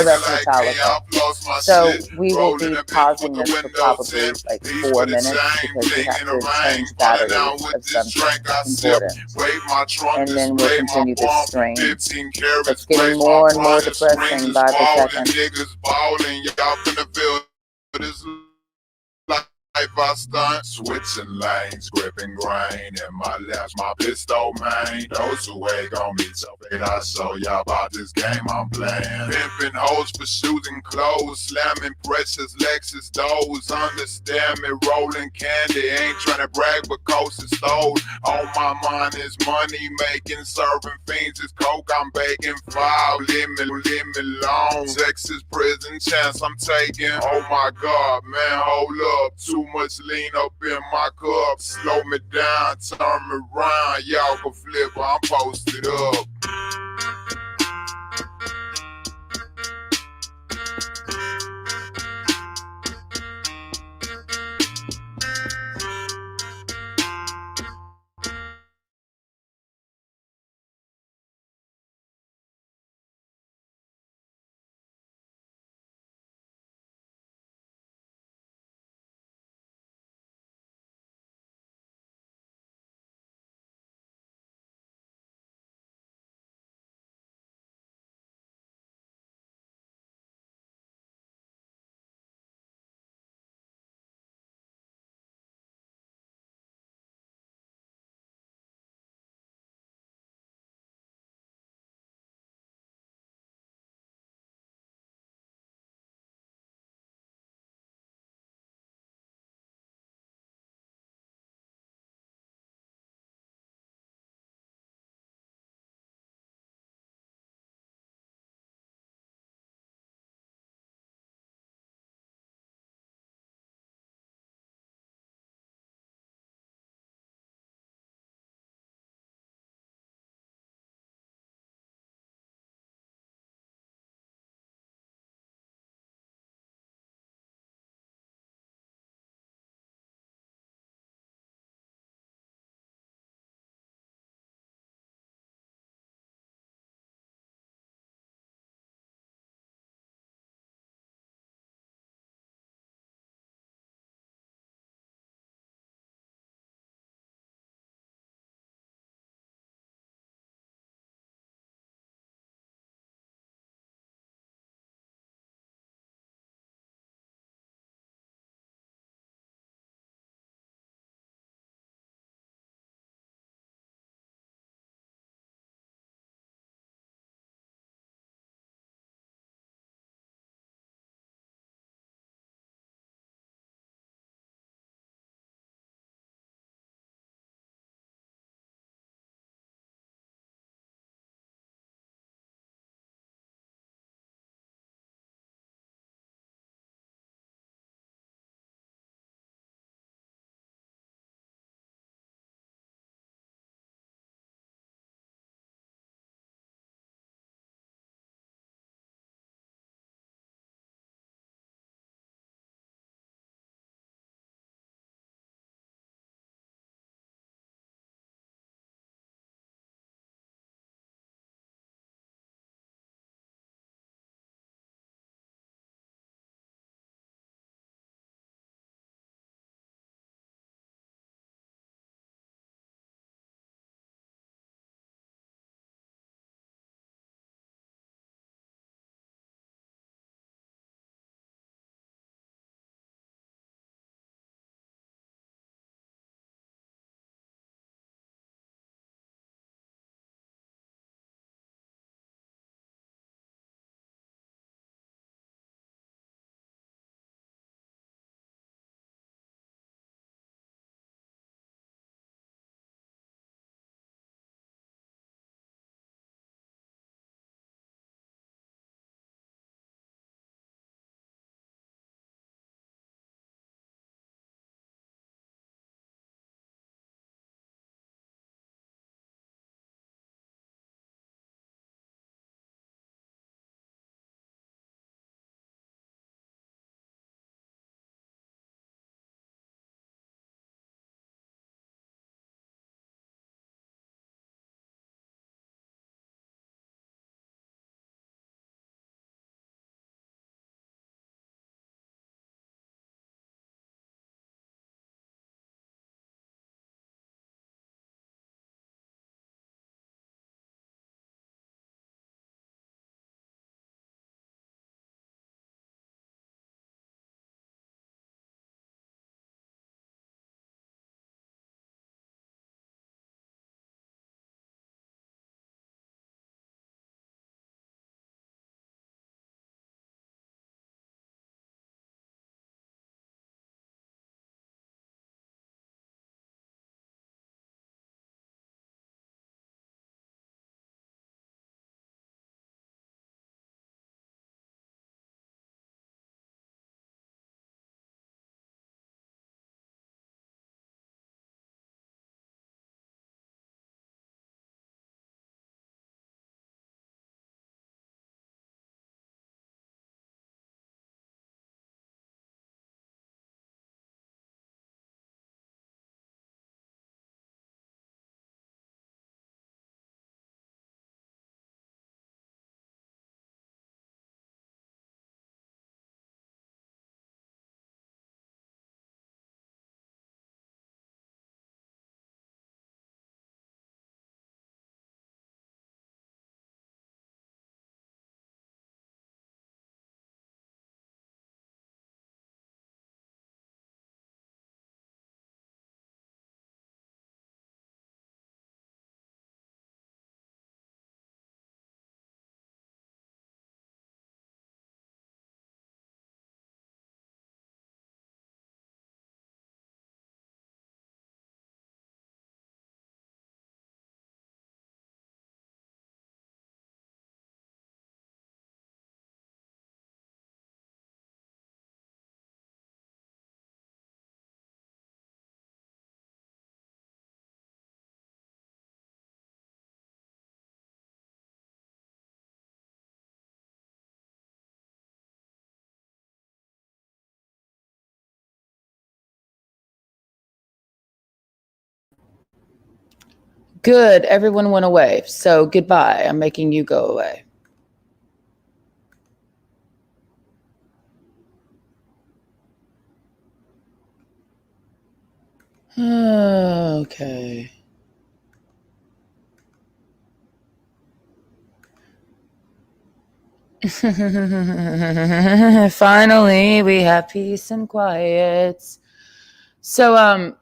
Metallica. So we will be pausing this for probably like 4 minutes because we have to change batteries of something important. And then we'll continue this stream. It's getting more and more depressing by the second. Life I stunt, switching lanes, gripping grain in my left, my pistol main. Those who ain't gon' meet so fate, I show y'all about this game I'm playing. Pimping hoes for shooting clothes, slamming precious Lexus doors. Understand me, rolling candy, ain't tryna brag but coast is stole. On my mind is money making, serving fiends is coke, I'm baking foul. Leave me alone. Texas prison chance I'm taking. Oh my God, man, hold up. Too much lean up in my cup. Slow me down, turn me around. Y'all can flip, I'm posted up. Good. Everyone went away. So goodbye. I'm making you go away. Okay. Finally, we have peace and quiet. So,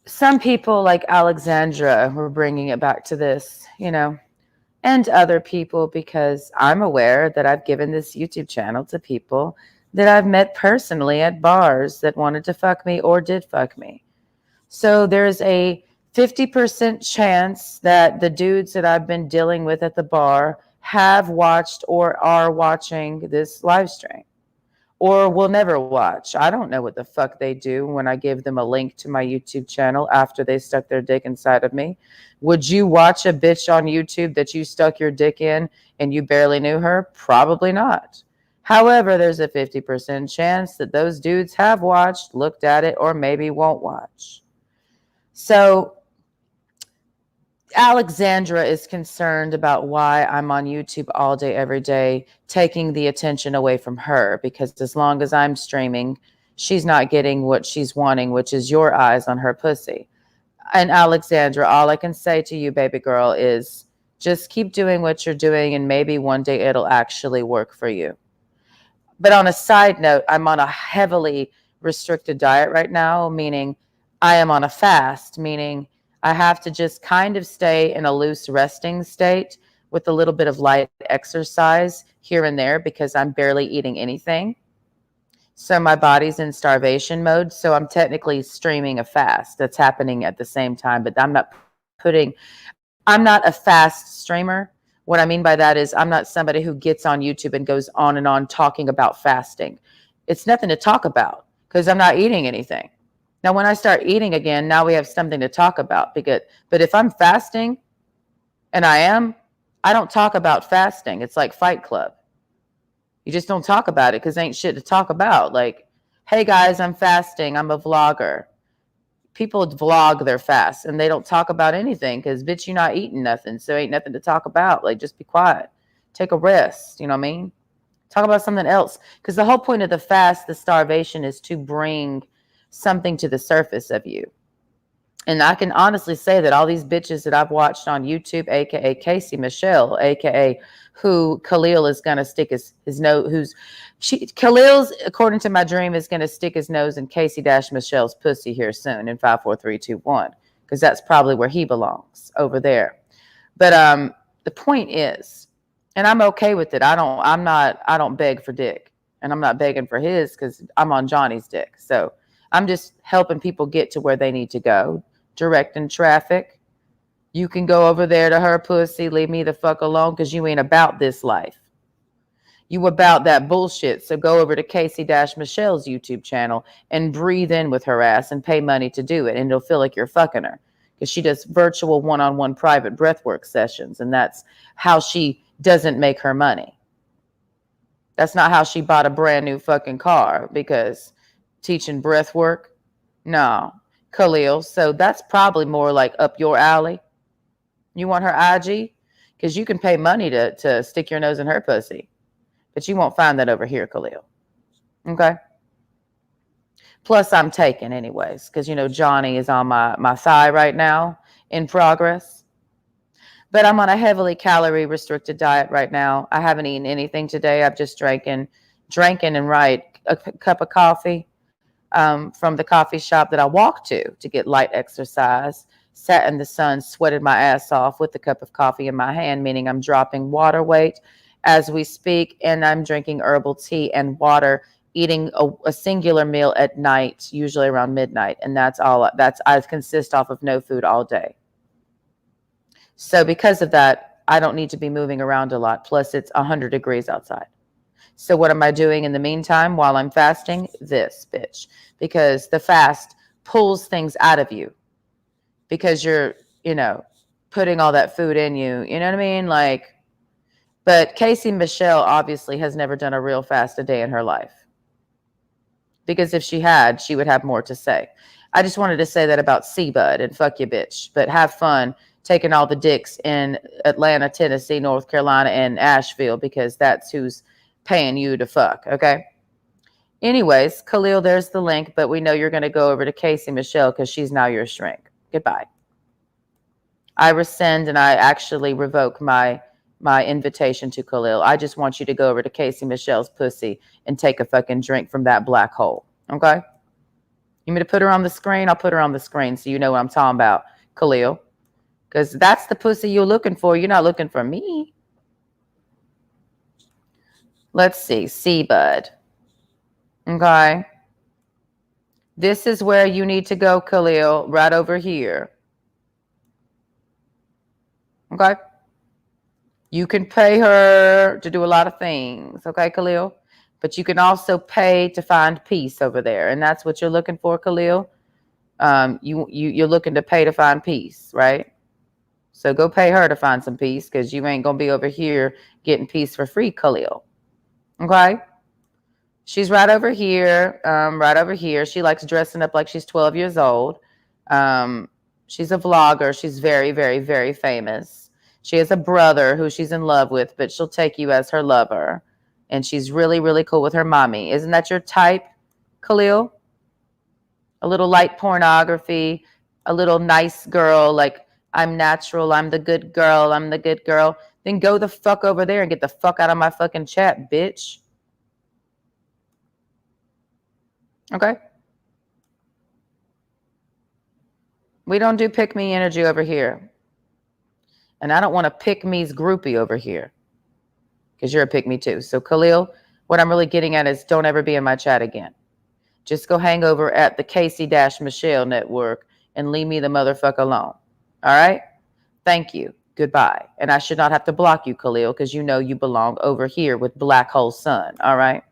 some people like Alexandra were bringing it back to this, and other people, because I'm aware that I've given this YouTube channel to people that I've met personally at bars that wanted to fuck me or did fuck me. So there's a 50% chance that the dudes that I've been dealing with at the bar have watched or are watching this live stream or will never watch. I don't know what the fuck they do when I give them a link to my YouTube channel after they stuck their dick inside of me. Would you watch a bitch on YouTube that you stuck your dick in and you barely knew her? Probably not. However, there's a 50% chance that those dudes have watched, looked at it, or maybe won't watch. So Alexandra is concerned about why I'm on YouTube all day, every day, taking the attention away from her, because as long as I'm streaming, she's not getting what she's wanting, which is your eyes on her pussy. And Alexandra, all I can say to you, baby girl, is just keep doing what you're doing, and maybe one day it'll actually work for you. But on a side note, I'm on a heavily restricted diet right now, meaning I am on a fast, meaning I have to just kind of stay in a loose resting state with a little bit of light exercise here and there because I'm barely eating anything. So my body's in starvation mode. So I'm technically streaming a fast that's happening at the same time, but I'm not a fast streamer. What I mean by that is I'm not somebody who gets on YouTube and goes on and on talking about fasting. It's nothing to talk about because I'm not eating anything. Now, when I start eating again, now we have something to talk about. But if I'm fasting, and I don't talk about fasting. It's like Fight Club. You just don't talk about it because ain't shit to talk about. Like, hey guys, I'm fasting. I'm a vlogger. People vlog their fast and they don't talk about anything because bitch, you're not eating nothing. So ain't nothing to talk about. Like, just be quiet. Take a rest. You know what I mean? Talk about something else. Because the whole point of the fast, the starvation, is to bring something to the surface of you. And I can honestly say that all these bitches that I've watched on YouTube, aka Casey Michelle, aka who Khalil is gonna stick his nose, Khalil's, according to my dream, is gonna stick his nose in Casey Dash Michelle's pussy here soon in 5, 4, 3, 2, 1, because that's probably where he belongs, over there. But the point is, and I'm okay with it. I don't beg for dick, and I'm not begging for his because I'm on Johnny's dick. So I'm just helping people get to where they need to go, directing traffic. You can go over there to her pussy, leave me the fuck alone because you ain't about this life. You about that bullshit. So go over to Casey Dash Michelle's YouTube channel and breathe in with her ass and pay money to do it. And it'll feel like you're fucking her because she does virtual one-on-one private breathwork sessions. And that's how she doesn't make her money. That's not how she bought a brand new fucking car, because teaching breathwork, no. Khalil. So that's probably more like up your alley. You want her IG? Because you can pay money to stick your nose in her pussy. But you won't find that over here, Khalil. Okay? Plus, I'm taken anyways, because, Johnny is on my thigh right now in progress. But I'm on a heavily calorie restricted diet right now. I haven't eaten anything today. I've just drank a cup of coffee from the coffee shop that I walked to get light exercise, sat in the sun, sweated my ass off with the cup of coffee in my hand, meaning I'm dropping water weight as we speak, and I'm drinking herbal tea and water, eating a singular meal at night, usually around midnight, and that's all. I consist off of no food all day. So because of that, I don't need to be moving around a lot. Plus, it's 100 degrees outside. So what am I doing in the meantime while I'm fasting? This, bitch. Because the fast pulls things out of you. Because you're, putting all that food in you. You know what I mean? But Casey Michelle obviously has never done a real fast a day in her life. Because if she had, she would have more to say. I just wanted to say that about C-Bud and fuck you, bitch. But have fun taking all the dicks in Atlanta, Tennessee, North Carolina, and Asheville, because that's who's paying you to fuck, okay? Anyways, Khalil, there's the link, but we know you're going to go over to Casey Michelle because she's now your shrink. Goodbye. I rescind and I actually revoke my invitation to Khalil. I just want you to go over to Casey Michelle's pussy and take a fucking drink from that black hole, okay? You want me to put her on the screen? I'll put her on the screen so you know what I'm talking about, Khalil. Because that's the pussy you're looking for. You're not looking for me. Let's see. C-Bud. Okay. This is where you need to go, Khalil. Right over here. Okay. You can pay her to do a lot of things. Okay, Khalil? But you can also pay to find peace over there. And that's what you're looking for, Khalil. You're looking to pay to find peace, right? So go pay her to find some peace, because you ain't going to be over here getting peace for free, Khalil. Okay? She's right over here. Right over here. She likes dressing up like she's 12 years old. She's a vlogger. She's very, very, very famous. She has a brother who she's in love with, but she'll take you as her lover. And she's really, really cool with her mommy. Isn't that your type, Khalil? A little light pornography, a little nice girl, like, I'm natural, I'm the good girl, I'm the good girl. Then go the fuck over there and get the fuck out of my fucking chat, bitch. Okay? We don't do pick me energy over here. And I don't want to pick me's groupie over here, because you're a pick me too. So Khalil, what I'm really getting at is don't ever be in my chat again. Just go hang over at the Casey-Michelle network and leave me the motherfucker alone. All right? Thank you. Goodbye. And I should not have to block you, Khalil, because you know you belong over here with Black Hole Sun. All right?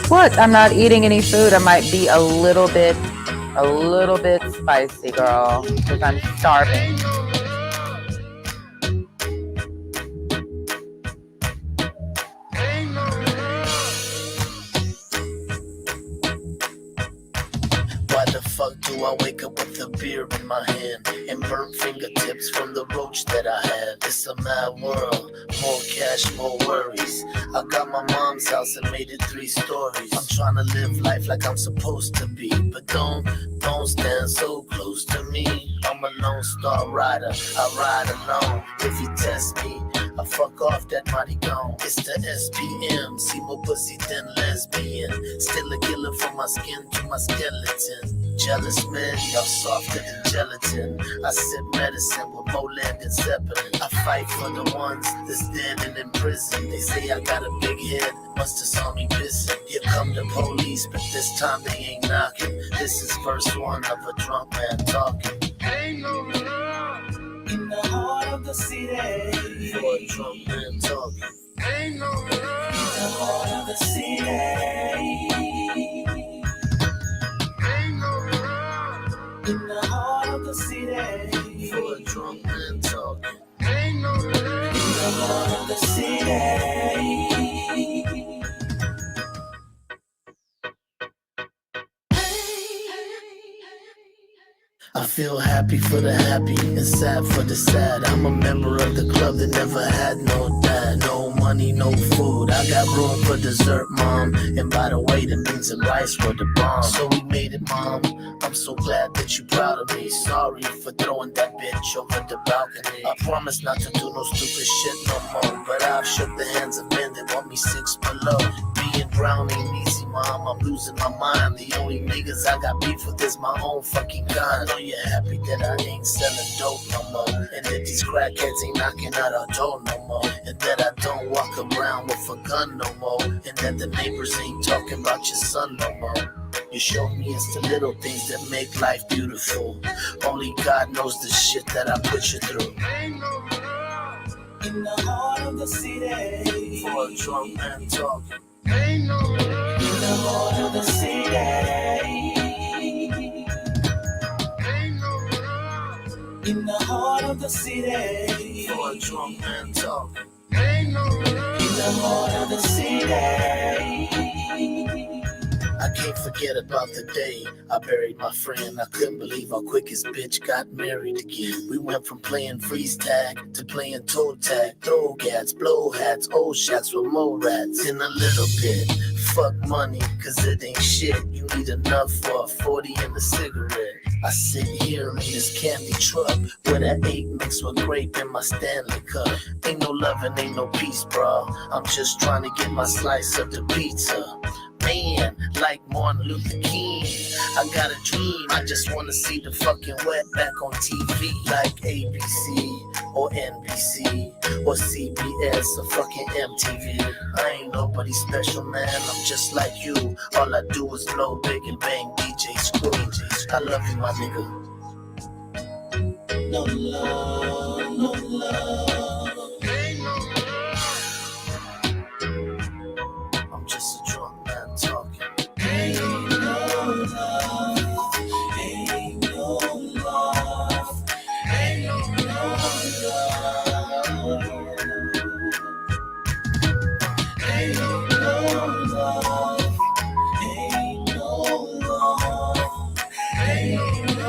What? I'm not eating any food. I might be a little bit spicy, girl, because I'm starving. Why the fuck do I wake up with a beer in my hand and burnt fingertips from the roach that I had? It's a mad world, more cash, more worries. I got my mom's house and made it 3 stories. I'm trying to live life like I'm supposed to be, but don't stand so close to me. I'm a lone star rider, I ride alone. If you test me, I fuck off that mighty gone. It's the SPM, see more pussy than lesbian. Still a killer from my skin to my skeleton. Jealous men, y'all softer than gelatin. I sip medicine with more land than Zeppelin. I fight for the ones that's dead and in prison. They say I got a big head, must have saw me pissing. Here come the police, but this time they ain't knocking. This is verse 1 of a drunk man talking. Ain't no love in the heart of the city. For a drunk man talking. Ain't no love in the heart of the city. Ain't no love in the heart of the city. For a drunk man talking. Ain't no love in the heart of the city. I feel happy for the happy and sad for the sad. I'm a member of the club that never had no dad. No money, no food. I got room for dessert, mom. And by the way, the beans and rice were the bomb. So we made it, mom. I'm so glad that you're proud of me. Sorry for throwing that bitch over the balcony. I promise not to do no stupid shit no more. But I've shook the hands of men that want me 6 below. Being brown ain't easy, mom. I'm losing my mind. The only niggas I got beef with is my own fucking kind. I know you're happy that I ain't selling dope no more. And that these crackheads ain't knocking out our door no more. And that I don't walk around with a gun no more. And that the neighbors ain't talking about your son no more. You showed me it's the little things that make life beautiful. Only God knows the shit that I put you through. Ain't no love in the heart of the city. For a drunk man talking. Ain't no love in the heart of the city. Ain't no love in the heart of the city. For a drunk man talking. Ain't no love in the heart of the city. I can't forget about the day I buried my friend. I couldn't believe how quick his bitch got married again. We went from playing freeze tag to playing toe tag. Throw gats, blow hats, old shots with more rats. In a little bit, fuck money, cause it ain't shit. You need enough for a 40 and a cigarette. I sit here in this candy truck with an 8 mixed with grape in my Stanley cup. Ain't no loving, ain't no peace, bro. I'm just trying to get my slice of the pizza. Man, like Martin Luther King, I got a dream. I just wanna see the fucking wet back on TV, like ABC or NBC or CBS or fucking MTV. I ain't nobody special, man. I'm just like you. All I do is blow big and bang DJ Screw. I love you, my nigga. No love, no love. Ain't no love. I'm just a drunk man talking. Ain't no love. Ain't no love. Ain't no love. Ain't no love. Ain't no love. Ain't no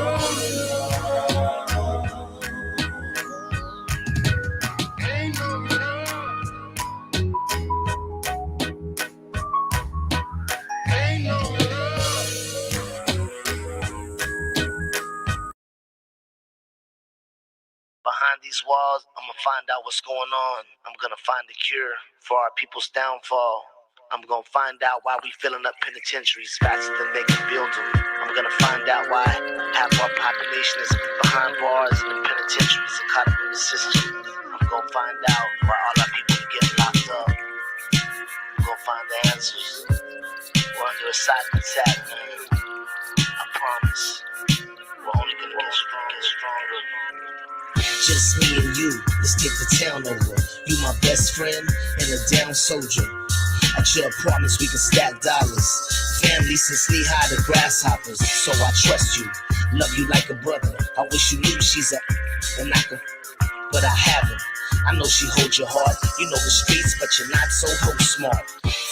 love. Ain't no love. Ain't no love. Behind these walls, I'm gonna find out what's going on. I'm gonna find the cure for our people's downfall. I'm gonna find out why we filling up penitentiaries faster than they can build them. I'm gonna find out why half our population is behind bars and penitentiaries and caught up in the system. I'm gonna find out why all our people are getting locked up. I'm gonna find the answers. We're under a silent attack, man. I promise. We're only gonna get stronger. Just me and you, let's take the town over. You my best friend and a down soldier. At your apartments we can stack dollars. Family since knee high to grasshoppers. So I trust you, love you like a brother. I wish you knew she's a and I could, but I haven't. I know she holds your heart. You know the streets, but you're not so hope smart.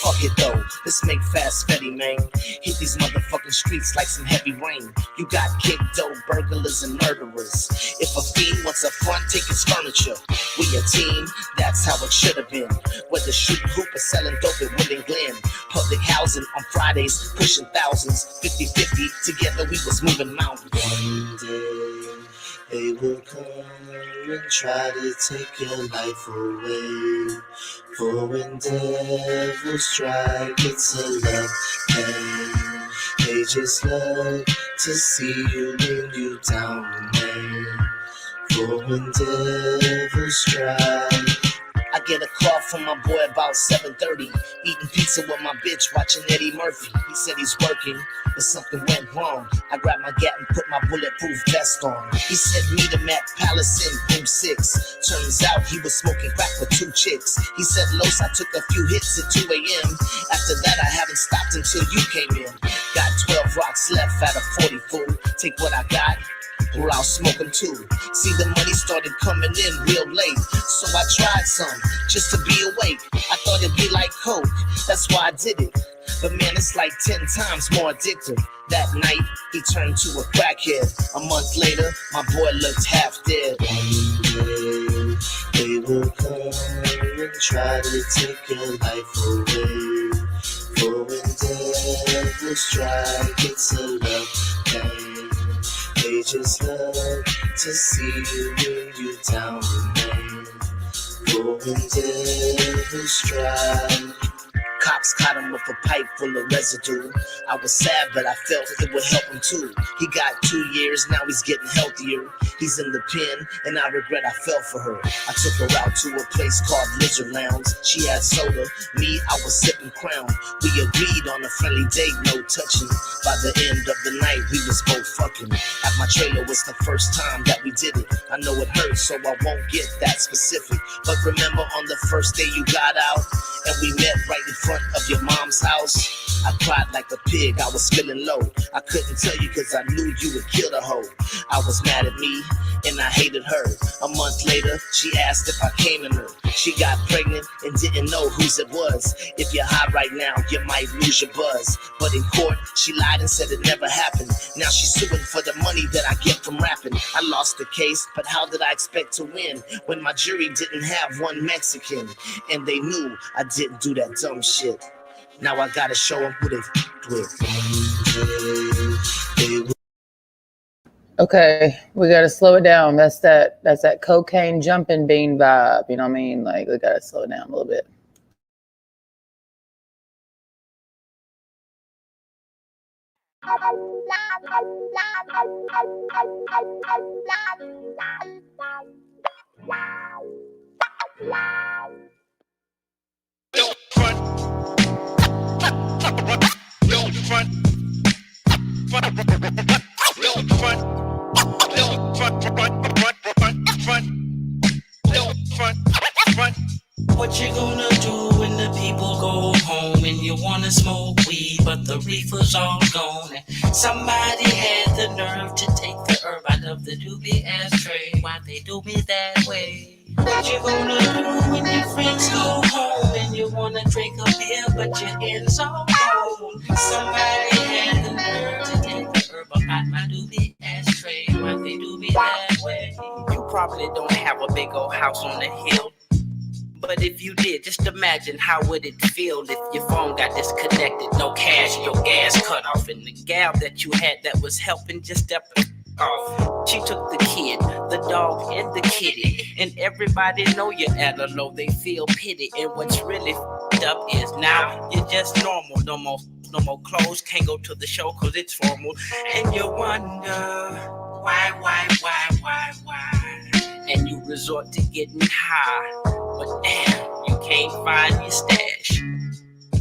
Fuck it though, let's make fast Fetty, man. Hit these motherfucking streets like some heavy rain. You got kick dough, burglars, and murderers. If a fiend wants a front, take his furniture. We a team, that's how it should have been. Whether shooting hoop or selling dope at Woodland Glen. Public housing on Fridays, pushing thousands. 50-50, together we was moving mountains. One day they will come and try to take your life away. For when devils strike, it's a love pain. They just love to see you when you down, man. For when devils strike. I get a call from my boy about 7:30. Eating pizza with my bitch, watching Eddie Murphy. He said he's working, but something went wrong. I grabbed my gat and put my bulletproof vest on. He said meet him at Palace in room 6. Turns out he was smoking crack with 2 chicks. He said, Los, I took a few hits at 2 a.m. After that, I haven't stopped until you came in. Got 12 rocks left out of 40, fool. Take what I got, or I'll smoke them too. See, the money started coming in real late, so I tried some just to be awake. I thought it'd be like coke, that's why I did it. But man, it's like 10 times more addictive. That night, he turned to a crackhead. A month later, my boy looked half dead. One day, they will come and try to take your life away. For when devils strike, it's a love pain. They just love to see you when you down, man. For when devils strike. Cops caught him with a pipe full of residue. I was sad, but I felt it would help him too. He got 2 years, now he's getting healthier. He's in the pen, and I regret I fell for her. I took her out to a place called Lizard Lounge. She had soda, me, I was sipping Crown. We agreed on a friendly date, no touching. By the end of the night, we was both fucking. At my trailer was the first time that we did it. I know it hurts, so I won't get that specific. But remember on the first day you got out, and we met right in front front of your mom's house. I cried like a pig, I was feeling low. I couldn't tell you cause I knew you would kill the hoe. I was mad at me and I hated her. A month later, she asked if I came in her. She got pregnant and didn't know whose it was. If you're high right now, you might lose your buzz. But in court, she lied and said it never happened. Now she's suing for the money that I get from rapping. I lost the case, but how did I expect to win when my jury didn't have one Mexican? And they knew I didn't do that dumb shit. Now I gotta show them who they with. Okay, we gotta slow it down. That's that cocaine jumping bean vibe. You know what I mean? Like, we gotta slow it down a little bit. What you gonna do when the people go home and you wanna smoke weed, but the reefer's all gone? And somebody had the nerve to take the herb out of the doobie ashtray. Why they do me that way? What you gonna do when your friends go home and you wanna drink a beer, but your ends all cold? Somebody had the nerve to take the herb out my doobie ashtray. Why they do me that way? You probably don't have a big old house on the hill. But if you did, just imagine how would it feel if your phone got disconnected, no cash, your gas cut off, and the gal that you had that was helping just stepped off. She took the kid, the dog, and the kitty, and everybody know you're at a low. They feel pity, and what's really up is now you're just normal. No more clothes, can't go to the show cause it's formal, and you wonder why? And you resort to getting high, but damn, you can't find your stash.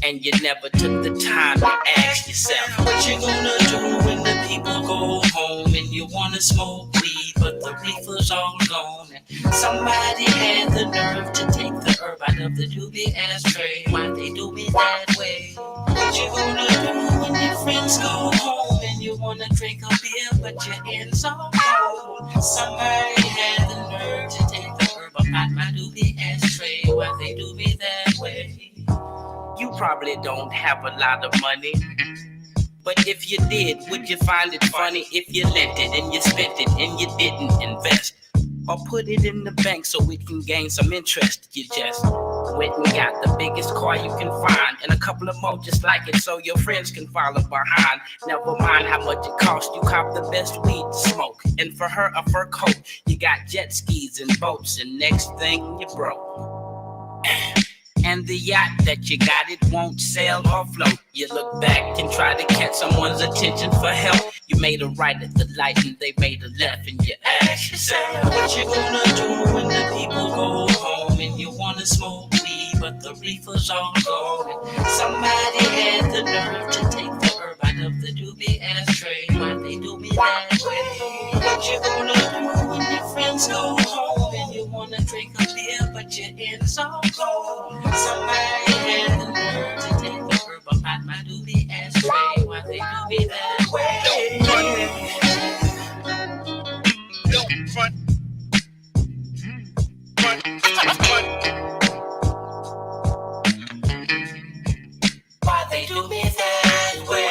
And you never took the time to ask yourself, what you gonna do when the people go home and you wanna smoke weed, but the reefer's all gone? And somebody had the nerve to take the herb out of the doobie ashtray. Why they do me that way? What you gonna do when your friends go home and you wanna drink a beer, but your ends all cold? Somebody had the nerve to take the herb out my doobie ashtray. Why they do me that way? You probably don't have a lot of money, but if you did, would you find it funny if you lent it and you spent it and you didn't invest? Or put it in the bank so it can gain some interest? You just went and got the biggest car you can find and a couple of more just like it so your friends can follow behind. Never mind how much it costs, you cop the best weed to smoke, and for her a fur coat. You got jet skis and boats, and next thing you broke. And the yacht that you got, it won't sail or float. You look back and try to catch someone's attention for help. You made a right at the light and they made a left, and you ask yourself, what you gonna do when the people go home and you wanna smoke weed, but the reefer's all gone? And somebody had the nerve to take the herb out of the doobie ashtray. Why they do me that way? What you gonna do when your friends go home and you wanna drink a beer, but your ends all cold? Somebody had the nerve to take the herb about my doobie ashtray. Why they do me that way? Why they do me that way?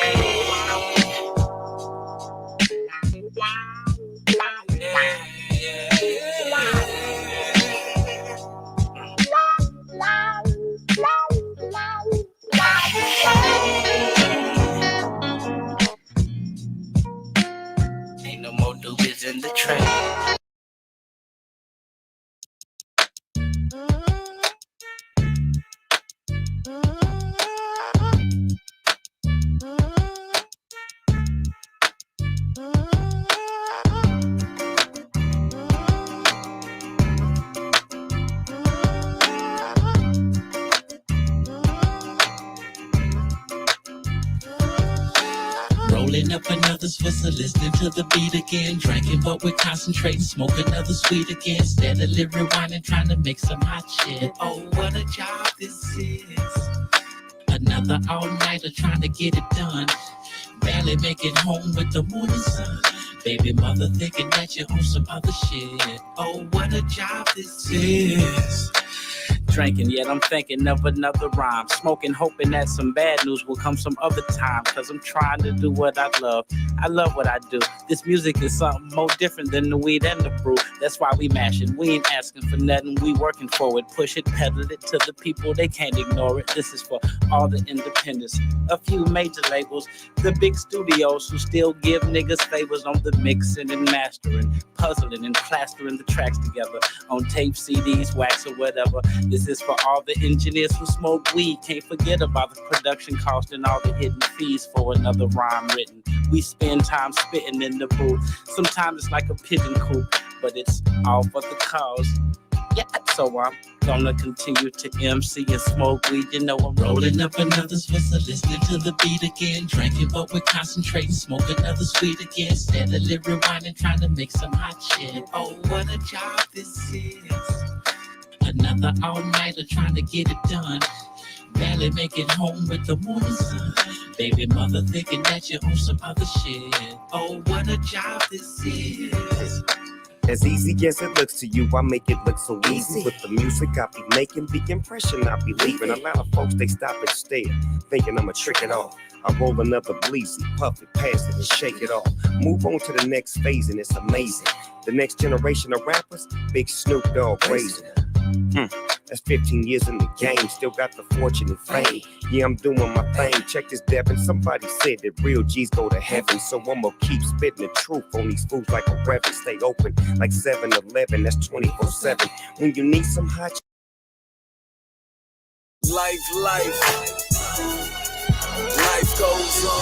Ain't no more doobies in the train. Rolling up another Swisser, listening to the beat again. Drinking, but we're concentrating, smoke another sweet again. Steadily rewinding, trying to make some hot shit. Oh, what a job this is. Another all-nighter trying to get it done. Barely make it home with the morning sun. Baby mother thinking that you're on some other shit. Oh, what a job this is. Drinking, yet I'm thinking of another rhyme. Smoking, hoping that some bad news will come some other time. Cause I'm trying to do what I love. I love what I do. This music is something more different than the weed and the brew. That's why we mashing. We ain't asking for nothing. We working for it. Push it, pedal it to the people. They can't ignore it. This is for all the independents. A few major labels. The big studios who still give niggas favors on the mixing and mastering. Puzzling and plastering the tracks together. On tape, CDs, wax or whatever. This is for all the engineers who smoke weed. Can't forget about the production cost and all the hidden fees for another rhyme written. We spend time spitting in the booth. Sometimes it's like a pigeon coop, but it's all for the cause. Yeah, so I'm gonna continue to MC and smoke weed. You know I'm Rolling up another Swisser, listening to the beat again. Drinking, but we're concentrating, smoke another sweet again. Steadily rewinding, trying to make some hot shit. Oh, what a job this is. Another all-nighter trying to get it done. Barely make it home with the morning sun. Baby mother thinking that you're on some other shit. Oh, what a job this is. As easy as it looks to you, I make it look so easy. With the music I be making, the impression I be leaving. A lot of folks, they stop and stare, thinking I'ma trick it off. I roll another bleezy, puff it, pass it, and shake it off. Move on to the next phase, and it's amazing. The next generation of rappers, Big Snoop Dogg raising. That's 15 years in the game, still got the fortune and fame. Yeah, I'm doing my thing. Check this, Devin. Somebody said that real G's go to heaven, so I'ma keep spitting the truth on these fools like a reverend. Stay open like 7-Eleven, that's 24/7. When you need some hot Life goes on.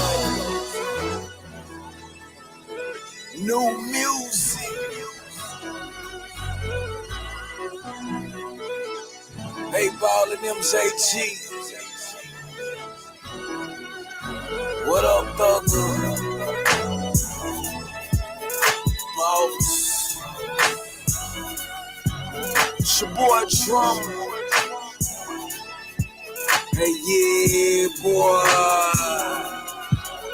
New music. Hey, Ball and MJG. What up, Thugger? Boss. It's your boy Trump. Hey, yeah, boy.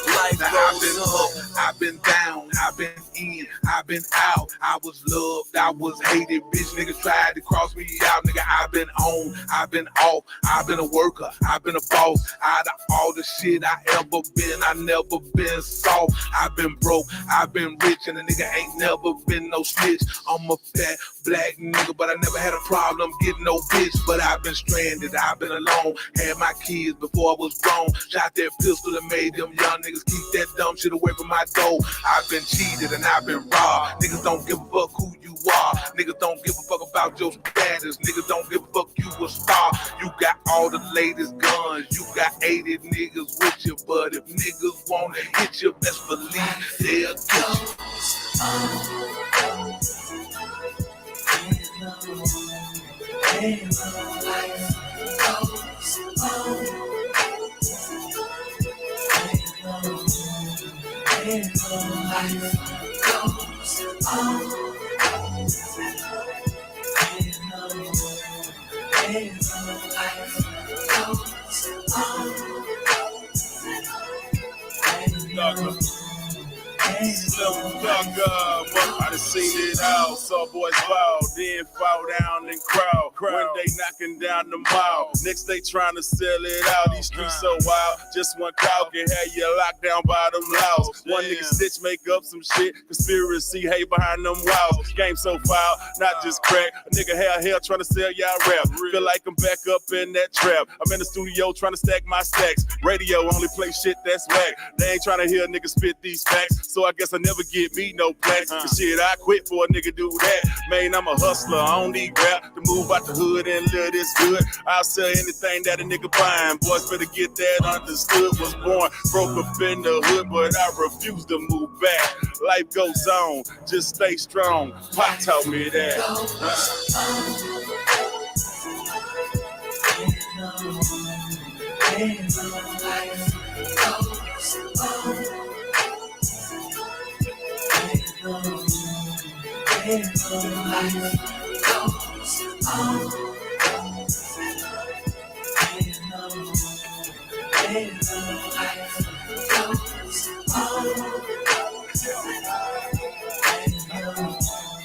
Life I've goes been on. up, I've been down, I've been in, I've been out. I was loved, I was hated. Bitch niggas tried to cross me out. Nigga, I've been on, I've been off. I've been a worker, I've been a boss. Out of all the shit I ever been, I never been soft. I've been broke, I've been rich, and a nigga ain't never been no snitch. I'm a fat black nigga, but I never had a problem getting no bitch. But I've been stranded, I've been alone. Had my kids before I was grown. Shot that pistol and made them young niggas keep that dumb shit away from my door. I've been cheated and I've been robbed. Niggas don't give a fuck who you are. Niggas don't give a fuck about your status. Niggas don't give a fuck you a star. You got all the latest guns. You got 80 niggas with you. But if niggas wanna hit you, best believe they'll get you. I done seen it all. Saw boys fall, then fall down and crowd. One day knocking down the mall, next day trying to sell it out. These streets so wild, just one call can have you locked down by them laws. One nigga stitch make up some shit, conspiracy hate behind them walls. Game so foul, not just crack. A nigga hell trying to sell y'all rap. Feel like I'm back up in that trap. I'm in the studio trying to stack my stacks. Radio only play shit that's whack. They ain't trying to hear niggas spit these facts, so I guess I never get me no plaques. But shit, I quit for a nigga do that. Man, I'm a hustler, I don't need rap to move out the hood and live this good. I'll sell anything that a nigga buying. Boys better get that understood. Was born broke up in the hood, but I refuse to move back. Life goes on, just stay strong. Pop taught me that.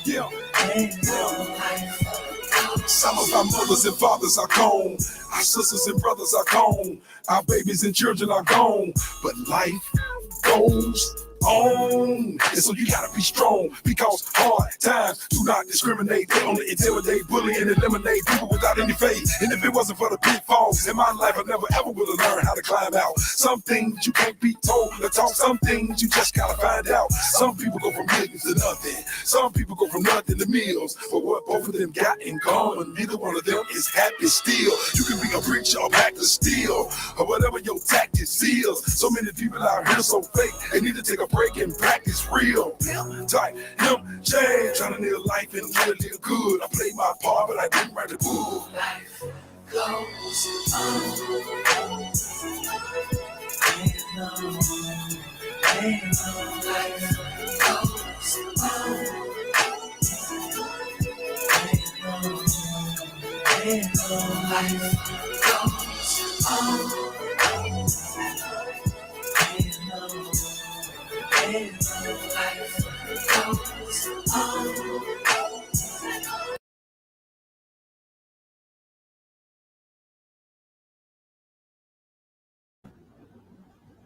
Yeah. Some of our mothers and fathers are gone. Our sisters and brothers are gone. Our babies and children are gone. But life goes on. And so you gotta be strong, because hard times do not discriminate. They only intimidate, bully, and eliminate people without any faith. And if it wasn't for the pitfalls in my life, I never ever would have learned how to climb out. Some things you can't be told to talk. Some things you just gotta find out. Some people go from millions to nothing. Some people go from nothing to millions. But what both of them got in common, neither one of them is happy still. You can be a preacher, a pack of steel, or whatever your tactics is. So many people out here so fake, they need to take a break and practice real. Type him change, trying to live life and really live good. I played my part, but I didn't write the book. Life goes on.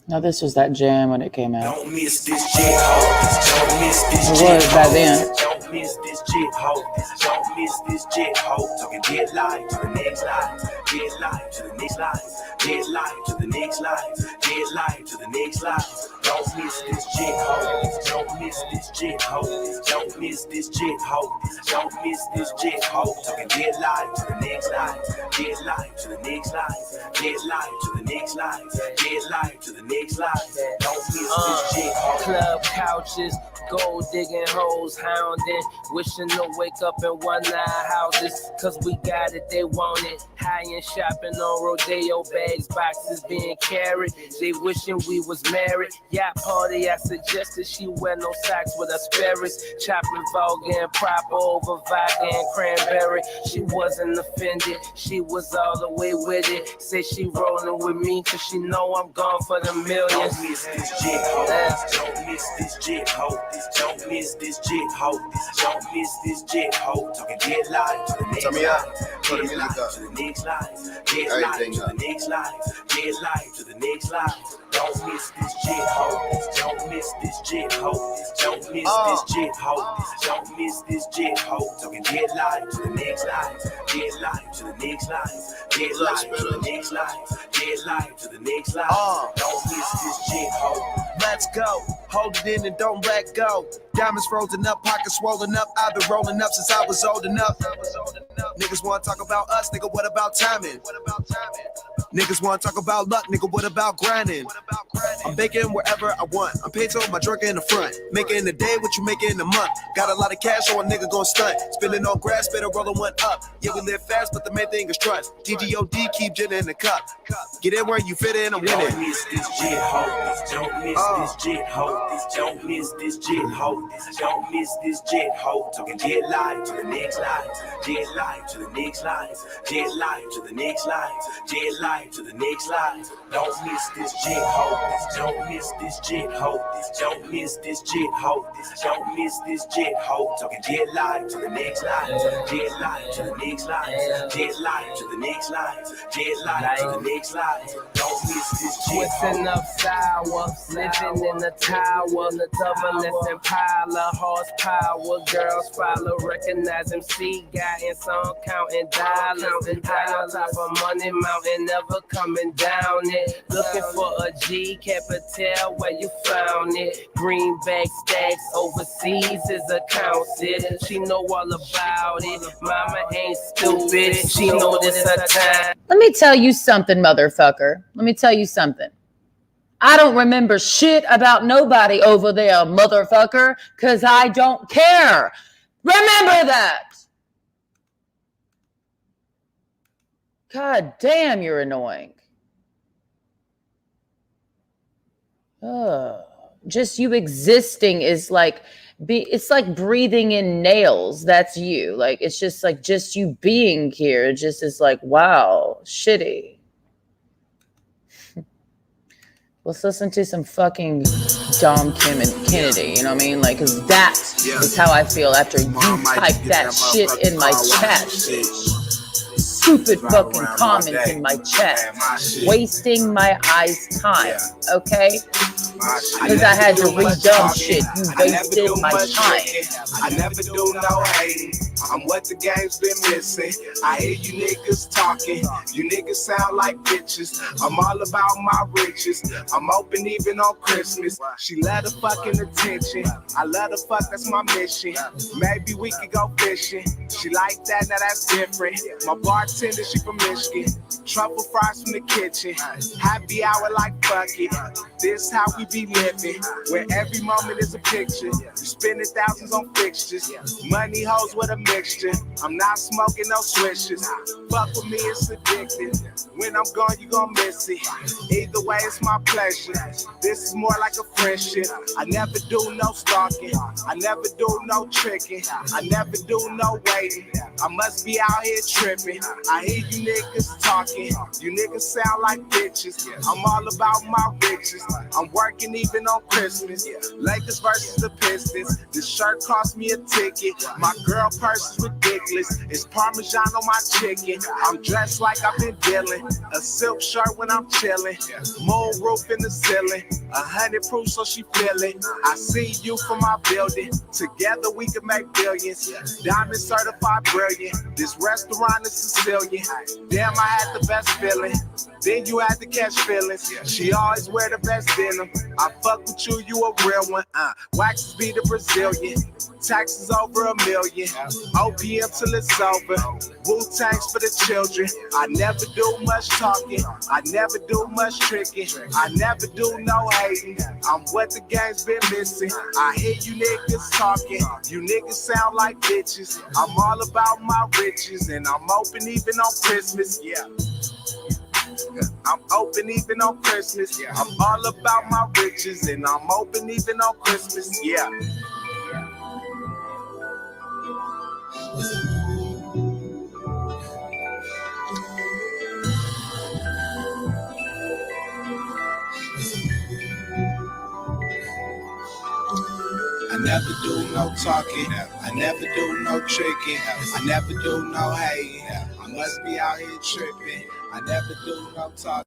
No, this was that jam when it came out. Don't miss this jit ho. Don't miss this It jit was back then. Don't miss this jit ho. Don't miss this jit ho. Talking get live to the next live. Get live to the next live. Get live to the next live. Get live to the next live. Don't miss this jit ho. Don't miss this jit ho. Don't miss this jit ho. Don't miss this jit ho. Talking get live to the next live. Get live to the next live. Get live to the next live. Get live to the next live. Don't miss this jit ho. Club couches, gold digging hoes, hounding, wishing to wake up in one-eye houses, cause we got it, they want it. High-end shopping on rodeo bags, boxes being carried. They wishing we was married. Yacht party, I suggested she wear no socks with Asperus. Chopping vulgar and proper over vodka and cranberry. She wasn't offended, she was all the way with it. Said she rolling with me cause she know I'm gone for the millions. Don't miss this jit ho. Don't miss this jit ho. Don't miss this jit ho. Don't miss this jit ho. Talking get live to the next live. Put the music up. To the next live. Get live to the next live. Get live to the next live. Don't miss this jit ho. Don't miss this jit ho. Don't miss this jit ho. Don't miss this jit ho. Talking get live to the next live. Get live to the next live. Get live to the next live. Get live to the next live. Don't miss this jit ho. Let's go. Hold it in and don't let go. Diamonds frozen up, pockets swollen up. I've been rolling up since I was old enough. Niggas wanna talk about us, nigga, what about timing? Niggas wanna talk about luck, nigga, what about grinding? I'm baking wherever I want. I'm paid to my drunk in the front. Making in a day what you make in a month. Got a lot of cash, so a nigga gon' stunt. Spending on grass, better rolling one up. Yeah, we live fast, but the main thing is trust. DGOD, keep gin in the cup. Get in where you fit in, I'm winning. Don't miss this jit ho. Don't miss this jit ho. Don't miss this jit ho. Don't miss this jit ho. Talking get live to the next live. Get live to the next live. Get live to the next live. Get live to the next live. Don't miss this jit ho. Don't miss this jit ho. Don't miss this jit ho. Don't miss this jit ho. Talking get live to the next live. Get live to the next live. Get live to the next live. Get live to the next live. Don't miss this jit ho. Twisting up sour, living in the tower, the turbulence and pile of horsepower. Girls follow, recognize MC guy and some counting dollars. And high on top of money mountain, never coming down it. Looking for a G, capital where you found it. Greenback stacks overseas is accounted. She know all about it. Mama ain't stupid. She know this her time. Let me tell you something, motherfucker. Let me tell you something. I don't remember shit about nobody over there, motherfucker, because I don't care. Remember that. God damn, you're annoying. Just you existing is like, it's like breathing in nails. That's you. Like, it's just like, just you being here just is like, wow, shitty. Let's listen to some fucking Dom Kim and Kennedy. You know what I mean? Like, cause that is how I feel after you type that shit in my chat. Stupid fucking comments in my chat, wasting my eyes' time. Okay? Because I had to read dumb shit. You wasted my time. I never do no hating. I'm what the game's been missing. I hear you niggas talking. You niggas sound like bitches. I'm all about my riches. I'm open even on Christmas. She love the fucking attention. I love the fuck, that's my mission. Maybe we could go fishing. She like that, now that's different. My bartender, she from Michigan. Truffle fries from the kitchen. Happy hour like fuck it. This how we be living. Where every moment is a picture. You spending thousands on fixtures. Money hoes with a mixture. I'm not smoking no switches. Fuck with me, it's addictive. When I'm gone, you gon' miss it. Either way, it's my pleasure. This is more like a friendship. I never do no stalking. I never do no tricking. I never do no waiting. I must be out here tripping. I hear you niggas talking. You niggas sound like bitches. I'm all about my riches. I'm working even on Christmas. Lakers versus the Pistons. This shirt cost me a ticket. My girl purse is ridiculous. It's Parmesan on my chicken. I'm dressed like I've been dealing. A silk shirt when I'm chilling. Moon roof in the ceiling. 100 proof so she feel it. I see you from my building. Together we can make billions. Diamond certified brilliant. This restaurant is Sicilian. Damn, I had the best feeling. Then you had to catch feelings. She always wear the best denim. I fuck with you, you a real one. Waxes be the Brazilian. Taxes over $1 million. OPM till it's over. Wu-Tangs for the children. I never do much talking. I never do much tricking. I never do no hating. I'm what the game's been missing. I hear you niggas talking. You niggas sound like bitches. I'm all about my riches. And I'm open even on Christmas. Yeah. I'm open even on Christmas. I'm all about my riches. And I'm open even on Christmas. Yeah. I never do no talking. I never do no tricking. I never do no hating. I must be out here tripping. I never do no talking.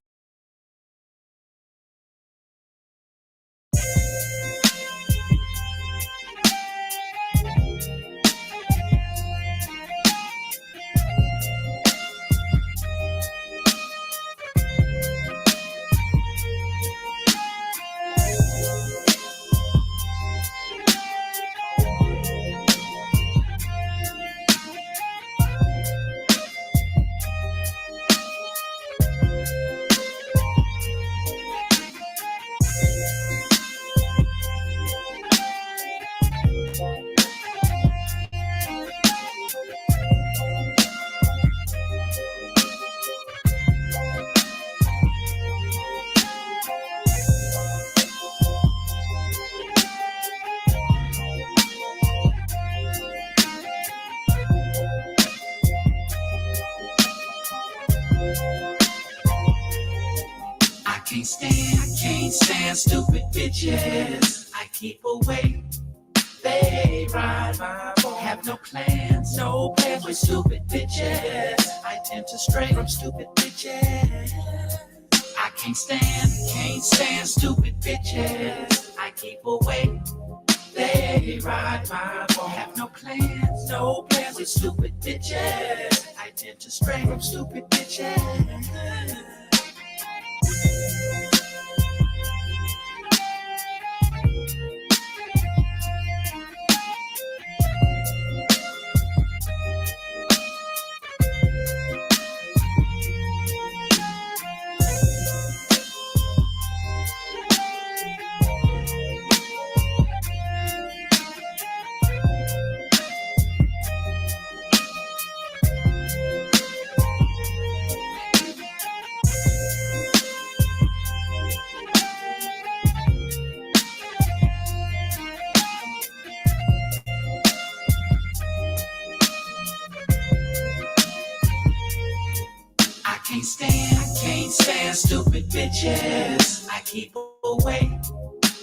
Can't stand stupid bitches. I keep away. They ride my boat. Have no plans with stupid bitches. I tend to stray from stupid bitches. I can't stand stupid bitches. I keep away. They ride my boat. Have no plans with stupid bitches. I tend to stray from stupid bitches. stupid bitches. I keep away.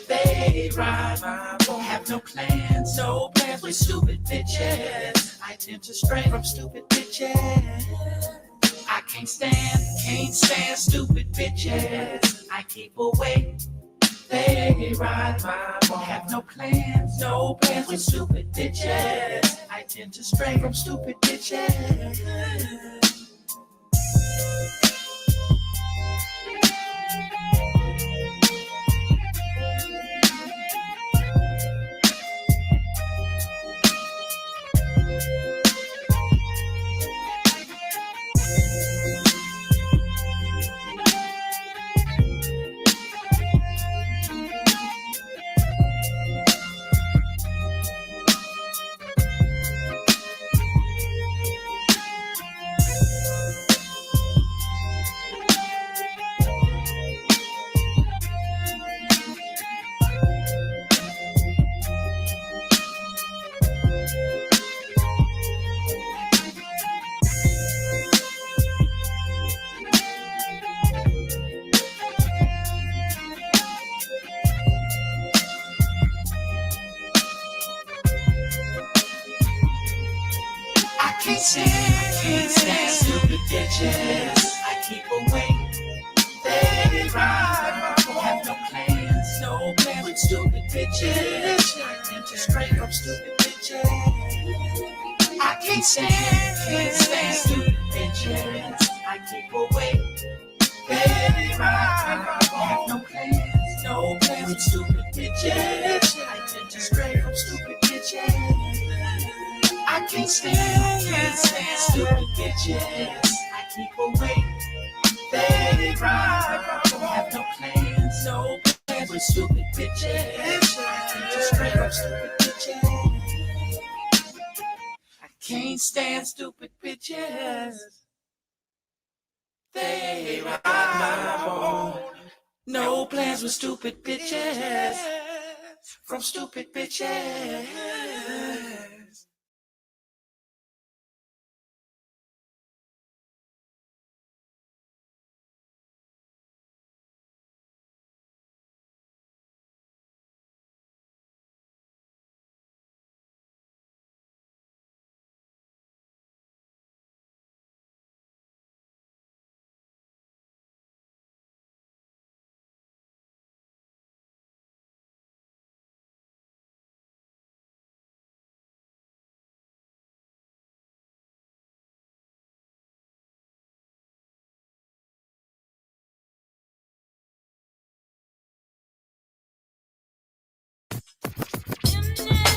They ride, won't have no plans with stupid bitches. I tend to stray from stupid bitches. I can't stand stupid bitches. I keep away. They ride, won't have no plans with stupid bitches. I tend to stray from stupid bitches. Can't stand stupid bitches. I keep away. They ride, won't have no plans with stupid bitches. I tend to stray from stupid bitches. I can't stand stupid bitches. I keep away. They ride, won't have no plans with stupid bitches. I tend to stray from stupid bitches. I can't stand stupid bitches. I keep away. They ride, won't have no plans with stupid bitches. I tend to stray from stupid bitches. I can't stand stupid bitches. They ride my bone. No plans with stupid bitches. From stupid bitches.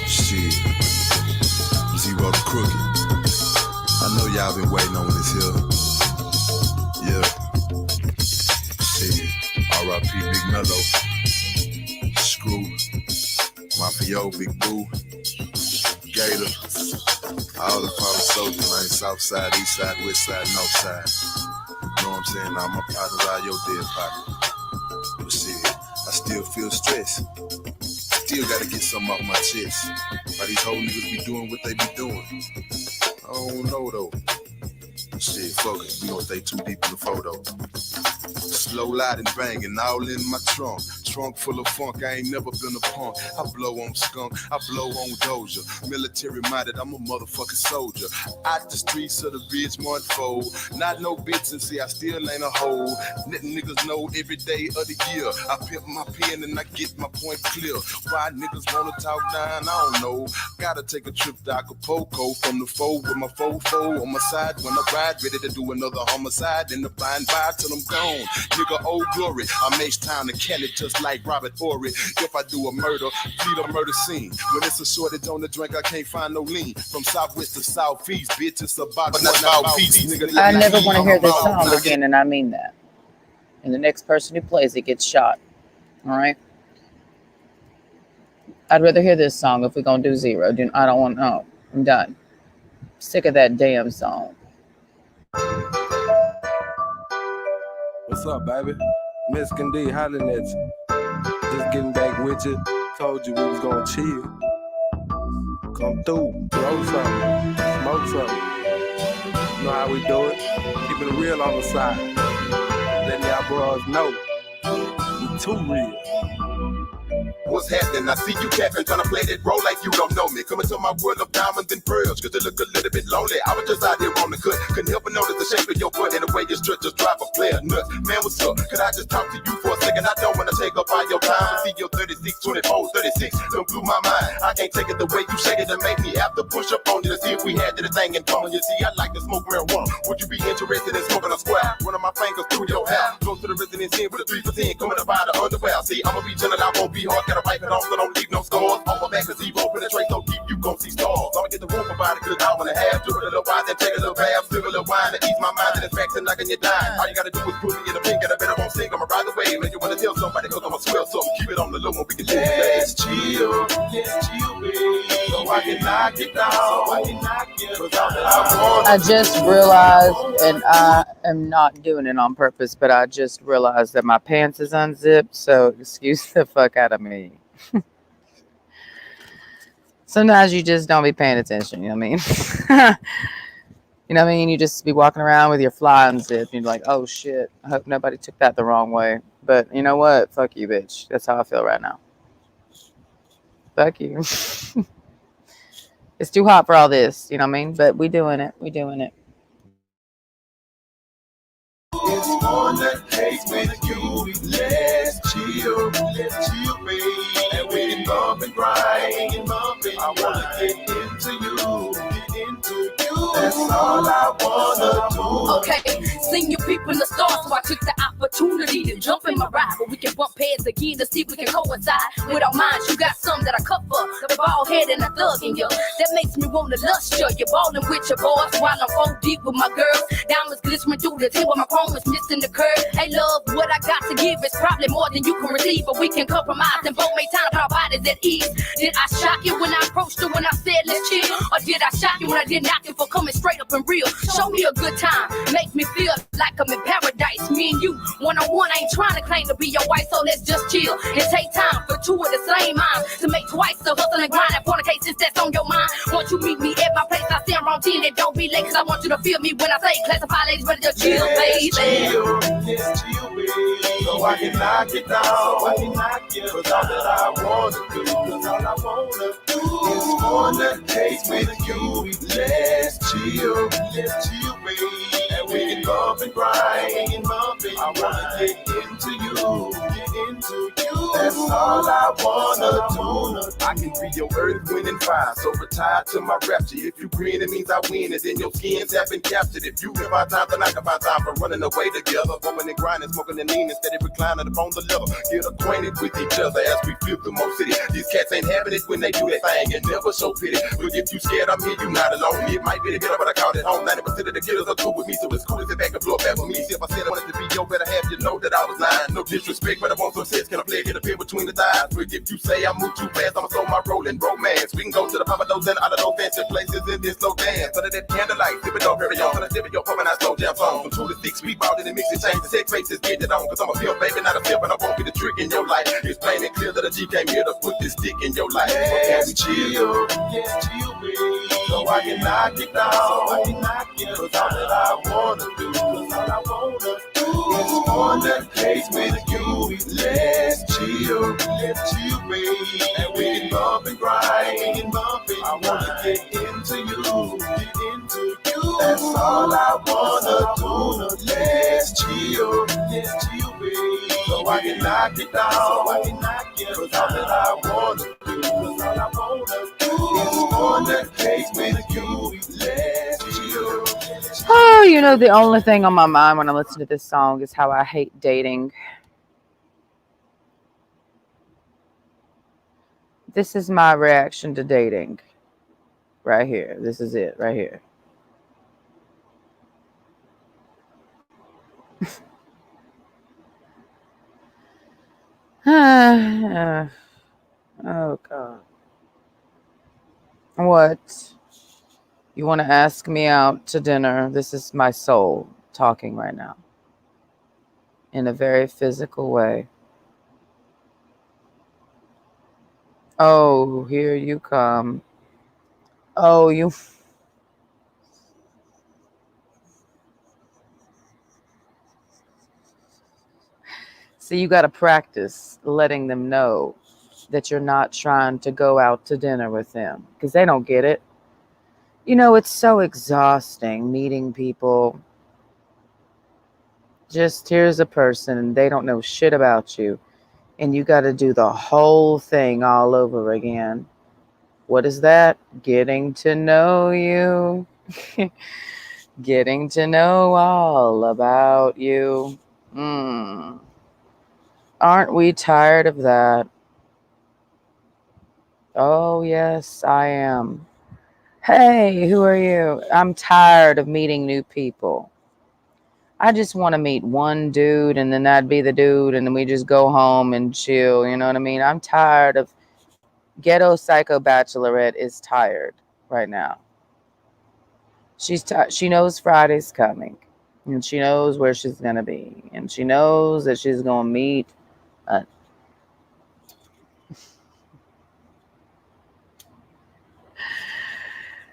Shit. Zero Crooked. I know y'all been waiting on this here. Yeah. Shit. R.I.P. Big Mellow. Screw. Mafio, Big Boo. Gator. All the father soldiers, man. South side, east side, west side, north side. Know what I'm saying? All my partners are your dead partner. But shit, I still feel stressed. Still gotta get something off my chest. Why these whole niggas be doing what they be doing? I don't know though. Shit, fuck it. We don't stay too deep in the photo. Slow lighting, banging, all in my trunk. Trunk full of funk, I ain't never been a punk. I blow on skunk, I blow on Doja. Military minded, I'm a motherfucking soldier. Out the streets of the Ridgemont fold. Not no bitch and see I still ain't a hoe. Niggas know every day of the year. I pimp my pen and I get my point clear. Why niggas wanna talk down, I don't know. Gotta take a trip to Acapulco from the foe with my fofo on my side when I ride. Ready to do another homicide in the blind by till I'm gone. Nigga, old glory. I'm H-Town and Kelly just like Robert Horry. If I do a murder, plead a murder scene. When it's a shortage on the drink, I can't find no lean. From southwest to southeast, bitch, it's about but not about peace, nigga. I never want to hear this song again, and I mean that. And the next person who plays it gets shot. All right? I'd rather hear this song if we're going to do zero. I don't want, no, I'm done. Sick of that damn song. What's up, baby? Mexican D hollering at you. Just getting back with you. Told you we was gonna chill. Come through, roll something, smoke something. You know how we do it. Keeping it real on the side. letting y'all bros know. You too real. What's happening? I see you capping, trying to play that role like you don't know me. Coming to my world of diamonds and pearls, cause you look a little bit lonely. I was just out here on the cut, couldn't help but notice the shape of your butt and the way your strut just drop a player nuts. Man, what's up? Could I just talk to you for a second? I don't wanna take up all your time. I see your 36, 24, 36, don't blew my mind. I can't take it the way you shake it and make me have to push up on you to see if we had anything in common. You see, I like to smoke marijuana. Would you be interested in smoking a square? Running my fingers through your hair. Go to the residence in with a 3 for 10, coming up out of underwear. See, I'ma be chillin', I won't be hard, gotta wipe it off so don't leave no scars. On my back to zero, penetrate so deep you gon' see stars. I'ma get the roof about it, cause I wanna have. Do it a little while, then take a little bath, sip a little wine to ease my mind, and it's back to knocking you down. All you gotta do is put me in a pink, and I bet I won't sing, I'ma ride the wave. And you wanna tell somebody, cause I'ma swell something, keep it on the low, and we can let's chill, baby. So I can knock it down, so I can knock it down. I just realized, and I am not doing it on purpose, but I just realized that my pants is unzipped, so excuse the fuck out of me. Sometimes you just don't be paying attention, you know what I mean? You know what I mean? You just be walking around with your fly unzipped, and you're like, oh shit, I hope nobody took that the wrong way. But you know what? Fuck you, bitch. That's how I feel right now. Fuck you. It's too hot for all this, you know what I mean? But we doing it. We doing it. It's on the case with you. Let's chill, baby. And we can bump and grind, I wanna get into you, That's all I wanna do. Okay, seen you people in the stars, so I took the opportunity to jump in my ride. But we can bump heads again to see if we can coincide with our minds. You got some that I cut for, the bald head and a thug in you. That makes me wanna lust you. You're ballin' with your boys while I'm 4 deep with my girls. Diamonds glistening through the tail, my chrome is missing the curve. Hey love, what I got to give is probably more than you can receive, but we can compromise and both make time to put our bodies at ease. Did I shock you when I approached you when I said let's chill? Or did I shock you when I did knock you for coming straight up and real? Show me a good time, make me feel like I'm in paradise. Me and you, one-on-one, I ain't trying to claim to be your wife, so let's just chill and take time for two of the same minds to make twice the hustle and grind and fornicate since that's on your mind. Once you meet me at my place, I stand around 10 and don't be late, cause I want you to feel me when I say classify ladies ready to chill, baby. Let's chill, baby. So I can knock it down, cause all that I wanna do, cause all I wanna do is on the case with you. Let's chill, baby. And we can bump and grind, I wanna get into you, That's all I wanna do. I can be your earth, wind, and fire, so retire to my rapture. If you grin, it means I win, and then your skins have been captured. If you give our time, then I can find time for running away together. Going and grinding, smoking and leaning, steady reclining upon the level. Get acquainted with each other as we flip through more city. These cats ain't having it when they do that thing and never show pity. But if you scared, I'm here, you not alone. It might be the killer, but I called it home. 90% of the killers are cool with me, so it's cool to sit back and blow back with me. See, if I said I wanted to be your better half, you know that I was lying. No disrespect, but I want some sense. Can I play get a pin between the thighs? But if you say I move too fast, I'ma throw my rolling romance. We can go to the papa those and out of those fancy places in this slow dance. Under that candlelight, sip it don't carry on. When I sip it, yo, pumping out slow jam songs. From 2 to 6, we bought it and mix it, change the sex faces, get it on. Cause I'm a feel baby, not a feel, but I won't get a trick in your life. It's plain and clear that a G came here to put this stick in your life. Let's chill, baby. So I can knock it down, cause all that I wanna do, cause all I wanna do is on the case with you. Let's chill, baby. And we can bump and grind, I wanna get into you, That's all I wanna do. Let's chill, baby. So I can knock it down, cause all that I wanna do, cause all I wanna do is on the case with you. Let's chill. Oh, you know, the only thing on my mind when I listen to this song is how I hate dating. This is my reaction to dating. Right here. This is it, right here. Oh, God. What? You want to ask me out to dinner? This is my soul talking right now. In a very physical way. Oh, here you come. Oh, you... So you got to practice letting them know that you're not trying to go out to dinner with them because they don't get it. You know, it's so exhausting meeting people. Just here's a person and they don't know shit about you. And you got to do the whole thing all over again. What is that? Getting to know you. Getting to know all about you. Aren't we tired of that? Oh, yes, I am. Hey, who are you? I'm tired of meeting new people. I just want to meet one dude and then that'd be the dude and then we just go home and chill. You know what I mean? I'm tired of Ghetto Psycho Bachelorette is tired right now. She knows Friday's coming and she knows where she's going to be and she knows that she's going to meet a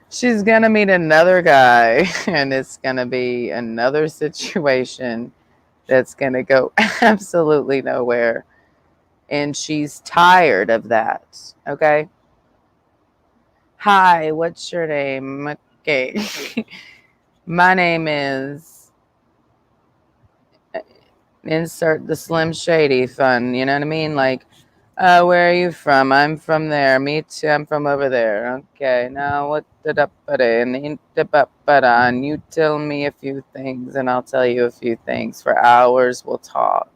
she's going to meet another guy and it's going to be another situation that's going to go absolutely nowhere. And she's tired of that. Okay. Hi, what's your name? Okay. My name is insert the Slim Shady fun. You know what I mean? Like, where are you from? I'm from there. Me too. I'm from over there. Okay. Now what and you tell me a few things and I'll tell you a few things. For hours we'll talk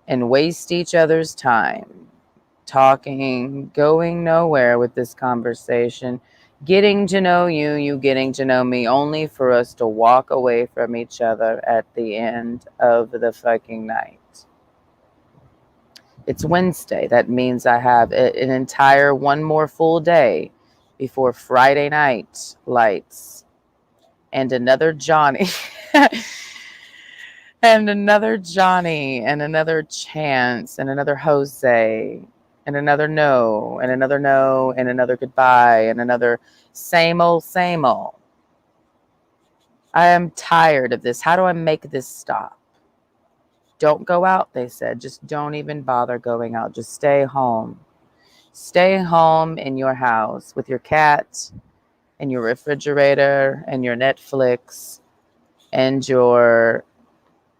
and waste each other's time. Talking, going nowhere with this conversation, getting to know you, you getting to know me, only for us to walk away from each other at the end of the fucking night. It's Wednesday. That means I have an entire one more full day before Friday night lights and another Johnny. And another Johnny and another Chance and another Jose and another no and another no and another goodbye and another same old, same old. I am tired of this. How do I make this stop? Don't go out, they said. Just don't even bother going out. Just stay home. Stay home in your house with your cat and your refrigerator and your Netflix and your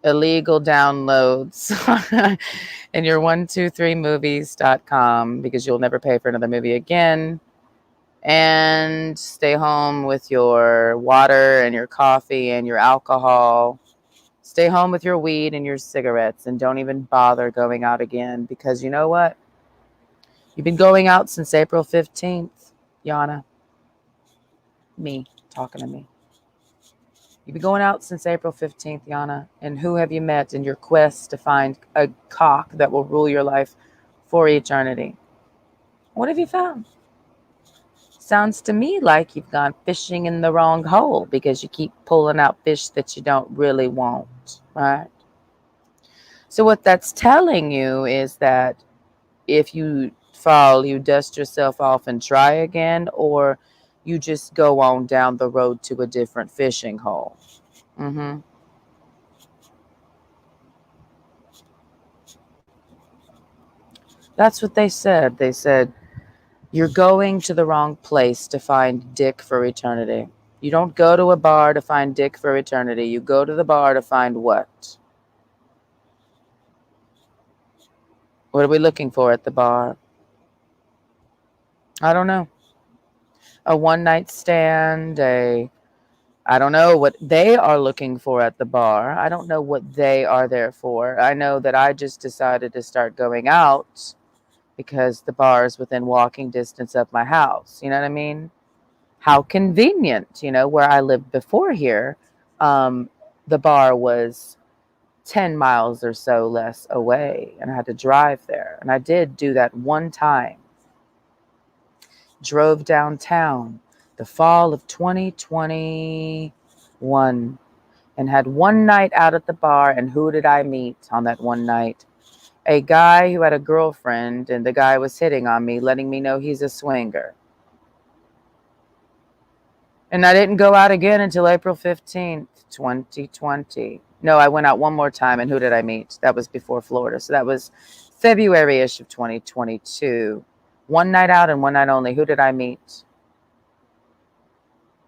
illegal downloads and your 123movies.com because you'll never pay for another movie again. And stay home with your water and your coffee and your alcohol. Stay home with your weed and your cigarettes and don't even bother going out again because you know what? You've been going out since April 15th, Yana. Me, talking to me. You've been going out since April 15th, Yana. And who have you met in your quest to find a cock that will rule your life for eternity? What have you found? Sounds to me like you've gone fishing in the wrong hole because you keep pulling out fish that you don't really want, right? So what that's telling you is that if you fall, you dust yourself off and try again, or you just go on down the road to a different fishing hole. Mm-hmm. That's what they said. They said, you're going to the wrong place to find dick for eternity. You don't go to a bar to find dick for eternity. You go to the bar to find what? What are we looking for at the bar? I don't know. A one-night stand, I don't know what they are looking for at the bar. I don't know what they are there for. I know that I just decided to start going out because the bar is within walking distance of my house. You know what I mean? How convenient, where I lived before here. The bar was 10 miles or so less away and I had to drive there. And I did do that one time. Drove downtown the fall of 2021 and had one night out at the bar. And who did I meet on that one night? A guy who had a girlfriend, and the guy was hitting on me, letting me know he's a swinger. And I didn't go out again until April 15th, 2020. No, I went out one more time, and who did I meet? That was before Florida. So that was February-ish of 2022. One night out and one night only. Who did I meet?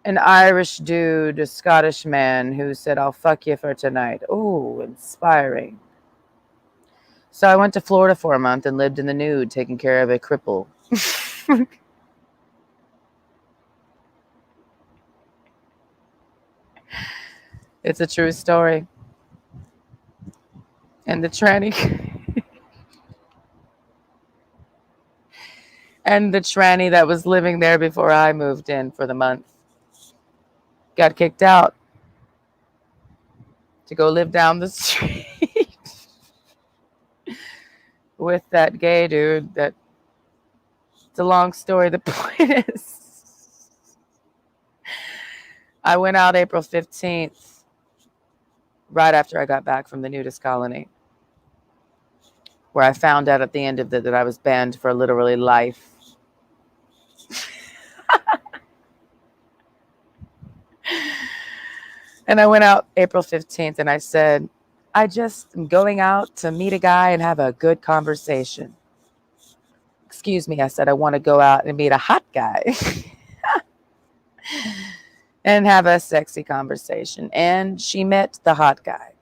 An Irish dude, a Scottish man who said, I'll fuck you for tonight. Oh, inspiring. So I went to Florida for a month and lived in the nude, taking care of a cripple. It's a true story. And the tranny and the tranny that was living there before I moved in for the month got kicked out to go live down the street with that gay dude. That it's a long story. The point is, I went out April 15th, right after I got back from the nudist colony, where I found out at the end of it that I was banned for literally life. And I went out April 15th and I said, I just am going out to meet a guy and have a good conversation. Excuse me, I said, I want to go out and meet a hot guy and have a sexy conversation. And she met the hot guy.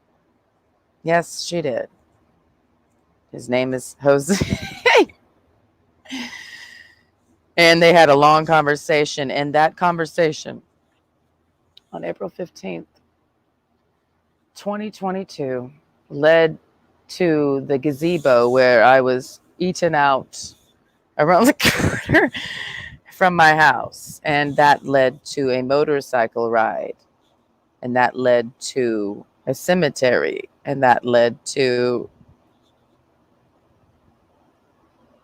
Yes, she did. His name is Jose. And they had a long conversation. And that conversation on April 15th, 2022, led to the gazebo where I was eaten out around the corner from my house. And that led to a motorcycle ride. And that led to a cemetery. And that led to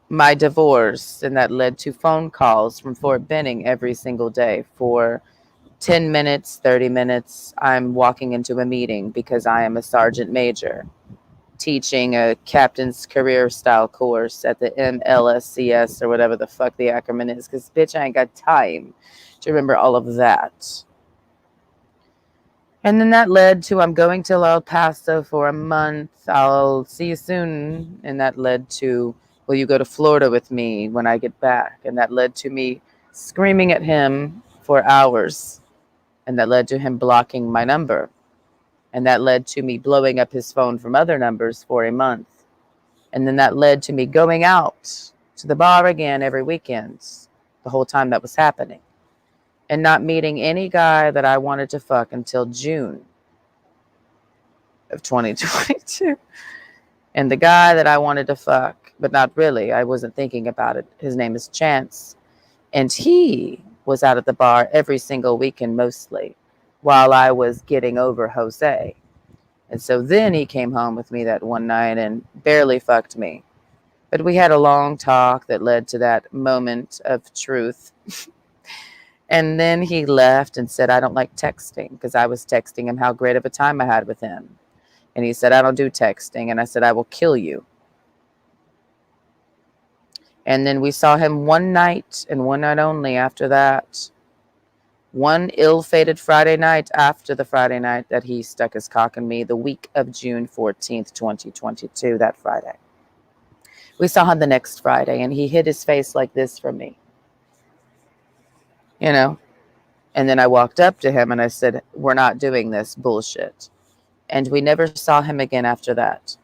my divorce. And that led to phone calls from Fort Benning every single day for 10 minutes, 30 minutes. I'm walking into a meeting because I am a sergeant major teaching a captain's career style course at the MLSCS or whatever the fuck the acronym is, because bitch, I ain't got time to remember all of that. And then that led to I'm going to El Paso for a month. I'll see you soon. And that led to, will you go to Florida with me when I get back? And that led to me screaming at him for hours. And that led to him blocking my number. And that led to me blowing up his phone from other numbers for a month. And then that led to me going out to the bar again every weekend, the whole time that was happening. And not meeting any guy that I wanted to fuck until June of 2022. And the guy that I wanted to fuck, but not really, I wasn't thinking about it, his name is Chance. And he was out at the bar every single weekend mostly, while I was getting over Jose. And so then he came home with me that one night and barely fucked me. But we had a long talk that led to that moment of truth. And then he left and said, I don't like texting, because I was texting him how great of a time I had with him. And he said, I don't do texting. And I said, I will kill you. And then we saw him one night and one night only after that. One ill-fated Friday night after the Friday night that he stuck his cock in me, the week of June 14th, 2022, that Friday. We saw him the next Friday, and he hid his face like this from me. You know? And then I walked up to him and I said, we're not doing this bullshit. And we never saw him again after that.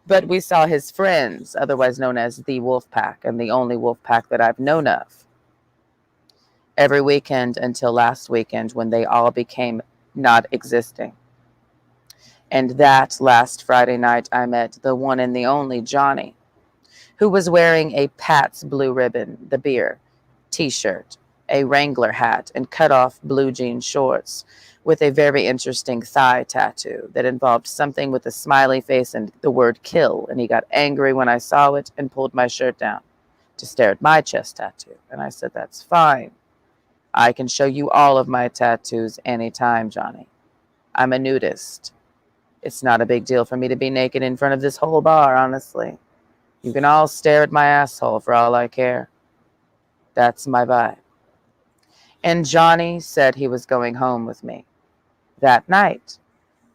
But we saw his friends, otherwise known as the Wolf Pack, and the only Wolf Pack that I've known of, every weekend until last weekend when they all became not existing. And that last Friday night, I met the one and the only Johnny, who was wearing a Pat's Blue Ribbon, the beer, t-shirt, a Wrangler hat, and cut-off blue jean shorts, with a very interesting thigh tattoo that involved something with a smiley face and the word kill. And he got angry when I saw it and pulled my shirt down to stare at my chest tattoo. And I said, that's fine. I can show you all of my tattoos anytime, Johnny. I'm a nudist. It's not a big deal for me to be naked in front of this whole bar, honestly. You can all stare at my asshole for all I care. That's my vibe. And Johnny said he was going home with me that night.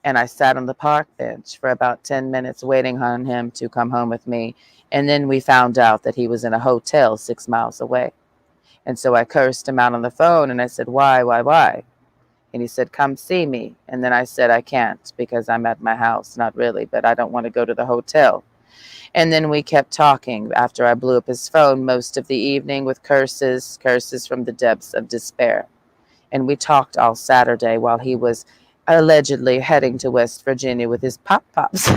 And I sat on the park bench for about 10 minutes waiting on him to come home with me. And then we found out that he was in a hotel 6 miles away. And so I cursed him out on the phone and I said, why? And he said, come see me. And then I said, I can't because I'm at my house. Not really, but I don't want to go to the hotel. And then we kept talking after I blew up his phone most of the evening with curses from the depths of despair. And we talked all Saturday while he was allegedly heading to West Virginia with his pop-pops.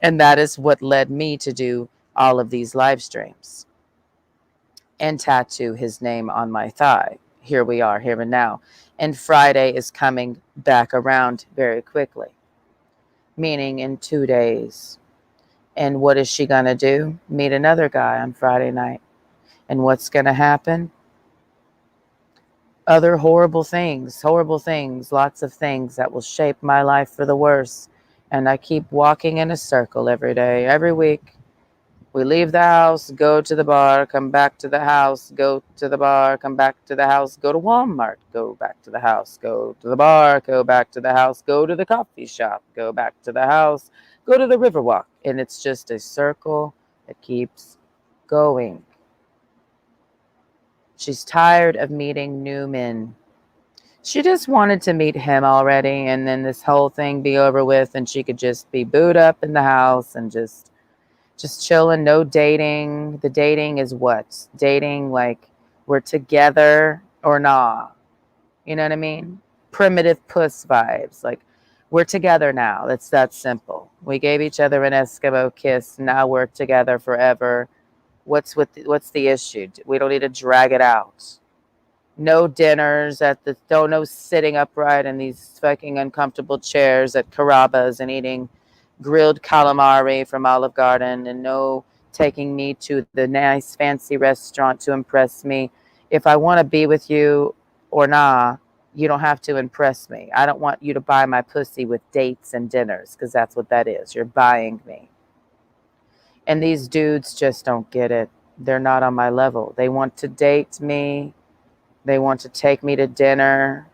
And that is what led me to do all of these live streams and tattoo his name on my thigh. Here we are, here and now. And Friday is coming back around very quickly, meaning in 2 days. And what is she going to do? Meet another guy on Friday night. And what's going to happen? Other horrible things, lots of things that will shape my life for the worse. And I keep walking in a circle every day, every week. We leave the house, go to the bar, come back to the house, go to the bar, come back to the house, go to Walmart, go back to the house, go to the bar, go back to the house, go to the coffee shop, go back to the house, go to the Riverwalk. And it's just a circle that keeps going. She's tired of meeting new men. She just wanted to meet him already and then this whole thing be over with and she could just be booed up in the house and just chilling, no dating. The dating is what? Dating like we're together or nah. You know what I mean? Primitive puss vibes. Like we're together now. It's that simple. We gave each other an Eskimo kiss. Now we're together forever. What's the issue? We don't need to drag it out. No dinners at the no sitting upright in these fucking uncomfortable chairs at Carrabba's and eating grilled calamari from Olive Garden, and no taking me to the nice fancy restaurant to impress me. If I want to be with you or nah, you don't have to impress me. I don't want you to buy my pussy with dates and dinners because that's what that is. You're buying me. And these dudes just don't get it. They're not on my level. They want to date me. They want to take me to dinner.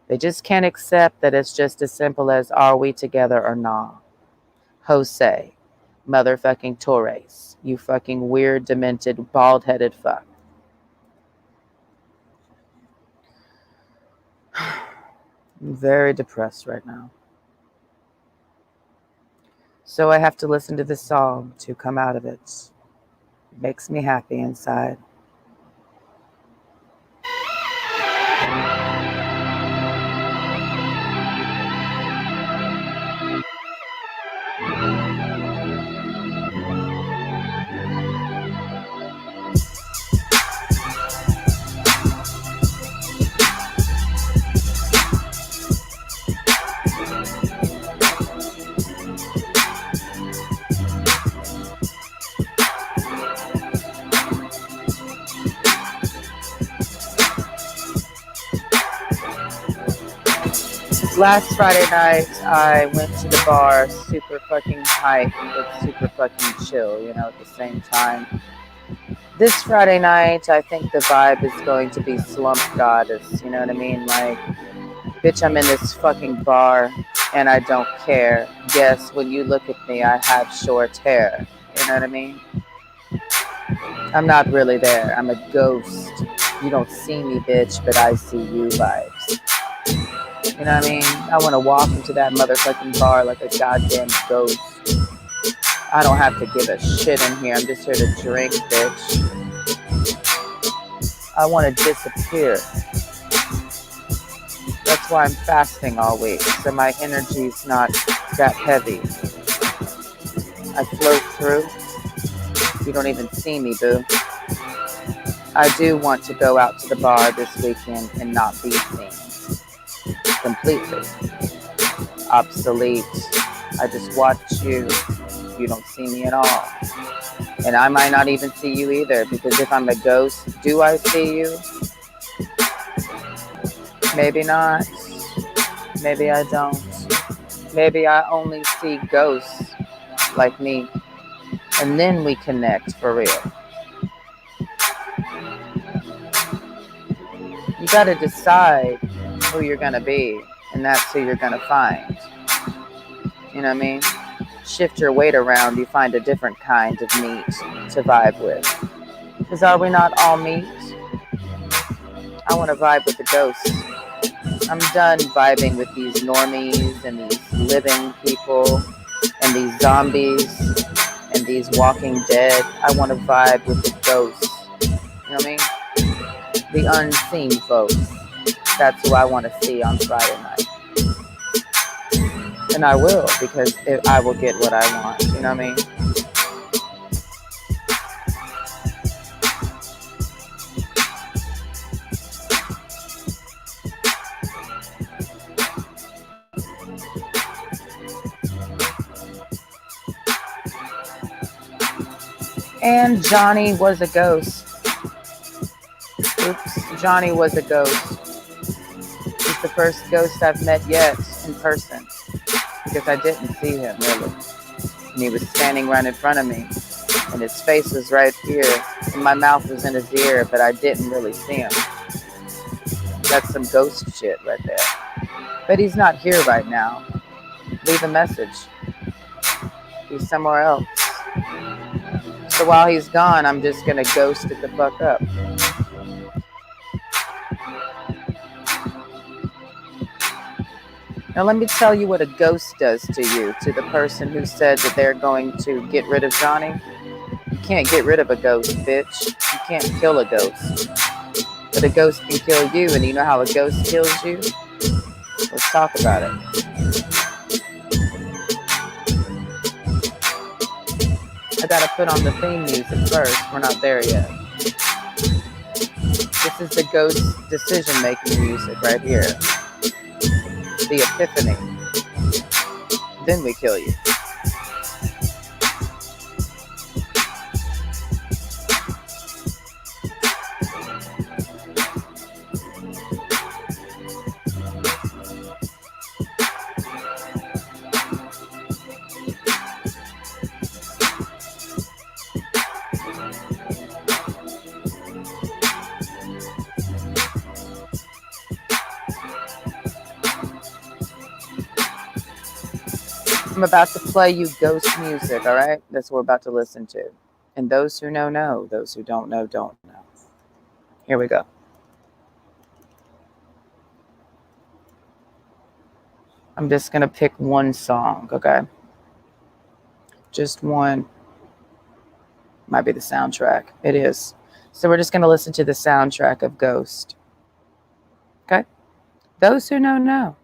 They just can't accept that it's just as simple as, are we together or not? Jose, motherfucking Torres, you fucking weird, demented, bald-headed fuck. I'm very depressed right now. So I have to listen to this song to come out of it. It makes me happy inside. Last Friday night, I went to the bar, super fucking hype, but super fucking chill, you know, at the same time. This Friday night, I think the vibe is going to be Slump Goddess, you know what I mean? Like, bitch, I'm in this fucking bar, and I don't care. Yes, when you look at me, I have short hair, you know what I mean? I'm not really there. I'm a ghost. You don't see me, bitch, but I see you vibes. You know what I mean? I want to walk into that motherfucking bar like a goddamn ghost. I don't have to give a shit in here. I'm just here to drink, bitch. I want to disappear. That's why I'm fasting all week, so my energy's not that heavy. I float through. You don't even see me, boo. I do want to go out to the bar this weekend and not be seen. Completely obsolete. I just watch you. You don't see me at all. And I might not even see you either, because if I'm a ghost, do I see you? Maybe not. Maybe I don't. Maybe I only see ghosts like me. And then we connect for real. got to decide who you're going to be, and that's who you're going to find. You know what I mean? Shift your weight around, you find a different kind of meat to vibe with. Because are we not all meat? I want to vibe with the ghosts. I'm done vibing with these normies and these living people and these zombies and these walking dead. I want to vibe with the ghosts. You know what I mean? The unseen folks. That's who I want to see on Friday night. And I will, because I will get what I want. You know what I mean? And Johnny was a ghost. Oops, Johnny was a ghost. He's the first ghost I've met yet in person, because I didn't see him really. And he was standing right in front of me, and his face was right here, and my mouth was in his ear, but I didn't really see him. That's some ghost shit right there. But he's not here right now. Leave a message. He's somewhere else. So while he's gone, I'm just gonna ghost it the fuck up. Now let me tell you what a ghost does to you, to the person who said that they're going to get rid of Johnny. You can't get rid of a ghost, bitch. You can't kill a ghost. But a ghost can kill you, and you know how a ghost kills you? Let's talk about it. I gotta put on the theme music first. We're not there yet. This is the ghost decision-making music right here. The epiphany. Then we kill you. I'm about to play you ghost music, all right? That's what we're about to listen to. And those who know, know. Those who don't know, don't know. Here we go. I'm just going to pick one song, okay? Just one. Might be the soundtrack. It is. So we're just going to listen to the soundtrack of Ghost. Okay? Those who know, know.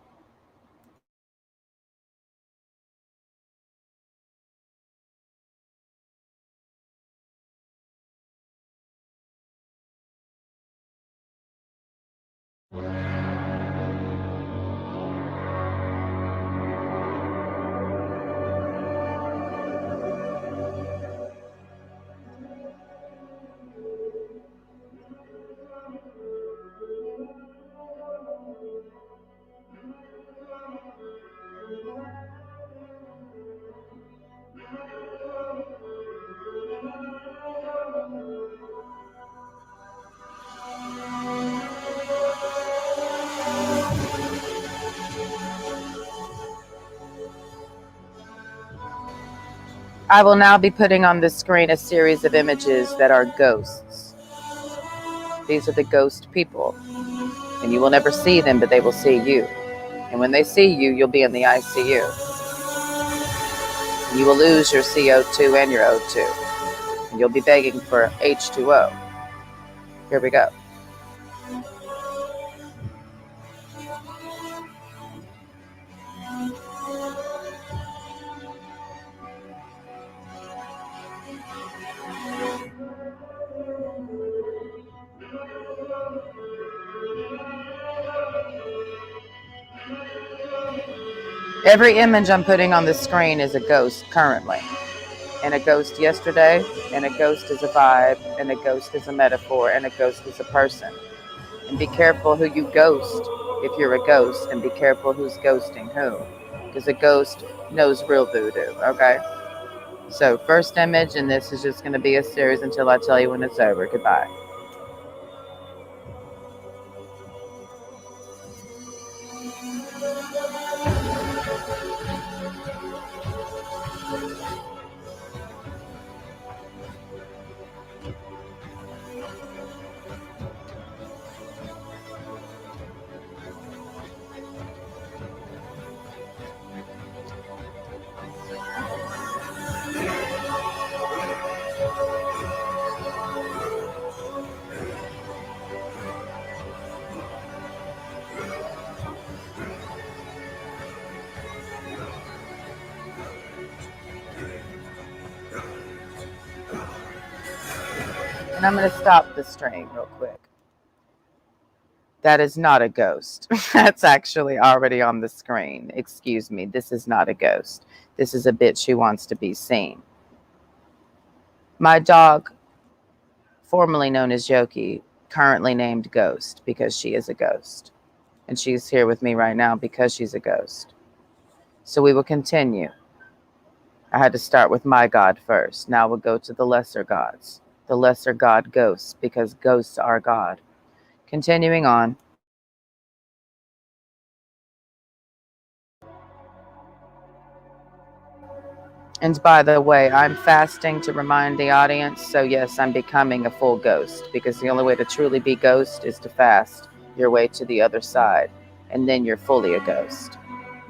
I will now be putting on the screen a series of images that are ghosts. These are the ghost people. And you will never see them, but they will see you. And when they see you, you'll be in the ICU. You will lose your CO2 and your O2. And you'll be begging for H2O. Here we go. Every image I'm putting on the screen is a ghost currently. And a ghost yesterday, and a ghost is a vibe, and a ghost is a metaphor, and a ghost is a person. And be careful who you ghost if you're a ghost, and be careful who's ghosting who. Because a ghost knows real voodoo, okay? So first image, and this is just going to be a series until I tell you when it's over. Goodbye. And I'm going to stop the stream real quick. That is not a ghost. That's actually already on the screen. Excuse me. This is not a ghost. This is a bitch who wants to be seen. My dog, formerly known as Yoki, currently named Ghost because she is a ghost. And she's here with me right now because she's a ghost. So we will continue. I had to start with my God first. Now we'll go to the lesser gods. The lesser god ghosts, because ghosts are God. Continuing on. And by the way, I'm fasting to remind the audience. So yes, I'm becoming a full ghost because the only way to truly be ghost is to fast your way to the other side. And then you're fully a ghost.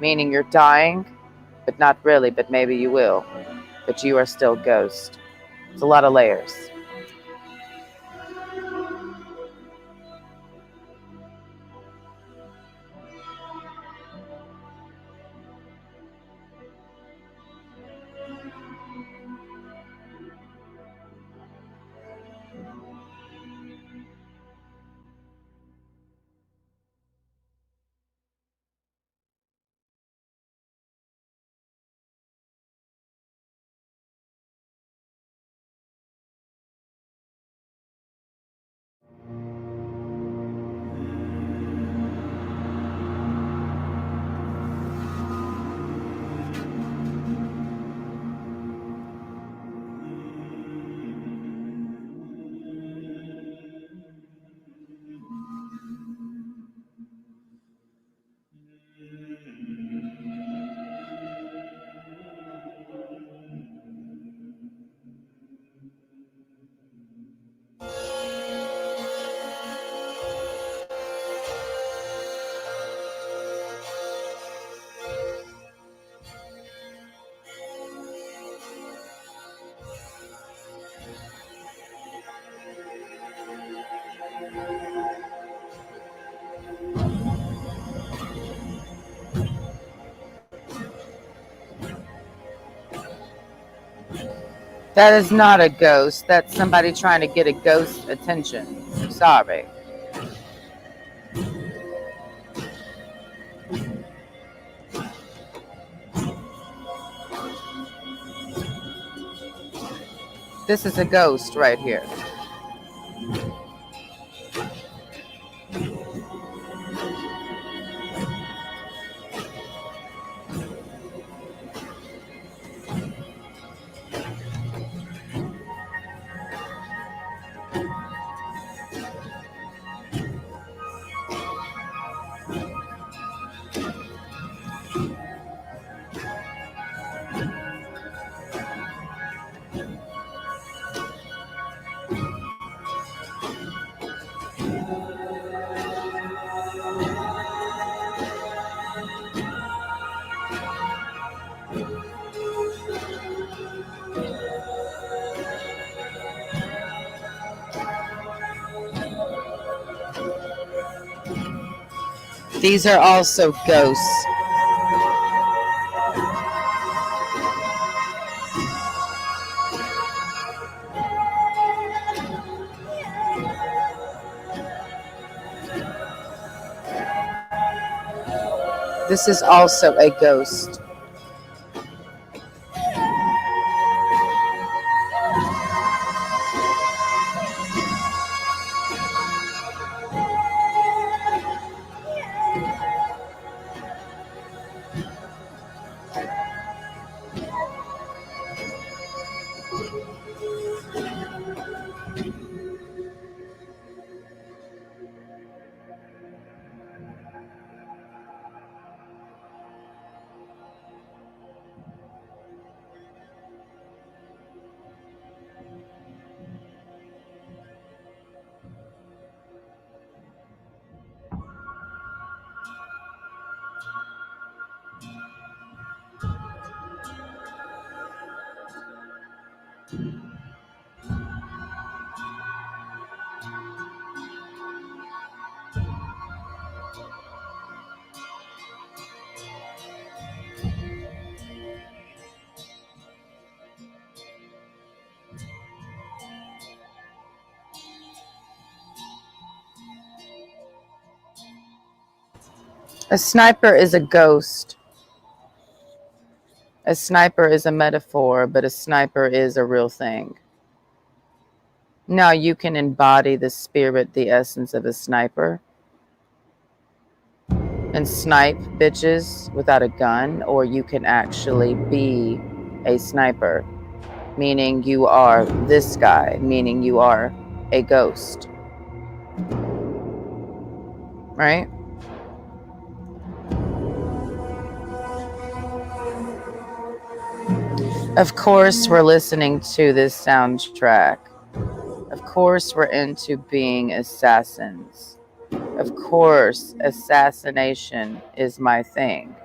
Meaning you're dying, but not really, but maybe you will. But you are still ghost. It's a lot of layers. That is not a ghost. That's somebody trying to get a ghost attention. Sorry. This is a ghost right here. These are also ghosts. This is also a ghost. A sniper is a ghost. A sniper is a metaphor, but a sniper is a real thing. Now you can embody the spirit, the essence of a sniper, and snipe bitches without a gun, or you can actually be a sniper, meaning you are this guy, meaning you are a ghost. Right? Of course, we're listening to this soundtrack. Of course, we're into being assassins. Of course, assassination is my thing.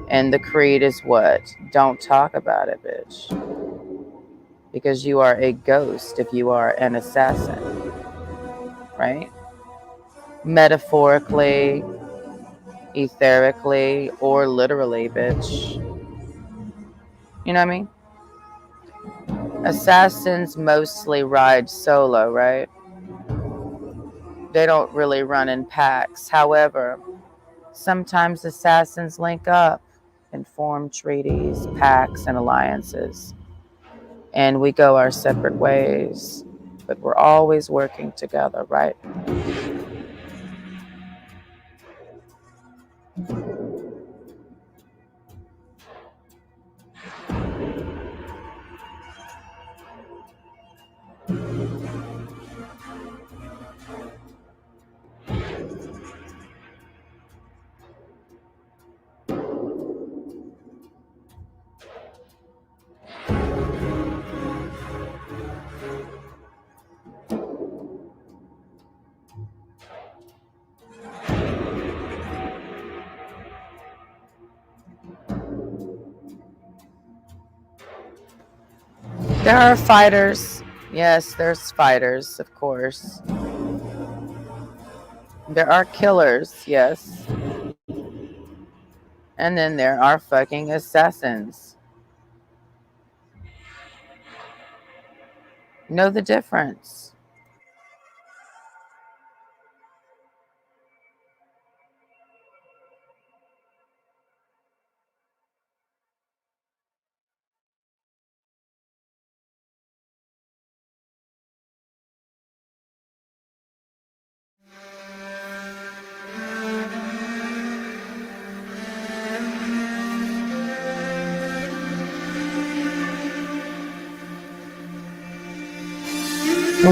And the creed is what? Don't talk about it, bitch. Because you are a ghost if you are an assassin. Right? Metaphorically, etherically, or literally, bitch. You know what I mean? Assassins mostly ride solo, right? They don't really run in packs. However, sometimes assassins link up and form treaties, pacts, and alliances. And we go our separate ways. But we're always working together, right? There are fighters. Yes, there's fighters, of course. There are killers, yes. And then there are fucking assassins. Know the difference.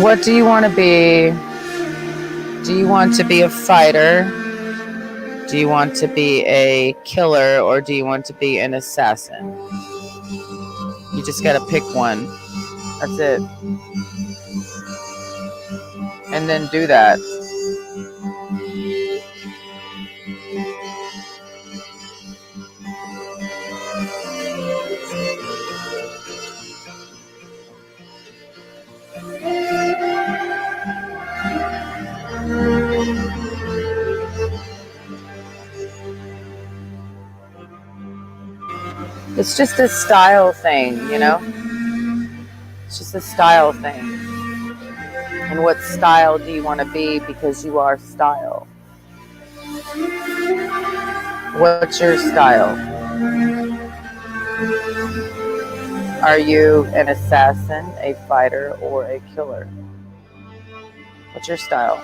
What do you want to be? Do you want to be a fighter? Do you want to be a killer, or do you want to be an assassin? You just gotta pick one. That's it. And then do that. It's just a style thing, you know? It's just a style thing. And what style do you want to be? Because you are style. What's your style? Are you an assassin, a fighter, or a killer? What's your style?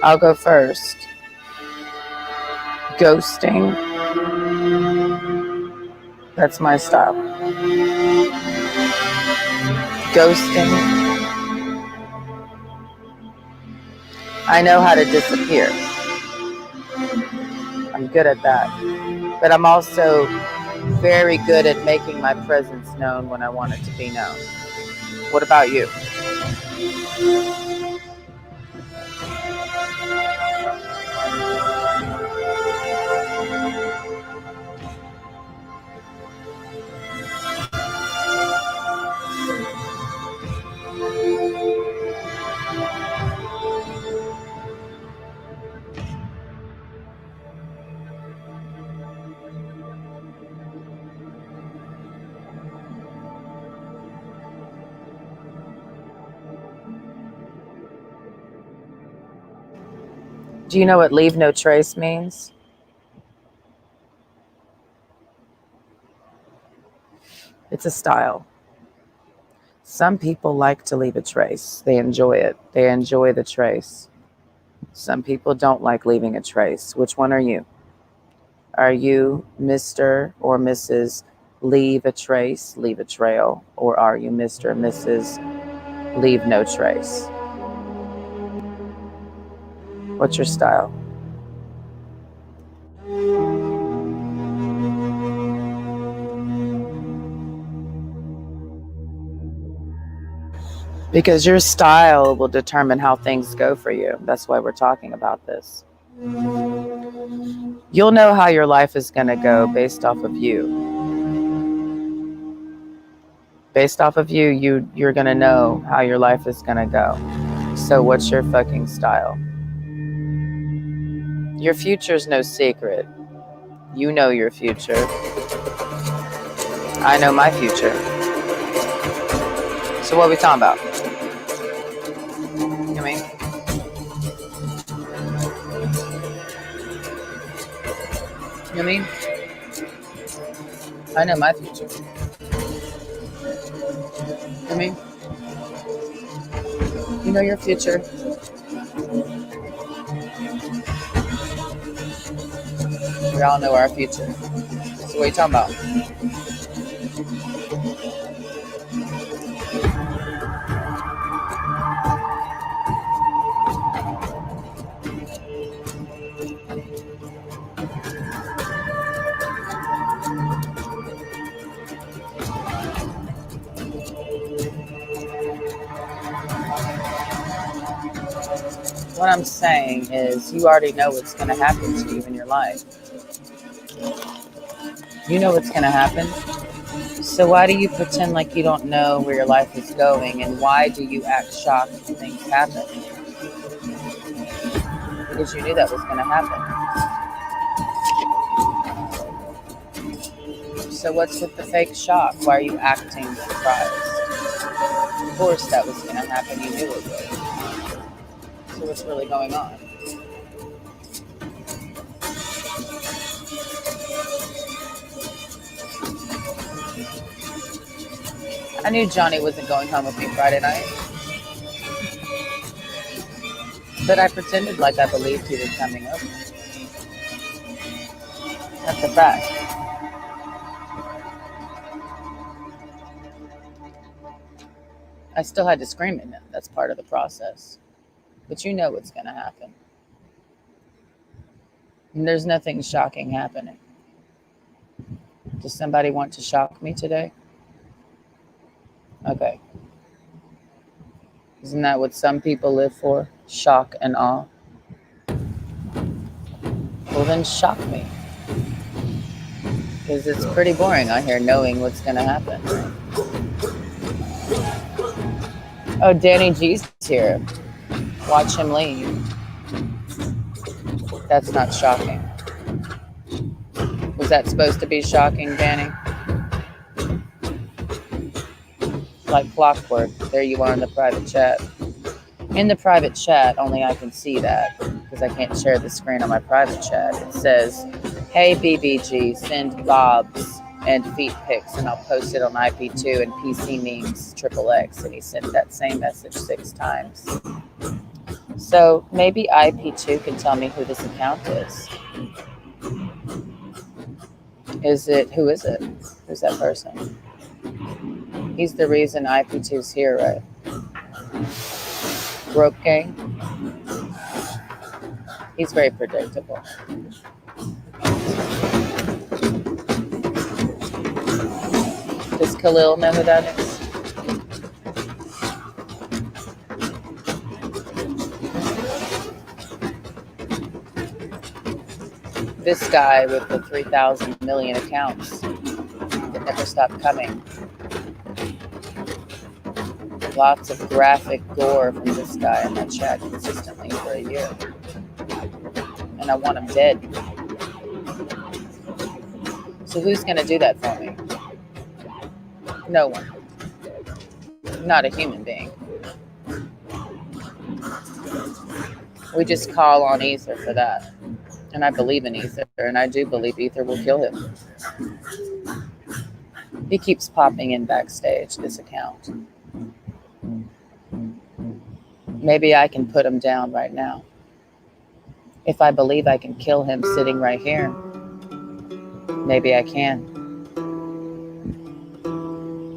I'll go first. Ghosting. That's my style. Ghosting. I know how to disappear. I'm good at that. But I'm also very good at making my presence known when I want it to be known. What about you? Do you know what leave no trace means? It's a style. Some people like to leave a trace. They enjoy it. They enjoy the trace. Some people don't like leaving a trace. Which one are you? Are you Mr. or Mrs. Leave a trace, leave a trail? Or are you Mr. or Mrs. Leave no trace? What's your style? Because your style will determine how things go for you. That's why we're talking about this. You'll know how your life is going to go based off of you. Based off of you, you're going to know how your life is going to go. So what's your fucking style? Your future's no secret. You know your future. I know my future. So what are we talking about? You know what I mean? You know what I mean? I know my future. You know what I mean? You know your future. We all know our future. So what are you talking about? What I'm saying is you already know what's going to happen to you in your life. You know what's going to happen. So why do you pretend like you don't know where your life is going, and why do you act shocked when things happen? Because you knew that was going to happen. So what's with the fake shock? Why are you acting surprised? Of course that was going to happen. You knew it would. So what's really going on? I knew Johnny wasn't going home with me Friday night. But I pretended like I believed he was coming over. That's a fact. I still had to scream at him. That's part of the process. But you know what's going to happen. And there's nothing shocking happening. Does somebody want to shock me today? Okay. Isn't that what some people live for? Shock and awe? Well, then shock me. Because it's pretty boring out here knowing what's going to happen. Oh, Danny G's here. Watch him leave. That's not shocking. Was that supposed to be shocking, Danny? Like clockwork. There you are in the private chat. In the private chat, only I can see that because I can't share the screen on my private chat. It says, hey, BBG, send Bob's and feet pics and I'll post it on IP2 and PC memes XXX. And he sent that same message 6 times. So maybe IP2 can tell me who this account is. Who is it? Who's that person? He's the reason IP2's here, right? Rope Gang. He's very predictable. Does Khalil know who that is? This guy with the 3,000 million accounts that never stop coming. Lots of graphic gore from this guy in my chat consistently for a year. And I want him dead. So who's going to do that for me? No one. Not a human being. We just call on Ether for that. And I believe in Ether, and I do believe Ether will kill him. He keeps popping in backstage, this account. Maybe I can put him down right now. If I believe I can kill him sitting right here, maybe I can.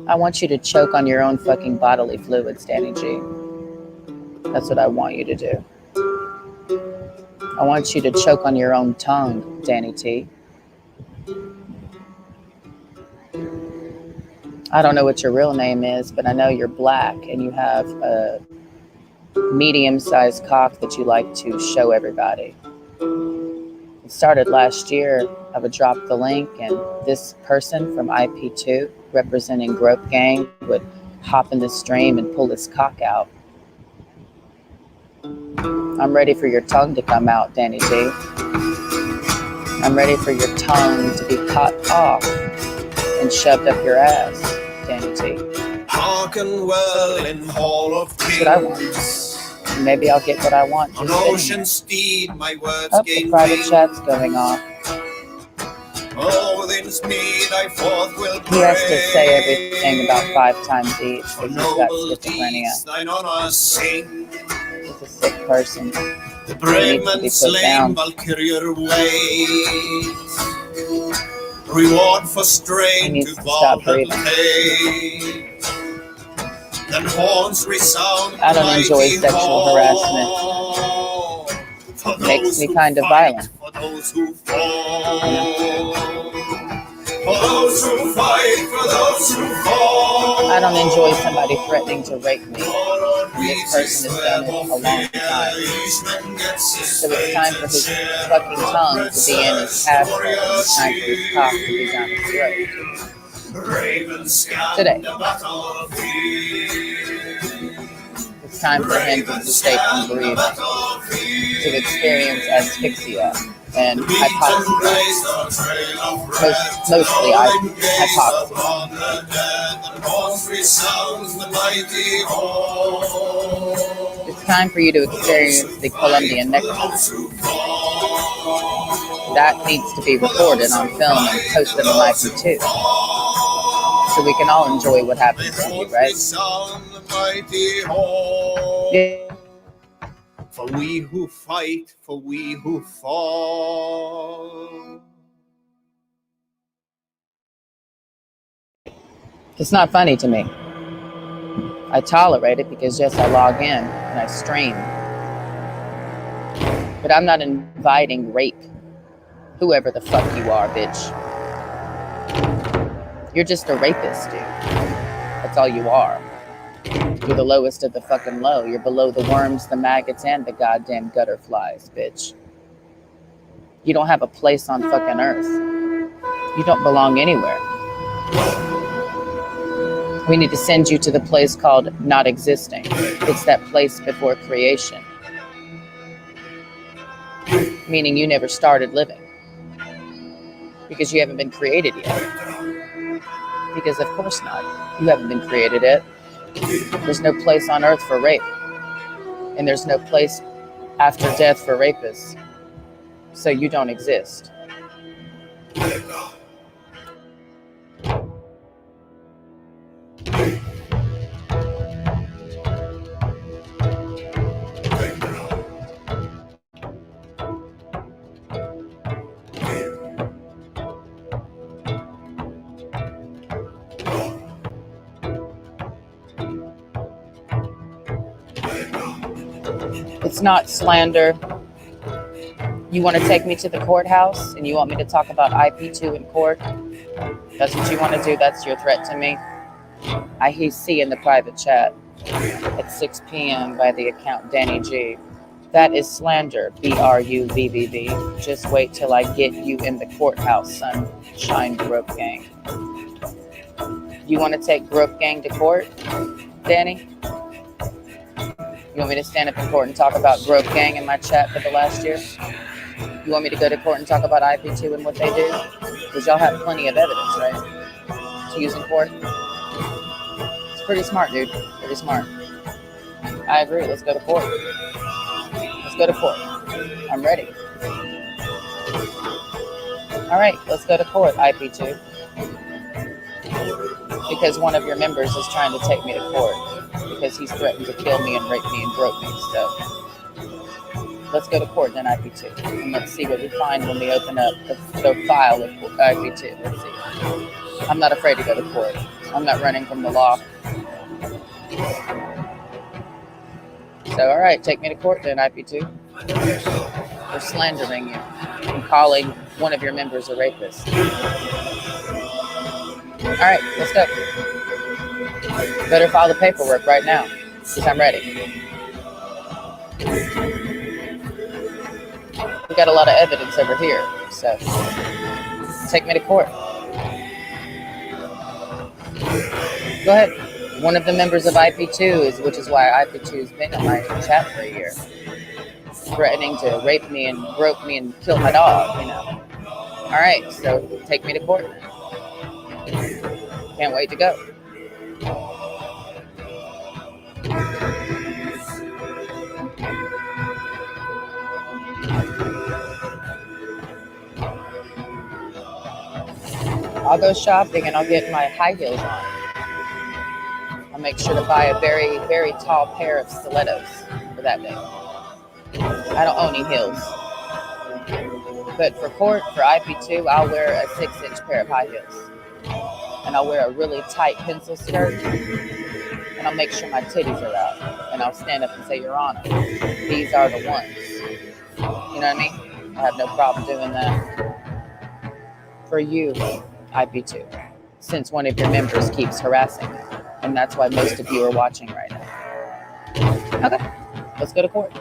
I want you to choke on your own fucking bodily fluids, Danny G. That's what I want you to do. I want you to choke on your own tongue, Danny T. I don't know what your real name is, but I know you're black and you have a medium-sized cock that you like to show everybody. It started last year. I would drop the link, and this person from IP2, representing Grope Gang, would hop in the stream and pull his cock out. I'm ready for your tongue to come out, Danny T. I'm ready for your tongue to be cut off and shoved up your ass, Danny T. Hearken well in Hall of Kings. That's what I want. Maybe I'll get what I want. On ocean steed, my words the private chat's going off. Oh, within speed, I forth will pray. He has to say everything about 5 times each because he's got schizophrenia. Thine honor sing. He's a sick person. The brave He needs to man be put slain, down. Valkyrie waits. Reward for strain to stop breathing. take. Then horns resound. I don't enjoy sexual harassment. It makes me kind of violent. For those who fall. For those who fight, for those who fall. I don't enjoy somebody threatening to rape me. And this person has done it a long time. So it's time for his fucking tongue to be in his asshole. It's time for his cock to be down his throat. Today. It's time for him to stay from breathing, to experience asphyxia and hypoxia. Mostly hypoxia. It's time for you to experience the Colombian nectar. That needs to be recorded on film and posted on IP2. So we can all enjoy what happens to you, right? Yeah. For we who fight, for we who fall. It's not funny to me. I tolerate it because, yes, I log in and I stream. But I'm not inviting rape. Whoever the fuck you are, bitch. You're just a rapist, dude. That's all you are. You're the lowest of the fucking low. You're below the worms, the maggots, and the goddamn gutter flies, bitch. You don't have a place on fucking earth. You don't belong anywhere. We need to send you to the place called not existing. It's that place before creation. Meaning you never started living. Because you haven't been created yet. Because of course not. You haven't been created yet. There's no place on earth for rape. And there's no place after death for rapists. So you don't exist. It's not slander. You want to take me to the courthouse and you want me to talk about IP2 in court? That's what you want to do? That's your threat to me? I see in the private chat at 6 p.m. by the account Danny G. That is slander, BRUBBB. Just wait till I get you in the courthouse, Sunshine Grope Gang. You want to take Grope Gang to court, Danny? You want me to stand up in court and talk about Grope Gang in my chat for the last year? You want me to go to court and talk about IP2 and what they do? Because y'all have plenty of evidence, right? To use in court. It's pretty smart, dude. Pretty smart. I agree. Let's go to court. Let's Let's go to court. I'm ready. All right, let's go to court, IP2. Because one of your members is trying to take me to court because he's threatened to kill me and rape me and grope me. So let's go to court then, IP2. And let's see what we find when we open up the file of IP2. Let's see. I'm not afraid to go to court. I'm not running from the law. So, all right, take me to court then, IP2. For slandering you and calling one of your members a rapist. All right, let's go. Better file the paperwork right now, because I'm ready. We got a lot of evidence over here, so take me to court. Go ahead. One of the members of IP2 which is why IP2 has been on my chat for a year, threatening to rape me and grope me and kill my dog, you know. All right, so take me to court. Can't wait to go. I'll go shopping and I'll get my high heels on. I'll make sure to buy a very, very tall pair of stilettos for that day. I don't own any heels. But for court, for IP2, I'll wear a 6-inch pair of high heels. And I'll wear a really tight pencil skirt. And I'll make sure my titties are out. And I'll stand up and say, Your Honor, these are the ones. You know what I mean? I have no problem doing that. For you, IP2. Since one of your members keeps harassing me. And that's why most of you are watching right now. Okay, let's go to court.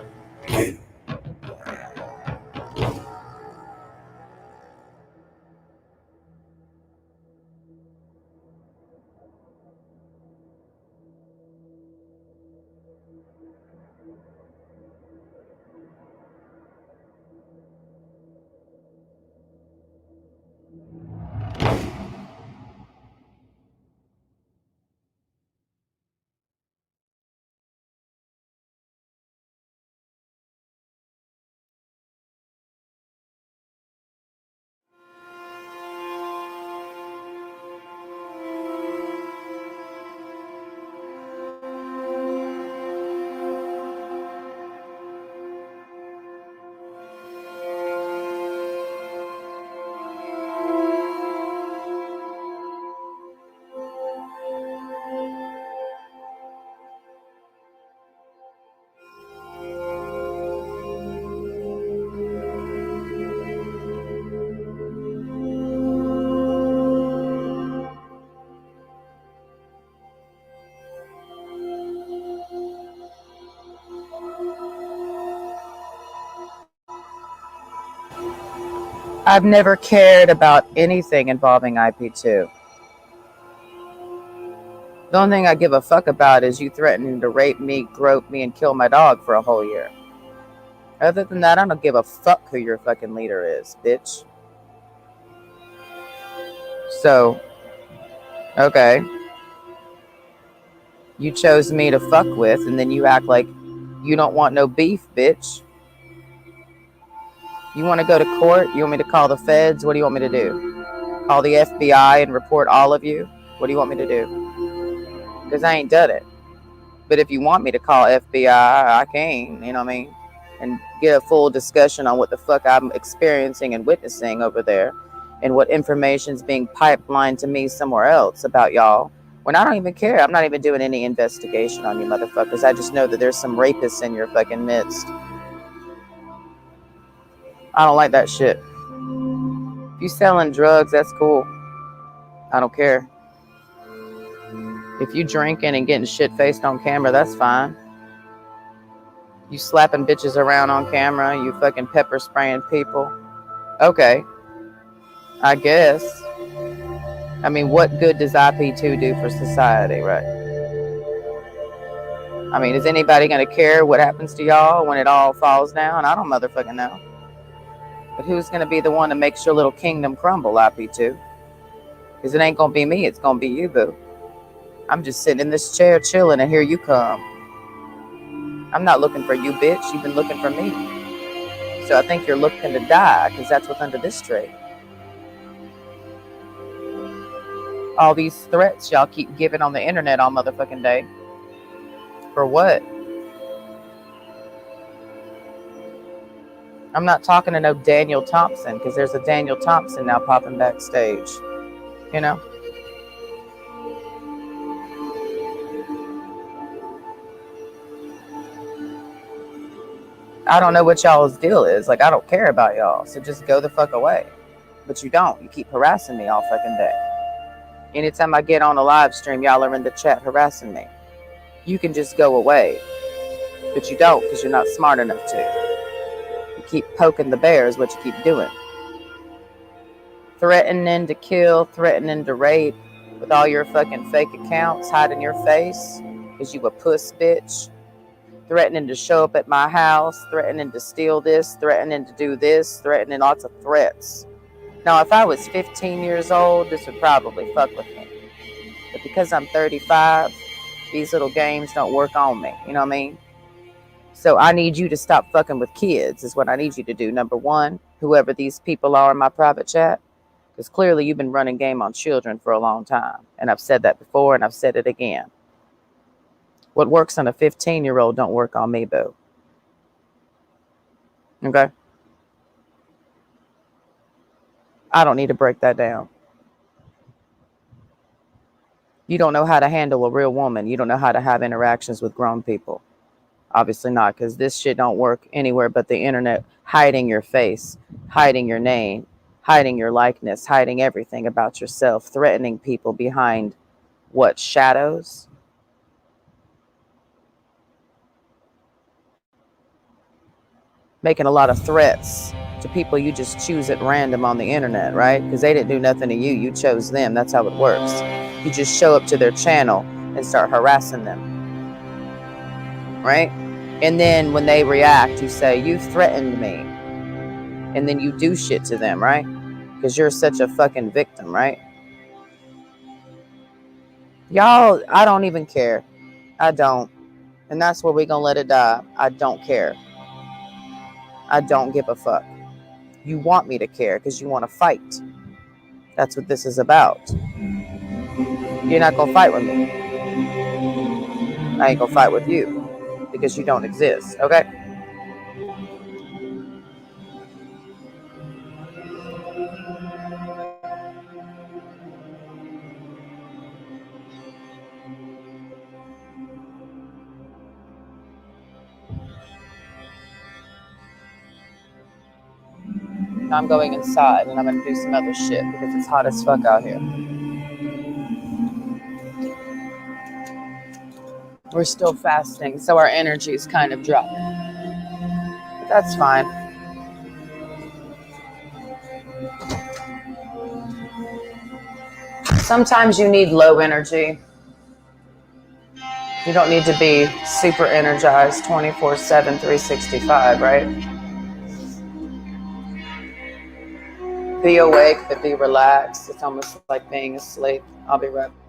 I've never cared about anything involving IP2. The only thing I give a fuck about is you threatening to rape me, grope me, and kill my dog for a whole year. Other than that, I don't give a fuck who your fucking leader is, bitch. So, okay. You chose me to fuck with, and then you act like you don't want no beef, bitch. You want to go to court? You want me to call the feds? What do you want me to do? Call the FBI and report all of you? What do you want me to do? Because I ain't done it. But if you want me to call FBI, I can, you know what I mean? And get a full discussion on what the fuck I'm experiencing and witnessing over there and what information's being pipelined to me somewhere else about y'all. When I don't even care. I'm not even doing any investigation on you motherfuckers. I just know that there's some rapists in your fucking midst. I don't like that shit. If you selling drugs, that's cool. I don't care. If you drinking and getting shit-faced on camera, that's fine. You slapping bitches around on camera, you fucking pepper spraying people. Okay. I guess. I mean, what good does IP2 do for society, right? I mean, is anybody going to care what happens to y'all when it all falls down? I don't motherfucking know. But who's going to be the one to make your little kingdom crumble, IP2? Because it ain't going to be me, it's going to be you, boo. I'm just sitting in this chair chilling, and here you come. I'm not looking for you, bitch. You've been looking for me. So I think you're looking to die, because that's what's under this tree. All these threats y'all keep giving on the internet all motherfucking day. For what? I'm not talking to no Daniel Thompson, because there's a Daniel Thompson now popping backstage. You know? I don't know what y'all's deal is. Like, I don't care about y'all. So just go the fuck away. But you don't. You keep harassing me all fucking day. Anytime I get on a live stream, y'all are in the chat harassing me. You can just go away. But you don't, because you're not smart enough to. You keep poking the bear is what you keep doing. Threatening to kill, threatening to rape, with all your fucking fake accounts hiding your face, because you a puss bitch. Threatening to show up at my house, threatening to steal this, threatening to do this, threatening lots of threats. Now, if I was 15 years old, this would probably fuck with me. But because I'm 35, these little games don't work on me. You know what I mean? So I need you to stop fucking with kids is what I need you to do. Number one, whoever these people are in my private chat, because clearly you've been running game on children for a long time. And I've said that before and I've said it again. What works on a 15-year-old don't work on me, boo. Okay? I don't need to break that down. You don't know how to handle a real woman. You don't know how to have interactions with grown people. Obviously not, because this shit don't work anywhere but the internet, hiding your face, hiding your name, hiding your likeness, hiding everything about yourself, threatening people behind what, shadows? Making a lot of threats to people you just choose at random on the internet, right? Because they didn't do nothing to you. You chose them. That's how it works. You just show up to their channel and start harassing them, right? And then when they react, you say, you threatened me. And then you do shit to them, right? Because you're such a fucking victim, right? Y'all, I don't even care. I don't. And that's where we're going to let it die. I don't care. I don't give a fuck. You want me to care because you want to fight. That's what this is about. You're not going to fight with me. I ain't going to fight with you because you don't exist, okay? I'm going inside and I'm going to do some other shit because it's hot as fuck out here. We're still fasting, so our energy is kind of dropping. But that's fine. Sometimes you need low energy. You don't need to be super energized 24/7, 365, right? Be awake, but be relaxed. It's almost like being asleep. I'll be right back.